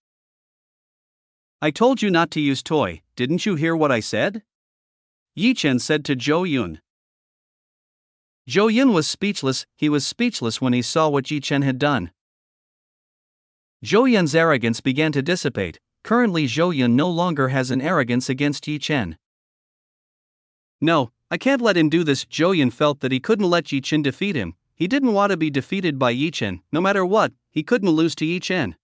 I told you not to use toy, didn't you hear what I said? Yi Chen said to Zhou Yun. Zhou Yun was speechless. He was speechless when he saw what Yi Chen had done. Zhou Yun's arrogance began to dissipate. Currently Zhou Yun no longer has an arrogance against Yi Chen. No, I can't let him do this. Zhou Yun felt that he couldn't let Yi Chen defeat him. He didn't want to be defeated by Yi Chen. No matter what, he couldn't lose to Yi Chen.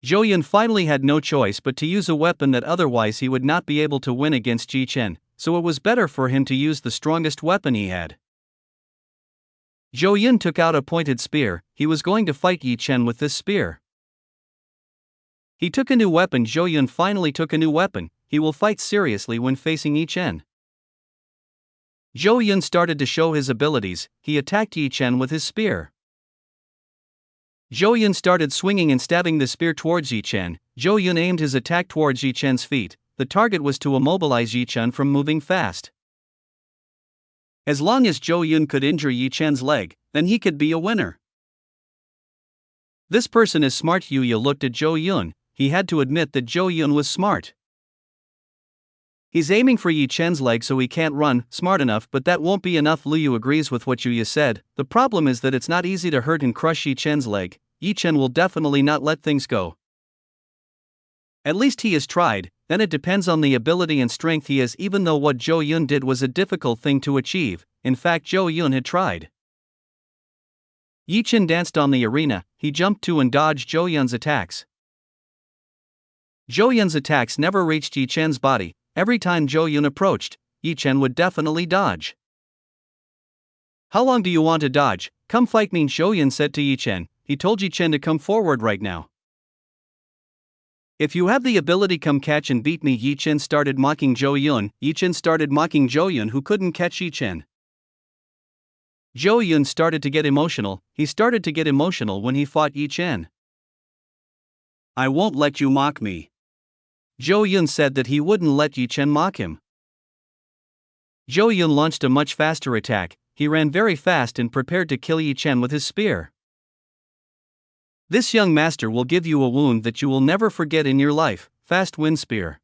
Zhou Yun finally had no choice but to use a weapon that otherwise he would not be able to win against Yi Chen, so it was better for him to use the strongest weapon he had. Zhou Yun took out a pointed spear. He was going to fight Yi Chen with this spear. He took a new weapon. Zhou Yun finally took a new weapon. He will fight seriously when facing Yi Chen. Zhou Yun started to show his abilities. He attacked Yi Chen with his spear. Zhou Yun started swinging and stabbing the spear towards Yi Chen. Zhou Yun aimed his attack towards Yi Chen's feet. The target was to immobilize Yi Chen from moving fast. As long as Zhou Yun could injure Yi Chen's leg, then he could be a winner. This person is smart. Yu Yu looked at Zhou Yun. He had to admit that Zhou Yun was smart. He's aiming for Yi Chen's leg so he can't run. Smart enough, but that won't be enough. Liu Yu agrees with what Yu Yu said. The problem is that it's not easy to hurt and crush Yi Chen's leg. Yi Chen will definitely not let things go. At least he has tried. Then it depends on the ability and strength he has. Even though what Zhou Yun did was a difficult thing to achieve, in fact Zhou Yun had tried. Yi Chen danced on the arena. He jumped to and dodged Zhou Yun's attacks. Zhou Yun's attacks never reached Yi Chen's body. Every time Zhou Yun approached, Yi Chen would definitely dodge. How long do you want to dodge? Come fight me, Zhou Yun said to Yi Chen. He told Yi Chen to come forward right now. If you have the ability, come catch and beat me. Yi Chen started mocking Zhou Yun. Yi Chen started mocking Zhou Yun, who couldn't catch Yi Chen. Zhou Yun started to get emotional. He started to get emotional when he fought Yi Chen. I won't let you mock me. Zhou Yun said that he wouldn't let Yi Chen mock him. Zhou Yun launched a much faster attack. He ran very fast and prepared to kill Yi Chen with his spear. This young master will give you a wound that you will never forget in your life. Fast wind spear.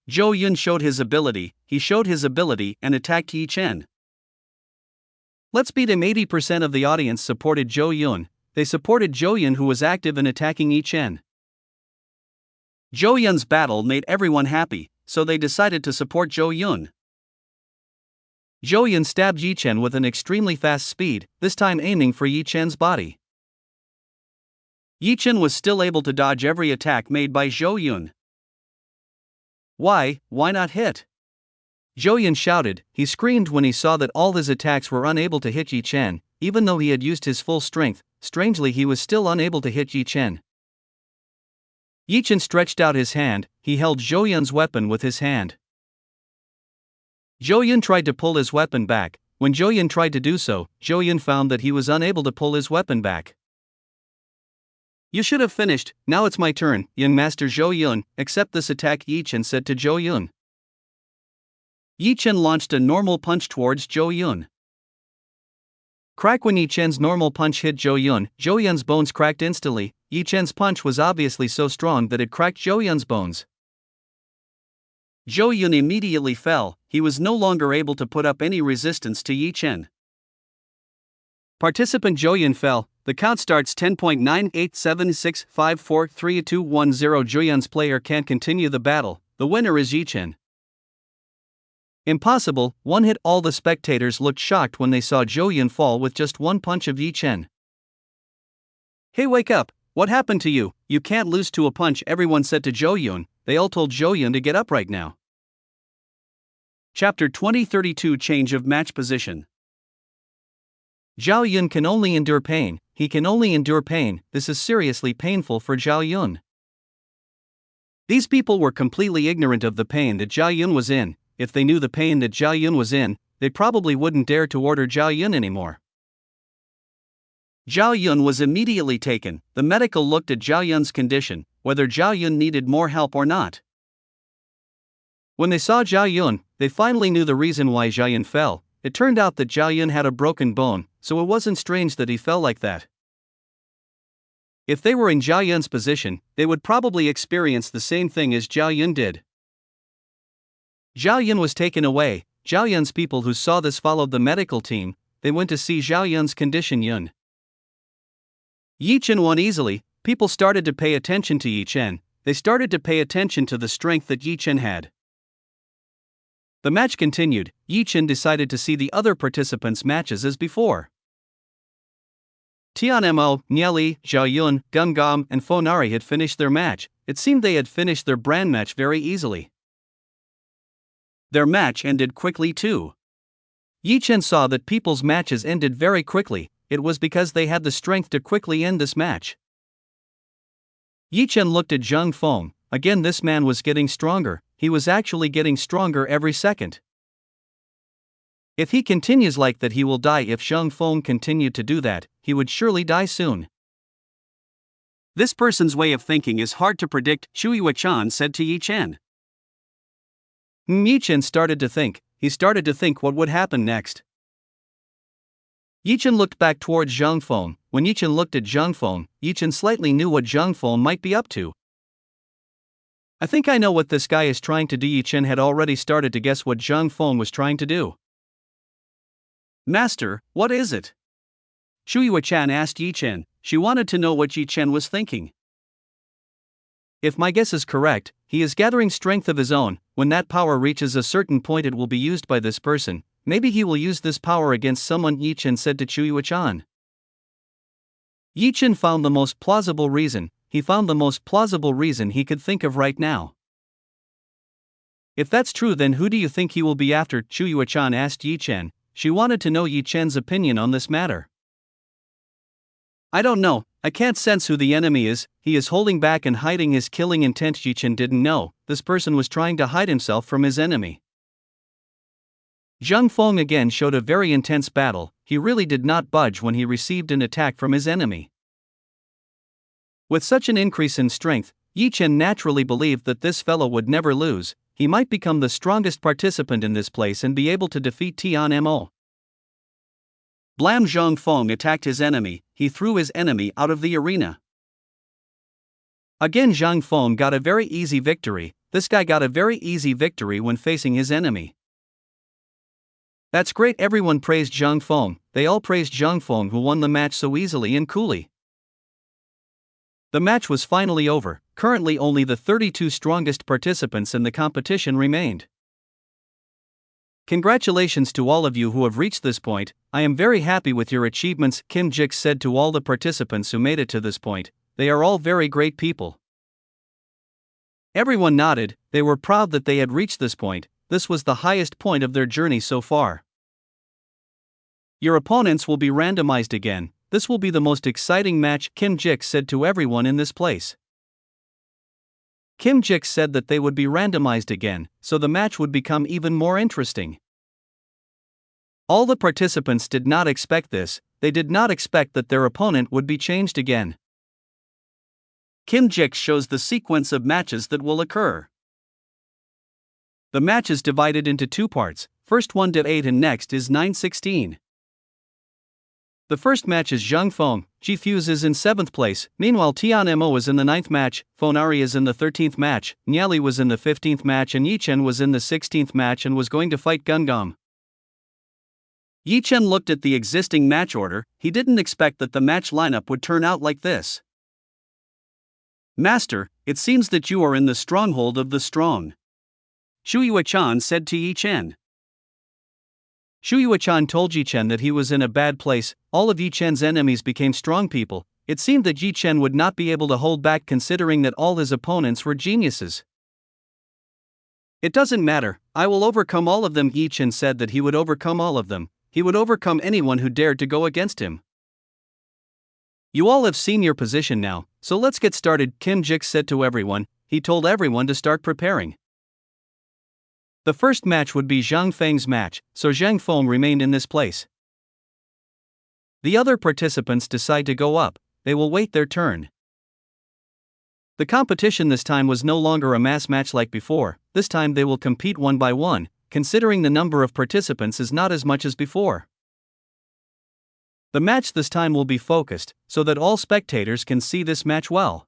Zhou Yun showed his ability. He showed his ability and attacked Yi Chen. Let's beat him. 80% of the audience supported Zhou Yun. They supported Zhou Yun, who was active in attacking Yi Chen. Zhou Yun's battle made everyone happy, so they decided to support Zhou Yun. Zhou Yun stabbed Yi Chen with an extremely fast speed, this time aiming for Yi Chen's body. Yi Chen was still able to dodge every attack made by Zhou Yun. Why not hit? Zhou Yun shouted. He screamed when he saw that all his attacks were unable to hit Yi Chen. Even though he had used his full strength, strangely he was still unable to hit Yi Chen. Yi Chen stretched out his hand. He held Zhou Yun's weapon with his hand. Zhou Yun tried to pull his weapon back. When Zhou Yun tried to do so, Zhou Yun found that he was unable to pull his weapon back. You should have finished, now it's my turn, young master Zhou Yun, accept this attack, Yi Chen said to Zhou Yun. Yi Chen launched a normal punch towards Zhou Yun. Crack. When Yi Chen's normal punch hit Zhou Yun's bones cracked instantly. Yi Chen's punch was obviously so strong that it cracked Zhou Yun's bones. Zhou Yun immediately fell, he was no longer able to put up any resistance to Yi Chen. Participant Zhou Yun fell, the count starts 10.98765432110. Zhou Yun's player can't continue the battle, the winner is Yi Chen. Impossible, one hit. All the spectators looked shocked when they saw Zhou Yun fall with just one punch of Yi Chen. Hey, wake up, what happened to you? You can't lose to a punch, everyone said to Zhou Yun. They all told Zhou Yun to get up right now. Chapter 2032 Change of Match Position. Zhou Yun can only endure pain, he can only endure pain, this is seriously painful for Zhou Yun. These people were completely ignorant of the pain that Zhou Yun was in. If they knew the pain that Zhou Yun was in, they probably wouldn't dare to order Zhou Yun anymore. Zhou Yun was immediately taken. The medical looked at Zhou Yun's condition, whether Zhou Yun needed more help or not. When they saw Zhou Yun, they finally knew the reason why Zhou Yun fell. It turned out that Zhou Yun had a broken bone, so it wasn't strange that he fell like that. If they were in Zhou Yun's position, they would probably experience the same thing as Zhou Yun did. Zhou Yun was taken away. Zhou Yun's people who saw this followed the medical team. They went to see Zhou Yun's condition. Yi Chen won easily. People started to pay attention to Yi Chen. They started to pay attention to the strength that Yi Chen had. The match continued. Yi Chen decided to see the other participants' matches as before. Tian Mo, Niali, Zhou Yun, Gum Gum, and Fonari had finished their match. It seemed they had finished their brand match very easily. Their match ended quickly too. Yi Chen saw that people's matches ended very quickly. It was because they had the strength to quickly end this match. Yi Chen looked at Zhang Feng. Again, this man was getting stronger. He was actually getting stronger every second. If he continues like that, he will die. If Zhang Feng continued to do that, he would surely die soon. This person's way of thinking is hard to predict, Shu Yuechan said to Yi Chen. Yi Chen started to think. He started to think what would happen next. Yi Chen looked back towards Zhang Feng. When Yi Chen looked at Zhang Feng, Yi Chen slightly knew what Zhang Feng might be up to. I think I know what this guy is trying to do. Yi Chen had already started to guess what Zhang Feng was trying to do. Master, what is it? Shu Yuechan asked Yi Chen. She wanted to know what Yi Chen was thinking. If my guess is correct, he is gathering strength of his own. When that power reaches a certain point, it will be used by this person. Maybe he will use this power against someone, Yi Chen said to Shu Yuechan. Yi Chen found the most plausible reason. He found the most plausible reason he could think of right now. If that's true, then who do you think he will be after? Shu Yuechan asked Yi Chen. She wanted to know Yi Chen's opinion on this matter. I don't know, I can't sense who the enemy is. He is holding back and hiding his killing intent. Yi Chen didn't know, this person was trying to hide himself from his enemy. Zhang Feng again showed a very intense battle. He really did not budge when he received an attack from his enemy. With such an increase in strength, Yi Chen naturally believed that this fellow would never lose. He might become the strongest participant in this place and be able to defeat Tian Mo. Blam! Zhang Feng attacked his enemy. He threw his enemy out of the arena. Again, Zhang Feng got a very easy victory. This guy got a very easy victory when facing his enemy. That's great, everyone praised Zhang Feng. They all praised Zhang Feng, who won the match so easily and coolly. The match was finally over. Currently only the 32 strongest participants in the competition remained. Congratulations to all of you who have reached this point. I am very happy with your achievements, Kim Jix said to all the participants who made it to this point. They are all very great people. Everyone nodded. They were proud that they had reached this point. This was the highest point of their journey so far. Your opponents will be randomized again. This will be the most exciting match, Kim Jix said to everyone in this place. Kim Jix said that they would be randomized again, so the match would become even more interesting. All the participants did not expect this, they did not expect that their opponent would be changed again. Kim Jik shows the sequence of matches that will occur. The match is divided into two parts, first 1 to 8 and next is 9-16. The first match is Zhang Feng, Ji Fuse is in 7th place, meanwhile Tian Mo is in the 9th match, Fonari is in the 13th match, Nyali was in the 15th match and Yi Chen was in the 16th match and was going to fight Gungam. Yi Chen looked at the existing match order, he didn't expect that the match lineup would turn out like this. Master, it seems that you are in the stronghold of the strong. Shu Yuechan said to Yi Chen. Shu Yuechan told Yi Chen that he was in a bad place, all of Yi Chen's enemies became strong people. It seemed that Yi Chen would not be able to hold back considering that all his opponents were geniuses. It doesn't matter, I will overcome all of them. Yi Chen said that he would overcome all of them, he would overcome anyone who dared to go against him. You all have seen your position now, so let's get started, Kim Jik said to everyone. He told everyone to start preparing. The first match would be Zhang Feng's match, so Zhang Feng remained in this place. The other participants decide to go up, they will wait their turn. The competition this time was no longer a mass match like before, this time they will compete one by one, considering the number of participants is not as much as before. The match this time will be focused, so that all spectators can see this match well.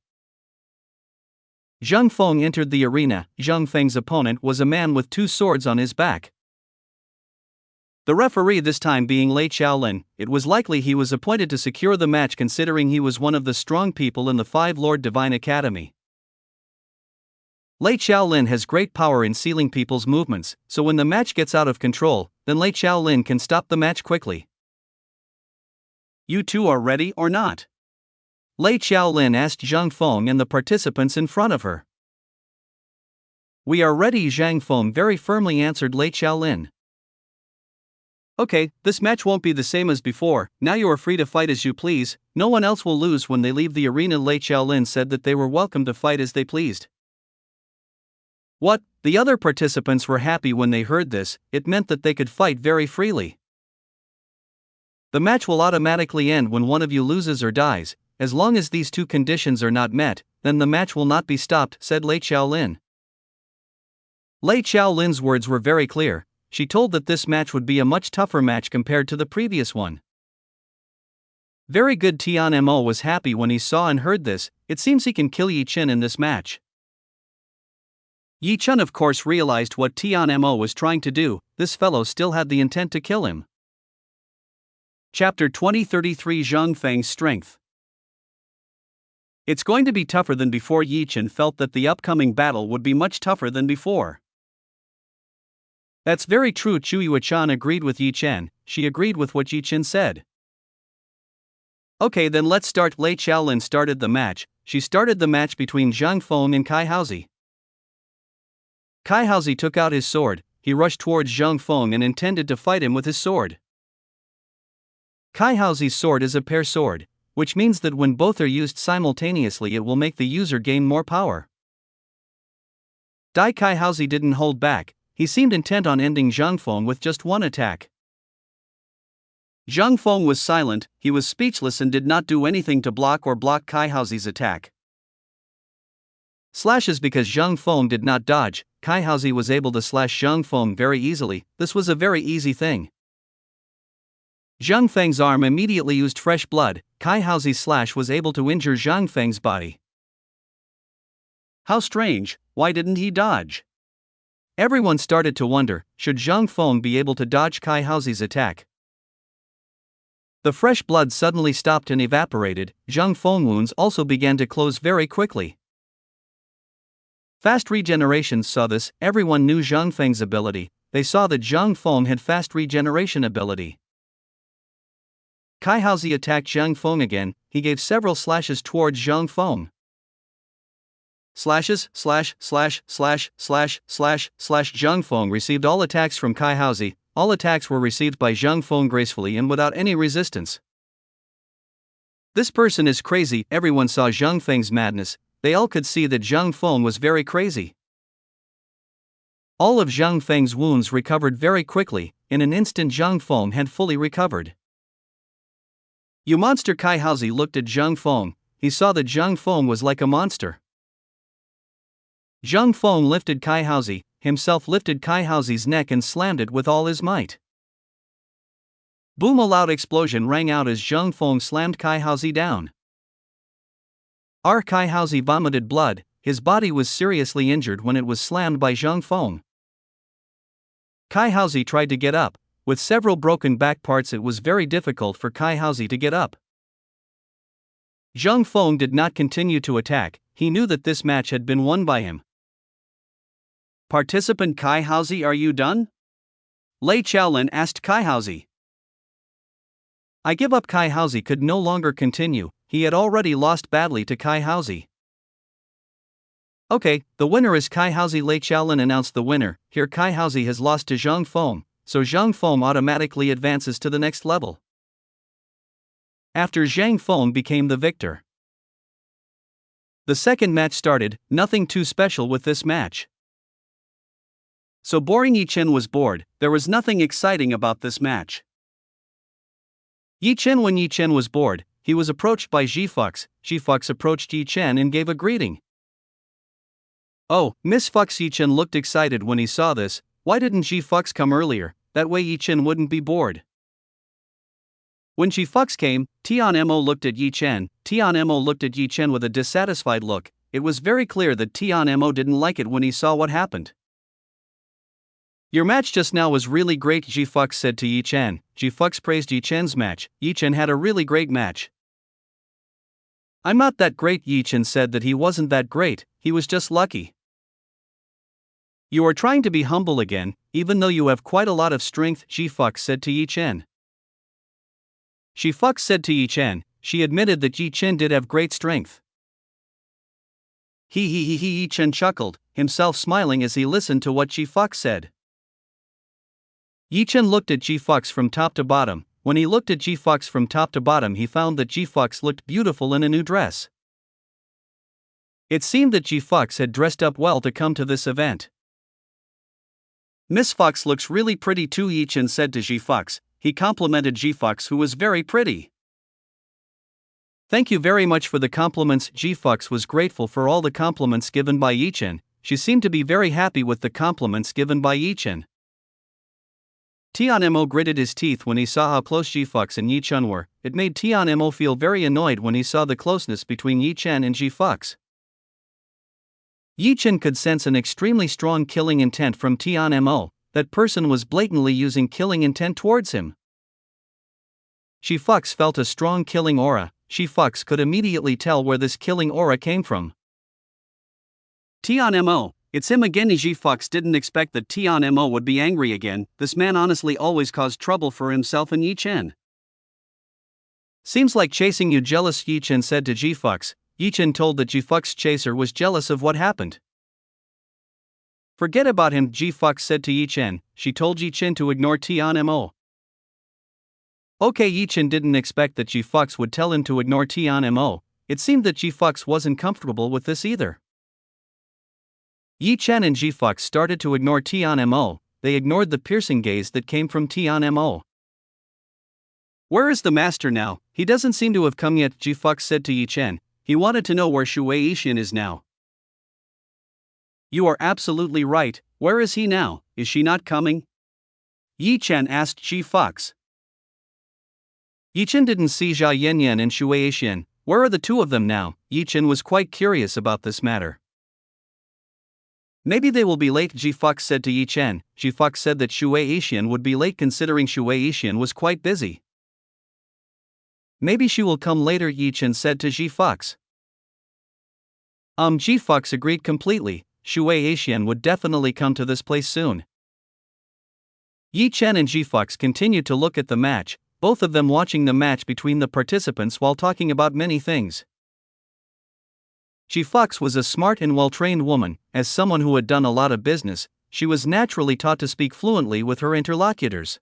Zhang Feng entered the arena. Zhang Feng's opponent was a man with 2 swords on his back. The referee this time being Lei Xiaolin, it was likely he was appointed to secure the match considering he was one of the strong people in the 5 Lord Divine Academy. Lei Xiaolin has great power in sealing people's movements, so when the match gets out of control, then Lei Xiaolin can stop the match quickly. You two are ready or not? Lei Xiaolin asked Zhang Feng and the participants in front of her. We are ready, Zhang Feng very firmly answered Lei Xiaolin. Okay, this match won't be the same as before, now you are free to fight as you please, no one else will lose when they leave the arena. Lei Xiaolin said that they were welcome to fight as they pleased. What? The other participants were happy when they heard this, it meant that they could fight very freely. The match will automatically end when one of you loses or dies. As long as these 2 conditions are not met, then the match will not be stopped, said Lei Xiaolin. Lei Xiaolin's words were very clear, she told that this match would be a much tougher match compared to the previous one. Very good. Tian Mo was happy when he saw and heard this, it seems he can kill Yi Chen in this match. Yi Chen of course realized what Tian Mo was trying to do, this fellow still had the intent to kill him. Chapter 2033 Zhang Feng's Strength. It's going to be tougher than before. Yi Chen felt that the upcoming battle would be much tougher than before. That's very true. Chu Yuechan agreed with Yi Chen, she agreed with what Yi Chen said. Okay then let's start. Lei Xiaolin started the match, she started the match between Zhang Feng and Kai Haozi. Kai Haozi took out his sword, he rushed towards Zhang Feng and intended to fight him with his sword. Kai Haozi's sword is a pair sword, which means that when both are used simultaneously it will make the user gain more power. Kai Haozi didn't hold back, he seemed intent on ending Zhang Feng with just one attack. Zhang Feng was silent, he was speechless and did not do anything to block Kai Haozi's attack. Slashes. Because Zhang Feng did not dodge, Kai Haozi was able to slash Zhang Feng very easily, this was a very easy thing. Zhang Feng's arm immediately used fresh blood, Kai Haozi's slash was able to injure Zhang Feng's body. How strange, why didn't he dodge? Everyone started to wonder, should Zhang Feng be able to dodge Kai Haozi's attack? The fresh blood suddenly stopped and evaporated, Zhang Feng wounds also began to close very quickly. Fast regenerations saw this, everyone knew Zhang Feng's ability, they saw that Zhang Feng had fast regeneration ability. Kai Haozi attacked Zhang Feng again, he gave several slashes towards Zhang Feng. Slashes, slash, slash, slash, slash, slash, slash. Zhang Feng received all attacks from Kai Haozi, all attacks were received by Zhang Feng gracefully and without any resistance. This person is crazy, everyone saw Zhang Feng's madness, they all could see that Zhang Feng was very crazy. All of Zhang Feng's wounds recovered very quickly. In an instant Zhang Feng had fully recovered. You monster! Kai Haozi looked at Zhang Feng. He saw that Zhang Feng was like a monster. Zhang Feng lifted Kai Haozi, himself lifted Kai Haozi's neck and slammed it with all his might. Boom! A loud explosion rang out as Zhang Feng slammed Kai Haozi down. Kai Haozi vomited blood. His body was seriously injured when it was slammed by Zhang Feng. Kai Haozi tried to get up. With several broken back parts, it was very difficult for Kai Haozi to get up. Zhang Feng did not continue to attack. He knew that this match had been won by him. Participant Kai Haozi, are you done? Lei Chaolin asked Kai Haozi. I give up. Kai Haozi could no longer continue. He had already lost badly to Kai Haozi. Okay, the winner is Kai Haozi. Lei Chaolin announced the winner. Here Kai Haozi has lost to Zhang Feng, so Zhang Feng automatically advances to the next level. After Zhang Feng became the victor. The second match started. Nothing too special with this match. So boring. Yi Chen was bored. There was nothing exciting about this match. Yi Chen. When Yi Chen was bored, he was approached by Ji Fox. Ji Fox approached Yi Chen and gave a greeting. Oh, Miss Fox! Yi Chen looked excited when he saw this. Why didn't Ji Fox come earlier? That way Yi Chen wouldn't be bored. When Ji Fox came, Tian Mo looked at Yi Chen. Tian Mo looked at Yi Chen with a dissatisfied look. It was very clear that Tian Mo didn't like it when he saw what happened. Your match just now was really great, Ji Fox said to Yi Chen. Ji Fox praised Yi Chen's match. Yi Chen had a really great match. I'm not that great. Yi Chen said that he wasn't that great, he was just lucky. You are trying to be humble again, even though you have quite a lot of strength, Ji Fox said to Yi Chen. Ji Fox said to Yi Chen. She admitted that Yi Chen did have great strength. Yi Chen chuckled, himself smiling as he listened to what Ji Fox said. Yi Chen looked at Ji Fox from top to bottom. When he looked at Ji Fox from top to bottom, he found that Ji Fox looked beautiful in a new dress. It seemed that Ji Fox had dressed up well to come to this event. Miss Fox looks really pretty too, Yi Chen said to Ji Fox. He complimented Ji Fox, who was very pretty. Thank you very much for the compliments. Ji Fox was grateful for all the compliments given by Yi Chen. She seemed to be very happy with the compliments given by Yi Chen. Tian Mo gritted his teeth when he saw how close Ji Fox and Yi Chen were. It made Tian Mo feel very annoyed when he saw the closeness between Yi Chen and Ji Fox. Yi Chen could sense an extremely strong killing intent from Tian Mo. That person was blatantly using killing intent towards him. Ji Fox felt a strong killing aura. Ji Fox could immediately tell where this killing aura came from. Tian Mo, it's him again. Ji Fox didn't expect that Tian Mo would be angry again. This man honestly always caused trouble for himself and Yi Chen. Seems like chasing you jealous, Yi Chen said to Ji Fox. Yi Chen told that Ji Fox's chaser was jealous of what happened. Forget about him, Ji Fox said to Yi Chen. She told Yi Chen to ignore Tian Mo. Okay, Yi Chen didn't expect that Ji Fox would tell him to ignore Tian Mo. It seemed that Ji Fox wasn't comfortable with this either. Yi Chen and Ji Fox started to ignore Tian Mo. They ignored the piercing gaze that came from Tian Mo. Where is the master now? He doesn't seem to have come yet, Ji Fox said to Yi Chen. He wanted to know where Shu Yixian is now. You are absolutely right. Where is he now? Is she not coming? Yi Chen asked Ji Fox. Yi Chen didn't see Xia Yanyan and Shu Yixian. Where are the two of them now? Yi Chen was quite curious about this matter. Maybe they will be late, Ji Fox said to Yi Chen. Ji Fox said that Shu Yixian would be late considering Shu Yixian was quite busy. Maybe she will come later, Yi Chen said to Ji Fox. Ji Fox agreed completely. Shu Yixian would definitely come to this place soon. Yi Chen and Ji Fox continued to look at the match, both of them watching the match between the participants while talking about many things. Ji Fox was a smart and well-trained woman. As someone who had done a lot of business, she was naturally taught to speak fluently with her interlocutors.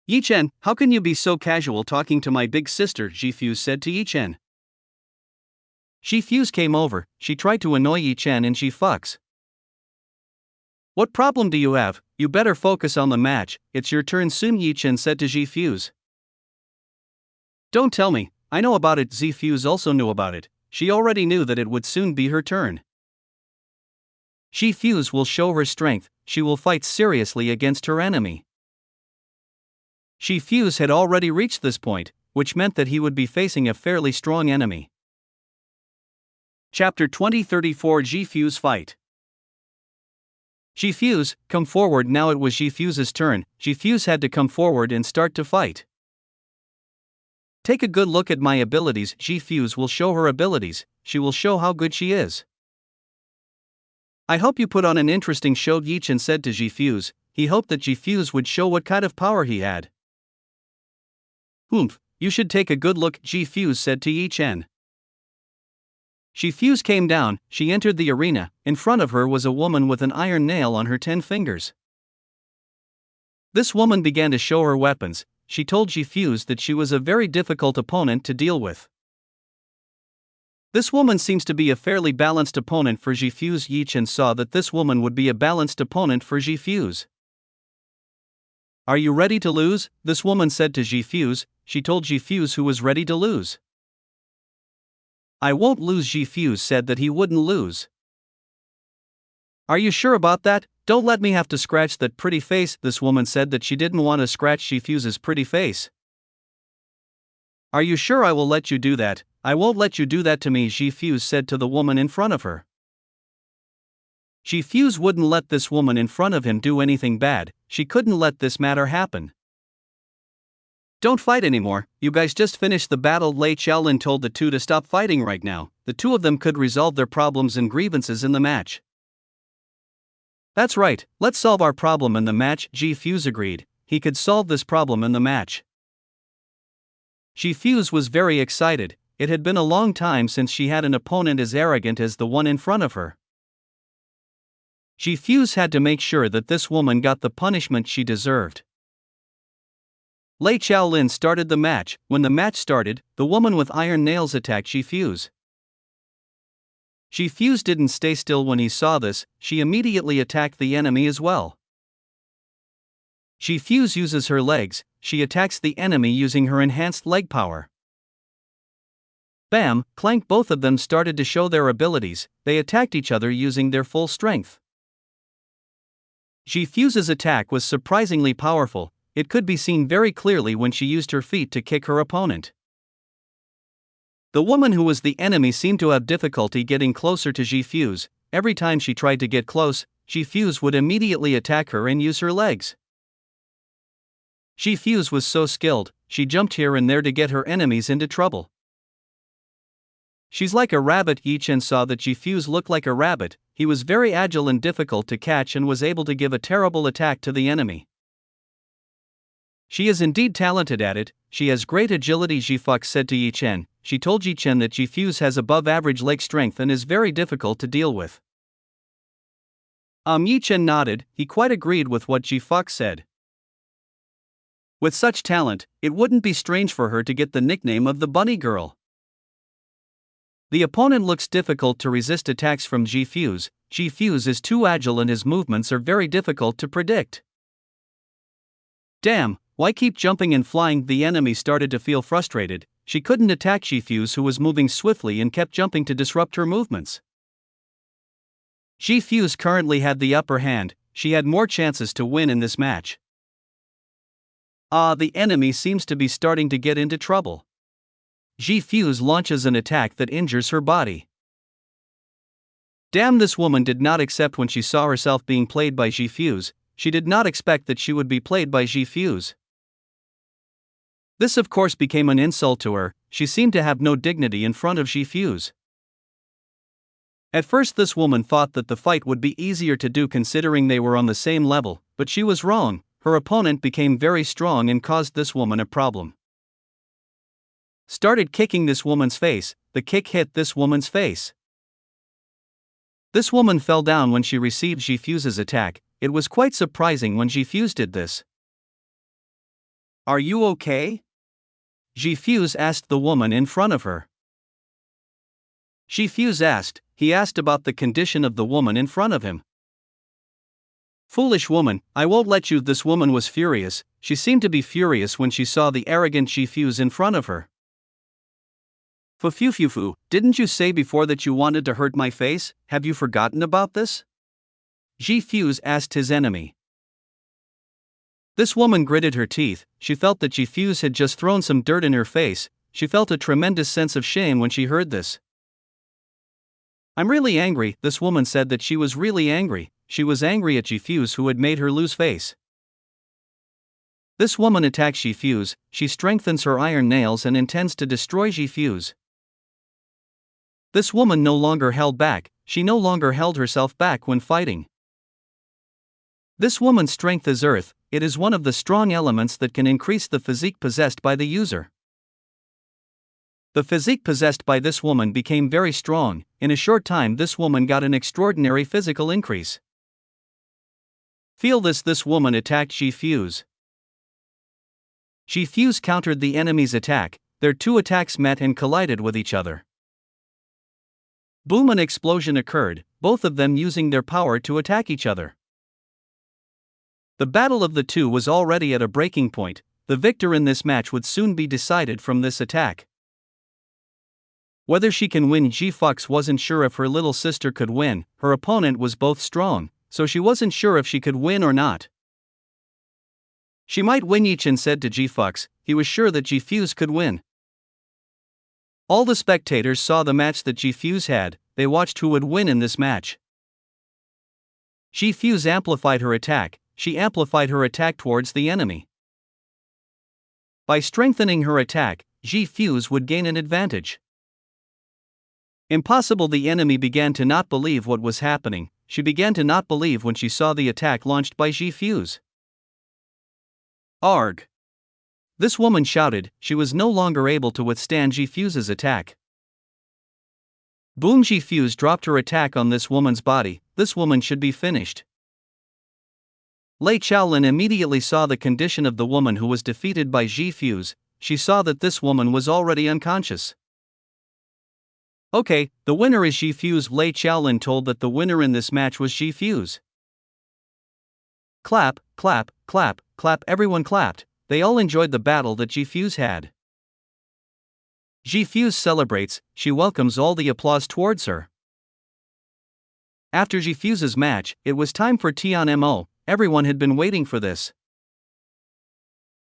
Yi Chen, how can you be so casual talking to my big sister? Ji Fuse said to Yi Chen. Ji Fuse came over. She tried to annoy Yi Chen and Ji Fox. What problem do you have? You better focus on the match, it's your turn soon, Yi Chen said to Ji Fuse. Don't tell me, I know about it. Ji Fuse also knew about it, she already knew that it would soon be her turn. Ji Fuse will show her strength, she will fight seriously against her enemy. Ji Fuse had already reached this point, which meant that he would be facing a fairly strong enemy. Chapter 2034 Ji Fuse Fight. Ji Fuse, come forward. Now it was Ji Fuse's turn. Ji Fuse had to come forward and start to fight. Take a good look at my abilities. Ji Fuse will show her abilities, she will show how good she is. I hope you put on an interesting show, Yi Chen said to Ji Fuse. He hoped that Ji Fuse would show what kind of power he had. Humph, you should take a good look, Ji Fuse said to Yi Chen. Ji Fuse came down, she entered the arena. In front of her was a woman with an iron nail on her 10 fingers. This woman began to show her weapons. She told Ji Fuse that she was a very difficult opponent to deal with. This woman seems to be a fairly balanced opponent for Ji Fuse. Yi Chen saw that this woman would be a balanced opponent for Ji Fuse. Are you ready to lose? This woman said to Ji Fuse. She told Ji Fuse who was ready to lose. I won't lose. Ji Fuse said that he wouldn't lose. Are you sure about that? Don't let me have to scratch that pretty face. This woman said that she didn't want to scratch Ji Fuse's pretty face. Are you sure I will let you do that? I won't let you do that to me, Ji Fuse said to the woman in front of her. Ji Fuse wouldn't let this woman in front of him do anything bad, she couldn't let this matter happen. Don't fight anymore, you guys just finished the battle. Lei Xiaolin told the two to stop fighting right now, the two of them could resolve their problems and grievances in the match. That's right, let's solve our problem in the match, Ji Fuse agreed, he could solve this problem in the match. Ji Fuse was very excited, it had been a long time since she had an opponent as arrogant as the one in front of her. Ji Fuse had to make sure that this woman got the punishment she deserved. Lei Xiaolin started the match. When the match started, the woman with iron nails attacked Ji Fuse. Ji Fuse didn't stay still when he saw this, she immediately attacked the enemy as well. Ji Fuse uses her legs, she attacks the enemy using her enhanced leg power. Bam, clank, both of them started to show their abilities, they attacked each other using their full strength. Ji Fuse's attack was surprisingly powerful, it could be seen very clearly when she used her feet to kick her opponent. The woman who was the enemy seemed to have difficulty getting closer to Ji Fuse. Every time she tried to get close, Ji Fuse would immediately attack her and use her legs. Ji Fuse was so skilled, she jumped here and there to get her enemies into trouble. She's like a rabbit. Yi Chen saw that Ji Fuse looked like a rabbit, he was very agile and difficult to catch and was able to give a terrible attack to the enemy. She is indeed talented at it, she has great agility, Ji Fox said to Yi Chen. She told Yi Chen that Ji Fuse has above average leg strength and is very difficult to deal with. Yi Chen nodded, he quite agreed with what Ji Fox said. With such talent, it wouldn't be strange for her to get the nickname of the Bunny Girl. The opponent looks difficult to resist attacks from Ji Fuse. Ji Fuse is too agile and his movements are very difficult to predict. Damn, why keep jumping and flying? The enemy started to feel frustrated, she couldn't attack Ji Fuse who was moving swiftly and kept jumping to disrupt her movements. Ji Fuse currently had the upper hand, she had more chances to win in this match. The enemy seems to be starting to get into trouble. Ji Fuse launches an attack that injures her body. Damn, this woman did not accept when she saw herself being played by Ji Fuse, she did not expect that she would be played by Ji Fuse. This of course became an insult to her, she seemed to have no dignity in front of Ji Fuse. At first this woman thought that the fight would be easier to do considering they were on the same level, but she was wrong, her opponent became very strong and caused this woman a problem. Started kicking this woman's face, the kick hit this woman's face. This woman fell down when she received Ji Fuse's attack, it was quite surprising when Ji Fuse did this. Are you okay? Ji Fuse asked the woman in front of her. Ji Fuse asked, he asked about the condition of the woman in front of him. Foolish woman, I won't let you. This woman was furious. She seemed to be furious when she saw the arrogant Ji-Fuse in front of her. Fu, didn't you say before that you wanted to hurt my face? Have you forgotten about this? Ji-Fuse asked his enemy. This woman gritted her teeth. She felt that Ji-Fuse had just thrown some dirt in her face. She felt a tremendous sense of shame when she heard this. I'm really angry. This woman said that she was really angry. She was angry at Ji-Fuse, who had made her lose face. This woman attacks Ji-Fuse. She strengthens her iron nails and intends to destroy Ji-Fuse. This woman no longer held back. She no longer held herself back when fighting. This woman's strength is earth. It is one of the strong elements that can increase the physique possessed by the user. The physique possessed by this woman became very strong. In a short time, this woman got an extraordinary physical increase. Feel this. This woman attacked Ji-Fuse. Ji-Fuse countered the enemy's attack. Their two attacks met and collided with each other. Boom! An explosion occurred, both of them using their power to attack each other. The battle of the two was already at a breaking point. The victor in this match would soon be decided from this attack. Whether she can win, Ji-Fuse wasn't sure if her little sister could win. Her opponent was both strong, so she wasn't sure if she could win or not. She might win. Yi-Chen said to Ji-Fuse. He was sure that Ji-Fuse could win. All the spectators saw the match that Ji-Fuse had. They watched who would win in this match. Ji-Fuse amplified her attack. She amplified her attack towards the enemy. By strengthening her attack, Ji-Fuse would gain an advantage. Impossible! The enemy began to not believe what was happening. She began to not believe when she saw the attack launched by Ji-Fuse. Arg! This woman shouted. She was no longer able to withstand Ji-Fuse's attack. Boom! Ji-Fuse dropped her attack on this woman's body. This woman should be finished. Lei Chaolin immediately saw the condition of the woman who was defeated by Ji-Fuse. She saw that this woman was already unconscious. Okay, the winner is Ji-Fuse. Lei Chaolin told that the winner in this match was Ji-Fuse. Clap, clap, clap, clap. Everyone clapped. They all enjoyed the battle that Ji-Fuse had. Ji-Fuse celebrates. She welcomes all the applause towards her. After Ji-Fuse's match, it was time for Tian Mo. Everyone had been waiting for this.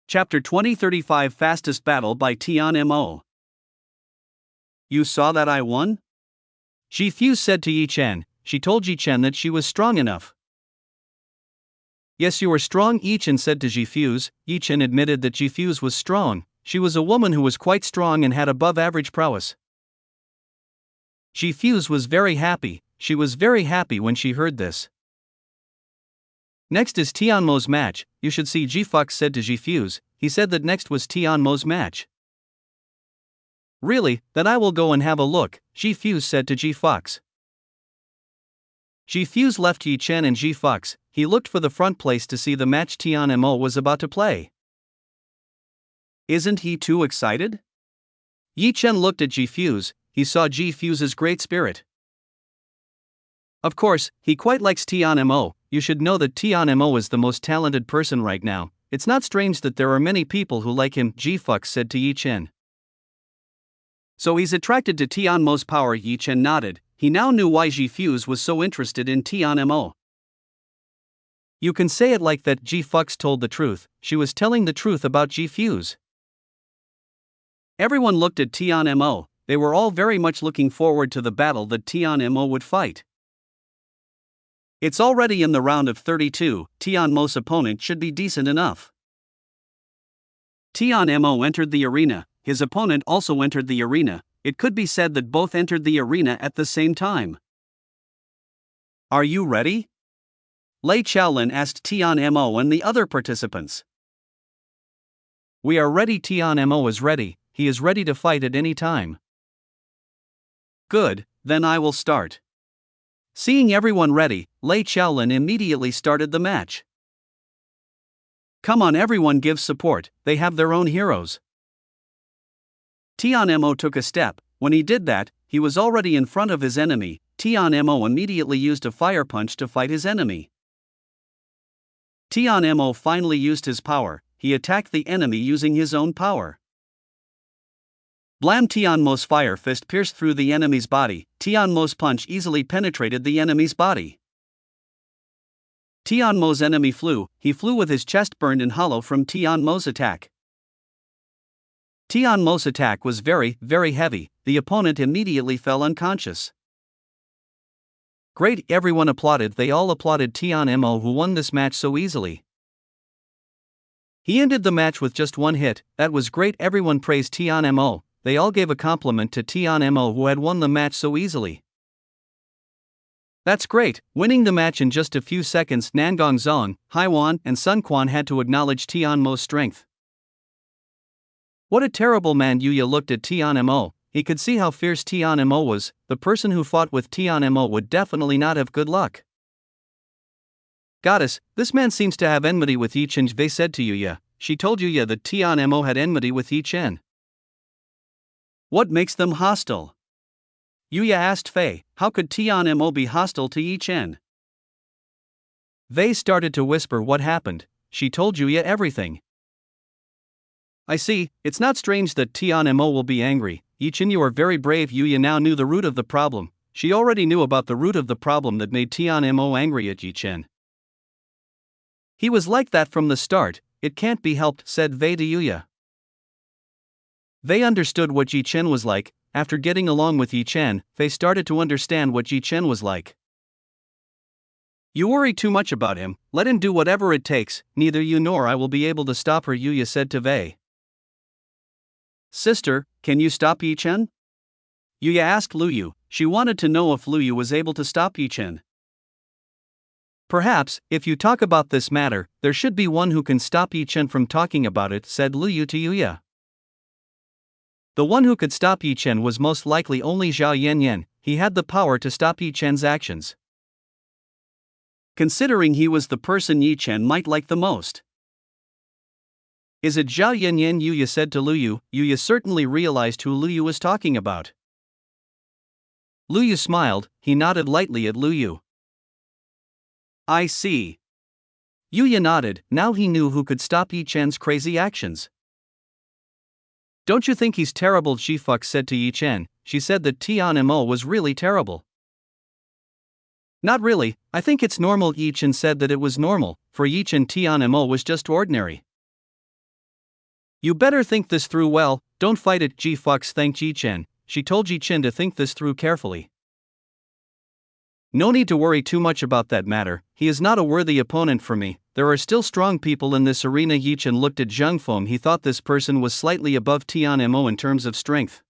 Chapter 20:35 Fastest Battle by Tian Mo. You saw that I won? Ji-Fuse said to Yi-Chen. She told Yi-Chen that she was strong enough. Yes, you were strong, Yi-Chen said to Ji-Fuse. Yi-Chen admitted that Ji-Fuse was strong. She was a woman who was quite strong and had above average prowess. Ji-Fuse was very happy. She was very happy when she heard this. Next is Tian Mo's match. You should see, Ji-Fuse said to Ji-Fuse. He said that next was Tian Mo's match. Really? Then I will go and have a look, Ji-Fuse said to Ji-Fuse. Ji-Fuse left Yi-Chen and Ji-Fuse. He looked for the front place to see the match Tian Mo was about to play. Isn't he too excited? Yi-Chen looked at Ji-Fuse. He saw Ji-Fuse's great spirit. Of course, he quite likes Tian Mo. You should know that Tian Mo is the most talented person right now. It's not strange that there are many people who like him, Ji-Fuse said to Yi-Chen. So he's attracted to Tian Mo's power. Yi-Chen nodded. He now knew why Ji-Fuse was so interested in Tian Mo. You can say it like that. Ji-Fuse told the truth. She was telling the truth about Ji-Fuse. Everyone looked at Tian Mo. They were all very much looking forward to the battle that Tian Mo would fight. It's already in the round of 32. Tian Mo's opponent should be decent enough. Tian Mo entered the arena. His opponent also entered the arena. It could be said that both entered the arena at the same time. Are you ready? Lei Chaolin asked Tian Mo and the other participants. We are ready. Tian Mo is ready. He is ready to fight at any time. Good, then I will start. Seeing everyone ready, Lei Chaolin immediately started the match. Come on, everyone, give support. They have their own heroes. Tian Mo took a step. When he did that, he was already in front of his enemy. Tian Mo immediately used a fire punch to fight his enemy. Tian Mo finally used his power. He attacked the enemy using his own power. Blam! Tian Mo's fire fist pierced through the enemy's body. Tian Mo's punch easily penetrated the enemy's body. Tian Mo's enemy flew. He flew with his chest burned and hollow from Tian Mo's attack. Tian Mo's attack was very, very heavy. The opponent immediately fell unconscious. Great, everyone applauded. They all applauded Tian Mo, who won this match so easily. He ended the match with just one hit. That was great. Everyone praised Tian Mo. They all gave a compliment to Tian Mo, who had won the match so easily. That's great, winning the match in just a few seconds. Nangong Zong, Haiwan, and Sun Quan had to acknowledge Tian Mo's strength. What a terrible man! Yuya looked at Tian Mo. He could see how fierce Tian Mo was. The person who fought with Tian Mo would definitely not have good luck. Goddess, this man seems to have enmity with Yi Chen, Vei said to Yuya. She told Yuya that Tian Mo had enmity with Yi Chen. What makes them hostile? Yuya asked Fei. How could Tian Mo be hostile to Yi Chen? Vei started to whisper what happened. She told Yuya everything. I see, it's not strange that Tian Mo will be angry. Yi Chen, you are very brave. Yuya now knew the root of the problem. She already knew about the root of the problem that made Tian Mo angry at Yi Chen. He was like that from the start. It can't be helped, said Vei to Yuya. Vei understood what Yi Chen was like. After getting along with Yi Chen, Fei started to understand what Yi Chen was like. You worry too much about him, let him do whatever it takes, neither you nor I will be able to stop her, Yuya said to Vei. Sister, can you stop Yi Chen? Yuya asked Luyu. She wanted to know if Luyu was able to stop Yi Chen. Perhaps, if you talk about this matter, there should be one who can stop Yi Chen from talking about it, said Luyu to Yuya. The one who could stop Yi Chen was most likely only Zhao Yanyan. He had the power to stop Yi Chen's actions. Considering he was the person Yi Chen might like the most. Is it Zhao Yanyan? Yuya said to Luyu. Yuya certainly realized who Luyu was talking about. Luyu smiled. He nodded lightly at Luyu. I see. Yuya nodded. Now he knew who could stop Yi Chen's crazy actions. Don't you think he's terrible? Zhifuk said to Yi Chen. She said that Tian Mo was really terrible. Not really, I think it's normal. Yi Chen said that it was normal. For Yi Chen, Tian Mo was just ordinary. You better think this through well, don't fight it. Zhifuk thanked Yi Chen. She told Yi Chen to think this through carefully. No need to worry too much about that matter. He is not a worthy opponent for me. There are still strong people in this arena. Yi Chen looked at Zheng Feng. He thought this person was slightly above Tian Mo in terms of strength.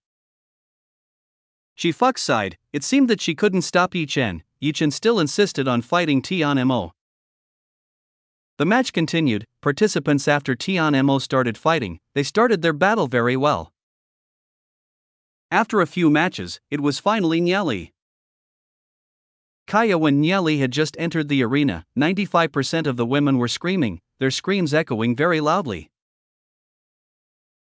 Zhifuk sighed. It seemed that she couldn't stop Yi Chen. Yi Chen still insisted on fighting Tian Mo. The match continued. Participants after Tian Mo started fighting, they started their battle very well. After a few matches, it was finally Niali. Kaya. When Niali had just entered the arena, 95% of the women were screaming, their screams echoing very loudly.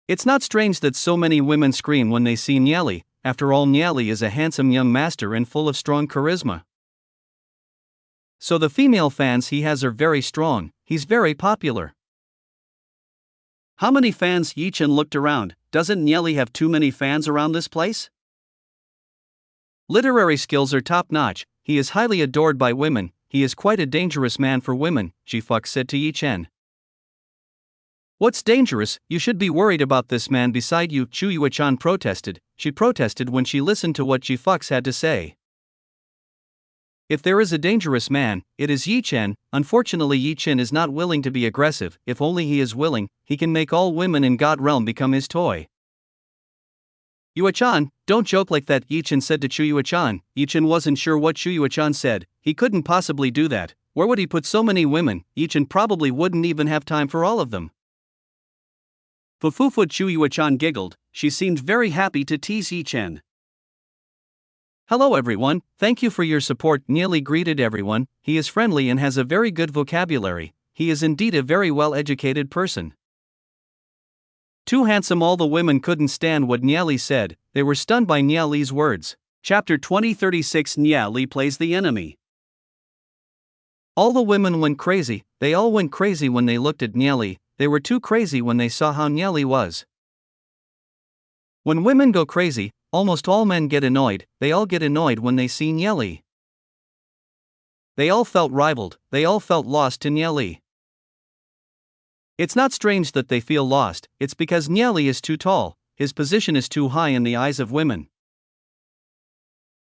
It's not strange that so many women scream when they see Niali. After all, Niali is a handsome young master and full of strong charisma. So the female fans he has are very strong. He's very popular. How many fans? Yi Chen looked around. Doesn't Niali have too many fans around this place? Literary skills are top-notch. He is highly adored by women. He is quite a dangerous man for women, Zhifuk said to Yi Chen. What's dangerous? You should be worried about this man beside you. Chu Yuechan protested. She protested when she listened to what Zhifuk had to say. If there is a dangerous man, it is Yi Chen. Unfortunately, Yi Chen is not willing to be aggressive. If only he is willing, he can make all women in God Realm become his toy. Yuechan, don't joke like that, Yi Chen said to Chu Yuechan. Yi Chen wasn't sure what Chu Yuechan said. He couldn't possibly do that. Where would he put so many women? Yi Chen probably wouldn't even have time for all of them. Fufufu. Chu Yuechan giggled. She seemed very happy to tease Yi Chen. Hello everyone, thank you for your support. Niali greeted everyone. He is friendly and has a very good vocabulary. He is indeed a very well-educated person. Too handsome. All the women couldn't stand what Niali said. They were stunned by Niali's words. Chapter 2036. Niali plays the enemy. All the women went crazy, they all went crazy when they looked at Nyeli, they were too crazy when they saw how Nyeli was. When women go crazy, almost all men get annoyed, they all get annoyed when they see Nyeli. They all felt rivaled, they all felt lost to Nyeli. It's not strange that they feel lost, it's because Nyeli is too tall, his position is too high in the eyes of women.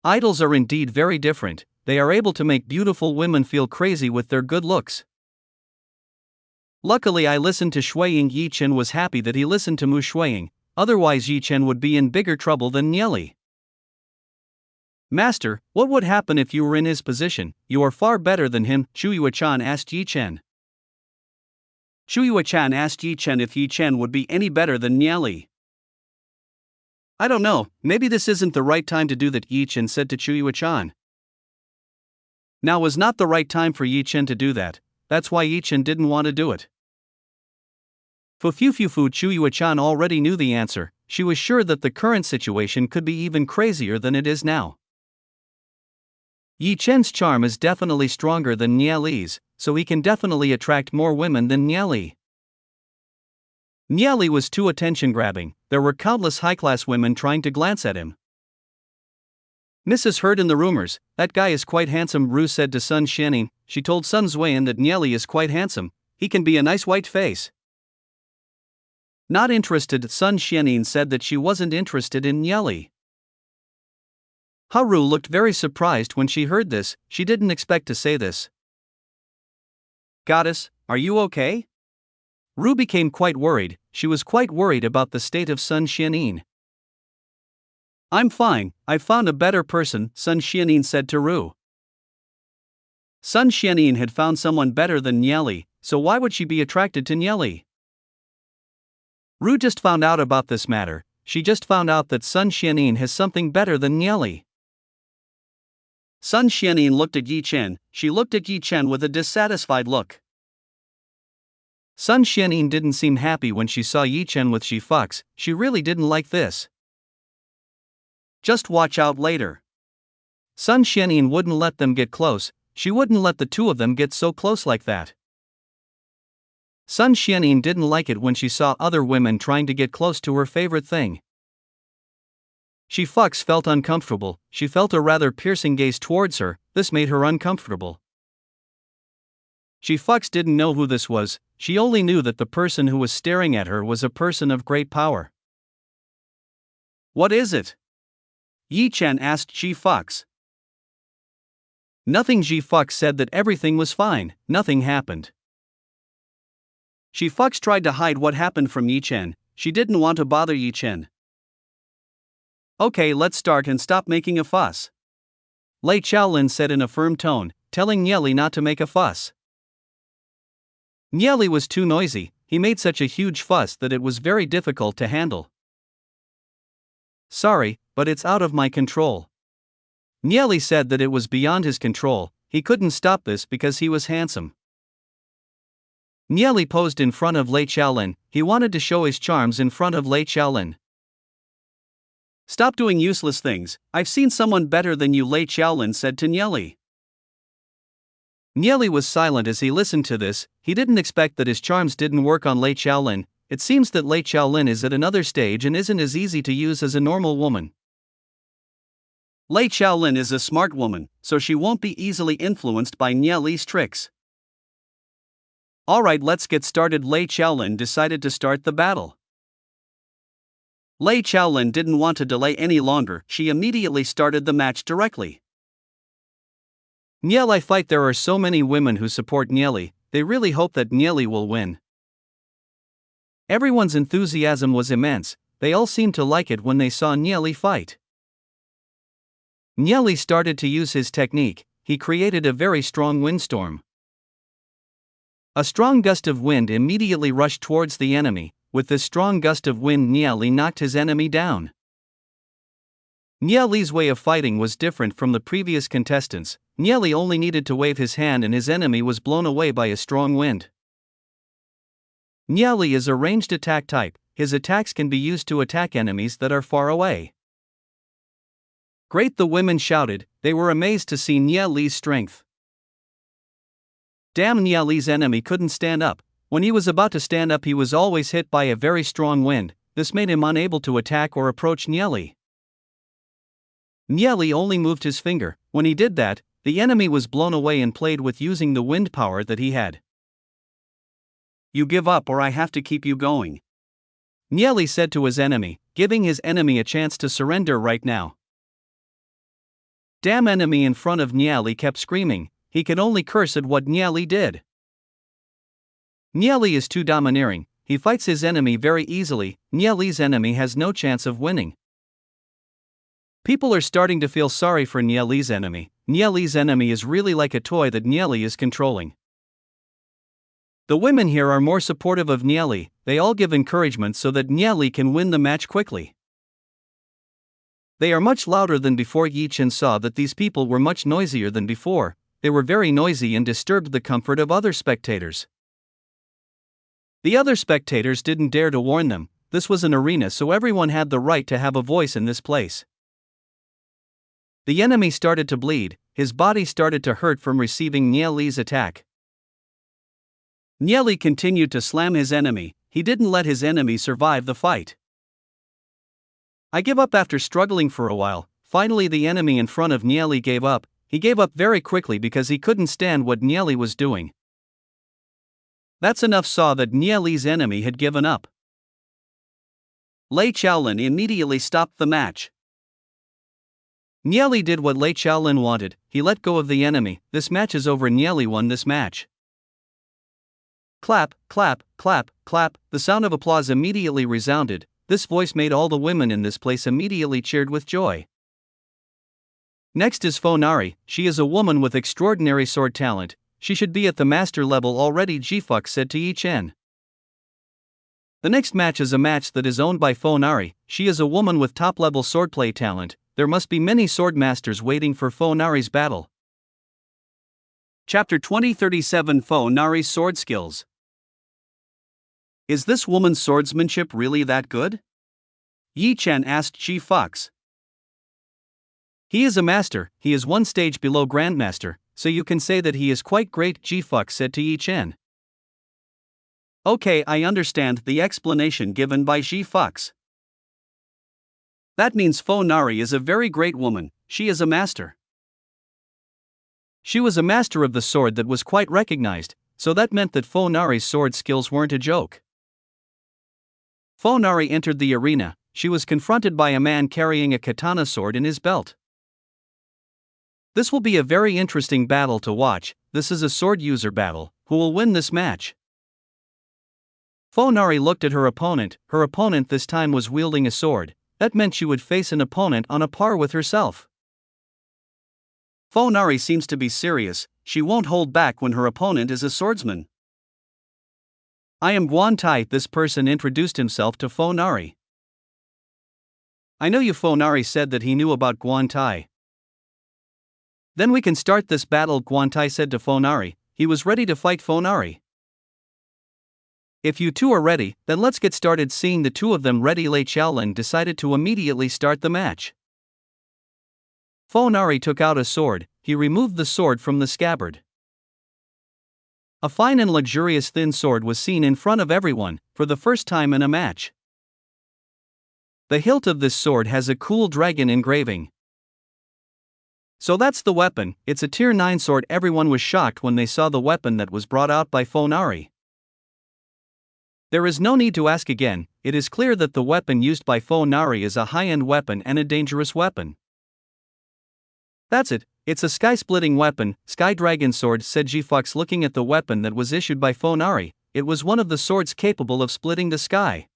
Idols are indeed very different, they are able to make beautiful women feel crazy with their good looks. Luckily I listened to Shuiying. Yi Chen was happy that he listened to Mu Shuiying, otherwise Yi Chen would be in bigger trouble than Nyeli. Master, what would happen if you were in his position? You are far better than him, Chu Yuechan asked Yi Chen. Chu Yuechan asked Yi Chen if Yi Chen would be any better than Nyeli. I don't know, maybe this isn't the right time to do that, Yi Chen said to Chu Yuechan. Now was not the right time for Yi Chen to do that, that's why Yi Chen didn't want to do it. Fu Chu Yuechan already knew the answer, she was sure that the current situation could be even crazier than it is now. Yi Chen's charm is definitely stronger than Nyeli's, so he can definitely attract more women than Nyeli. Nyeli was too attention-grabbing, there were countless high-class women trying to glance at him. Mrs. heard in the rumors, that guy is quite handsome, Ru said to Sun Xianin. She told Sun Zuian that Nyeli is quite handsome, he can be a nice white face. Not interested, Sun Xianin said that she wasn't interested in Nyeli. Haru looked very surprised when she heard this, she didn't expect to say this. Goddess, are you okay? Ru became quite worried, she was quite worried about the state of Sun Xianin. I'm fine, I found a better person, Sun Xianin said to Ru. Sun Xianin had found someone better than Nyeli, so why would she be attracted to Nyeli? Ru just found out about this matter, she just found out that Sun Xianin has something better than Nyeli. Sun Xianin looked at Yi Chen, she looked at Yi Chen with a dissatisfied look. Sun Xianin didn't seem happy when she saw Yi Chen with Shi Fox, she really didn't like this. Just watch out later. Sun Xianin wouldn't let them get close, she wouldn't let the two of them get so close like that. Sun Xianin didn't like it when she saw other women trying to get close to her favorite thing. Shi Fox felt uncomfortable, she felt a rather piercing gaze towards her, this made her uncomfortable. Shi Fox didn't know who this was, she only knew that the person who was staring at her was a person of great power. What is it? Yi Chen asked Shi Fox. Nothing, Shi Fox said that everything was fine, nothing happened. Shi Fox tried to hide what happened from Yi Chen, she didn't want to bother Yi Chen. Okay, let's start and stop making a fuss. Lei Chaolin said in a firm tone, telling Nyeli not to make a fuss. Nyeli was too noisy, he made such a huge fuss that it was very difficult to handle. Sorry, but it's out of my control. Nyeli said that it was beyond his control, he couldn't stop this because he was handsome. Nyeli posed in front of Lei Chaolin, he wanted to show his charms in front of Lei Chaolin. Stop doing useless things, I've seen someone better than you, Lei Chaolin said to Nyeli. Nyeli was silent as he listened to this, he didn't expect that his charms didn't work on Lei Chaolin, it seems that Lei Chaolin is at another stage and isn't as easy to use as a normal woman. Lei Chaolin is a smart woman, so she won't be easily influenced by Nyeli's tricks. Alright, let's get started. Lei Chaolin decided to start the battle. Lei Chaolin didn't want to delay any longer, she immediately started the match directly. Nyeli fight. There are so many women who support Nyeli, they really hope that Nyeli will win. Everyone's enthusiasm was immense, they all seemed to like it when they saw Nyeli fight. Nyeli started to use his technique, he created a very strong windstorm. A strong gust of wind immediately rushed towards the enemy, with this strong gust of wind Nyeli knocked his enemy down. Nyeli's way of fighting was different from the previous contestants, Nyeli only needed to wave his hand and his enemy was blown away by a strong wind. Nyeli is a ranged attack type, his attacks can be used to attack enemies that are far away. Great, the women shouted, they were amazed to see Nyeli's strength. Damn, Niali's enemy couldn't stand up. When he was about to stand up, he was always hit by a very strong wind. This made him unable to attack or approach Niali. Niali only moved his finger. When he did that, the enemy was blown away and played with using the wind power that he had. You give up or I have to keep you going, Niali said to his enemy, giving his enemy a chance to surrender right now. Damn, enemy in front of Niali kept screaming. He could only curse at what Niali did. Niali is too domineering. He fights his enemy very easily. Niali's enemy has no chance of winning. People are starting to feel sorry for Niali's enemy. Niali's enemy is really like a toy that Niali is controlling. The women here are more supportive of Niali. They all give encouragement so that Niali can win the match quickly. They are much louder than before. Yi Chen saw that these people were much noisier than before. They were very noisy and disturbed the comfort of other spectators. The other spectators didn't dare to warn them. This was an arena, so everyone had the right to have a voice in this place. The enemy started to bleed. His body started to hurt from receiving Niali's attack. Niali continued to slam his enemy. He didn't let his enemy survive the fight. I give up. After struggling for a while, finally the enemy in front of Niali gave up. He gave up very quickly because he couldn't stand what Niali was doing. That's enough. Saw that Niali's enemy had given up. Lei Chaolin immediately stopped the match. Niali did what Lei Chaolin wanted. He let go of the enemy. This match is over. Niali won this match. Clap, clap, clap, clap. The sound of applause immediately resounded. This voice made all the women in this place immediately cheered with joy. Next is Fo Nari. She is a woman with extraordinary sword talent. She should be at the master level already, Jifuk said to Yi Chen. The next match is a match that is owned by Fo Nari. She is a woman with top-level swordplay talent. There must be many sword masters waiting for Fo Nari's battle. Chapter 2037 Fo Nari's sword skills. Is this woman's swordsmanship really that good? Yi Chen asked Jifuk. He is a master. He is one stage below Grandmaster, so you can say that he is quite great, Jifuk said to Yi Chen. Okay, I understand the explanation given by Jifuk. That means Fo Nari is a very great woman. She is a master. She was a master of the sword that was quite recognized, so that meant that Fo Nari's sword skills weren't a joke. Fo Nari entered the arena. She was confronted by a man carrying a katana sword in his belt. This will be a very interesting battle to watch. This is a sword user battle. Who will win this match? Fo Nari looked at her opponent. Her opponent this time was wielding a sword. That meant she would face an opponent on a par with herself. Fo Nari seems to be serious. She won't hold back when her opponent is a swordsman. I am Guan Tai. This person introduced himself to Fo Nari. I know you. Fo Nari said that he knew about Guan Tai. Then we can start this battle, Guan Tai said to Fo Nari. He was ready to fight Fo Nari. If you two are ready, then let's get started. Seeing the two of them ready, Lei Chaolin decided to immediately start the match. Fo Nari took out a sword. He removed the sword from the scabbard. A fine and luxurious thin sword was seen in front of everyone, for the first time in a match. The hilt of this sword has a cool dragon engraving. So that's the weapon. It's a tier 9 sword. Everyone was shocked when they saw the weapon that was brought out by Fo Nari. There is no need to ask again. It is clear that the weapon used by Fo Nari is a high-end weapon and a dangerous weapon. That's it. It's a sky-splitting weapon, Sky Dragon Sword, said Jifuk looking at the weapon that was issued by Fo Nari. It was one of the swords capable of splitting the sky.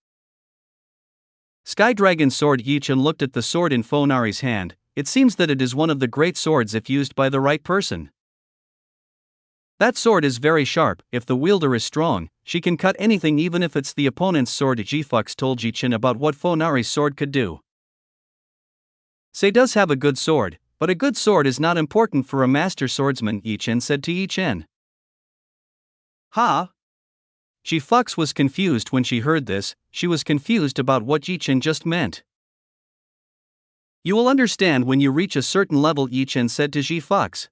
Sky Dragon Sword. Yi Chen looked at the sword in Fo Nari's hand. It seems that it is one of the great swords if used by the right person. That sword is very sharp. If the wielder is strong, she can cut anything even if it's the opponent's sword. Jifuk told Yi Chen about what Fo Nari's sword could do. Say does have a good sword. But a good sword is not important for a master swordsman, Yi Chen said to Yi Chen. Ha? Jifuk was confused when she heard this. She was confused about what Yi Chen just meant. You will understand when you reach a certain level, Yi Chen said to Jifuk.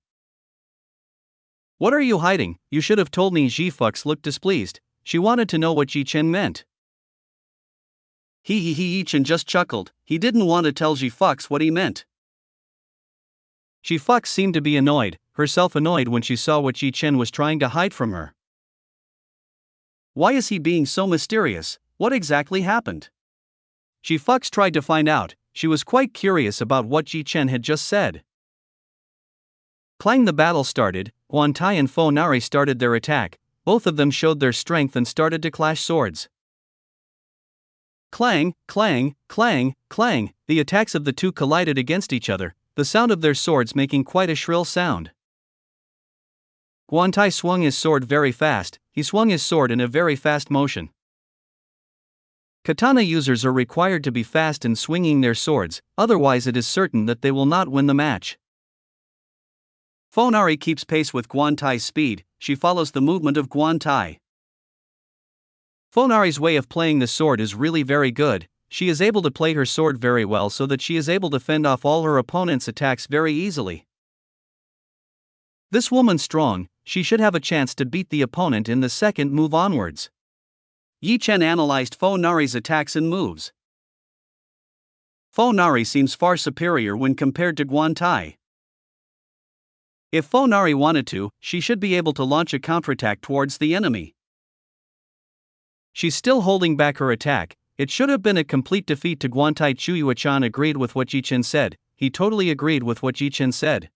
What are you hiding? You should have told me. Ji Fux looked displeased. She wanted to know what Yi Chen meant. Yi Chen just chuckled. He didn't want to tell Ji Fux what he meant. Ji Fux seemed to be annoyed, herself annoyed when she saw what Yi Chen was trying to hide from her. Why is he being so mysterious? What exactly happened? Ji Fux tried to find out. She was quite curious about what Yi Chen had just said. Clang! The battle started. Guan Tai and Fo Nari started their attack. Both of them showed their strength and started to clash swords. Clang, clang, clang, clang. The attacks of the two collided against each other, the sound of their swords making quite a shrill sound. Guan Tai swung his sword very fast. He swung his sword in a very fast motion. Katana users are required to be fast in swinging their swords, otherwise it is certain that they will not win the match. Fo Nari keeps pace with Guan Tai's speed. She follows the movement of Guan Tai. Fo Nari's way of playing the sword is really very good. She is able to play her sword very well so that she is able to fend off all her opponent's attacks very easily. This woman strong, she should have a chance to beat the opponent in the second move onwards. Yi Chen analyzed Fo Nari's attacks and moves. Fo Nari seems far superior when compared to Guan Tai. If Fo Nari wanted to, she should be able to launch a counterattack towards the enemy. She's still holding back her attack. It should have been a complete defeat to Guan Tai. Chu Yuechan agreed with what Yi Chen said. He totally agreed with what Yi Chen said.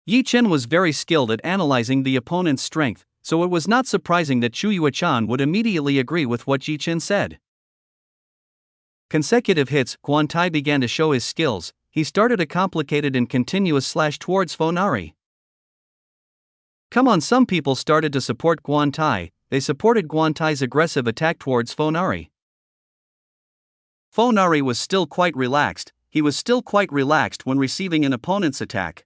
Yi Chen was very skilled at analyzing the opponent's strength, so it was not surprising that Chu Yuechan would immediately agree with what Yi Chen said. Consecutive hits. Guan Tai began to show his skills. He started a complicated and continuous slash towards Fo Nari. Come on, some people started to support Guan Tai. They supported Guan Tai's aggressive attack towards Fo Nari. Fo Nari was still quite relaxed. He was still quite relaxed when receiving an opponent's attack.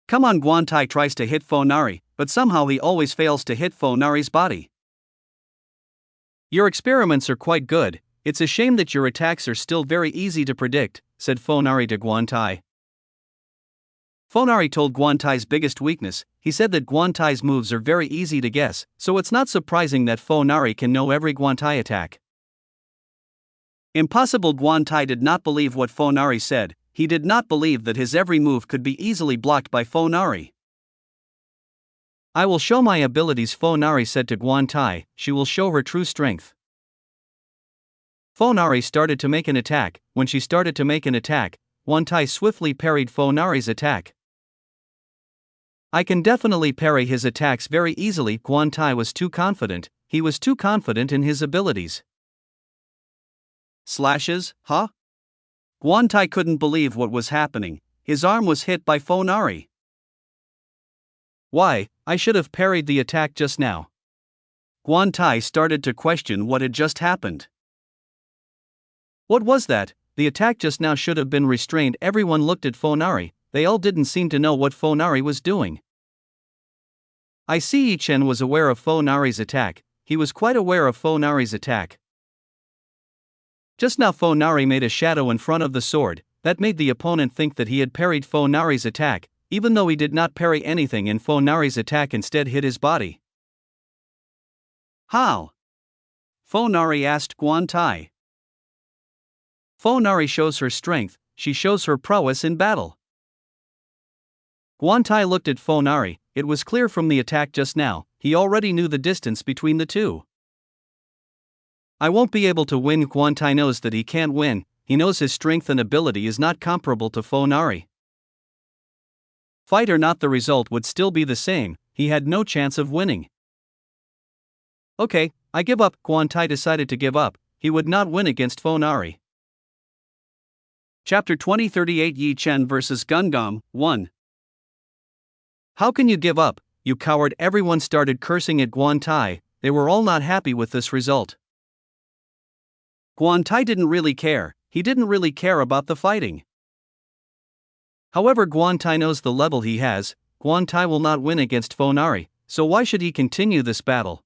Come on, Guan Tai tries to hit Fo Nari, but somehow he always fails to hit Fo Nari's body. Your experiments are quite good. It's a shame that your attacks are still very easy to predict, said Fo Nari to Guan Tai. Fo Nari told Guan Tai's biggest weakness. He said that Guan Tai's moves are very easy to guess, so it's not surprising that Fo Nari can know every Guan Tai attack. Impossible. Guan Tai did not believe what Fo Nari said. He did not believe that his every move could be easily blocked by Fo Nari. I will show my abilities, Fo Nari said to Guan Tai. She will show her true strength. Fo Nari started to make an attack. When she started to make an attack, Guan Tai swiftly parried Fo Nari's attack. I can definitely parry his attacks very easily. Guan Tai was too confident. He was too confident in his abilities. Slashes, huh? Guan Tai couldn't believe what was happening. His arm was hit by Fo Nari. Why, I should have parried the attack just now. Guan Tai started to question what had just happened. What was that? The attack just now should have been restrained. Everyone looked at Fo Nari. They all didn't seem to know what Fo Nari was doing. I see Yi Chen was aware of Fo Nari's attack. He was quite aware of Fo Nari's attack. Just now Fo Nari made a shadow in front of the sword. That made the opponent think that he had parried Fo Nari's attack, even though he did not parry anything and Fo Nari's attack instead hit his body. How? Fo Nari asked Guan Tai. Fo Nari shows her strength. She shows her prowess in battle. Guan Tai looked at Fo Nari. It was clear from the attack just now, he already knew the distance between the two. I won't be able to win. Guan Tai knows that he can't win. He knows his strength and ability is not comparable to Fo Nari. Fight or not, the result would still be the same. He had no chance of winning. Okay, I give up. Guan Tai decided to give up. He would not win against Fo Nari. Chapter 2038 Yi Chen vs Gungam 1. How can you give up, you coward? Everyone started cursing at Guan Tai. They were all not happy with this result. Guan Tai didn't really care. He didn't really care about the fighting. However, Guan Tai knows the level he has. Guan Tai will not win against Fo Nari, so why should he continue this battle?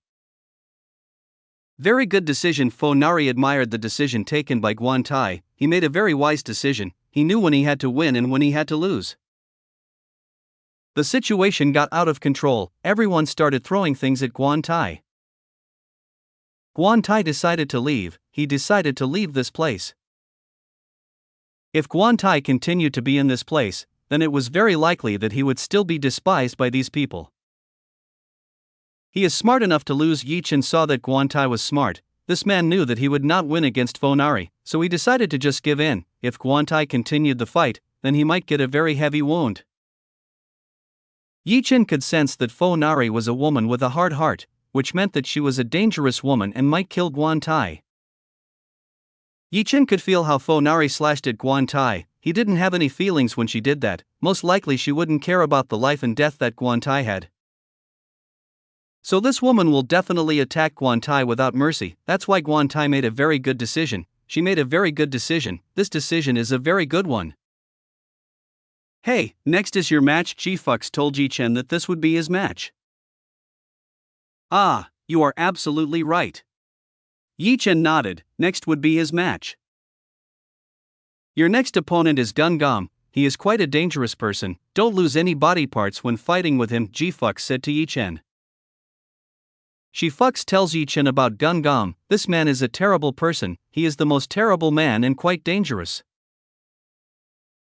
Very good decision. Fo Nari admired the decision taken by Guan Tai. He made a very wise decision. He knew when he had to win and when he had to lose. The situation got out of control, everyone started throwing things at Guan Tai. Guan Tai decided to leave, he decided to leave this place. If Guan Tai continued to be in this place, then it was very likely that he would still be despised by these people. He is smart enough to lose. Yi Chen saw that Guan Tai was smart. This man knew that he would not win against Fo Nari, so he decided to just give in. If Guan Tai continued the fight, then he might get a very heavy wound. Yi Chen could sense that Fo Nari was a woman with a hard heart, which meant that she was a dangerous woman and might kill Guan Tai. Yi Chen could feel how Fo Nari slashed at Guan Tai. He didn't have any feelings when she did that, most likely she wouldn't care about the life and death that Guan Tai had. So this woman will definitely attack Guan Tai without mercy. That's why Guan Tai made a very good decision. She made a very good decision. This decision is a very good one. Hey, next is your match. Ji Fux told Yi Chen that this would be his match. Ah, you are absolutely right. Yi Chen nodded. Next would be his match. Your next opponent is Gun Gam. He is quite a dangerous person. Don't lose any body parts when fighting with him, Ji Fux said to Yi Chen. Ji Fux tells Yi Chen about Gun Gam. This man is a terrible person. He is the most terrible man and quite dangerous.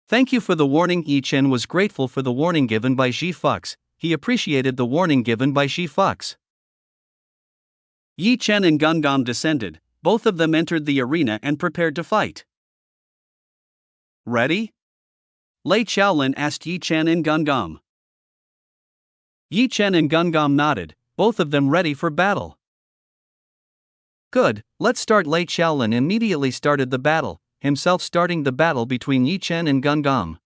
Thank you for the warning. Yi Chen was grateful for the warning given by Ji Fux. He appreciated the warning given by Ji Fux. Yi Chen and Gun Gam descended. Both of them entered the arena and prepared to fight. Ready? Lei Chaolin asked Yi Chen and Gun Gam. Yi Chen and Gun Gam nodded, both of them ready for battle. Good, let's start. Lei Chaolin immediately started the battle, himself starting the battle between Yi Chen and Gun Gam.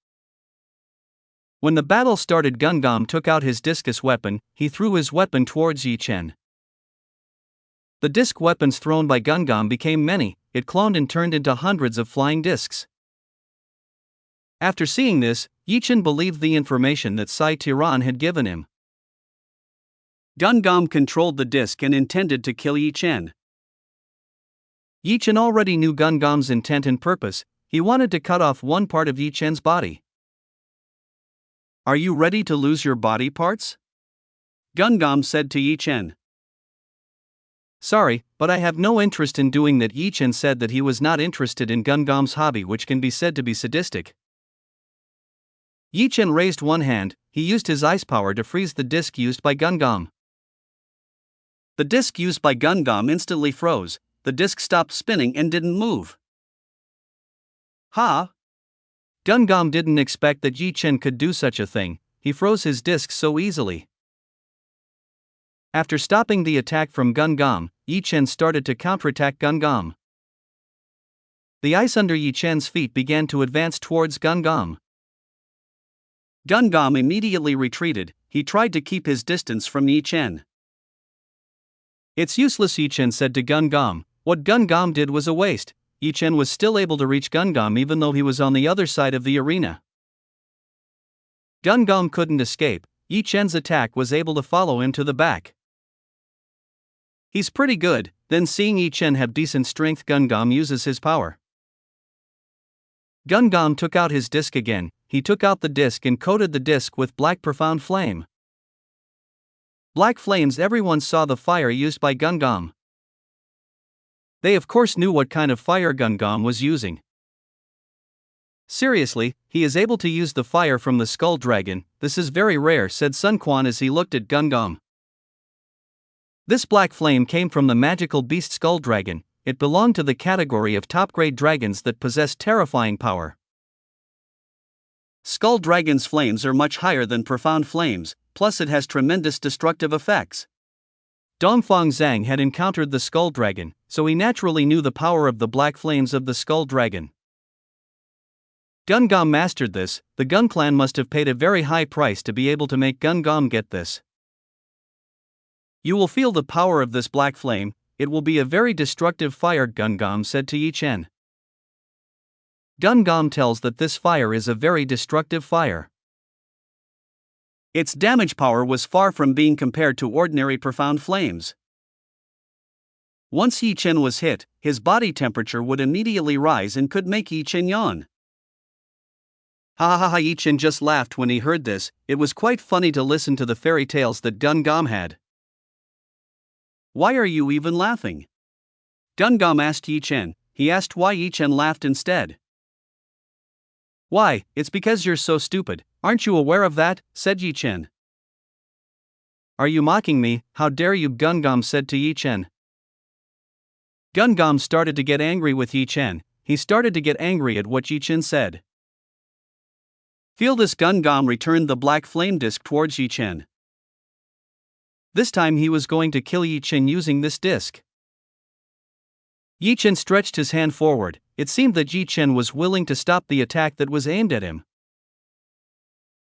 When the battle started, Gun Gam took out his discus weapon. He threw his weapon towards Yi Chen. The disc weapons thrown by Gun Gam became many. It cloned and turned into hundreds of flying discs. After seeing this, Yi Chen believed the information that Sai Tiran had given him. Gun Gam controlled the disc and intended to kill Yi Chen. Yi Chen already knew Gun Gam's intent and purpose. He wanted to cut off one part of Yi Chen's body. Are you ready to lose your body parts? Gun Gam said to Yi Chen. Sorry, but I have no interest in doing that. Yi Chen said that he was not interested in Gun Gam's hobby, which can be said to be sadistic. Yi Chen raised one hand. He used his ice power to freeze the disc used by Gun Gam. The disc used by Gun Gam instantly froze. The disc stopped spinning and didn't move. Ha! Gun Gam didn't expect that Yi Chen could do such a thing. He froze his disc so easily. After stopping the attack from Gun Gam, Yi Chen started to counterattack Gun Gam. The ice under Yi Chen's feet began to advance towards Gun Gam. Gun Gam immediately retreated. He tried to keep his distance from Yi Chen. It's useless, Yi Chen said to Gun Gam. What Gun Gam did was a waste. Yi Chen was still able to reach Gun Gam even though he was on the other side of the arena. Gun Gam couldn't escape. Yi Chen's attack was able to follow him to the back. He's pretty good. Then, seeing Yi Chen have decent strength, Gun Gam uses his power. Gun Gam took out his disc again. He took out the disc and coated the disc with black profound flame. Black flames. Everyone saw the fire used by Gun Gam. They of course knew what kind of fire Gun Gam was using. Seriously, he is able to use the fire from the Skull Dragon. This is very rare, said Sun Quan as he looked at Gun Gam. This black flame came from the magical beast Skull Dragon. It belonged to the category of top-grade dragons that possess terrifying power. Skull Dragon's flames are much higher than profound flames, plus it has tremendous destructive effects. Dongfang Zhang had encountered the Skull Dragon, so he naturally knew the power of the black flames of the Skull Dragon. Gun Gam mastered this. The Gun clan must have paid a very high price to be able to make Gun Gam get this. You will feel the power of this black flame. It will be a very destructive fire, Gun Gam said to Yi Chen. Gun Gam tells that this fire is a very destructive fire. Its damage power was far from being compared to ordinary profound flames. Once Yi Chen was hit, his body temperature would immediately rise and could make Yi Chen yawn. Ha ha ha! Yi Chen just laughed when he heard this. It was quite funny to listen to the fairy tales that Gungam had. Why are you even laughing? Gungam asked Yi Chen. He asked why Yi Chen laughed instead. Why, it's because you're so stupid, aren't you aware of that? Said Yi Chen. Are you mocking me? How dare you? Gungam said to Yi Chen. Gungam started to get angry with Yi Chen. He started to get angry at what Yi Chen said. Feel this! Gungam returned the black flame disc towards Yi Chen. This time he was going to kill Yi Chen using this disc. Yi Chen stretched his hand forward. It seemed that Yi Chen was willing to stop the attack that was aimed at him.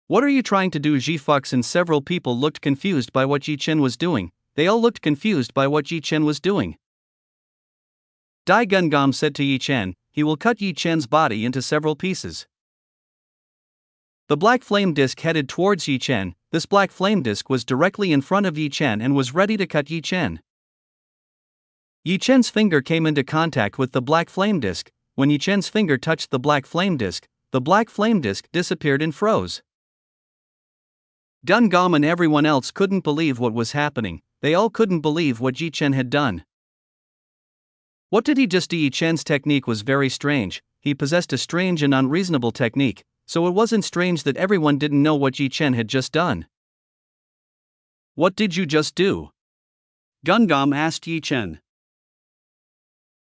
What are you trying to do? Ji Fox and several people looked confused by what Yi Chen was doing. They all looked confused by what Yi Chen was doing. Dai Gungam said to Yi Chen, he will cut Yi Chen's body into several pieces. The black flame disc headed towards Yi Chen. This black flame disc was directly in front of Yi Chen and was ready to cut Yi Chen. Yi Chen's finger came into contact with the black flame disc. When Yi Chen's finger touched the black flame disc disappeared and froze. Gungam and everyone else couldn't believe what was happening. They all couldn't believe what Yi Chen had done. What did he just do? Yi Chen's technique was very strange. He possessed a strange and unreasonable technique, so it wasn't strange that everyone didn't know what Yi Chen had just done. What did you just do? Gungam asked Yi Chen.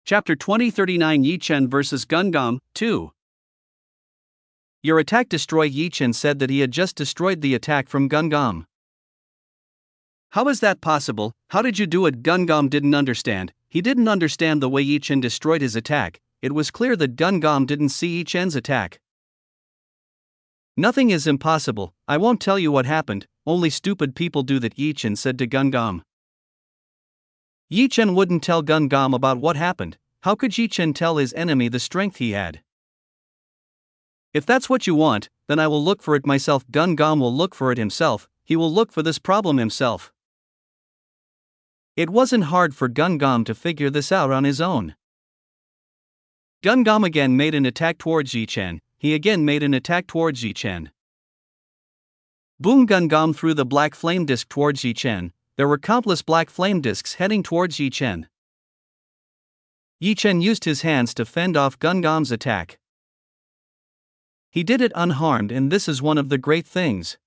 Chapter 2039 Yi Chen vs Gungam 2. Your attack destroyed. Yi Chen said that he had just destroyed the attack from Gungam. How is that possible? How did you do it? Gungam didn't understand. He didn't understand the way Yi Chen destroyed his attack. It was clear that Gungam didn't see Yi Chen's attack. Nothing is impossible. I won't tell you what happened. Only stupid people do that, Yi Chen said to Gungam. Yi Chen wouldn't tell Gungam about what happened. How could Yi Chen tell his enemy the strength he had? If that's what you want, then I will look for it myself. Gungam will look for it himself. He will look for this problem himself. It wasn't hard for Gungam to figure this out on his own. Gungam again made an attack towards Yi Chen. He again made an attack towards Yi Chen. Boom! Gungam threw the black flame disc towards Yi Chen. There were countless black flame discs heading towards Yi Chen. Yi Chen used his hands to fend off Gungam's attack. He did it unharmed, and this is one of the great things.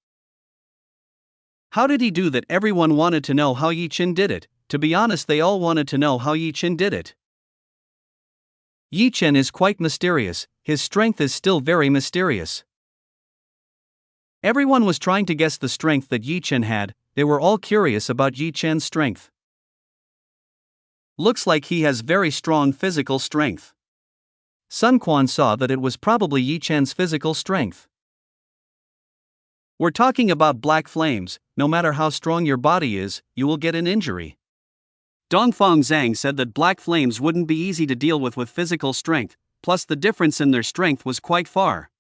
How did he do that? Everyone wanted to know how Yi Chen did it. To be honest, they all wanted to know how Yi Chen did it. Yi Chen is quite mysterious. His strength is still very mysterious. Everyone was trying to guess the strength that Yi Chen had. They were all curious about Yi Chen's strength. Looks like he has very strong physical strength. Sun Quan saw that it was probably Yi Chen's physical strength. We're talking about black flames. No matter how strong your body is, you will get an injury. Dongfang Zhang said that black flames wouldn't be easy to deal with physical strength, plus the difference in their strength was quite far.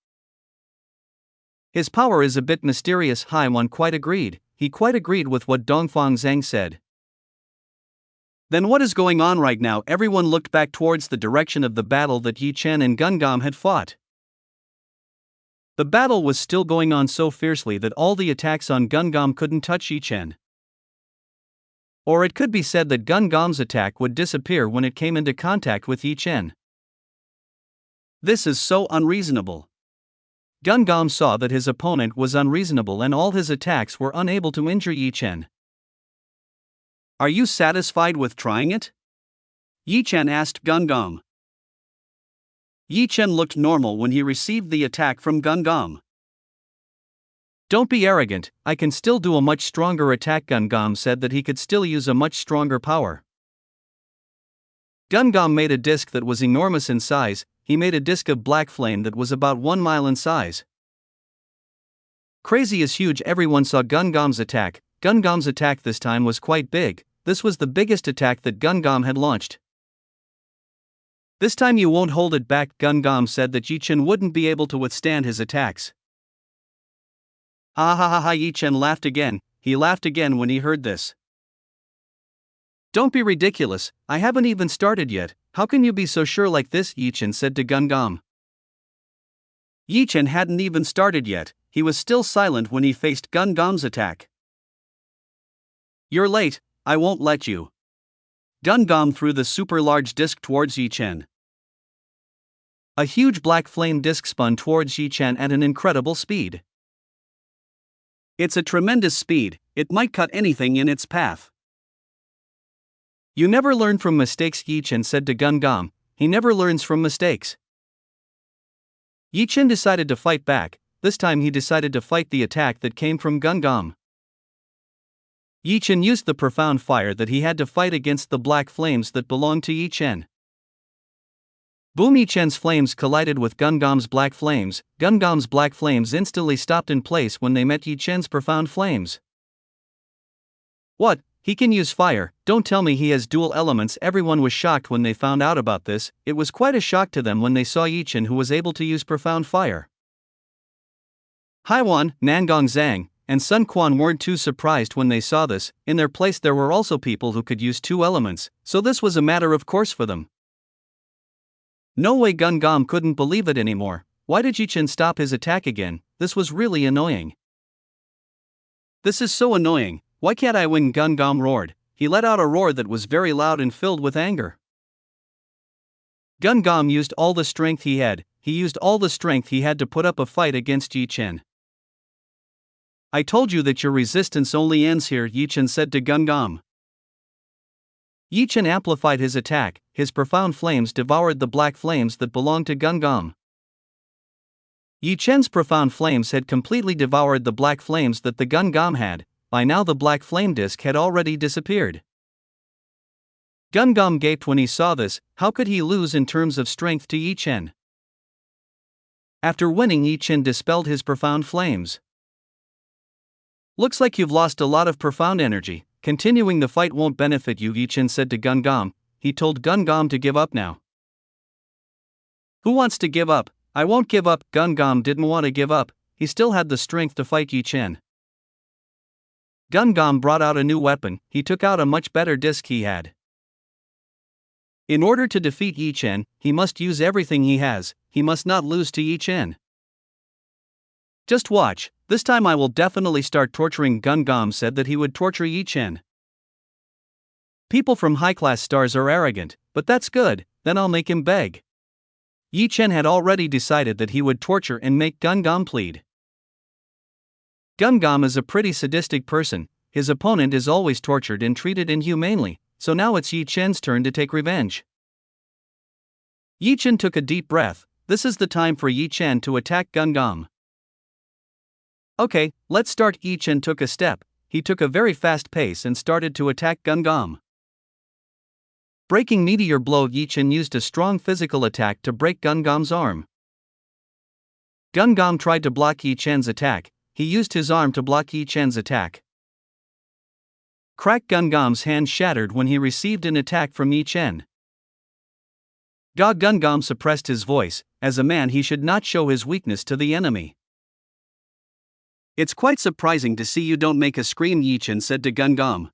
His power is a bit mysterious. Haiwan quite agreed. He quite agreed with what Dongfang Zhang said. Then what is going on right now? Everyone looked back towards the direction of the battle that Yi Chen and Gungam had fought. The battle was still going on so fiercely that all the attacks on Gungam couldn't touch Yi Chen. Or it could be said that Gungam's attack would disappear when it came into contact with Yi Chen. This is so unreasonable. Gungam saw that his opponent was unreasonable and all his attacks were unable to injure Yi Chen. Are you satisfied with trying it? Yi Chen asked Gungam. Yi Chen looked normal when he received the attack from Gungam. Don't be arrogant, I can still do a much stronger attack. Gungam said that he could still use a much stronger power. Gungam made a disc that was enormous in size. He made a disc of black flame that was about 1 mile in size. Crazy is huge. Everyone saw Gungam's attack. Gungam's attack this time was quite big. This was the biggest attack that Gungam had launched. This time you won't hold it back. Gungam said that Yi Chen wouldn't be able to withstand his attacks. Ha ha ha ha! Yi Chen laughed again. He laughed again when he heard this. Don't be ridiculous, I haven't even started yet. How can you be so sure like this? Yi Chen said to Gungam. Yi Chen hadn't even started yet, he was still silent when he faced Gun Gom's attack. "You're late, I won't let you." Gun Gom threw the super large disc towards Yi Chen. A huge black flame disc spun towards Yi Chen at an incredible speed. It's a tremendous speed, it might cut anything in its path. "You never learn from mistakes," Yi Chen said to Gun Gom. "He never learns from mistakes." Yi Chen decided to fight back. This time he decided to fight the attack that came from Gun Gom. Yi Chen used the profound fire that he had to fight against the black flames that belonged to Yi Chen. Boom! Yi Chen's flames collided with Gun Gom's black flames. Gun Gom's black flames instantly stopped in place when they met Yi Chen's profound flames. "What? He can use fire, don't tell me he has dual elements." Everyone was shocked when they found out about this. It was quite a shock to them when they saw Yi Chen who was able to use profound fire. Haiwan, Nangong Zhang, and Sun Quan weren't too surprised when they saw this. In their place there were also people who could use two elements, so this was a matter of course for them. No way! Gun Gom couldn't believe it anymore. Why did Yi Chen stop his attack again? This was really annoying. "This is so annoying. Why can't I win?" Gun Gom roared. He let out a roar that was very loud and filled with anger. Gun Gom used all the strength he had. He used all the strength he had to put up a fight against Yi Chen. "I told you that your resistance only ends here," Yi Chen said to Gun Gom. Yi Chen amplified his attack. His profound flames devoured the black flames that belonged to Gun Gom. Yi Chen's profound flames had completely devoured the black flames that the Gun Gom had. By now the black flame disc had already disappeared. Gun Gom gaped when he saw this. How could he lose in terms of strength to Yi Chen? After winning, Yi Chen dispelled his profound flames. "Looks like you've lost a lot of profound energy. Continuing the fight won't benefit you," Yi Chen said to Gun Gom. He told Gun Gom to give up now. "Who wants to give up?" "I won't give up." Gun Gom didn't want to give up. He still had the strength to fight Yi Chen. Gun Gom brought out a new weapon. He took out a much better disc he had. In order to defeat Yi Chen, he must use everything he has. He must not lose to Yi Chen. "Just watch, this time I will definitely start torturing." Gun Gom said that he would torture Yi Chen. "People from high-class stars are arrogant, but that's good, then I'll make him beg." Yi Chen had already decided that he would torture and make Gun Gom plead. Gun Gom is a pretty sadistic person. His opponent is always tortured and treated inhumanely, so now it's Yi Chen's turn to take revenge. Yi Chen took a deep breath. This is the time for Yi Chen to attack Gun Gom. "Okay, let's start." Yi Chen took a step. He took a very fast pace and started to attack Gun Gom. Breaking meteor blow. Yi Chen used a strong physical attack to break Gun Gom's arm. Gun Gom tried to block Yi Chen's attack. He used his arm to block Yi Chen's attack. Crack! Gun Gom's hand shattered when he received an attack from Yi Chen. Gun Gom suppressed his voice. As a man, he should not show his weakness to the enemy. "It's quite surprising to see you don't make a scream," Yi Chen said to Gun Gom.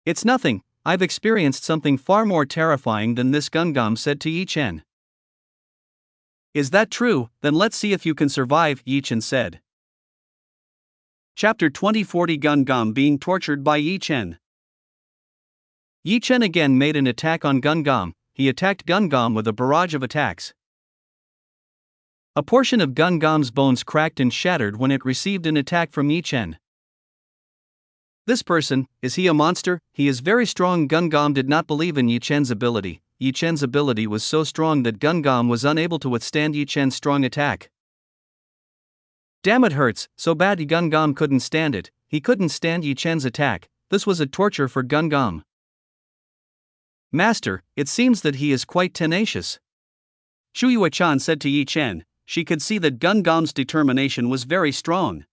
"It's nothing. I've experienced something far more terrifying than this," Gun Gom said to Yi Chen. "Is that true? Then let's see if you can survive," Yi Chen said. Chapter 2040 Gun Gom being tortured by Yi Chen. Yi Chen again made an attack on Gun Gom. He attacked Gun Gom with a barrage of attacks. A portion of Gun Gom's bones cracked and shattered when it received an attack from Yi Chen. "This person, is he a monster? He is very strong." Gun Gom did not believe in Yi Chen's ability. Yi Chen's ability was so strong that Gun Gom was unable to withstand Yi Chen's strong attack. "Damn, it hurts so bad." Gun Gom couldn't stand it. He couldn't stand Yi Chen's attack. This was a torture for Gun Gom. "Master, it seems that he is quite tenacious." Shu Yuechan said to Yi Chen. She could see that Gun Gom's determination was very strong.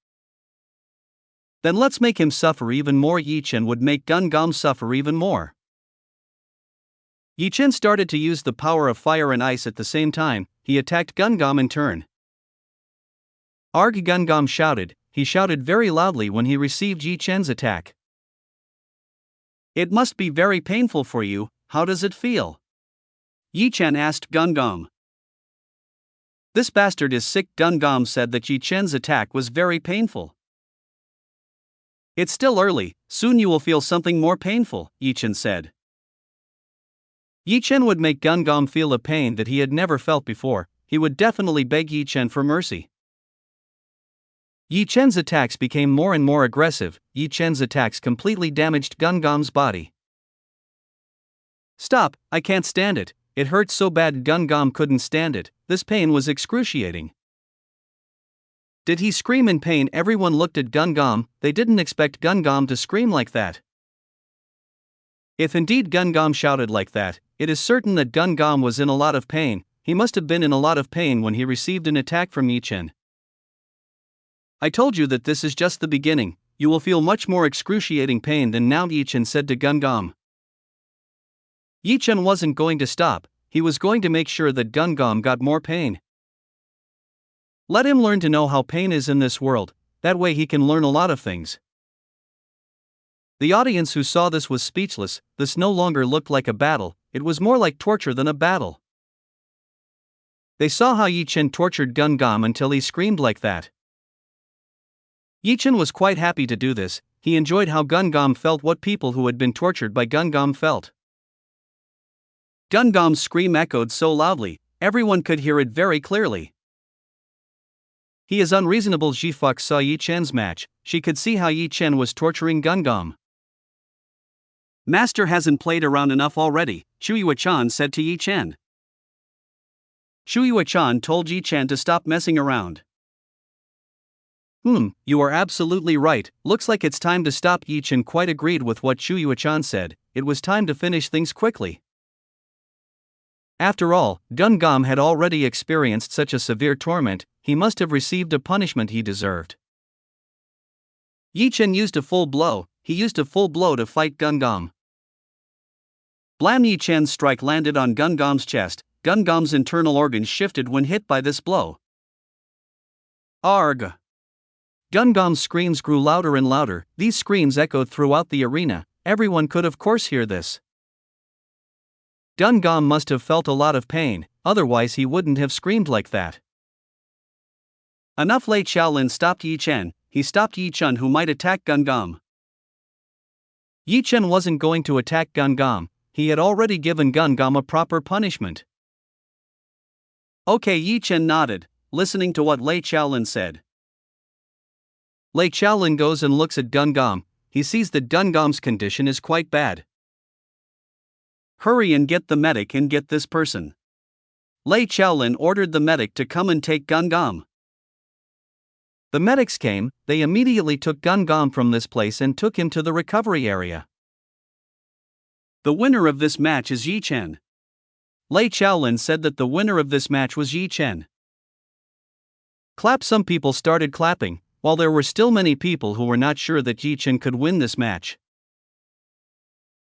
"Then let's make him suffer even more." Yi Chen would make Gun Gom suffer even more. Yi Chen started to use the power of fire and ice at the same time. He attacked Gun Gom in turn. "Arg!" Gun Gom shouted. He shouted very loudly when he received Yi Chen's attack. "It must be very painful for you. How does it feel?" Yi Chen asked Gun Gom. This bastard is sick. Gungam said that Yi Chen's attack was very painful. It's still early, soon you will feel something more painful, Yi Chen said. Yi Chen would make Gungam feel a pain that he had never felt before. He would definitely beg Yi Chen for mercy. Yi Chen's attacks became more and more aggressive. Yi Chen's attacks completely damaged Gungam's body. Stop, I can't stand it. It hurt so bad. Gungam couldn't stand it. This pain was excruciating. Did he scream in pain? Everyone looked at Gungam. They didn't expect Gungam to scream like that. If indeed Gungam shouted like that, it is certain that Gungam was in a lot of pain. He must have been in a lot of pain when he received an attack from Yi Chen. I told you that this is just the beginning. You will feel much more excruciating pain than now, Yi Chen said to Gungam. Yi Chen wasn't going to stop. He was going to make sure that Gungam got more pain. Let him learn to know how pain is in this world, that way he can learn a lot of things. The audience who saw this was speechless. This no longer looked like a battle, it was more like torture than a battle. They saw how Yi Chen tortured Gungam until he screamed like that. Yi Chen was quite happy to do this. He enjoyed how Gungam felt, what people who had been tortured by Gungam felt. Gungam's scream echoed so loudly, everyone could hear it very clearly. He is unreasonable. Ji Fox saw Yi Chen's match. She could see how Yi Chen was torturing Gungam. Master hasn't played around enough already, Shu Yuechan said to Yi Chen. Shu Yuechan told Yi Chen to stop messing around. You are absolutely right, looks like it's time to stop. Yi Chen quite agreed with what Shu Yuechan said. It was time to finish things quickly. After all, Gungam had already experienced such a severe torment, he must have received a punishment he deserved. Yi Chen used a full blow. He used a full blow to fight Gungam. Blam! Yi Chen's strike landed on Gungam's chest. Gungam's internal organs shifted when hit by this blow. Arg! Gungam's screams grew louder and louder. These screams echoed throughout the arena. Everyone could of course hear this. Gungam must have felt a lot of pain, otherwise he wouldn't have screamed like that. Enough! Lei Xiaolin stopped Yi Chen. He stopped Yi Chen who might attack Gungam. Yi Chen wasn't going to attack Gungam. He had already given Gungam a proper punishment. Okay, Yi Chen nodded, listening to what Lei Xiaolin said. Lei Xiaolin goes and looks at Gungam. He sees that Gungam's condition is quite bad. Hurry and get the medic and get this person. Lei Xiaolin ordered the medic to come and take Gungam. The medics came. They immediately took Gungam from this place and took him to the recovery area. The winner of this match is Yi Chen. Lei Xiaolin said that the winner of this match was Yi Chen. Clap! Some people started clapping, while there were still many people who were not sure that Yi Chen could win this match.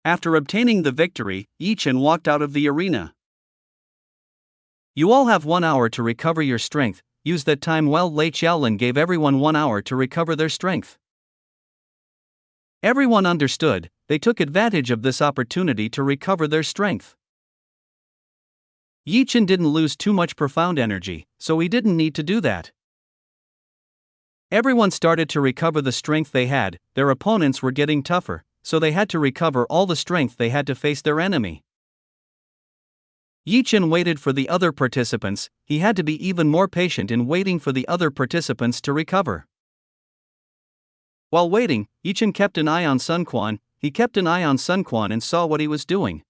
After obtaining the victory, Yi Chen walked out of the arena. You all have 1 hour to recover your strength. Use that time well. Lei Xiaolin gave everyone 1 hour to recover their strength. Everyone understood. They took advantage of this opportunity to recover their strength. Yi Chen didn't lose too much profound energy, so he didn't need to do that. Everyone started to recover the strength they had. Their opponents were getting tougher, so they had to recover all the strength they had to face their enemy. Yi Chen waited for the other participants. He had to be even more patient in waiting for the other participants to recover. While waiting, Yi Chen kept an eye on Sun Quan. He kept an eye on Sun Quan and saw what he was doing.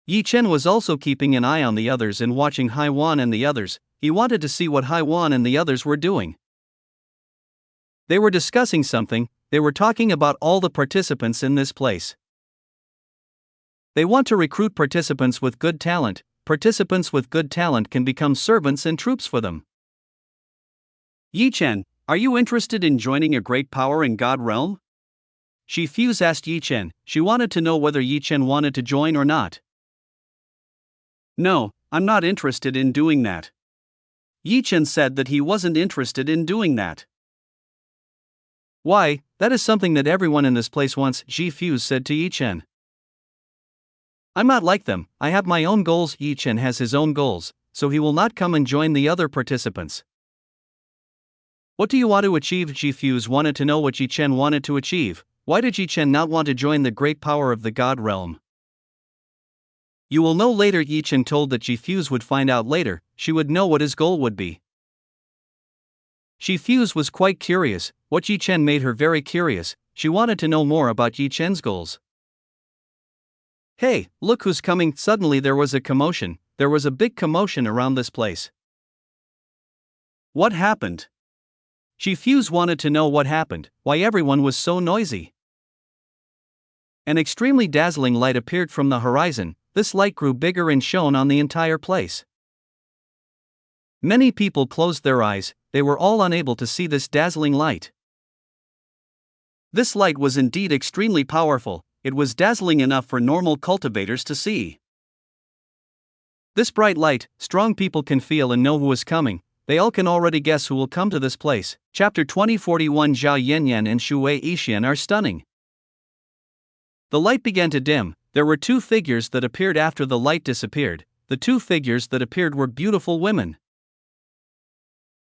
Yi Chen was also keeping an eye on the others and watching Hai Wan and the others. He wanted to see what Hai Wan and the others were doing. They were discussing something. They were talking about all the participants in this place. They want to recruit participants with good talent. Participants with good talent can become servants and troops for them. Yi Chen, are you interested in joining a great power in God realm? Shi Fuse asked Yi Chen. She wanted to know whether Yi Chen wanted to join or not. No, I'm not interested in doing that. Yi Chen said that he wasn't interested in doing that. Why, that is something that everyone in this place wants, Shi Fuse said to Yi Chen. I'm not like them, I have my own goals. Yi Chen has his own goals. so he will not come and join the other participants. What do you want to achieve? Ji Fuse wanted to know what Ji Chen wanted to achieve. Why did Ji Chen not want to join the great power of the God realm? You will know later. Yi Chen told that Ji Fuse would find out later. She would know what his goal would be. Ji Fuse was quite curious. What Yi Chen made her very curious. She wanted to know more about Yi Chen's goals. Hey, look who's coming! Suddenly there was a commotion. There was a big commotion around this place. What happened? Ji Fuse wanted to know what happened, why everyone was so noisy. An extremely dazzling light appeared from the horizon. This light grew bigger and shone on the entire place. Many people closed their eyes, they were all unable to see this dazzling light. This light was indeed extremely powerful, it was dazzling enough for normal cultivators to see. This bright light, strong people can feel and know who is coming, they all can already guess who will come to this place. Chapter 20:41 Zhao Yanyan and Shui Yixian are stunning. The light began to dim, there were two figures that appeared after the light disappeared. The two figures that appeared were beautiful women.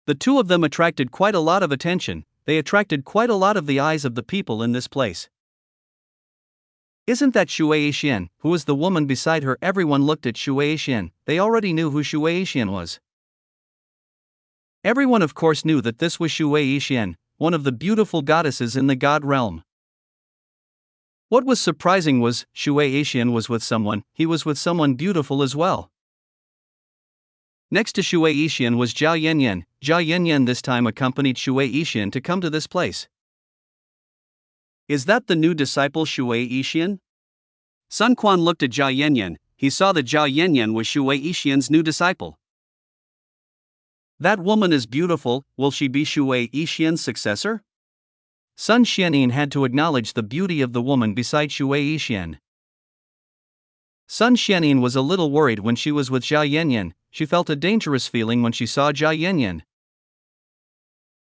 The two of them attracted quite a lot of attention, they attracted quite a lot of the eyes of the people in this place. Isn't that Shui Yixian? Who was the woman beside her? Everyone looked at Shui Yixian, they already knew who Shui Yixian was. Everyone of course knew that this was Shui Yixian, one of the beautiful goddesses in the God realm. What was surprising was, Shui Yixian was with someone, he was with someone beautiful as well. Next to Shui Yixian was Zhao Yanyan. Zhao Yanyan this time accompanied Shui Yixian to come to this place. Is that the new disciple Shui Yixian? Sun Quan looked at Zhao Yanyan, he saw that Zhao Yanyan was Shui Yixian's new disciple. That woman is beautiful, will she be Shui Yixian's successor? Sun Xianyin had to acknowledge the beauty of the woman beside Shui Yixian. Sun Xianyin was a little worried when she was with Zhao Yanyan, she felt a dangerous feeling when she saw Zhao Yanyan.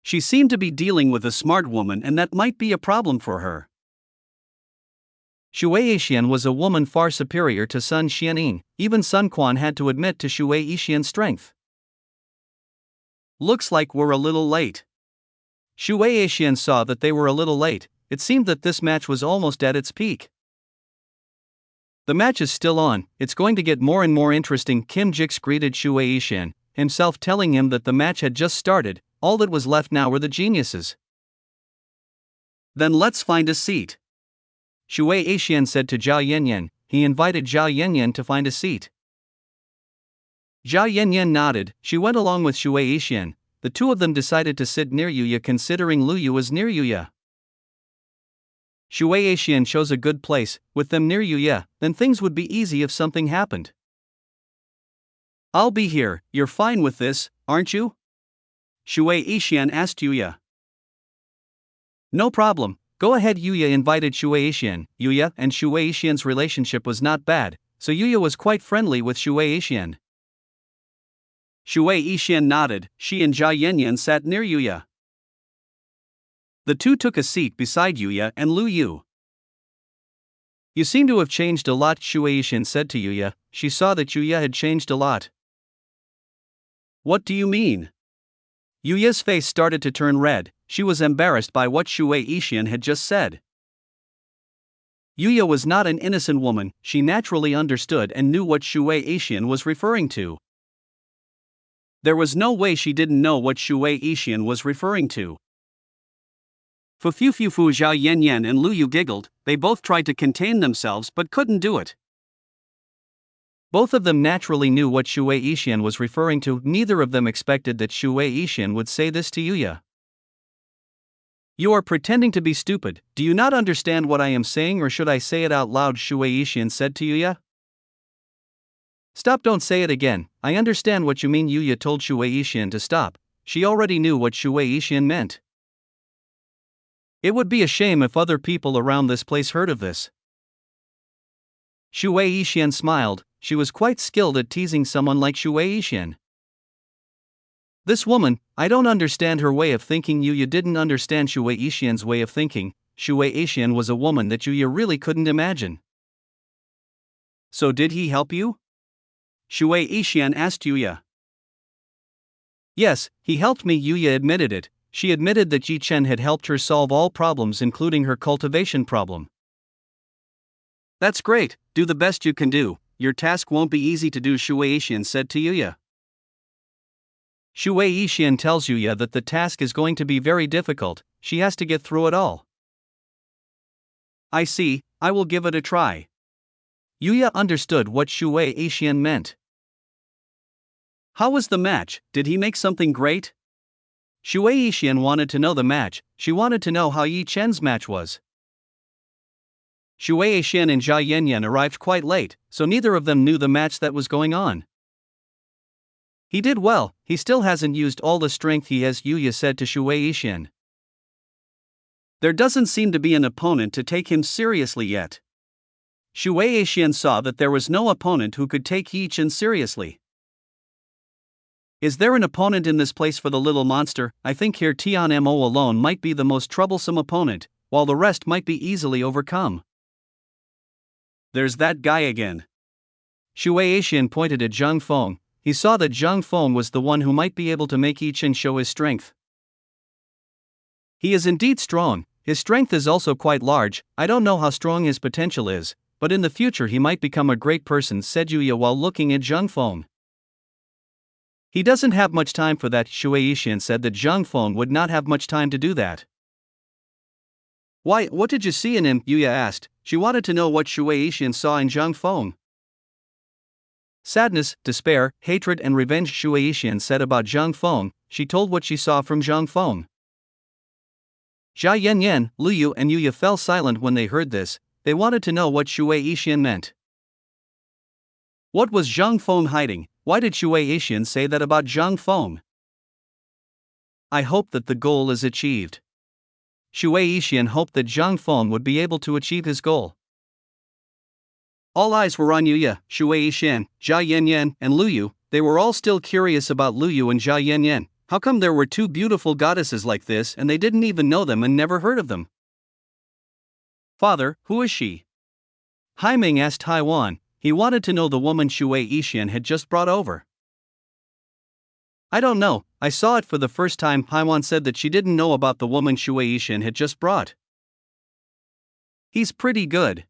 She seemed to be dealing with a smart woman and that might be a problem for her. Shui Yixian was a woman far superior to Sun Xianyin, even Sun Quan had to admit to Shui Yixian's strength. Looks like we're a little late. Shui Yixian saw that they were a little late, it seemed that this match was almost at its peak. The match is still on, it's going to get more and more interesting. Kim Jix greeted Shui Yixian, himself telling him that the match had just started, all that was left now were the geniuses. Then let's find a seat. Shui Yixian said to Zhao Yanyan, he invited Zhao Yanyan to find a seat. Zhao Yanyan nodded, she went along with Shui Yixian. The two of them decided to sit near Yuya considering Lu Yu was near Yuya. Shui Yixian chose a good place, with them near Yuya, then things would be easy if something happened. I'll be here, you're fine with this, aren't you? Shui Yixian asked Yuya. No problem, go ahead. Yuya invited Shui Yixian. Yuya and Shui Yixian's relationship was not bad, so Yuya was quite friendly with Shui Yixian. Shui Yixian nodded, she and Zhao Yanyan sat near Yuya. The two took a seat beside Yuya and Lu Yu. You seem to have changed a lot, Shui Yixian said to Yuya, she saw that Yuya had changed a lot. What do you mean? Yuya's face started to turn red, she was embarrassed by what Shui Yixian had just said. Yuya was not an innocent woman, she naturally understood and knew what Shui Yixian was referring to. There was no way she didn't know what Shui Yixian was referring to. Fu Zhao Yanyan and Lu Yu giggled, they both tried to contain themselves but couldn't do it. Both of them naturally knew what Shui Yixian was referring to, neither of them expected that Shui Yixian would say this to Yuya. You are pretending to be stupid, do you not understand what I am saying or should I say it out loud? Shui Yixian said to Yuya. Stop, don't say it again, I understand what you mean. Yuya told Shui Yixian to stop, she already knew what Shui Yixian meant. It would be a shame if other people around this place heard of this. Shui Yixian smiled, she was quite skilled at teasing someone like Shui Yixian. This woman, I don't understand her way of thinking. Yuya didn't understand Shui Yixian's way of thinking, Shui Yixian was a woman that Yuya really couldn't imagine. So did he help you? Shui Yixian asked Yuya. Yes, he helped me. Yuya admitted it. She admitted that Yi Chen had helped her solve all problems, including her cultivation problem. That's great, do the best you can do. Your task won't be easy to do, Shui Yixian said to Yuya. Shui Yixian tells Yuya that the task is going to be very difficult, she has to get through it all. I see, I will give it a try. Yuya understood what Shui Yixian meant. How was the match? Did he make something great? Shui Yixian wanted to know the match, she wanted to know how Yi Chen's match was. Shui Yixian and Jia Yanyan arrived quite late, so neither of them knew the match that was going on. He did well, he still hasn't used all the strength he has, Yuya said to Shui Yixian. There doesn't seem to be an opponent to take him seriously yet. Shui Yixian saw that there was no opponent who could take Yi Chen seriously. Is there an opponent in this place for the little monster? I think here Tian Mo alone might be the most troublesome opponent, while the rest might be easily overcome. There's that guy again. Shui Yixian pointed at Zhang Feng. He saw that Zhang Feng was the one who might be able to make Yi Chen show his strength. He is indeed strong, his strength is also quite large. I don't know how strong his potential is, but in the future he might become a great person, said Yuya while looking at Zhang Feng. He doesn't have much time for that. Shui Yixian said that Zhang Feng would not have much time to do that. Why, what did you see in him? Yuya asked. She wanted to know what Shui Yixian saw in Zhang Feng. Sadness, despair, hatred and revenge, Shui Yixian said about Zhang Feng. She told what she saw from Zhang Feng. Jia Yanyan, Lu Yu and Yuya fell silent when they heard this. They wanted to know what Shui Yixian meant. What was Zhang Feng hiding? Why did Shui Yixian say that about Zhang Feng? I hope that the goal is achieved. Shui Yixian hoped that Zhang Feng would be able to achieve his goal. All eyes were on Yuya, Shui Yixian, Jia Yanyan, and Lu Yu. They were all still curious about Lu Yu and Jia Yanyan. How come there were two beautiful goddesses like this and they didn't even know them and never heard of them? Father, who is she? Hai Ming asked Taiwan. He wanted to know the woman Shui Yixian had just brought over. I don't know, I saw it for the first time. Haiwan said that she didn't know about the woman Shui Yixian had just brought. He's pretty good.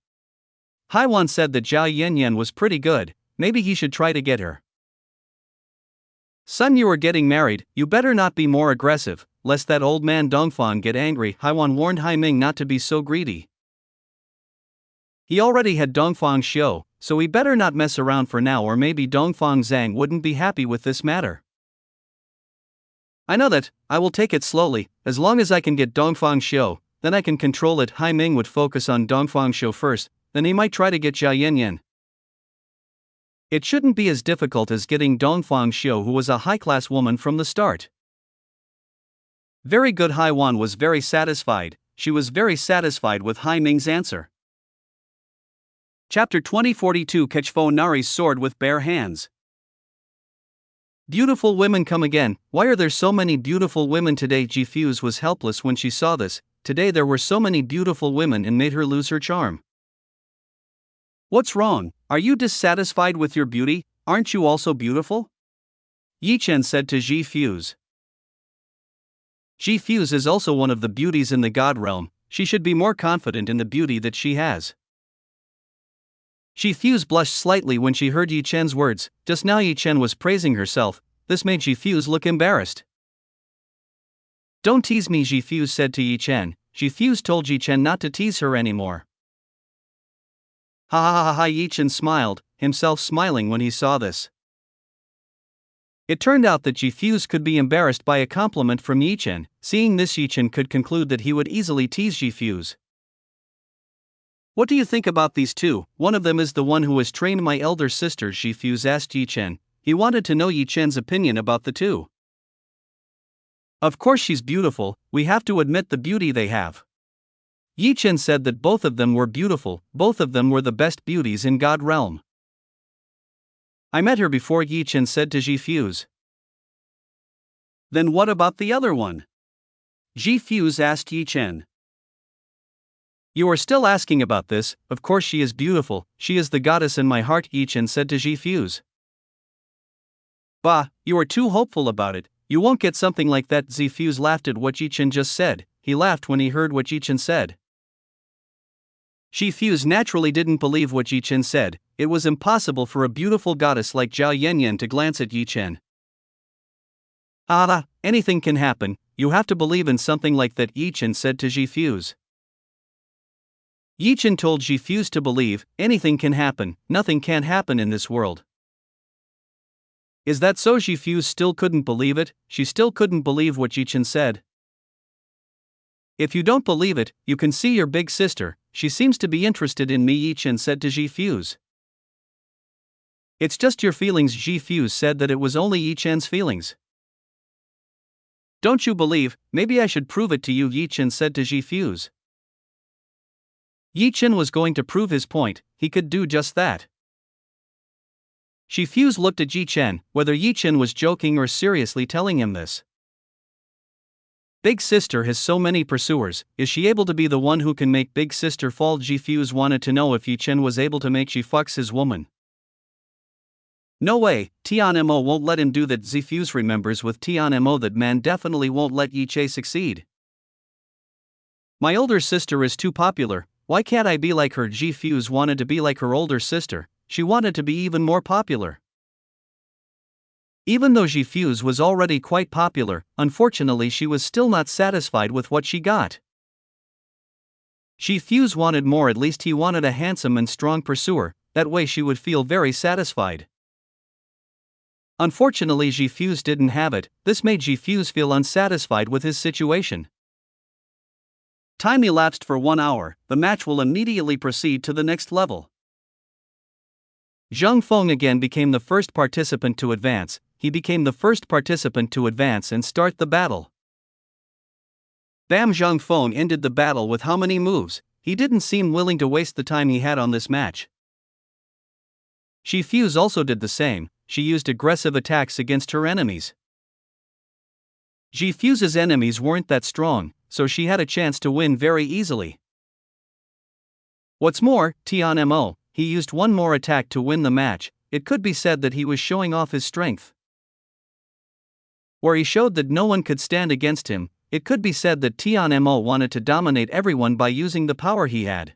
Haiwan said that Jia Yanyan was pretty good, maybe he should try to get her. Son, you are getting married, you better not be more aggressive, lest that old man Dongfang get angry. Haiwan warned Hai Ming not to be so greedy. He already had Dongfang Xiu, so he better not mess around for now, or maybe Dongfang Zhang wouldn't be happy with this matter. I know that, I will take it slowly, as long as I can get Dongfang Xiu, then I can control it. Hai Ming would focus on Dongfang Xiu first, then he might try to get Jia Yanyan. It shouldn't be as difficult as getting Dongfang Xiu, who was a high-class woman from the start. Very good. Haiwan was very satisfied, she was very satisfied with Hai Ming's answer. Chapter 2042 Kechfo Nari's sword with bare hands. Beautiful women come again. Why are there so many beautiful women today? Ji Fuse was helpless when she saw this. Today there were so many beautiful women and made her lose her charm. What's wrong? Are you dissatisfied with your beauty? Aren't you also beautiful? Yi Chen said to Ji Fuse. Ji Fuse is also one of the beauties in the God realm. She should be more confident in the beauty that she has. Ji Fuse blushed slightly when she heard Yi Chen's words. Just now Yi Chen was praising herself. This made Ji Fuse look embarrassed. Don't tease me, Ji Fuse said to Yi Chen. Ji Fuse told Yi Chen not to tease her anymore. Ha ha ha ha. Yi Chen smiled, himself smiling when he saw this. It turned out that Ji Fuse could be embarrassed by a compliment from Yi Chen. Seeing this, Yi Chen could conclude that he would easily tease Ji Fuse. What do you think about these two? One of them is the one who has trained my elder sister, Ji Fuse asked Yi Chen. He wanted to know Yi Chen's opinion about the two. Of course she's beautiful, we have to admit the beauty they have. Yi Chen said that both of them were beautiful, both of them were the best beauties in God realm. I met her before, Yi Chen said to Ji Fuse. Then what about the other one? Ji Fuse asked Yi Chen. You are still asking about this. Of course she is beautiful, she is the goddess in my heart, Yi Chen said to Ji Fuse. Bah, you are too hopeful about it. You won't get something like that. Zifuse laughed at what Yi Chen just said. He laughed when he heard what Yi Chen said. Zifuse naturally didn't believe what Yi Chen said. It was impossible for a beautiful goddess like Zhao Yanyan to glance at Yi Chen. Anything can happen, you have to believe in something like that, Yi Chen said to Zifuse. Yi Chen told Zifuse to believe, anything can happen, nothing can't happen in this world. Is that so? Zifuse still couldn't believe it. She still couldn't believe what Yi Chen said. If you don't believe it, you can see your big sister, she seems to be interested in me, Yi Chen said to Zifuse. It's just your feelings. Zifuse said that it was only Yi Chen's feelings. Don't you believe? Maybe I should prove it to you, Yi Chen said to Zifuse. Yi Chen was going to prove his point, he could do just that. Zifuse looked at Yi Chen, whether Yi Chen was joking or seriously telling him this. Big sister has so many pursuers, is she able to be the one who can make big sister fall? Zifuse wanted to know if Yi Chen was able to make she fucks his woman. No way, Tian Mo won't let him do that. Zifuse remembers with Tian Mo that man definitely won't let Yi Che succeed. My older sister is too popular, why can't I be like her? Zifuse wanted to be like her older sister, she wanted to be even more popular. Even though Zifuse was already quite popular, unfortunately she was still not satisfied with what she got. Zifuse wanted more, at least he wanted a handsome and strong pursuer, that way she would feel very satisfied. Unfortunately Zifuse didn't have it, this made Zifuse feel unsatisfied with his situation. Time elapsed for 1 hour, the match will immediately proceed to the next level. Zhang Feng again became the first participant to advance, he became the first participant to advance and start the battle. Bam! Zhang Feng ended the battle with how many moves? He didn't seem willing to waste the time he had on this match. Zifuse also did the same, she used aggressive attacks against her enemies. Zifuse's enemies weren't that strong, so she had a chance to win very easily. What's more, Tian Mo, he used one more attack to win the match, it could be said that he was showing off his strength. Where he showed that no one could stand against him, it could be said that Tian Mo wanted to dominate everyone by using the power he had.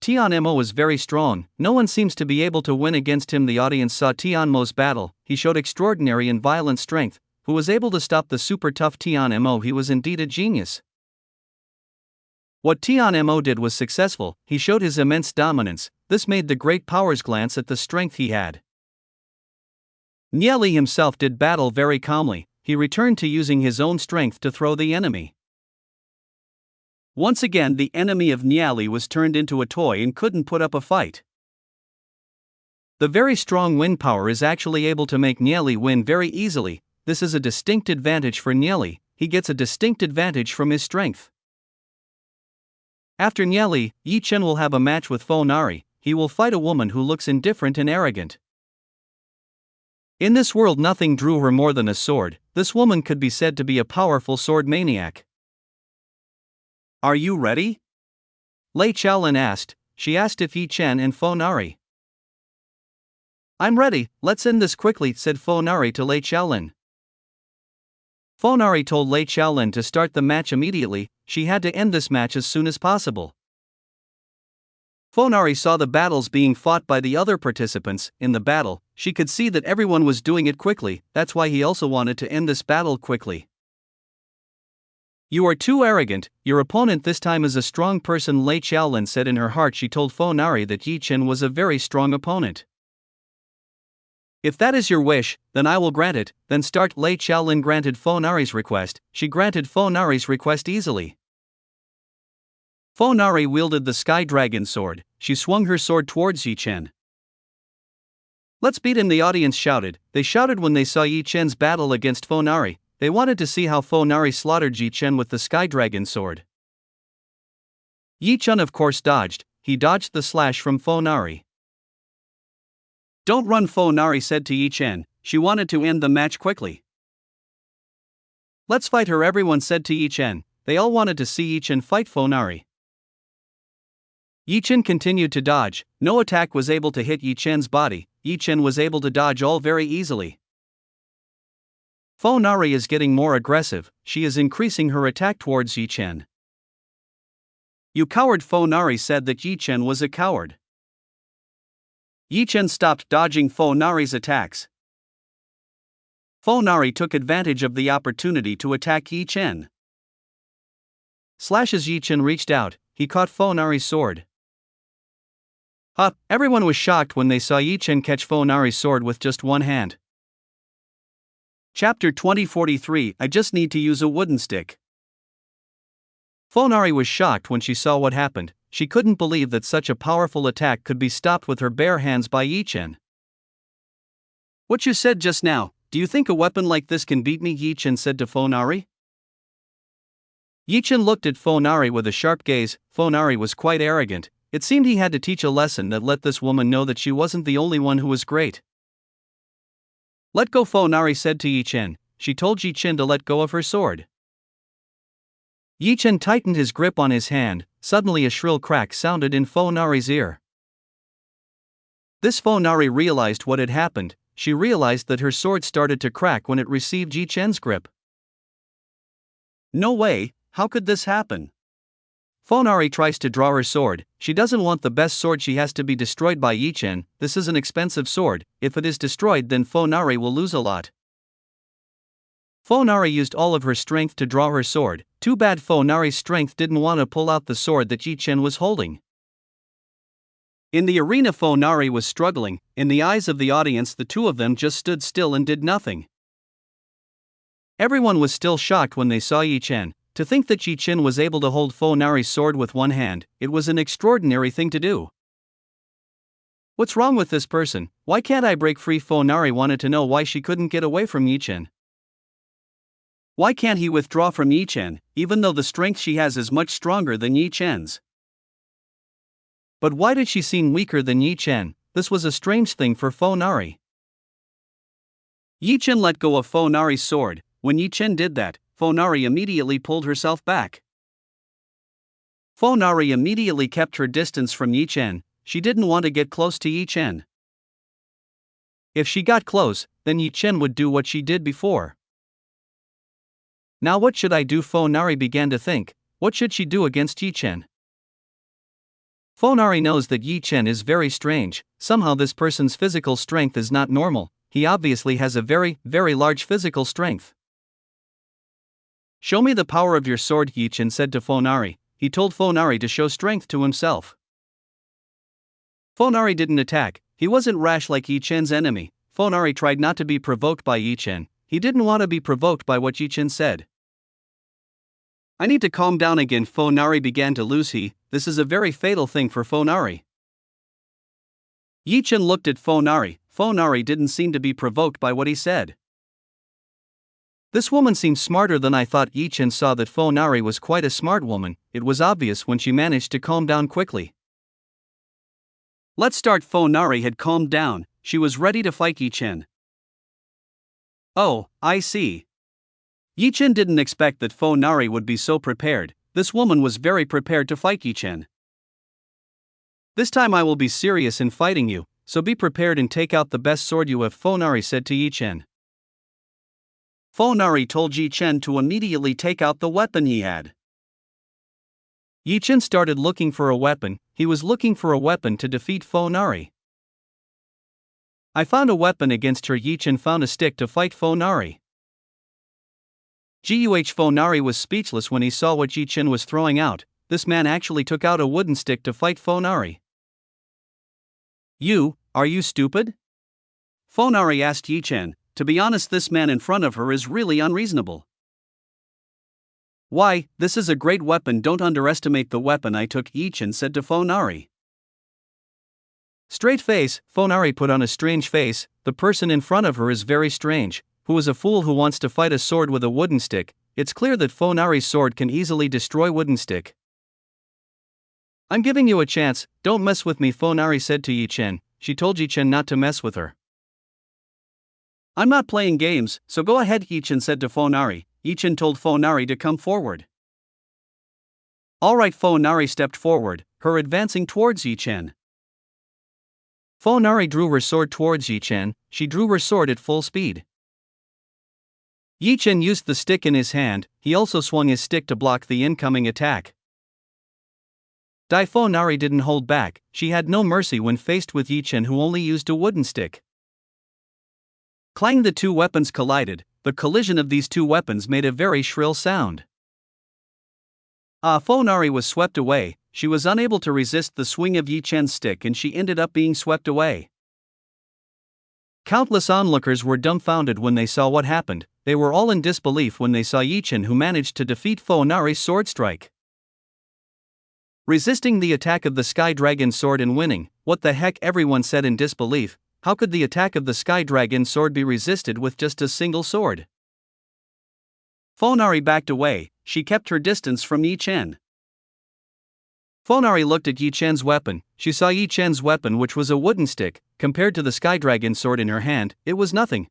Tian Mo was very strong, no one seems to be able to win against him. The audience saw Tian Mo's battle, he showed extraordinary and violent strength, who was able to stop the super tough Tian Mo. He was indeed a genius. What Tian Mo did was successful, he showed his immense dominance, this made the great powers glance at the strength he had. Nieli himself did battle very calmly, he returned to using his own strength to throw the enemy. Once again the enemy of Nieli was turned into a toy and couldn't put up a fight. The very strong wind power is actually able to make Nieli win very easily, this is a distinct advantage for Nieli, he gets a distinct advantage from his strength. After Nieli, Yi Chen will have a match with Fo Nari, he will fight a woman who looks indifferent and arrogant. In this world nothing drew her more than a sword, this woman could be said to be a powerful sword maniac. Are you ready? Lei Chaolin asked, she asked if Yi Chen and Fo Nari. I'm ready, let's end this quickly, said Fo Nari to Lei Chaolin. Fo Nari told Lei Chaolin to start the match immediately, she had to end this match as soon as possible. Fo Nari saw the battles being fought by the other participants. In the battle, she could see that everyone was doing it quickly, that's why he also wanted to end this battle quickly. You are too arrogant, your opponent this time is a strong person, Lei Chaolin said in her heart. She told Fo Nari that Yi Chen was a very strong opponent. If that is your wish, then I will grant it, then start. Lei Chaolin granted Fo Nari's request, she granted Fo Nari's request easily. Fo Nari wielded the Sky Dragon sword, she swung her sword towards Yi Chen. Let's beat him, the audience shouted, they shouted when they saw Yi Chen's battle against Fo Nari, they wanted to see how Fo Nari slaughtered Yi Chen with the Sky Dragon sword. Yi Chen of course dodged, he dodged the slash from Fo Nari. Don't run, Fo Nari said to Yi Chen, she wanted to end the match quickly. Let's fight her, everyone said to Yi Chen, they all wanted to see Yi Chen fight Fo Nari. Yi Chen continued to dodge, no attack was able to hit Yi Chen's body, Yi Chen was able to dodge all very easily. Fonari is getting more aggressive, she is increasing her attack towards Yi Chen. You coward! Fonari said that Yi Chen was a coward. Yi Chen stopped dodging Fonari's attacks. Fonari took advantage of the opportunity to attack Yi Chen. As Yi Chen reached out, he caught Fonari's sword. Everyone was shocked when they saw Yi Chen catch Fonari's sword with just one hand. Chapter 2043 I just need to use a wooden stick. Fonari was shocked when she saw what happened. She couldn't believe that such a powerful attack could be stopped with her bare hands by Yi Chen. What you said just now, do you think a weapon like this can beat me? Yi Chen said to Fonari. Yi Chen looked at Fonari with a sharp gaze. Fonari was quite arrogant. It seemed he had to teach a lesson that let this woman know that she wasn't the only one who was great. Let go, Fonari said to Yi Chen. She told Yi Chen to let go of her sword. Yi Chen tightened his grip on his hand. Suddenly a shrill crack sounded in Fonari's ear. This Fonari realized what had happened. She realized that her sword started to crack when it received Yi Chen's grip. No way, how could this happen? Fonari tries to draw her sword. She doesn't want the best sword, she has to be destroyed by Yi Chen. This is an expensive sword. If it is destroyed, then Fonari will lose a lot. Fonari used all of her strength to draw her sword. Too bad Fonari's strength didn't want to pull out the sword that Yi Chen was holding. In the arena, Fonari was struggling. In the eyes of the audience, the two of them just stood still and did nothing. Everyone was still shocked when they saw Yi Chen. To think that Yi Chen was able to hold Fonari's sword with one hand, it was an extraordinary thing to do. What's wrong with this person? Why can't I break free? Fonari wanted to know why she couldn't get away from Yi Chen. Why can't he withdraw from Yi Chen, even though the strength she has is much stronger than Yi Chen's? But why did she seem weaker than Yi Chen? This was a strange thing for Fonari. Yi Chen let go of Fonari's sword. When Yi Chen did that, Fonari immediately pulled herself back. Fonari immediately kept her distance from Yi Chen. She didn't want to get close to Yi Chen. If she got close, then Yi Chen would do what she did before. Now what should I do? Fonari began to think. What should she do against Yi Chen? Fonari knows that Yi Chen is very strange. Somehow this person's physical strength is not normal. He obviously has a very, very large physical strength. Show me the power of your sword, Yi Chen said to Fonari. He told Fonari to show strength to himself. Fonari didn't attack. He wasn't rash like Yi Chen's enemy. Fonari tried not to be provoked by Yi Chen. He didn't want to be provoked by what Yi Chen said. I need to calm down again. Fonari began to lose heat. This is a very fatal thing for Fonari. Yi Chen looked at Fonari. Fonari didn't seem to be provoked by what he said. This woman seems smarter than I thought. Yi Chen saw that Fonari was quite a smart woman. It was obvious when she managed to calm down quickly. Let's start. Fonari had calmed down. She was ready to fight Yi Chen. Oh, I see. Yi Chen didn't expect that Fonari would be so prepared. This woman was very prepared to fight Yi Chen. This time I will be serious in fighting you, so be prepared and take out the best sword you have, Fonari said to Yi Chen. Fonari told Yi Chen to immediately take out the weapon he had. Yi Chen started looking for a weapon. He was looking for a weapon to defeat Fonari. I found a weapon against her. Yi Chen found a stick to fight Fonari. Fonari was speechless when he saw what Yi Chen was throwing out. This man actually took out a wooden stick to fight Fonari. Are you stupid? Fonari asked Yi Chen. To be honest, this man in front of her is really unreasonable. Why, this is a great weapon. Don't underestimate the weapon I took, Yi Chen said to Fonari. Straight face. Fonari put on a strange face. The person in front of her is very strange. Who is a fool who wants to fight a sword with a wooden stick? It's clear that Fonari's sword can easily destroy wooden stick. I'm giving you a chance, don't mess with me, Fonari said to Yi Chen. She told Yi Chen not to mess with her. I'm not playing games, so go ahead, Yi Chen said to Fonari. Yi Chen told Fonari to come forward. Alright, Fonari stepped forward, her advancing towards Yi Chen. Fonari drew her sword towards Yi Chen. She drew her sword at full speed. Yi Chen used the stick in his hand, he also swung his stick to block the incoming attack. Dai Fo Nari didn't hold back, she had no mercy when faced with Yi Chen, who only used a wooden stick. Clang! The two weapons collided. The collision of these two weapons made a very shrill sound. Fo Nari was swept away. She was unable to resist the swing of Yi Chen's stick and she ended up being swept away. Countless onlookers were dumbfounded when they saw what happened. They were all in disbelief when they saw Yi Chen, who managed to defeat Fo Nari's sword strike. Resisting the attack of the Sky Dragon sword and winning. What the heck, everyone said in disbelief. How could the attack of the Sky Dragon sword be resisted with just a single sword? Fo Nari backed away, she kept her distance from Yi Chen. Fo Nari looked at Yi Chen's weapon. She saw Yi Chen's weapon, which was a wooden stick. Compared to the Sky Dragon sword in her hand, it was nothing.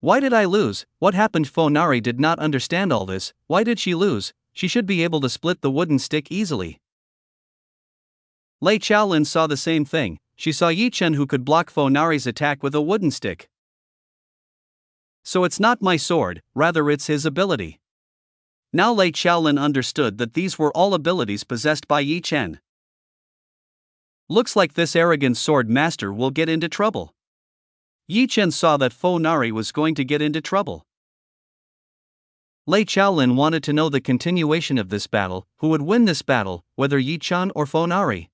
Why did I lose? What happened? Fo Nari did not understand all this. Why did she lose? She should be able to split the wooden stick easily. Lei Chaolin saw the same thing. She saw Yi Chen, who could block Fo Nari's attack with a wooden stick. So it's not my sword, rather it's his ability. Now Lei Chaolin understood that these were all abilities possessed by Yi Chen. Looks like this arrogant sword master will get into trouble. Yi Chen saw that Fo Nari was going to get into trouble. Lei Chaolin wanted to know the continuation of this battle, who would win this battle, whether Yi Chen or Fo Nari.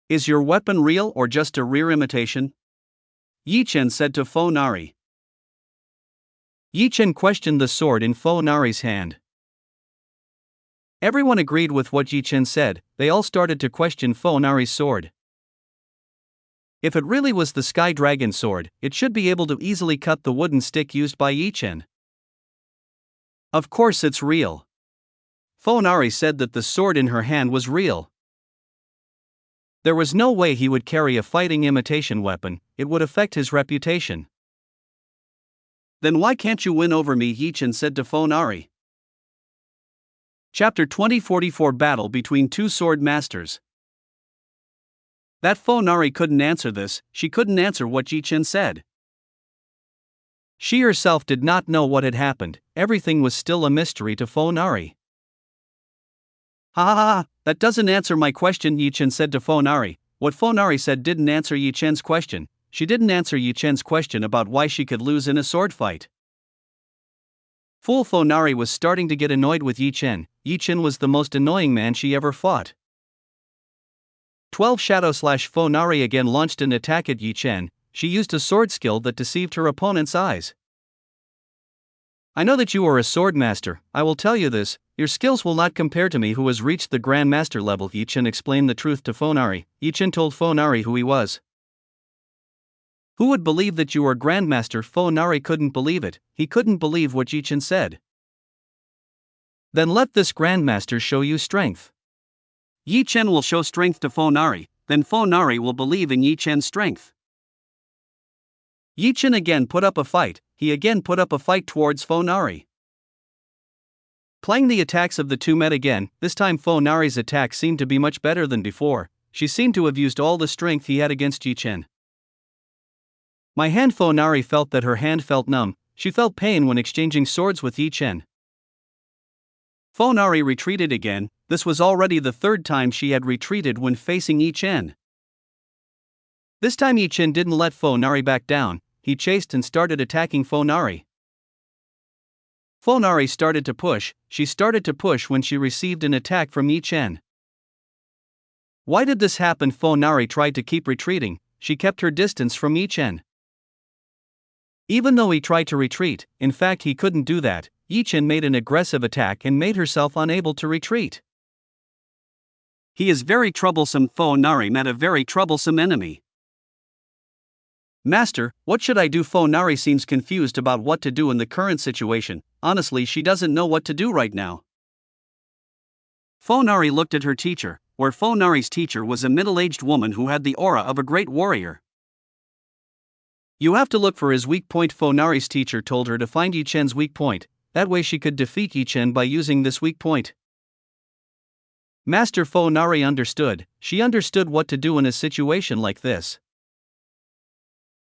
Is your weapon real or just a rear imitation? Yi Chen said to Fo Nari. Yi Chen questioned the sword in Fo Nari's hand. Everyone agreed with what Yi Chen said. They all started to question Fo Nari's sword. If it really was the Sky Dragon sword, it should be able to easily cut the wooden stick used by Yi Chen. Of course it's real. Fo Nari said that the sword in her hand was real. There was no way he would carry a fighting imitation weapon, it would affect his reputation. Then why can't you win over me? Yi Chen said to Fo Nari. Chapter 2044 Battle between two sword masters. That Fo Nari couldn't answer this, she couldn't answer what Yi Chen said. She herself did not know what had happened, everything was still a mystery to Fo Nari. Ha, that doesn't answer my question, Yi Chen said to Fo Nari. What Fo Nari said didn't answer Yi Chen's question. She didn't answer Yi Chen's question about why she could lose in a sword fight. Fool! Fo Nari was starting to get annoyed with Yi Chen. Yi Chen was the most annoying man she ever fought. 12 Shadow Slash. Fo Nari again launched an attack at Yi Chen. She used a sword skill that deceived her opponent's eyes. I know that you are a sword master, I will tell you this, your skills will not compare to me, who has reached the Grandmaster level. Yi Chen explained the truth to Fo Nari. Yi Chen told Fo Nari who he was. Who would believe that you are Grandmaster? Fo Nari couldn't believe it, he couldn't believe what Yi Chen said. Then let this Grandmaster show you strength. Yi Chen will show strength to Fo Nari, then Fo Nari will believe in Yi Chen's strength. Yi Chen again put up a fight, he again put up a fight towards Fo Nari. Playing the attacks of the two met again, this time Fo Nari's attack seemed to be much better than before, she seemed to have used all the strength he had against Yi Chen. My hand. Fo Nari felt that her hand felt numb, she felt pain when exchanging swords with Yi Chen. Fo Nari retreated again, this was already the third time she had retreated when facing Yi Chen. This time Yi Chen didn't let Fo Nari back down, he chased and started attacking Fo Nari. Fo Nari started to push, she started to push when she received an attack from Yi Chen. Why did this happen? Fo Nari tried to keep retreating, she kept her distance from Yi Chen. Even though he tried to retreat, in fact he couldn't do that, Yi Chen made an aggressive attack and made herself unable to retreat. He is very troublesome. Fo Nari met a very troublesome enemy. Master, what should I do? Fo Nari seems confused about what to do in the current situation, honestly she doesn't know what to do right now. Fo Nari looked at her teacher, where Fo Nari's teacher was a middle-aged woman who had the aura of a great warrior. You have to look for his weak point. Fo Nari's teacher told her to find Yi Chen's weak point, that way she could defeat Yi Chen by using this weak point. Master. Fo Nari understood, she understood what to do in a situation like this.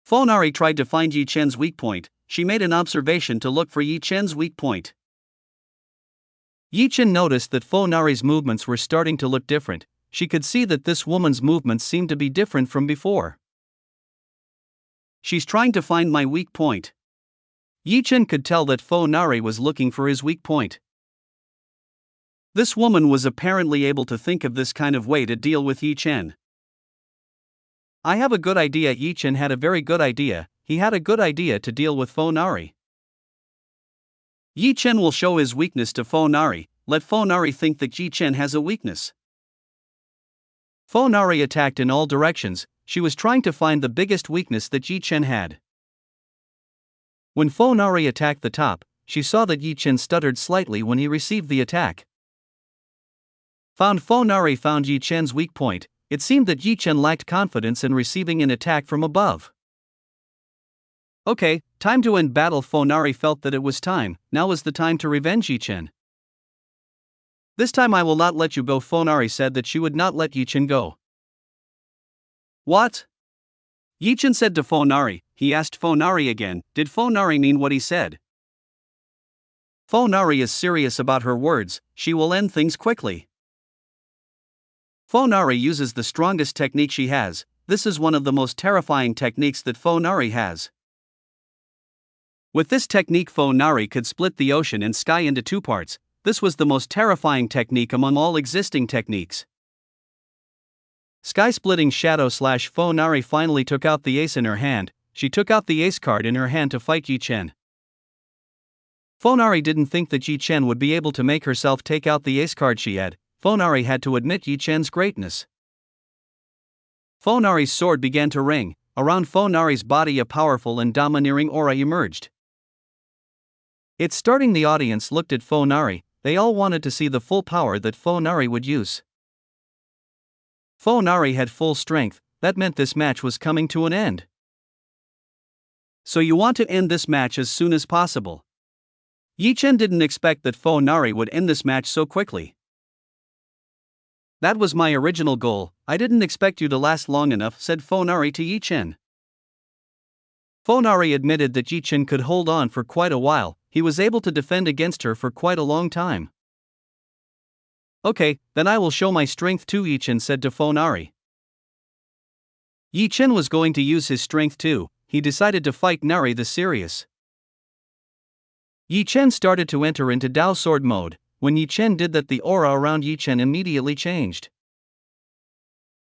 Fo Nari tried to find Yi Chen's weak point, she made an observation to look for Yi Chen's weak point. Yi Chen noticed that Fo Nari's movements were starting to look different. She could see that this woman's movements seemed to be different from before. She's trying to find my weak point. Yi Chen could tell that Fo Nari was looking for his weak point. This woman was apparently able to think of this kind of way to deal with Yi Chen. I have a good idea. Yi Chen had a very good idea. He had a good idea to deal with Fo Nari. Yi Chen will show his weakness to Fo Nari. Let Fo Nari think that Yi Chen has a weakness. Fo Nari attacked in all directions. She was trying to find the biggest weakness that Yi Chen had. When Fo Nari attacked the top, she saw that Yi Chen stuttered slightly when he received the attack. Fo Nari found Yi Chen's weak point. It seemed that Yi Chen lacked confidence in receiving an attack from above. Okay, time to end battle. Fo Nari felt that it was time. Now is the time to revenge Yi Chen. This time I will not let you go. Fo Nari said that she would not let Yi Chen go. What? Yi Chen said to Fo Nari. He asked Fo Nari again, did Fo Nari mean what he said? Fo Nari is serious about her words. She will end things quickly. Fo Nari uses the strongest technique she has. This is one of the most terrifying techniques that Fo Nari has. With this technique, Fo Nari could split the ocean and sky into two parts. This was the most terrifying technique among all existing techniques. Sky splitting shadow / Fo Nari finally took out the ace in her hand. She took out the ace card in her hand to fight Yi Chen. Fo Nari didn't think that Yi Chen would be able to make herself take out the ace card she had. Fo Nari had to admit Yi Chen's greatness. Fo Nari's sword began to ring. Around Fo Nari's body a powerful and domineering aura emerged. It's starting. The audience looked at Fo Nari. They all wanted to see the full power that Fo Nari would use. Fo Nari had full strength. That meant this match was coming to an end. So you want to end this match as soon as possible. Yi Chen didn't expect that Fo Nari would end this match so quickly. That was my original goal. I didn't expect you to last long enough, said Fo Nari to Yi Chen. Fo Nari admitted that Yi Chen could hold on for quite a while. He was able to defend against her for quite a long time. Okay, then I will show my strength too, Yi Chen said to Fo Nari. Yi Chen was going to use his strength too. He decided to fight Nari the serious. Yi Chen started to enter into Dao Sword mode. When Yi Chen did that, the aura around Yi Chen immediately changed.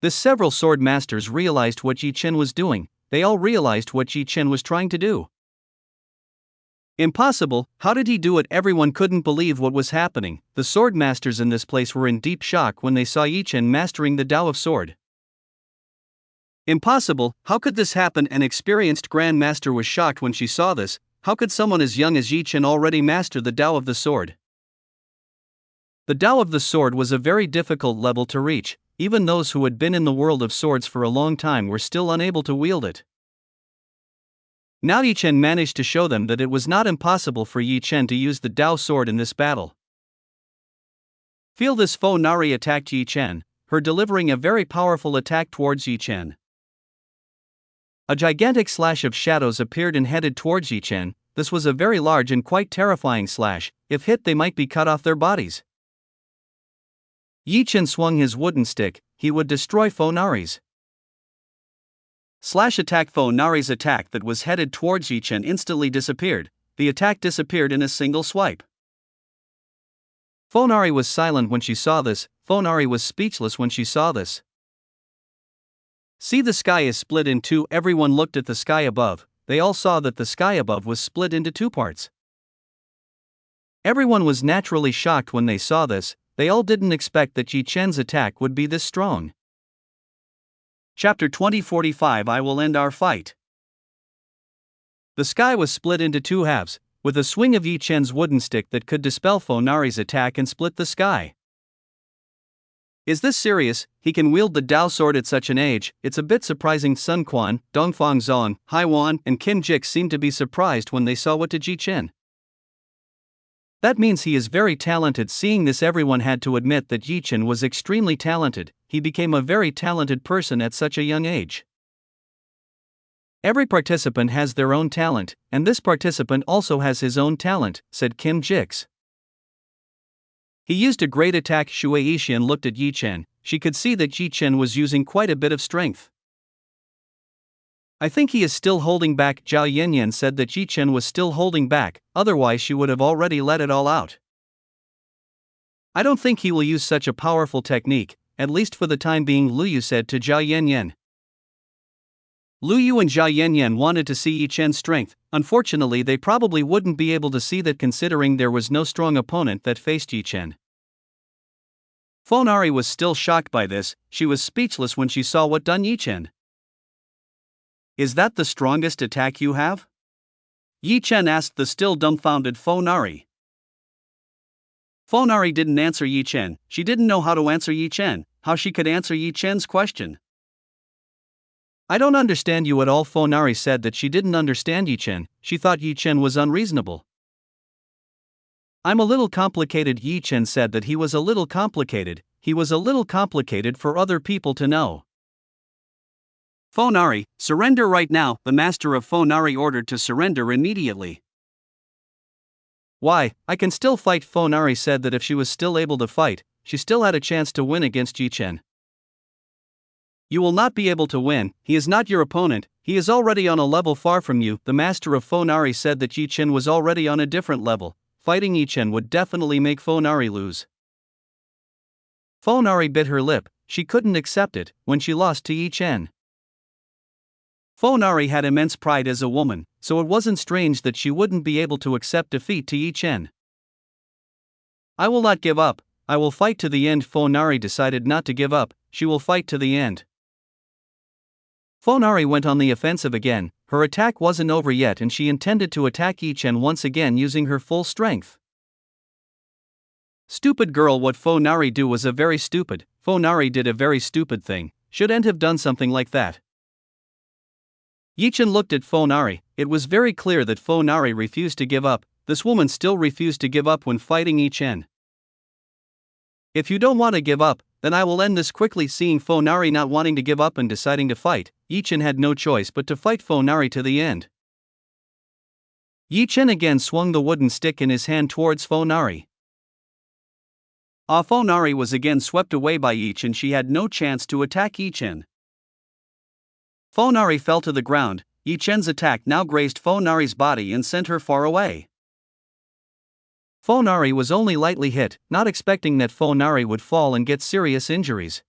The several sword masters realized what Yi Chen was doing. They all realized what Yi Chen was trying to do. Impossible, how did he do it? Everyone couldn't believe what was happening. The sword masters in this place were in deep shock when they saw Yi Chen mastering the Dao of Sword. Impossible, how could this happen? An experienced Grand Master was shocked when she saw this. How could someone as young as Yi Chen already master the Dao of the Sword? The Dao of the Sword was a very difficult level to reach. Even those who had been in the world of swords for a long time were still unable to wield it. Now Yi Chen managed to show them that it was not impossible for Yi Chen to use the Dao sword in this battle. Feel this. Fo Nari attacked Yi Chen, her delivering a very powerful attack towards Yi Chen. A gigantic slash of shadows appeared and headed towards Yi Chen. This was a very large and quite terrifying slash. If hit, they might be cut off their bodies. Yi Chen swung his wooden stick. He would destroy Fo Nari's slash attack. Fo Nari's attack that was headed towards Yi Chen instantly disappeared. The attack disappeared in a single swipe. Fo Nari was silent when she saw this. Fo Nari was speechless when she saw this. See, the sky is split in two. Everyone looked at the sky above. They all saw that the sky above was split into two parts. Everyone was naturally shocked when they saw this. They all didn't expect that Yi Chen's attack would be this strong. Chapter 20:45 I will end our fight. The sky was split into two halves, with a swing of Yi Chen's wooden stick that could dispel Fo Nari's attack and split the sky. Is this serious? He can wield the Dao sword at such an age. It's a bit surprising. Sun Quan, Dongfang Zong, Hai Wan, and Kim Jik seemed to be surprised when they saw what did Yi Chen. That means he is very talented. Seeing this, everyone had to admit that Yi Chen was extremely talented. He became a very talented person at such a young age. Every participant has their own talent, and this participant also has his own talent, said Kim Jix. He used a great attack. Shui Yichen looked at Yi Chen. She could see that Yi Chen was using quite a bit of strength. I think he is still holding back. Zhao Yanyan said that Yi Chen was still holding back, otherwise she would have already let it all out. I don't think he will use such a powerful technique, at least for the time being, Lu Yu said to Zhao Yanyan. Lu Yu and Zhao Yanyan wanted to see Yi Chen's strength. Unfortunately, they probably wouldn't be able to see that considering there was no strong opponent that faced Yi Chen. Fonari was still shocked by this. She was speechless when she saw what done Yi Chen. Is that the strongest attack you have? Yi Chen asked the still dumbfounded Fonari. Fonari didn't answer Yi Chen. She didn't know how to answer Yi Chen, how she could answer Yi Chen's question. I don't understand you at all. Fonari said that she didn't understand Yi Chen. She thought Yi Chen was unreasonable. I'm a little complicated. Yi Chen said that he was a little complicated. He was a little complicated for other people to know. Fonari, surrender right now. The master of Fonari ordered to surrender immediately. Why, I can still fight. Fonari said that if she was still able to fight, she still had a chance to win against Yi Chen. You will not be able to win. He is not your opponent. He is already on a level far from you. The master of Fonari said that Yi Chen was already on a different level. Fighting Yi Chen would definitely make Fonari lose. Fonari bit her lip. She couldn't accept it when she lost to Yi Chen. Fonari had immense pride as a woman, so it wasn't strange that she wouldn't be able to accept defeat to Yi Chen. I will not give up. I will fight to the end. Fonari decided not to give up. She will fight to the end. Fonari went on the offensive again. Her attack wasn't over yet and she intended to attack Yi Chen once again using her full strength. Stupid girl. What Fonari do was a very stupid. Fonari did a very stupid thing. Shouldn't have done something like that. Yi Chen looked at Fonari. It was very clear that Fonari refused to give up. This woman still refused to give up when fighting Yi Chen. If you don't want to give up, then I will end this quickly. Seeing Fonari not wanting to give up and deciding to fight, Yi Chen had no choice but to fight Fonari to the end. Yi Chen again swung the wooden stick in his hand towards Fonari. Fonari was again swept away by Yi Chen. She had no chance to attack Yi Chen. Fonari fell to the ground. Yi Chen's attack now grazed Fonari's body and sent her far away. Fonari was only lightly hit, not expecting that Fonari would fall and get serious injuries.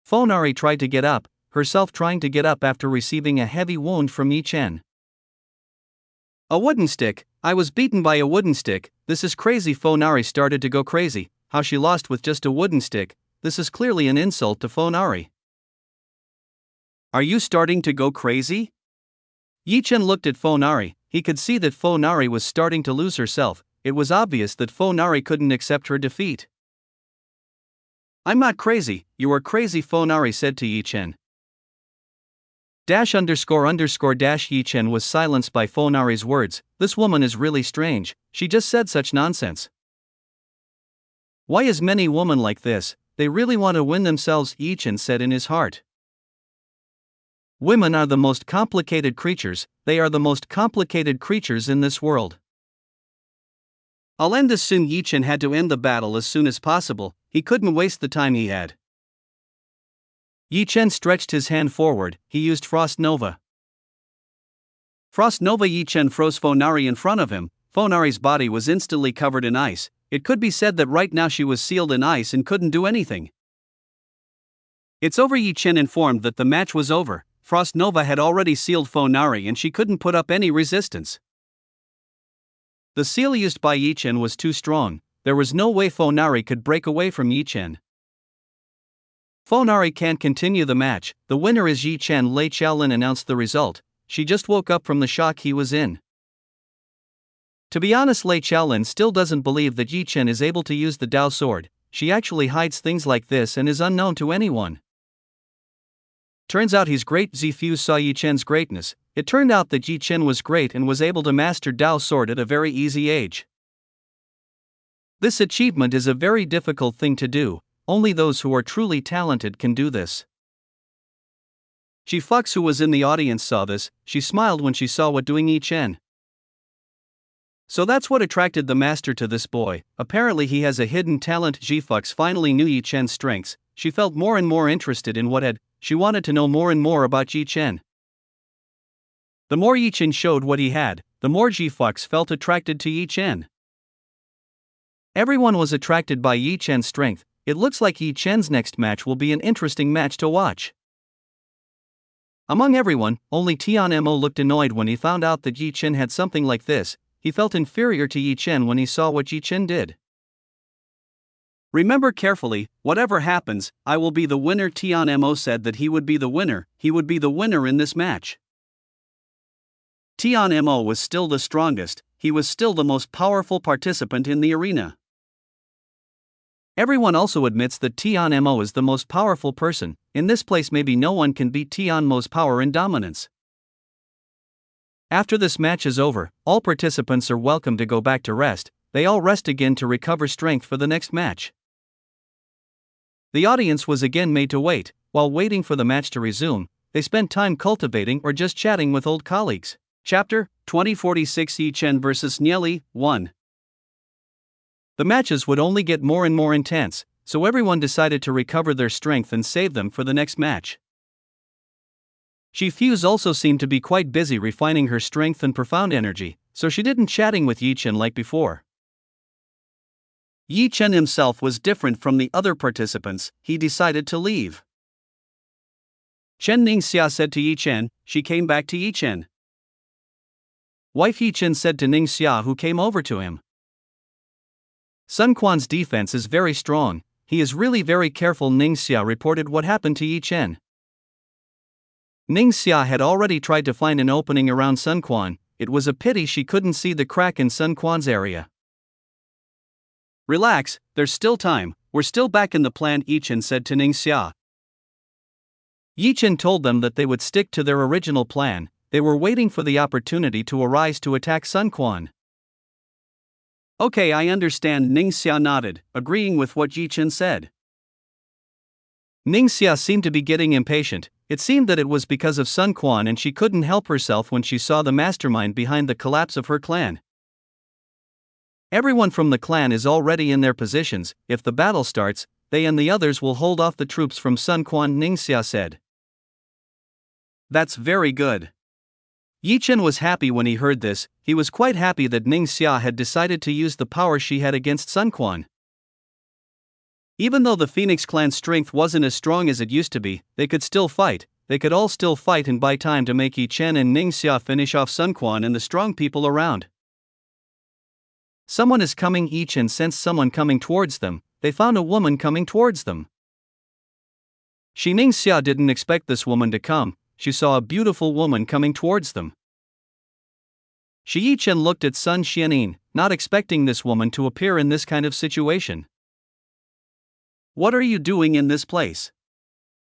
Fonari tried to get up, herself trying to get up after receiving a heavy wound from Yi Chen. A wooden stick. I was beaten by a wooden stick. This is crazy. Fonari started to go crazy. How she lost with just a wooden stick. This is clearly an insult to Fonari. Are you starting to go crazy? Yi Chen looked at Fonari. He could see that Fonari was starting to lose herself. It was obvious that Fonari couldn't accept her defeat. I'm not crazy, you are crazy, Fonari said to Yi Chen. ___ Yi Chen was silenced by Fonari's words. This woman is really strange, she just said such nonsense. Why is many women like this? They really want to win themselves, Yi Chen said in his heart. Women are the most complicated creatures, they are the most complicated creatures in this world. I'll end this soon. Yi Chen had to end the battle as soon as possible, he couldn't waste the time he had. Yi Chen stretched his hand forward, he used Frost Nova. Frost Nova. Yi Chen froze Fonari in front of him. Fonari's body was instantly covered in ice. It could be said that right now she was sealed in ice and couldn't do anything. It's over. Yi Chen informed that the match was over. Frost Nova had already sealed Fonari and she couldn't put up any resistance. The seal used by Yi Chen was too strong. There was no way Fonari could break away from Yi Chen. Fonari can't continue the match. The winner is Yi Chen. Lei Qiaolin announced the result. She just woke up from the shock he was in. To be honest, Lei Qiaolin still doesn't believe that Yi Chen is able to use the Dao sword. She actually hides things like this and is unknown to anyone. Turns out he's great. Zifu saw Yi Chen's greatness. It turned out that Yi Chen was great and was able to master Dao sword at a very easy age. This achievement is a very difficult thing to do. Only those who are truly talented can do this. Ji Fox, who was in the audience, saw this. She smiled when she saw what doing Yi Chen. So that's what attracted the master to this boy. Apparently he has a hidden talent. Ji Fox finally knew Yi Chen's strengths. She felt more and more interested in what had. She wanted to know more and more about Yi Chen. The more Yi Chen showed what he had, the more Ji Fox felt attracted to Yi Chen. Everyone was attracted by Yi Chen's strength. It looks like Yi Chen's next match will be an interesting match to watch. Among everyone, only Tian Mo looked annoyed when he found out that Yi Chen had something like this. He felt inferior to Yi Chen when he saw what Yi Chen did. Remember carefully, whatever happens, I will be the winner. Tian Mo said that he would be the winner. He would be the winner in this match. Tian Mo was still the strongest. He was still the most powerful participant in the arena. Everyone also admits that Tian Mo is the most powerful person. In this place maybe no one can beat Tian Mo's power and dominance. After this match is over, all participants are welcome to go back to rest. They all rest again to recover strength for the next match. The audience was again made to wait. While waiting for the match to resume, they spent time cultivating or just chatting with old colleagues. Chapter 2046 Yi Chen vs Nieli 1. The matches would only get more and more intense, so everyone decided to recover their strength and save them for the next match. Ji Fuse also seemed to be quite busy refining her strength and profound energy, so she didn't chatting with Yi Chen like before. Yi Chen himself was different from the other participants. He decided to leave. Chen Ningxia said to Yi Chen. She came back to Yi Chen. Wife Yi Chen said to Ningxia, who came over to him. Sun Quan's defense is very strong. He is really very careful. Ningxia reported what happened to Yi Chen. Ningxia had already tried to find an opening around Sun Quan. It was a pity she couldn't see the crack in Sun Quan's area. Relax, there's still time, we're still back in the plan, Yi Chen said to Ningxia. Yi Chen told them that they would stick to their original plan. They were waiting for the opportunity to arise to attack Sun Quan. Okay, I understand, Ningxia nodded, agreeing with what Yi Chen said. Ningxia seemed to be getting impatient. It seemed that it was because of Sun Quan and she couldn't help herself when she saw the mastermind behind the collapse of her clan. Everyone from the clan is already in their positions. If the battle starts, they and the others will hold off the troops from Sun Quan, Ningxia said. That's very good. Yi Chen was happy when he heard this. He was quite happy that Ningxia had decided to use the power she had against Sun Quan. Even though the Phoenix clan's strength wasn't as strong as it used to be, they could still fight. They could all still fight and buy time to make Yi Chen and Ningxia finish off Sun Quan and the strong people around. Someone is coming. Yi Chen sensed someone coming towards them. They found a woman coming towards them. Ningxia didn't expect this woman to come. She saw a beautiful woman coming towards them. Yi Chen looked at Sun Xianin, not expecting this woman to appear in this kind of situation. What are you doing in this place?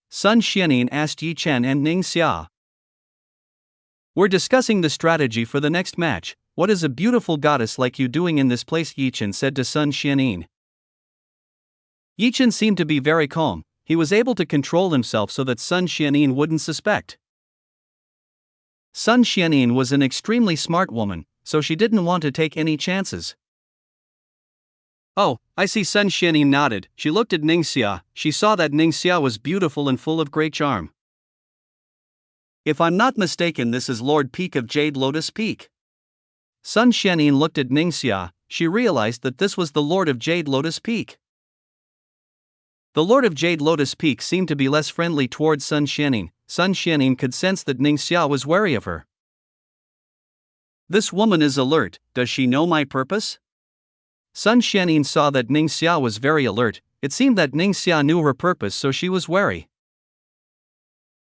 Sun Xianin asked Yi Chen and Ningxia. We're discussing the strategy for the next match. What is a beautiful goddess like you doing in this place? Yi Chen said to Sun Xianin. Yi Chen seemed to be very calm. He was able to control himself so that Sun Xianin wouldn't suspect. Sun Xianin was an extremely smart woman, so she didn't want to take any chances. Oh, I see. Sun Xianin nodded. She looked at Ningxia. She saw that Ningxia was beautiful and full of great charm. If I'm not mistaken, this is Lord Peak of Jade Lotus Peak. Sun Xianin looked at Ningxia. She realized that this was the Lord of Jade Lotus Peak. The Lord of Jade Lotus Peak seemed to be less friendly towards Sun Xianin. Sun Xianin could sense that Ningxia was wary of her. This woman is alert. Does she know my purpose? Sun Xianin saw that Ningxia was very alert. It seemed that Ningxia knew her purpose, so she was wary.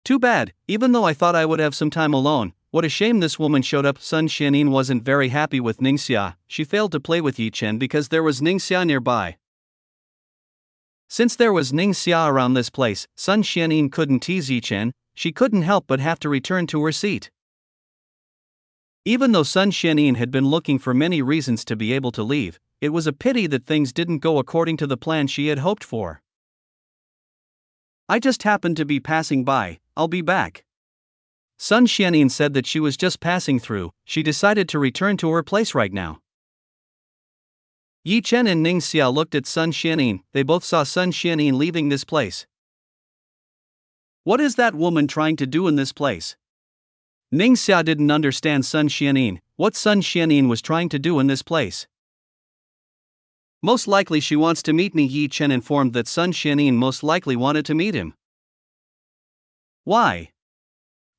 Too bad, even though I thought I would have some time alone. What a shame this woman showed up. Sun Xianin wasn't very happy with Ningxia. She failed to play with Yi Chen because there was Ningxia nearby. Since there was Ningxia around this place, Sun Xianin couldn't tease Yi Chen. She couldn't help but have to return to her seat. Even though Sun Xianin had been looking for many reasons to be able to leave, it was a pity that things didn't go according to the plan she had hoped for. I just happened to be passing by. I'll be back. Sun Xianyin said that she was just passing through, she decided to return to her place right now. Yi Chen and Ning Xia looked at Sun Xianyin, they both saw Sun Xianyin leaving this place. What is that woman trying to do in this place? Ning Xia didn't understand Sun Xianyin, what Sun Xianyin was trying to do in this place. Most likely she wants to meet me. Yi Chen informed that Sun Xianyin most likely wanted to meet him. Why?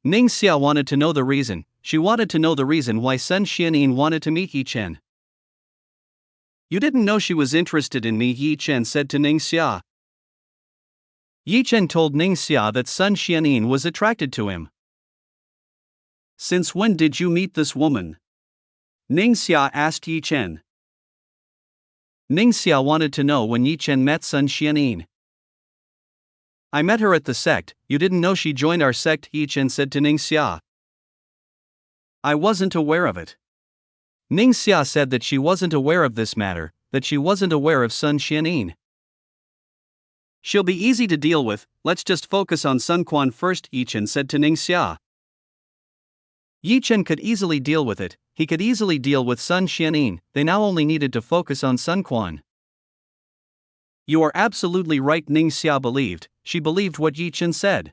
Ning Xia wanted to know the reason, she wanted to know the reason why Sun Xianyin wanted to meet Yi Chen. You didn't know she was interested in me, Yi Chen said to Ning Xia. Yi Chen told Ning Xia that Sun Xianyin was attracted to him. Since when did you meet this woman? Ning Xia asked Yi Chen. Ning Xia wanted to know when Yi Chen met Sun Xianyin. I met her at the sect. You didn't know she joined our sect, Yi Chen said to Ning Xia. I wasn't aware of it. Ning Xia said that she wasn't aware of this matter, that she wasn't aware of Sun Xianyin. She'll be easy to deal with, let's just focus on Sun Quan first, Yi Chen said to Ning Xia. Yi Chen could easily deal with it, he could easily deal with Sun Xianyin, they now only needed to focus on Sun Quan. You are absolutely right, Ning Xia believed, she believed what Yi Chen said.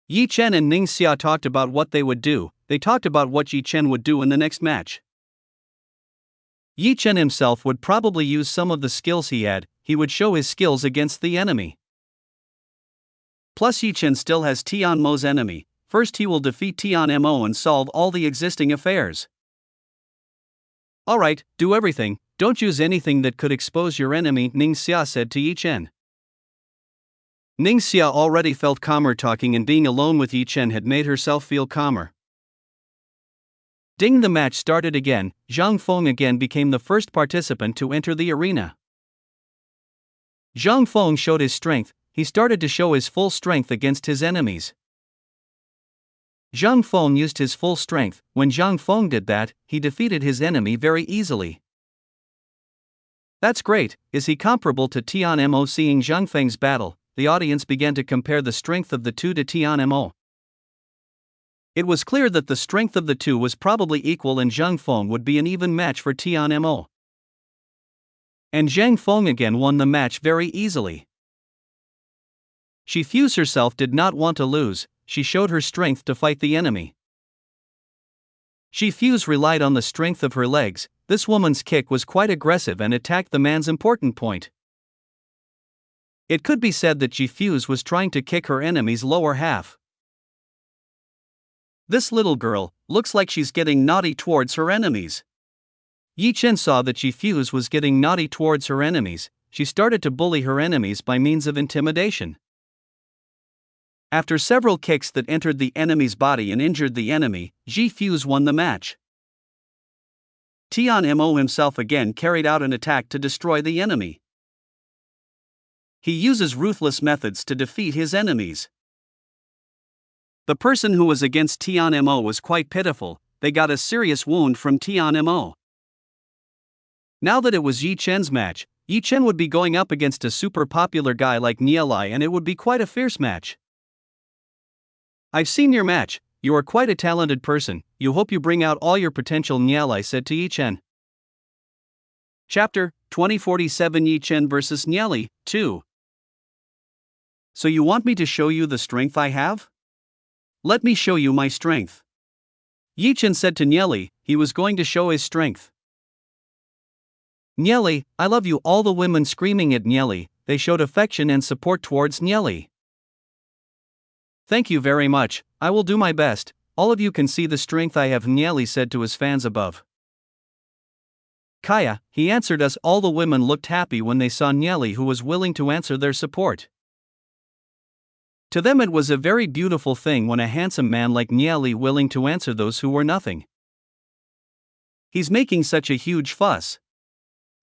Yi Chen and Ning Xia talked about what they would do, they talked about what Yi Chen would do in the next match. Yi Chen himself would probably use some of the skills he had, he would show his skills against the enemy. Plus Yi Chen still has Tian Mo's enemy, first he will defeat Tian Mo and solve all the existing affairs. Alright, do everything, don't use anything that could expose your enemy, Ning Xia said to Yi Chen. Ning Xia already felt calmer. Talking and being alone with Yi Chen had made herself feel calmer. Ding, the match started again, Zhang Feng again became the first participant to enter the arena. Zhang Feng showed his strength, he started to show his full strength against his enemies. Zhang Feng used his full strength, when Zhang Feng did that, he defeated his enemy very easily. That's great, is he comparable to Tian Mo? Seeing Zhang Feng's battle, the audience began to compare the strength of the two to Tian Mo. It was clear that the strength of the two was probably equal and Zhang Feng would be an even match for Tian Mo. And Zhang Feng again won the match very easily. She Fuse herself did not want to lose, she showed her strength to fight the enemy. She Fuse relied on the strength of her legs, this woman's kick was quite aggressive and attacked the man's important point. It could be said that Ji Fuse was trying to kick her enemy's lower half. This little girl looks like she's getting naughty towards her enemies. Yi Chen saw that Ji Fuse was getting naughty towards her enemies, she started to bully her enemies by means of intimidation. After several kicks that entered the enemy's body and injured the enemy, Ji Fuse won the match. Tian Mo himself again carried out an attack to destroy the enemy. He uses ruthless methods to defeat his enemies. The person who was against Tian Mo was quite pitiful, they got a serious wound from Tian Mo. Now that it was Yi Chen's match, Yi Chen would be going up against a super popular guy like Nielai and it would be quite a fierce match. I've seen your match, you are quite a talented person, you hope you bring out all your potential, Nielai said to Yi Chen. Chapter 2047 Yi Chen vs Nielai, 2. So you want me to show you the strength I have? Let me show you my strength. Yi Chen said to Nielai, he was going to show his strength. Nielai, I love you. All the women screaming at Nielai, they showed affection and support towards Nielai. Thank you very much, I will do my best, all of you can see the strength I have, Nielai said to his fans above. Kaya, he answered us. All the women looked happy when they saw Nielai who was willing to answer their support. To them it was a very beautiful thing when a handsome man like Nielai willing to answer those who were nothing. He's making such a huge fuss.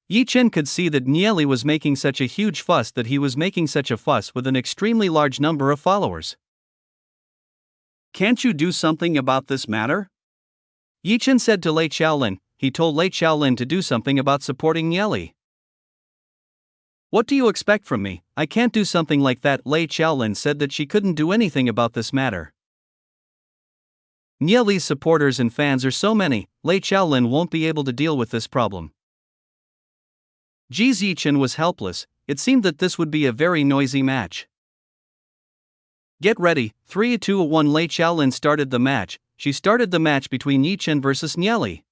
Yi Chen could see that Nielai was making such a huge fuss, that he was making such a fuss with an extremely large number of followers. Can't you do something about this matter? Yi Chen said to Lei Qiaolin, he told Lei Qiaolin to do something about supporting Nielai. What do you expect from me? I can't do something like that. Lei Qiaolin said that she couldn't do anything about this matter. Nie Li's supporters and fans are so many, Lei Qiaolin won't be able to deal with this problem. Ji Zichen was helpless. It seemed that this would be a very noisy match. Get ready, 3-2-1. Lei Qiaolin started the match. She started the match between Yi Chen versus Nie Li.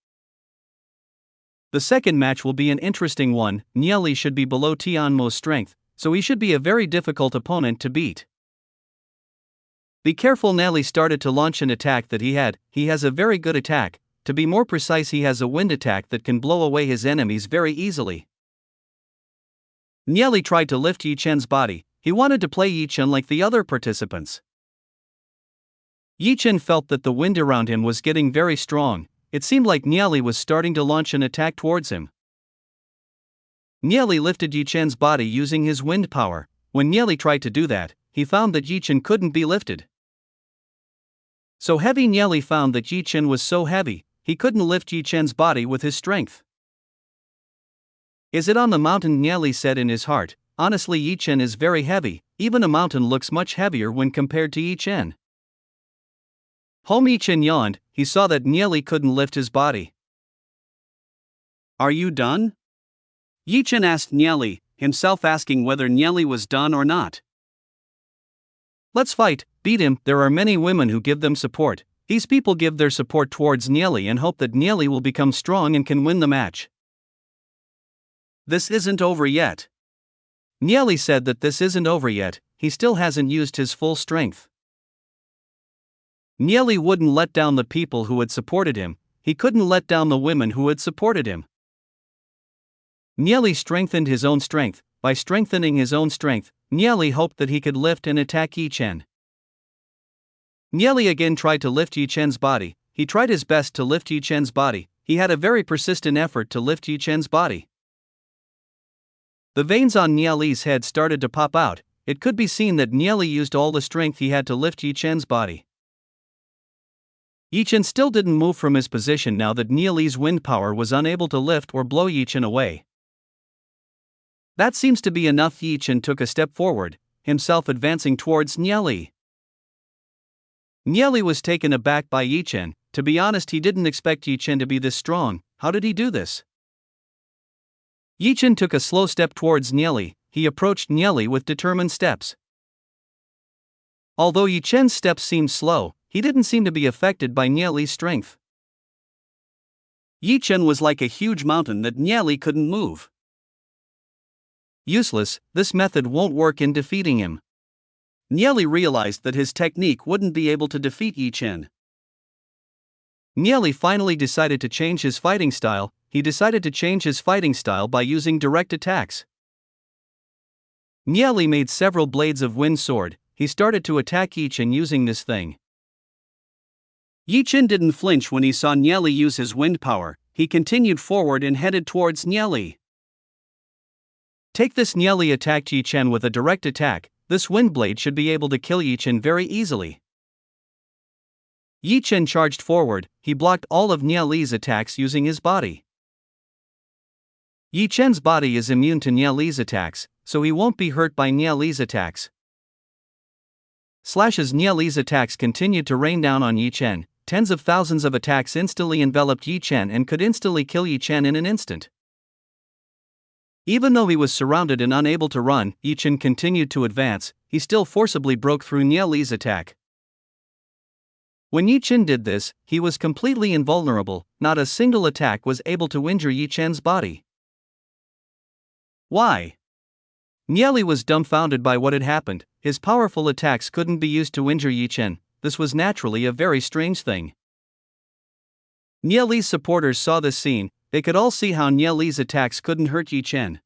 The second match will be an interesting one. Nie Li should be below Tian Mo's strength, so he should be a very difficult opponent to beat. Be careful. Nie Li started to launch an attack that he has a very good attack. To be more precise, he has a wind attack that can blow away his enemies very easily. Nie Li tried to lift Yi Chen's body. He wanted to play Yi Chen like the other participants. Yi Chen felt that the wind around him was getting very strong. It seemed like Nie Li was starting to launch an attack towards him. Nie Li lifted Yi Chen's body using his wind power. When Nie Li tried to do that, he found that Yi Chen couldn't be lifted. So heavy. Nie Li found that Yi Chen was so heavy, he couldn't lift Yi Chen's body with his strength. Is it on the mountain? Nie Li said in his heart. Honestly, Yi Chen is very heavy. Even a mountain looks much heavier when compared to Yi Chen. Yi Chen yawned. He saw that Nie Li couldn't lift his body. Are you done? Yi Chen asked Nie Li, himself asking whether Nie Li was done or not. Let's fight, beat him. There are many women who give them support. These people give their support towards Nie Li and hope that Nie Li will become strong and can win the match. This isn't over yet. Nie Li said that this isn't over yet. He still hasn't used his full strength. Nie Li wouldn't let down the people who had supported him. He couldn't let down the women who had supported him. Nie Li strengthened his own strength. By strengthening his own strength, Nie Li hoped that he could lift and attack Yi Chen. Nie Li again tried to lift Yi Chen's body. He tried his best to lift Yi Chen's body. He had a very persistent effort to lift Yi Chen's body. The veins on Nie Li's head started to pop out. It could be seen that Nie Li used all the strength he had to lift Yi Chen's body. Yi Chen still didn't move from his position now that Nie Li's wind power was unable to lift or blow Yi Chen away. That seems to be enough. Yi Chen took a step forward, himself advancing towards Nie Li. Nie Li was taken aback by Yi Chen. To be honest, he didn't expect Yi Chen to be this strong. How did he do this? Yi Chen took a slow step towards Nie Li. He approached Nie Li with determined steps. Although Yi Chen's steps seemed slow, he didn't seem to be affected by Nie Li's strength. Yi Chen was like a huge mountain that Nie Li couldn't move. Useless, this method won't work in defeating him. Nie Li realized that his technique wouldn't be able to defeat Yi Chen. Nie Li finally decided to change his fighting style. He decided to change his fighting style by using direct attacks. Nie Li made several blades of wind sword. He started to attack Yi Chen using this thing. Yi Chen didn't flinch when he saw Nie Li use his wind power. He continued forward and headed towards Nie Li. Take this. Nie Li attacked Yi Chen with a direct attack. This wind blade should be able to kill Yi Chen very easily. Yi Chen charged forward. He blocked all of Nie Li's attacks using his body. Yi Chen's body is immune to Nie Li's attacks, so he won't be hurt by Nie Li's attacks. As Nie Li's attacks continued to rain down on Yi Chen, tens of thousands of attacks instantly enveloped Yi Chen and could instantly kill Yi Chen in an instant. Even though he was surrounded and unable to run, Yi Chen continued to advance. He still forcibly broke through Nie Li's attack. When Yi Chen did this, he was completely invulnerable. Not a single attack was able to injure Yi Chen's body. Why? Nie Li was dumbfounded by what had happened. His powerful attacks couldn't be used to injure Yi Chen. This was naturally a very strange thing. Nie Li's supporters saw this scene. They could all see how Nie Li's attacks couldn't hurt Yi Chen.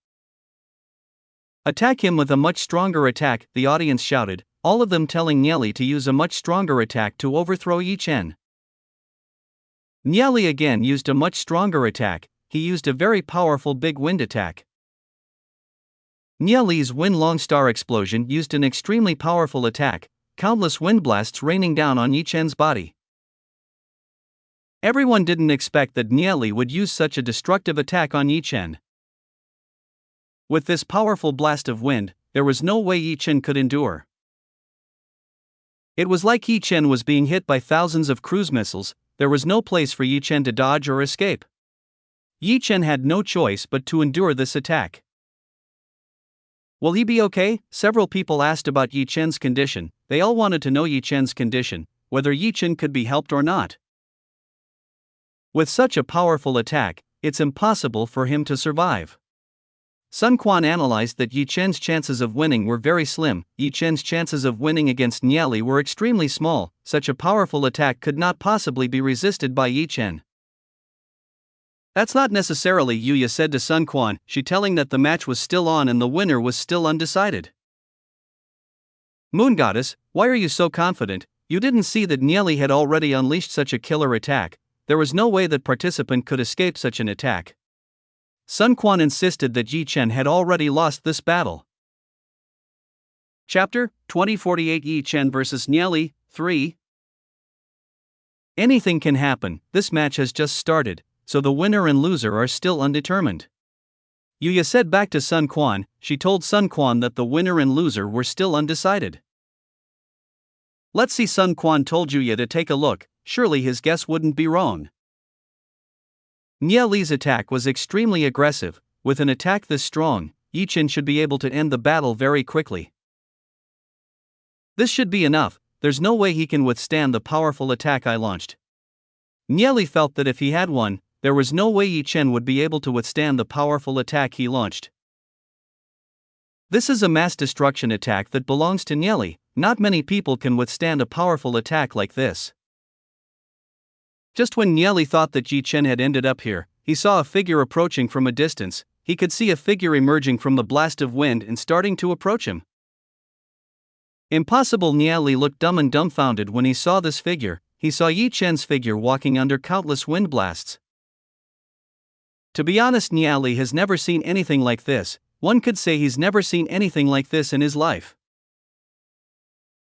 Attack him with a much stronger attack, the audience shouted, all of them telling Nie Li to use a much stronger attack to overthrow Yi Chen. Nie Li again used a much stronger attack. He used a very powerful big wind attack. Nie Li's wind long star explosion used an extremely powerful attack, countless wind blasts raining down on Yi Chen's body. Everyone didn't expect that Nie Li would use such a destructive attack on Yi Chen. With this powerful blast of wind, there was no way Yi Chen could endure. It was like Yi Chen was being hit by thousands of cruise missiles. There was no place for Yi Chen to dodge or escape. Yi Chen had no choice but to endure this attack. Will he be okay? Several people asked about Yi Chen's condition. They all wanted to know Yi Chen's condition, whether Yi Chen could be helped or not. With such a powerful attack, it's impossible for him to survive. Sun Quan analyzed that Yi Chen's chances of winning were very slim. Yi Chen's chances of winning against Niali were extremely small. Such a powerful attack could not possibly be resisted by Yi Chen. That's not necessarily, Yuya said to Sun Quan, she telling that the match was still on and the winner was still undecided. Moon Goddess, why are you so confident? You didn't see that Niali had already unleashed such a killer attack. There was no way that participant could escape such an attack. Sun Quan insisted that Yi Chen had already lost this battle. Chapter 2048 Yi Chen vs Niali 3. Anything can happen. This match has just started, so the winner and loser are still undetermined. Yuya said back to Sun Quan. She told Sun Quan that the winner and loser were still undecided. Let's see, Sun Quan told Yuya to take a look. Surely his guess wouldn't be wrong. Niali's attack was extremely aggressive. With an attack this strong, Yi Chen should be able to end the battle very quickly. This should be enough. There's no way he can withstand the powerful attack I launched. Niali felt that if he had won, there was no way Yi Chen would be able to withstand the powerful attack he launched. This is a mass destruction attack that belongs to Niali. Not many people can withstand a powerful attack like this. Just when Niali thought that Yi Chen had ended up here, he saw a figure approaching from a distance. He could see a figure emerging from the blast of wind and starting to approach him. Impossible! Niali looked dumb and dumbfounded when he saw this figure. He saw Yi Chen's figure walking under countless wind blasts. To be honest, Niali has never seen anything like this. One could say he's never seen anything like this in his life.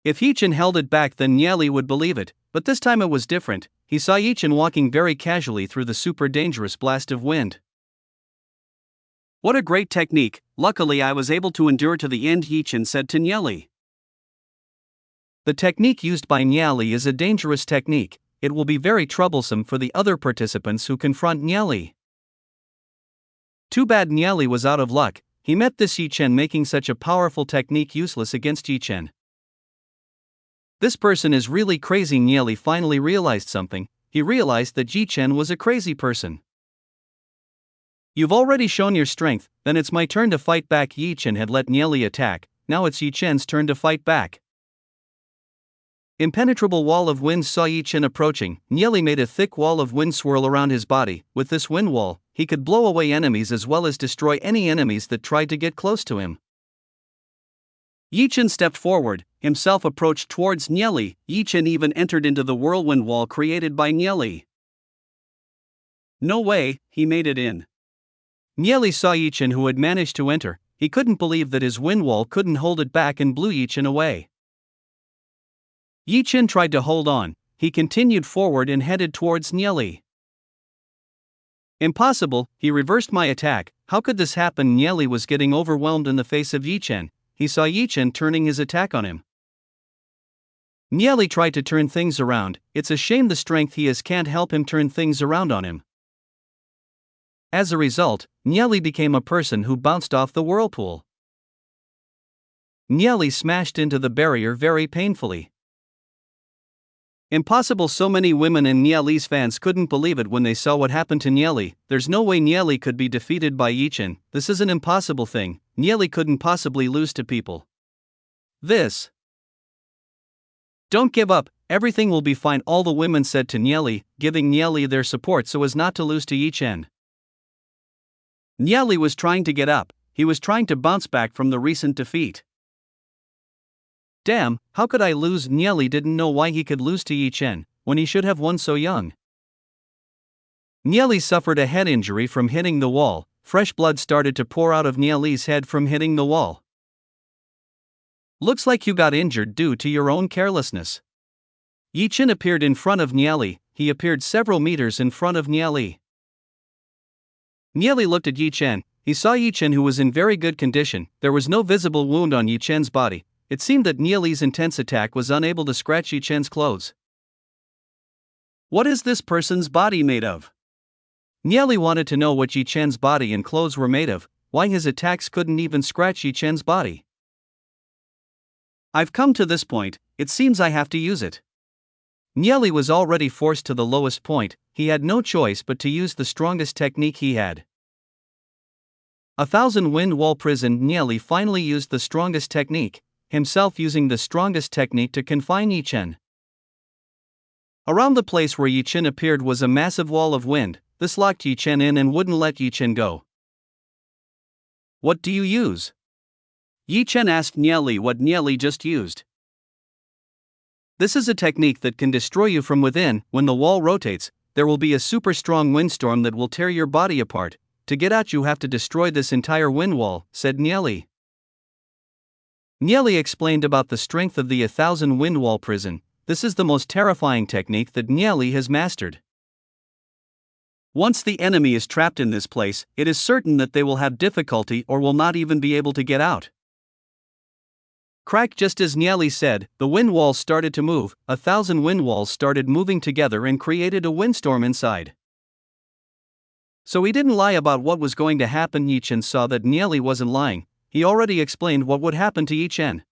If Yi Chen held it back, then Niali would believe it, but this time it was different. He saw Yi Chen walking very casually through the super dangerous blast of wind. What a great technique! Luckily I was able to endure to the end, Yi Chen said to Niali. The technique used by Niali is a dangerous technique. It will be very troublesome for the other participants who confront Niali. Too bad Niali was out of luck. He met this Yi Chen making such a powerful technique useless against Yi Chen. This person is really crazy. Niali finally realized something. He realized that Yi Chen was a crazy person. You've already shown your strength, then it's my turn to fight back. Yi Chen had let Niali attack, now it's Yi Chen's turn to fight back. Impenetrable wall of wind saw Yi Chen approaching. Niali made a thick wall of wind swirl around his body. With this wind wall, he could blow away enemies as well as destroy any enemies that tried to get close to him. Yi Chen stepped forward, himself approached towards Niali. Yi Chen even entered into the whirlwind wall created by Niali. No way, he made it in. Niali saw Yi Chen who had managed to enter. He couldn't believe that his wind wall couldn't hold it back and blew Yi Chen away. Yi Chen tried to hold on. He continued forward and headed towards Niali. Impossible, he reversed my attack. How could this happen? Niali was getting overwhelmed in the face of Yi Chen. He saw Yi Chen turning his attack on him. Niali tried to turn things around. It's a shame the strength he has can't help him turn things around on him. As a result, Niali became a person who bounced off the whirlpool. Niali smashed into the barrier very painfully. Impossible! So many women and Niali's fans couldn't believe it when they saw what happened to Niali. There's no way Niali could be defeated by Yi Chen. This is an impossible thing. Niali couldn't possibly lose to people. This. Don't give up, everything will be fine, all the women said to Niali, giving Niali their support so as not to lose to Yi Chen. Niali was trying to get up. He was trying to bounce back from the recent defeat. Damn, how could I lose? Niali didn't know why he could lose to Yi Chen, when he should have won so young. Niali suffered a head injury from hitting the wall. Fresh blood started to pour out of Niali's head from hitting the wall. Looks like you got injured due to your own carelessness. Yi Chen appeared in front of Niali. He appeared several meters in front of Niali. Niali looked at Yi Chen. he saw Yi Chen, who was in very good condition. There was no visible wound on Yi Chen's body. It seemed that Nie Li's intense attack was unable to scratch Yi Chen's clothes. What is this person's body made of? Nie Li wanted to know what Yi Chen's body and clothes were made of, why his attacks couldn't even scratch Yi Chen's body. I've come to this point, it seems I have to use it. Nie Li was already forced to the lowest point, he had no choice but to use the strongest technique he had. 1,000 Wind Wall Prison. Nie Li finally used the strongest technique, himself using the strongest technique to confine Yi Chen. Around the place where Yi Chen appeared was a massive wall of wind. This locked Yi Chen in and wouldn't let Yi Chen go. What do you use? Yi Chen asked Nie Li what Nie Li just used. This is a technique that can destroy you from within. When the wall rotates, there will be a super strong windstorm that will tear your body apart. To get out, you have to destroy this entire wind wall, said Nie Li. Nie Li explained about the strength of the 1,000 Wind Wall Prison. This is the most terrifying technique that Nie Li has mastered. Once the enemy is trapped in this place, it is certain that they will have difficulty or will not even be able to get out. Crack! Just as Nie Li said, the wind walls started to move. 1,000 wind walls started moving together and created a windstorm inside. So he didn't lie about what was going to happen. Yi Chen saw that Nie Li wasn't lying. He already explained what would happen to Yi Chen.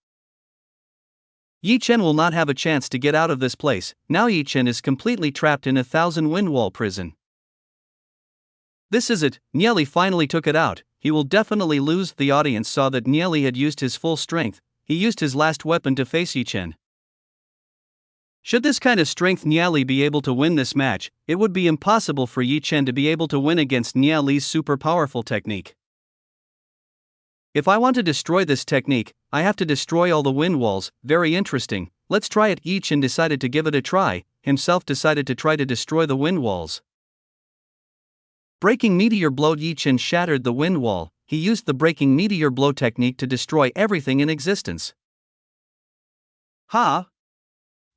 Yi Chen will not have a chance to get out of this place. Now Yi Chen is completely trapped in 1,000 wind wall prison. This is it. Nie Li finally took it out. He will definitely lose. The audience saw that Nie Li had used his full strength. He used his last weapon to face Yi Chen. Should this kind of strength Nie Li be able to win this match, it would be impossible for Yi Chen to be able to win against Nie Li's super powerful technique. If I want to destroy this technique, I have to destroy all the wind walls. Very interesting, let's try it. Yi Chen decided to give it a try, himself decided to try to destroy the wind walls. Breaking meteor blow. Yi Chen shattered the wind wall. He used the breaking meteor blow technique to destroy everything in existence. Ha!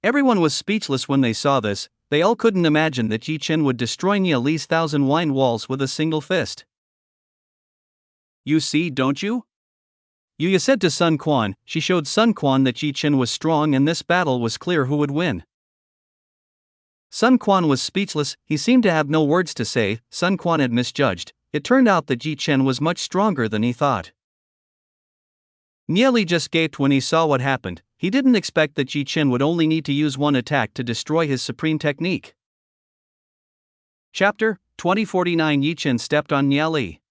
Everyone was speechless when they saw this. They all couldn't imagine that Yi Chen would destroy Nie Li's 1,000 wind walls with a single fist. You see, don't you? Yuya said to Sun Quan. She showed Sun Quan that Yi Chen was strong and this battle was clear who would win. Sun Quan was speechless, he seemed to have no words to say. Sun Quan had misjudged. It turned out that Yi Chen was much stronger than he thought. Nie Li just gaped when he saw what happened. He didn't expect that Yi Chen would only need to use one attack to destroy his supreme technique. Chapter 2049. Yi Chen stepped on Nie Li.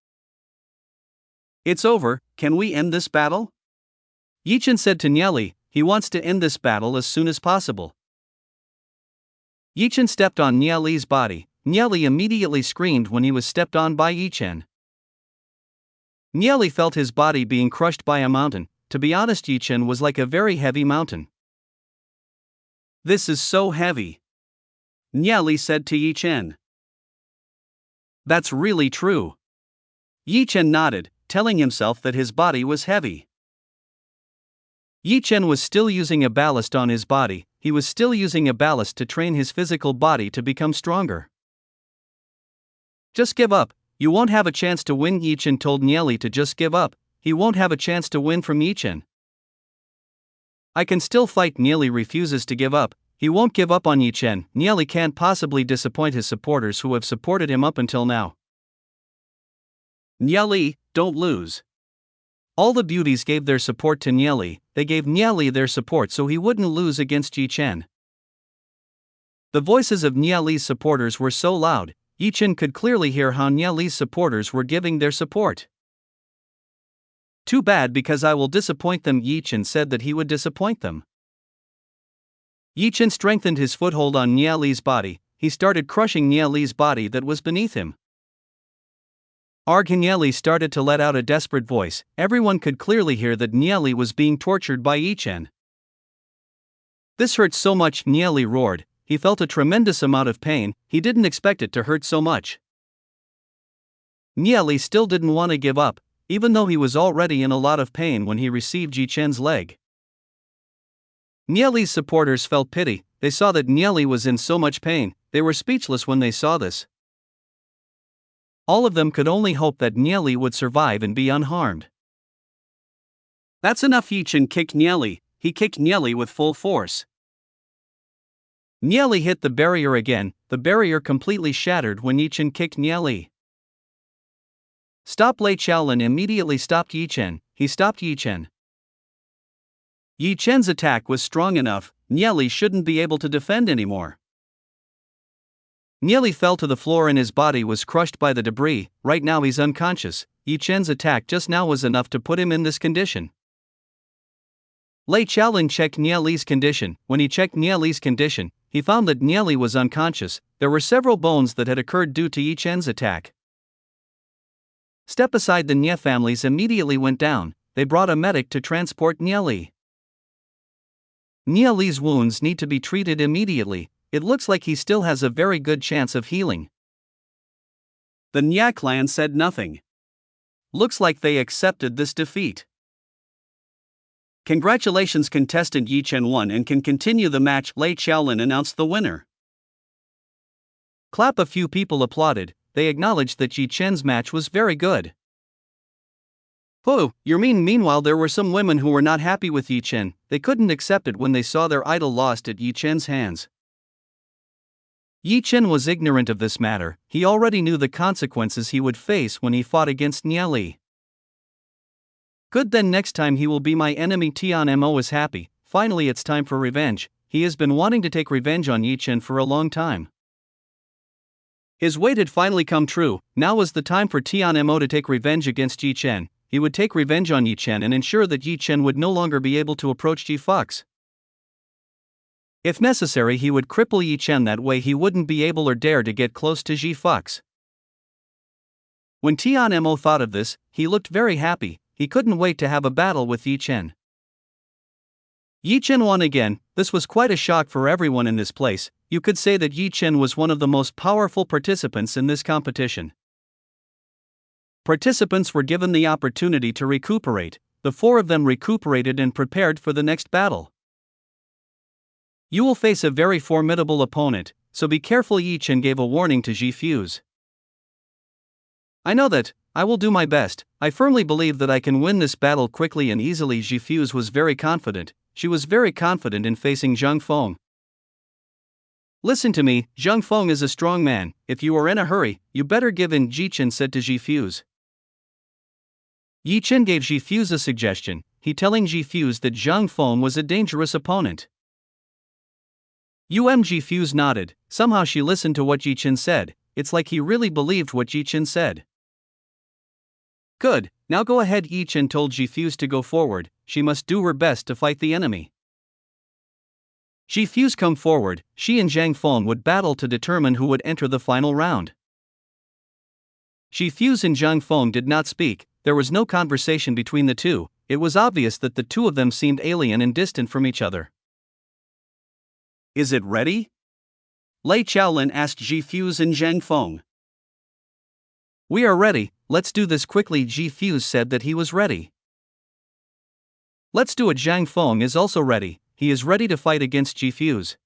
It's over, can we end this battle? Yi Chen said to Nie Li. He wants to end this battle as soon as possible. Yi Chen stepped on Nie Li's body. Nie Li immediately screamed when he was stepped on by Yi Chen. Nie Li felt his body being crushed by a mountain. To be honest, Yi Chen was like a very heavy mountain. This is so heavy. Nie Li said to Yi Chen. That's really true. Yi Chen nodded, telling himself that his body was heavy. Yi Chen was still using a ballast on his body. He was still using a ballast to train his physical body to become stronger. Just give up, you won't have a chance to win. Yi Chen told Nie Li to just give up, he won't have a chance to win from Yi Chen. I can still fight. Nie Li refuses to give up, he won't give up on Yi Chen. Nie Li can't possibly disappoint his supporters who have supported him up until now. Nie Li, don't lose. All the beauties gave their support to Nie Li. They gave Nie Li their support so he wouldn't lose against Yi Chen. The voices of Nie Li's supporters were so loud, Yi Chen could clearly hear how Nie Li's supporters were giving their support. Too bad, because I will disappoint them. Yi Chen said that he would disappoint them. Yi Chen strengthened his foothold on Nie Li's body. He started crushing Nie Li's body that was beneath him. Nie Li started to let out a desperate voice. Everyone could clearly hear that Nie Li was being tortured by Yi Chen. This hurt so much. Nie Li roared. He felt a tremendous amount of pain. He didn't expect it to hurt so much. Nie Li still didn't want to give up, even though he was already in a lot of pain when he received Yi Chen's leg. Nie Li's supporters felt pity. They saw that Nie Li was in so much pain. They were speechless when they saw this. All of them could only hope that Nieli would survive and be unharmed. That's enough. Yi Chen kicked Nieli. He kicked Nieli with full force. Nieli hit the barrier again. The barrier completely shattered when Yi Chen kicked Nieli. Stop! Lei Chaolin immediately stopped Yi Chen. He stopped Yi Chen. Yi Chen's attack was strong enough, Nieli shouldn't be able to defend anymore. Nieli fell to the floor and his body was crushed by the debris. Right now he's unconscious. Yi Chen's attack just now was enough to put him in this condition. Lei Chaolin checked Nieli's condition. When he checked Nieli's condition, he found that Nieli was unconscious. There were several bones that had occurred due to Yi Chen's attack. Step aside. The Nie families immediately went down. They brought a medic to transport Nieli. Nieli's wounds need to be treated immediately. It looks like he still has a very good chance of healing. The Nie clan said nothing. Looks like they accepted this defeat. Congratulations, contestant Yi Chen won and can continue the match. Lei Chaolin announced the winner. Clap. A few people applauded. They acknowledged that Yi Chen's match was very good. Oh, you mean? Meanwhile, there were some women who were not happy with Yi Chen. They couldn't accept it when they saw their idol lost at Yi Chen's hands. Yi Chen was ignorant of this matter. He already knew the consequences he would face when he fought against Nieli. Good, then next time he will be my enemy. Tian Mo is happy. Finally, it's time for revenge. He has been wanting to take revenge on Yi Chen for a long time. His wait had finally come true. Now was the time for Tian Mo to take revenge against Yi Chen. He would take revenge on Yi Chen and ensure that Yi Chen would no longer be able to approach Ji Fox. If necessary, he would cripple Yi Chen. That way he wouldn't be able or dare to get close to Ji Fox. When Tian Mo thought of this, he looked very happy. He couldn't wait to have a battle with Yi Chen. Yi Chen won again. This was quite a shock for everyone in this place. You could say that Yi Chen was one of the most powerful participants in this competition. Participants were given the opportunity to recuperate. The four of them recuperated and prepared for the next battle. You will face a very formidable opponent, so be careful. Yi Chen gave a warning to Ji Fuse. I know that. I will do my best. I firmly believe that I can win this battle quickly and easily. Ji Fuse was very confident. She was very confident in facing Zhang Feng. Listen to me, Zhang Feng is a strong man. If you are in a hurry, you better give in, Yi Chen said to Ji Fuse. Yi Chen gave Ji Fuse a suggestion, he telling Ji Fuse that Zhang Feng was a dangerous opponent. Ji Fuse nodded. Somehow she listened to what Yi Chen said. It's like he really believed what Yi Chen said. Good, now go ahead. Yi Chen told Ji Fuse to go forward. She must do her best to fight the enemy. Ji Fuse come forward. She and Zhang Feng would battle to determine who would enter the final round. Ji Fuse and Zhang Feng did not speak. There was no conversation between the two. It was obvious that the two of them seemed alien and distant from each other. Is it ready? Lei Chaolin asked Ji Fuse and Zhang Feng. We are ready, let's do this quickly. Ji Fuse said that he was ready. Let's do it. Zhang Feng is also ready. He is ready to fight against Ji Fuse.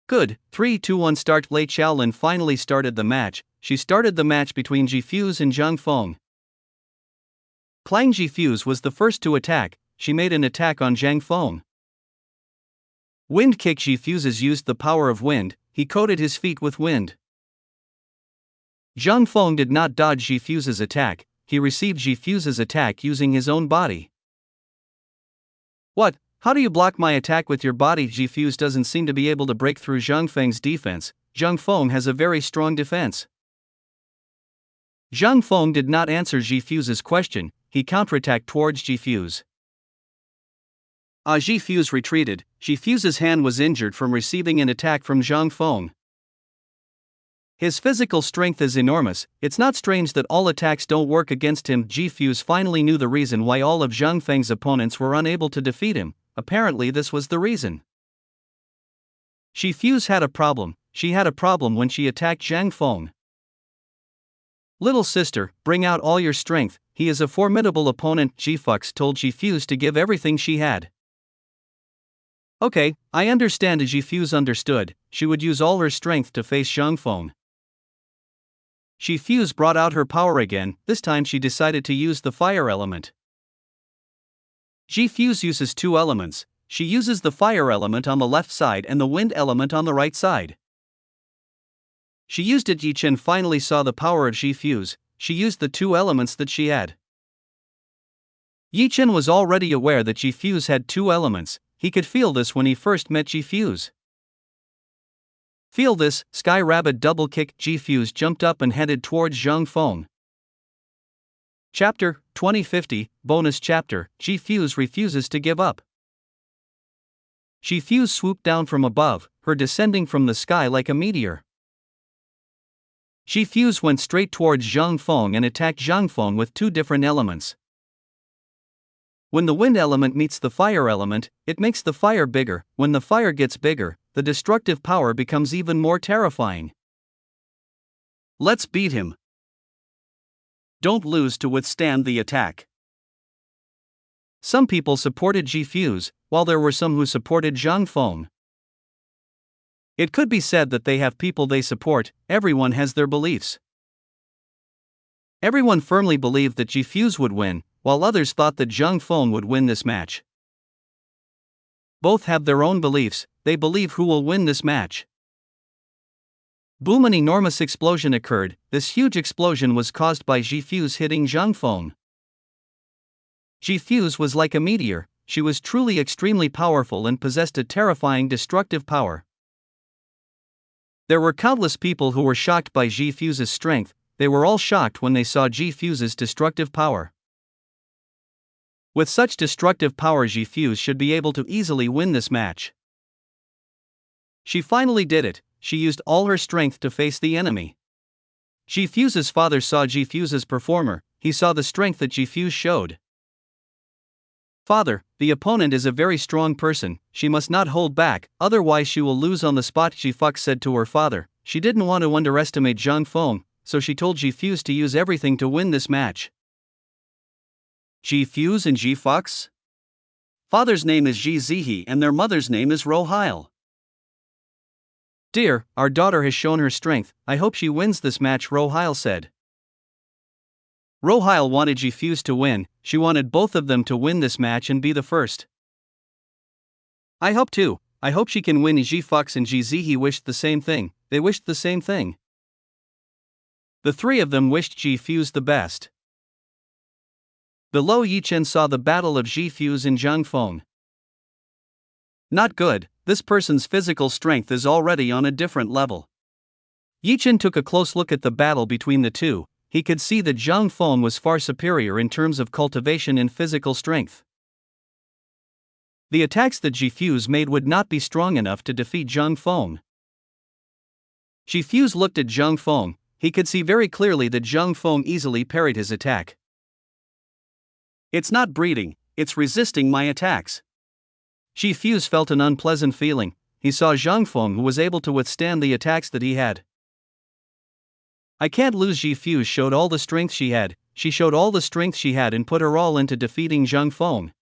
Good, 3, 2, 1 start. Lei Chaolin finally started the match. She started the match between Ji Fuse and Zhang Feng. Clang. Ji Fuse was the first to attack. She made an attack on Zhang Feng. Wind kick. Ji Fuse used the power of wind. He coated his feet with wind. Zhang Feng did not dodge Ji Fuse's attack. He received Ji Fuse's attack using his own body. What? How do you block my attack with your body? Ji Fuse doesn't seem to be able to break through Zhang Feng's defense. Zhang Feng has a very strong defense. Zhang Feng did not answer Ji Fuse's question. He counterattacked towards Ji Fuse. Ji Fuse retreated. Ji Fuse's hand was injured from receiving an attack from Zhang Feng. His physical strength is enormous. It's not strange that all attacks don't work against him. Ji Fuse finally knew the reason why all of Zhang Feng's opponents were unable to defeat him. Apparently this was the reason. Ji Fuse had a problem. She had a problem when she attacked Zhang Feng. Little sister, bring out all your strength. He is a formidable opponent. Ji Fox told Ji Fuse to give everything she had. Okay, I understand. Ji Fuse understood. She would use all her strength to face Zhang Feng. Ji Fuse brought out her power again. This time she decided to use the fire element. Ji Fuse uses two elements. She uses the fire element on the left side and the wind element on the right side. She used it. Yi Chen finally saw the power of Ji Fuse. She used the two elements that she had. Yi Chen was already aware that Ji Fuse had two elements. He could feel this when he first met Ji Fuse. Feel this, Sky Rabbit double kick. Ji Fuse jumped up and headed towards Zhang Feng. Chapter 2050, bonus chapter. Ji Fuse refuses to give up. Ji Fuse swooped down from above, her descending from the sky like a meteor. Ji Fuse went straight towards Zhang Feng and attacked Zhang Feng with two different elements. When the wind element meets the fire element, it makes the fire bigger. When the fire gets bigger, the destructive power becomes even more terrifying. Let's beat him. Don't lose to withstand the attack. Some people supported Ji Fuse, while there were some who supported Zhang Feng. It could be said that they have people they support. Everyone has their beliefs. Everyone firmly believed that Ji Fuse would win, while others thought that Zhang Feng would win this match. Both have their own beliefs. They believe who will win this match. Boom! An enormous explosion occurred. This huge explosion was caused by Ji Fuse hitting Zhang Feng. Ji Fuse was like a meteor. She was truly extremely powerful and possessed a terrifying destructive power. There were countless people who were shocked by Ji Fuse's strength. They were all shocked when they saw Ji Fuse's destructive power. With such destructive power, Ji Fuse should be able to easily win this match. She finally did it. She used all her strength to face the enemy. Ji Fuse's father saw Ji Fuse's performer. He saw the strength that Ji Fuse showed. Father, the opponent is a very strong person. She must not hold back, otherwise she will lose on the spot, Ji Fox said to her father. She didn't want to underestimate Zhang Feng, so she told Ji Fuse to use everything to win this match. Ji Fuse and Ji Fox? Father's name is Ji Zihe and their mother's name is Rohile. Dear, our daughter has shown her strength. I hope she wins this match, Rohile said. Rohile wanted Ji Fuse to win. She wanted both of them to win this match and be the first. I hope too. I hope she can win. Ji Fox and Ji Zihe wished the same thing. They wished the same thing. The three of them wished Ji Fuse the best. Below, Yi Chen saw the battle of Ji Fuse and Zhang Feng. Not good. This person's physical strength is already on a different level. Yi Chen took a close look at the battle between the two. He could see that Zhang Feng was far superior in terms of cultivation and physical strength. The attacks that Ji Fuse made would not be strong enough to defeat Zhang Feng. Ji Fuse looked at Zhang Feng. He could see very clearly that Zhang Feng easily parried his attack. It's not breeding, it's resisting my attacks. Ji Fuse felt an unpleasant feeling. He saw Zhang Feng, who was able to withstand the attacks that he had. I can't lose. Ji Fuse showed all the strength she had. She showed all the strength she had and put her all into defeating Zhang Feng.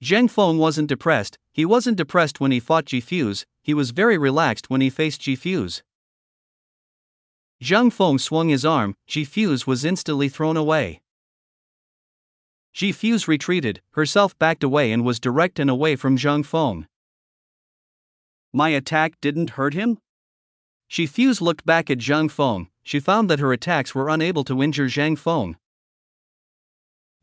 Zhang Feng wasn't depressed. He wasn't depressed when he fought Ji Fuse. He was very relaxed when he faced Ji Fuse. Zhang Feng swung his arm. Ji Fuse was instantly thrown away. Ji Fuse retreated, herself backed away and was direct and away from Zhang Feng. My attack didn't hurt him? Ji Fuse looked back at Zhang Feng. She found that her attacks were unable to injure Zhang Feng.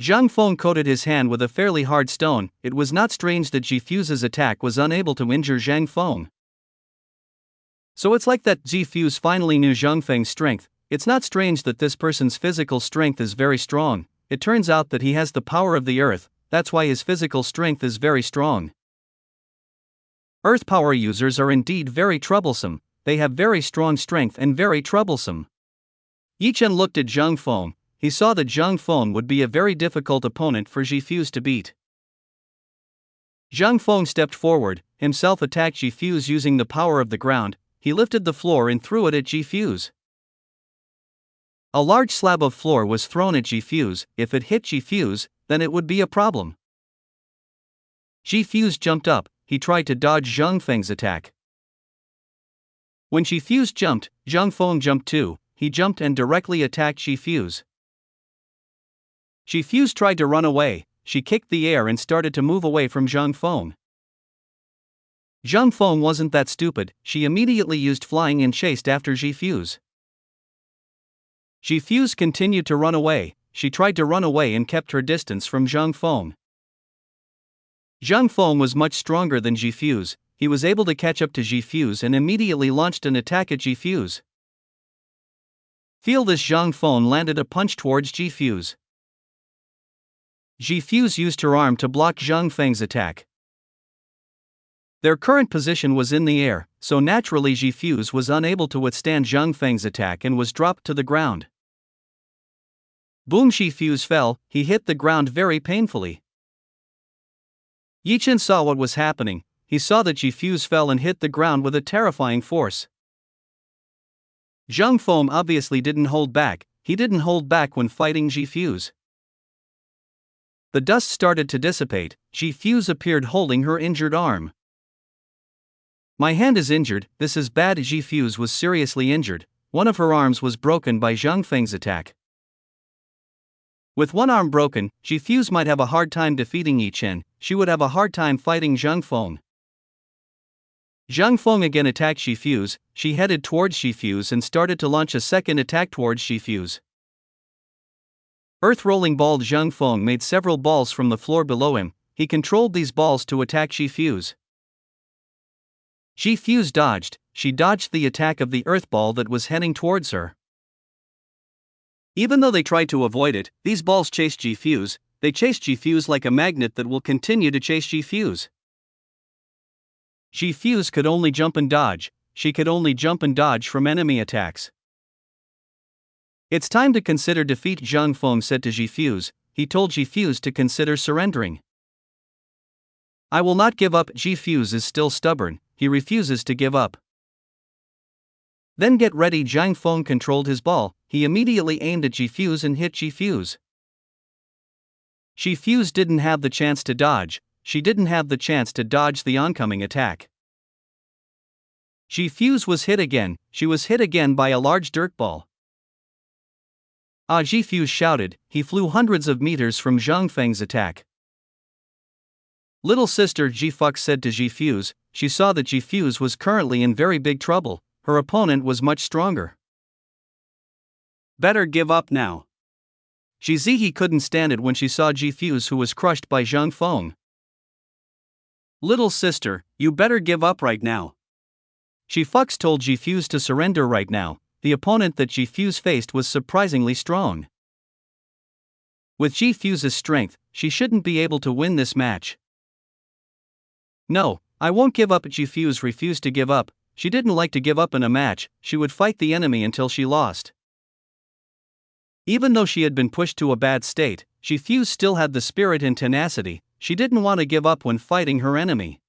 Zhang Feng coated his hand with a fairly hard stone. It was not strange that Ji Fuse's attack was unable to injure Zhang Feng. So it's like that. Ji Fuse finally knew Zhang Feng's strength. It's not strange that this person's physical strength is very strong. It turns out that he has the power of the earth. That's why his physical strength is very strong. Earth power users are indeed very troublesome. They have very strong strength and very troublesome. Yi Chen looked at Zhang Feng. He saw that Zhang Feng would be a very difficult opponent for Ji Fuse to beat. Zhang Feng stepped forward, himself attacked Ji Fuse using the power of the ground. He lifted the floor and threw it at Ji Fuse. A large slab of floor was thrown at Ji Fuse. If it hit Ji Fuse, then it would be a problem. Ji Fuse jumped up. He tried to dodge Zhang Feng's attack. When Ji Fuse jumped, Zhang Feng jumped too. he jumped and directly attacked Zhifuse. Zhifuse tried to run away. She kicked the air and started to move away from Zhang Feng. Zhang Feng wasn't that stupid, she immediately used flying and chased after Zhifuse. Zhifuse continued to run away. She tried to run away and kept her distance from Zhang Feng. Zhang Feng was much stronger than Zhifuse. He was able to catch up to Zhifuse and immediately launched an attack at Zhifuse. Feel this, Zhang Feng landed a punch towards Zhifuse. Zhifuse used her arm to block Zhang Feng's attack. Their current position was in the air, so naturally Zhifuse was unable to withstand Zhang Feng's attack and was dropped to the ground. Boom! Zhifuse fell, he hit the ground very painfully. Yi Chen saw what was happening. He saw that Zhifuse fell and hit the ground with a terrifying force. Zhang Feng obviously didn't hold back, he didn't hold back when fighting Zhifuse. The dust started to dissipate. Zhifuse appeared holding her injured arm. My hand is injured, this is bad. Zhifuse was seriously injured, one of her arms was broken by Zhang Feng's attack. With one arm broken, Zhifuse might have a hard time defeating Yi Chen, she would have a hard time fighting Zhang Feng. Zhang Feng again attacked Zhifuse, she headed towards Zhifuse and started to launch a second attack towards Zhifuse. Earth-rolling ball Zhang Feng made several balls from the floor below him, he controlled these balls to attack Zhifuse. Zhifuse dodged, she dodged the attack of the earth ball that was heading towards her. Even though they tried to avoid it, these balls chased Zhifuse, they chased Zhifuse like a magnet that will continue to chase Zhifuse. Zhifuse could only jump and dodge, she could only jump and dodge from enemy attacks. It's time to consider defeat, Zhang Feng said to Zhifuse. He told Zhifuse to consider surrendering. I will not give up. Zhifuse is still stubborn, he refuses to give up. Then get ready. Zhang Feng controlled his ball, he immediately aimed at Zhifuse and hit Zhifuse. Zhifuse didn't have the chance to dodge, she didn't have the chance to dodge the oncoming attack. Zhifuse was hit again, she was hit again by a large dirt ball. Ah! Zhifuse shouted, he flew hundreds of meters from Zhang Feng's attack. Little sister Zhifux said to Zhifuse, she saw that Zhifuse was currently in very big trouble, her opponent was much stronger. Better give up now. Zhizihi couldn't stand it when she saw Zhifuse, who was crushed by Zhang Feng. Little sister, you better give up right now. Zhifux told Zhifuse to surrender right now. The opponent that Zhifuse faced was surprisingly strong. With Zhifuse's strength, she shouldn't be able to win this match. No, I won't give up. Zhifuse refused to give up, she didn't like to give up in a match, she would fight the enemy until she lost. Even though she had been pushed to a bad state, Zhifuse still had the spirit and tenacity, she didn't want to give up when fighting her enemy.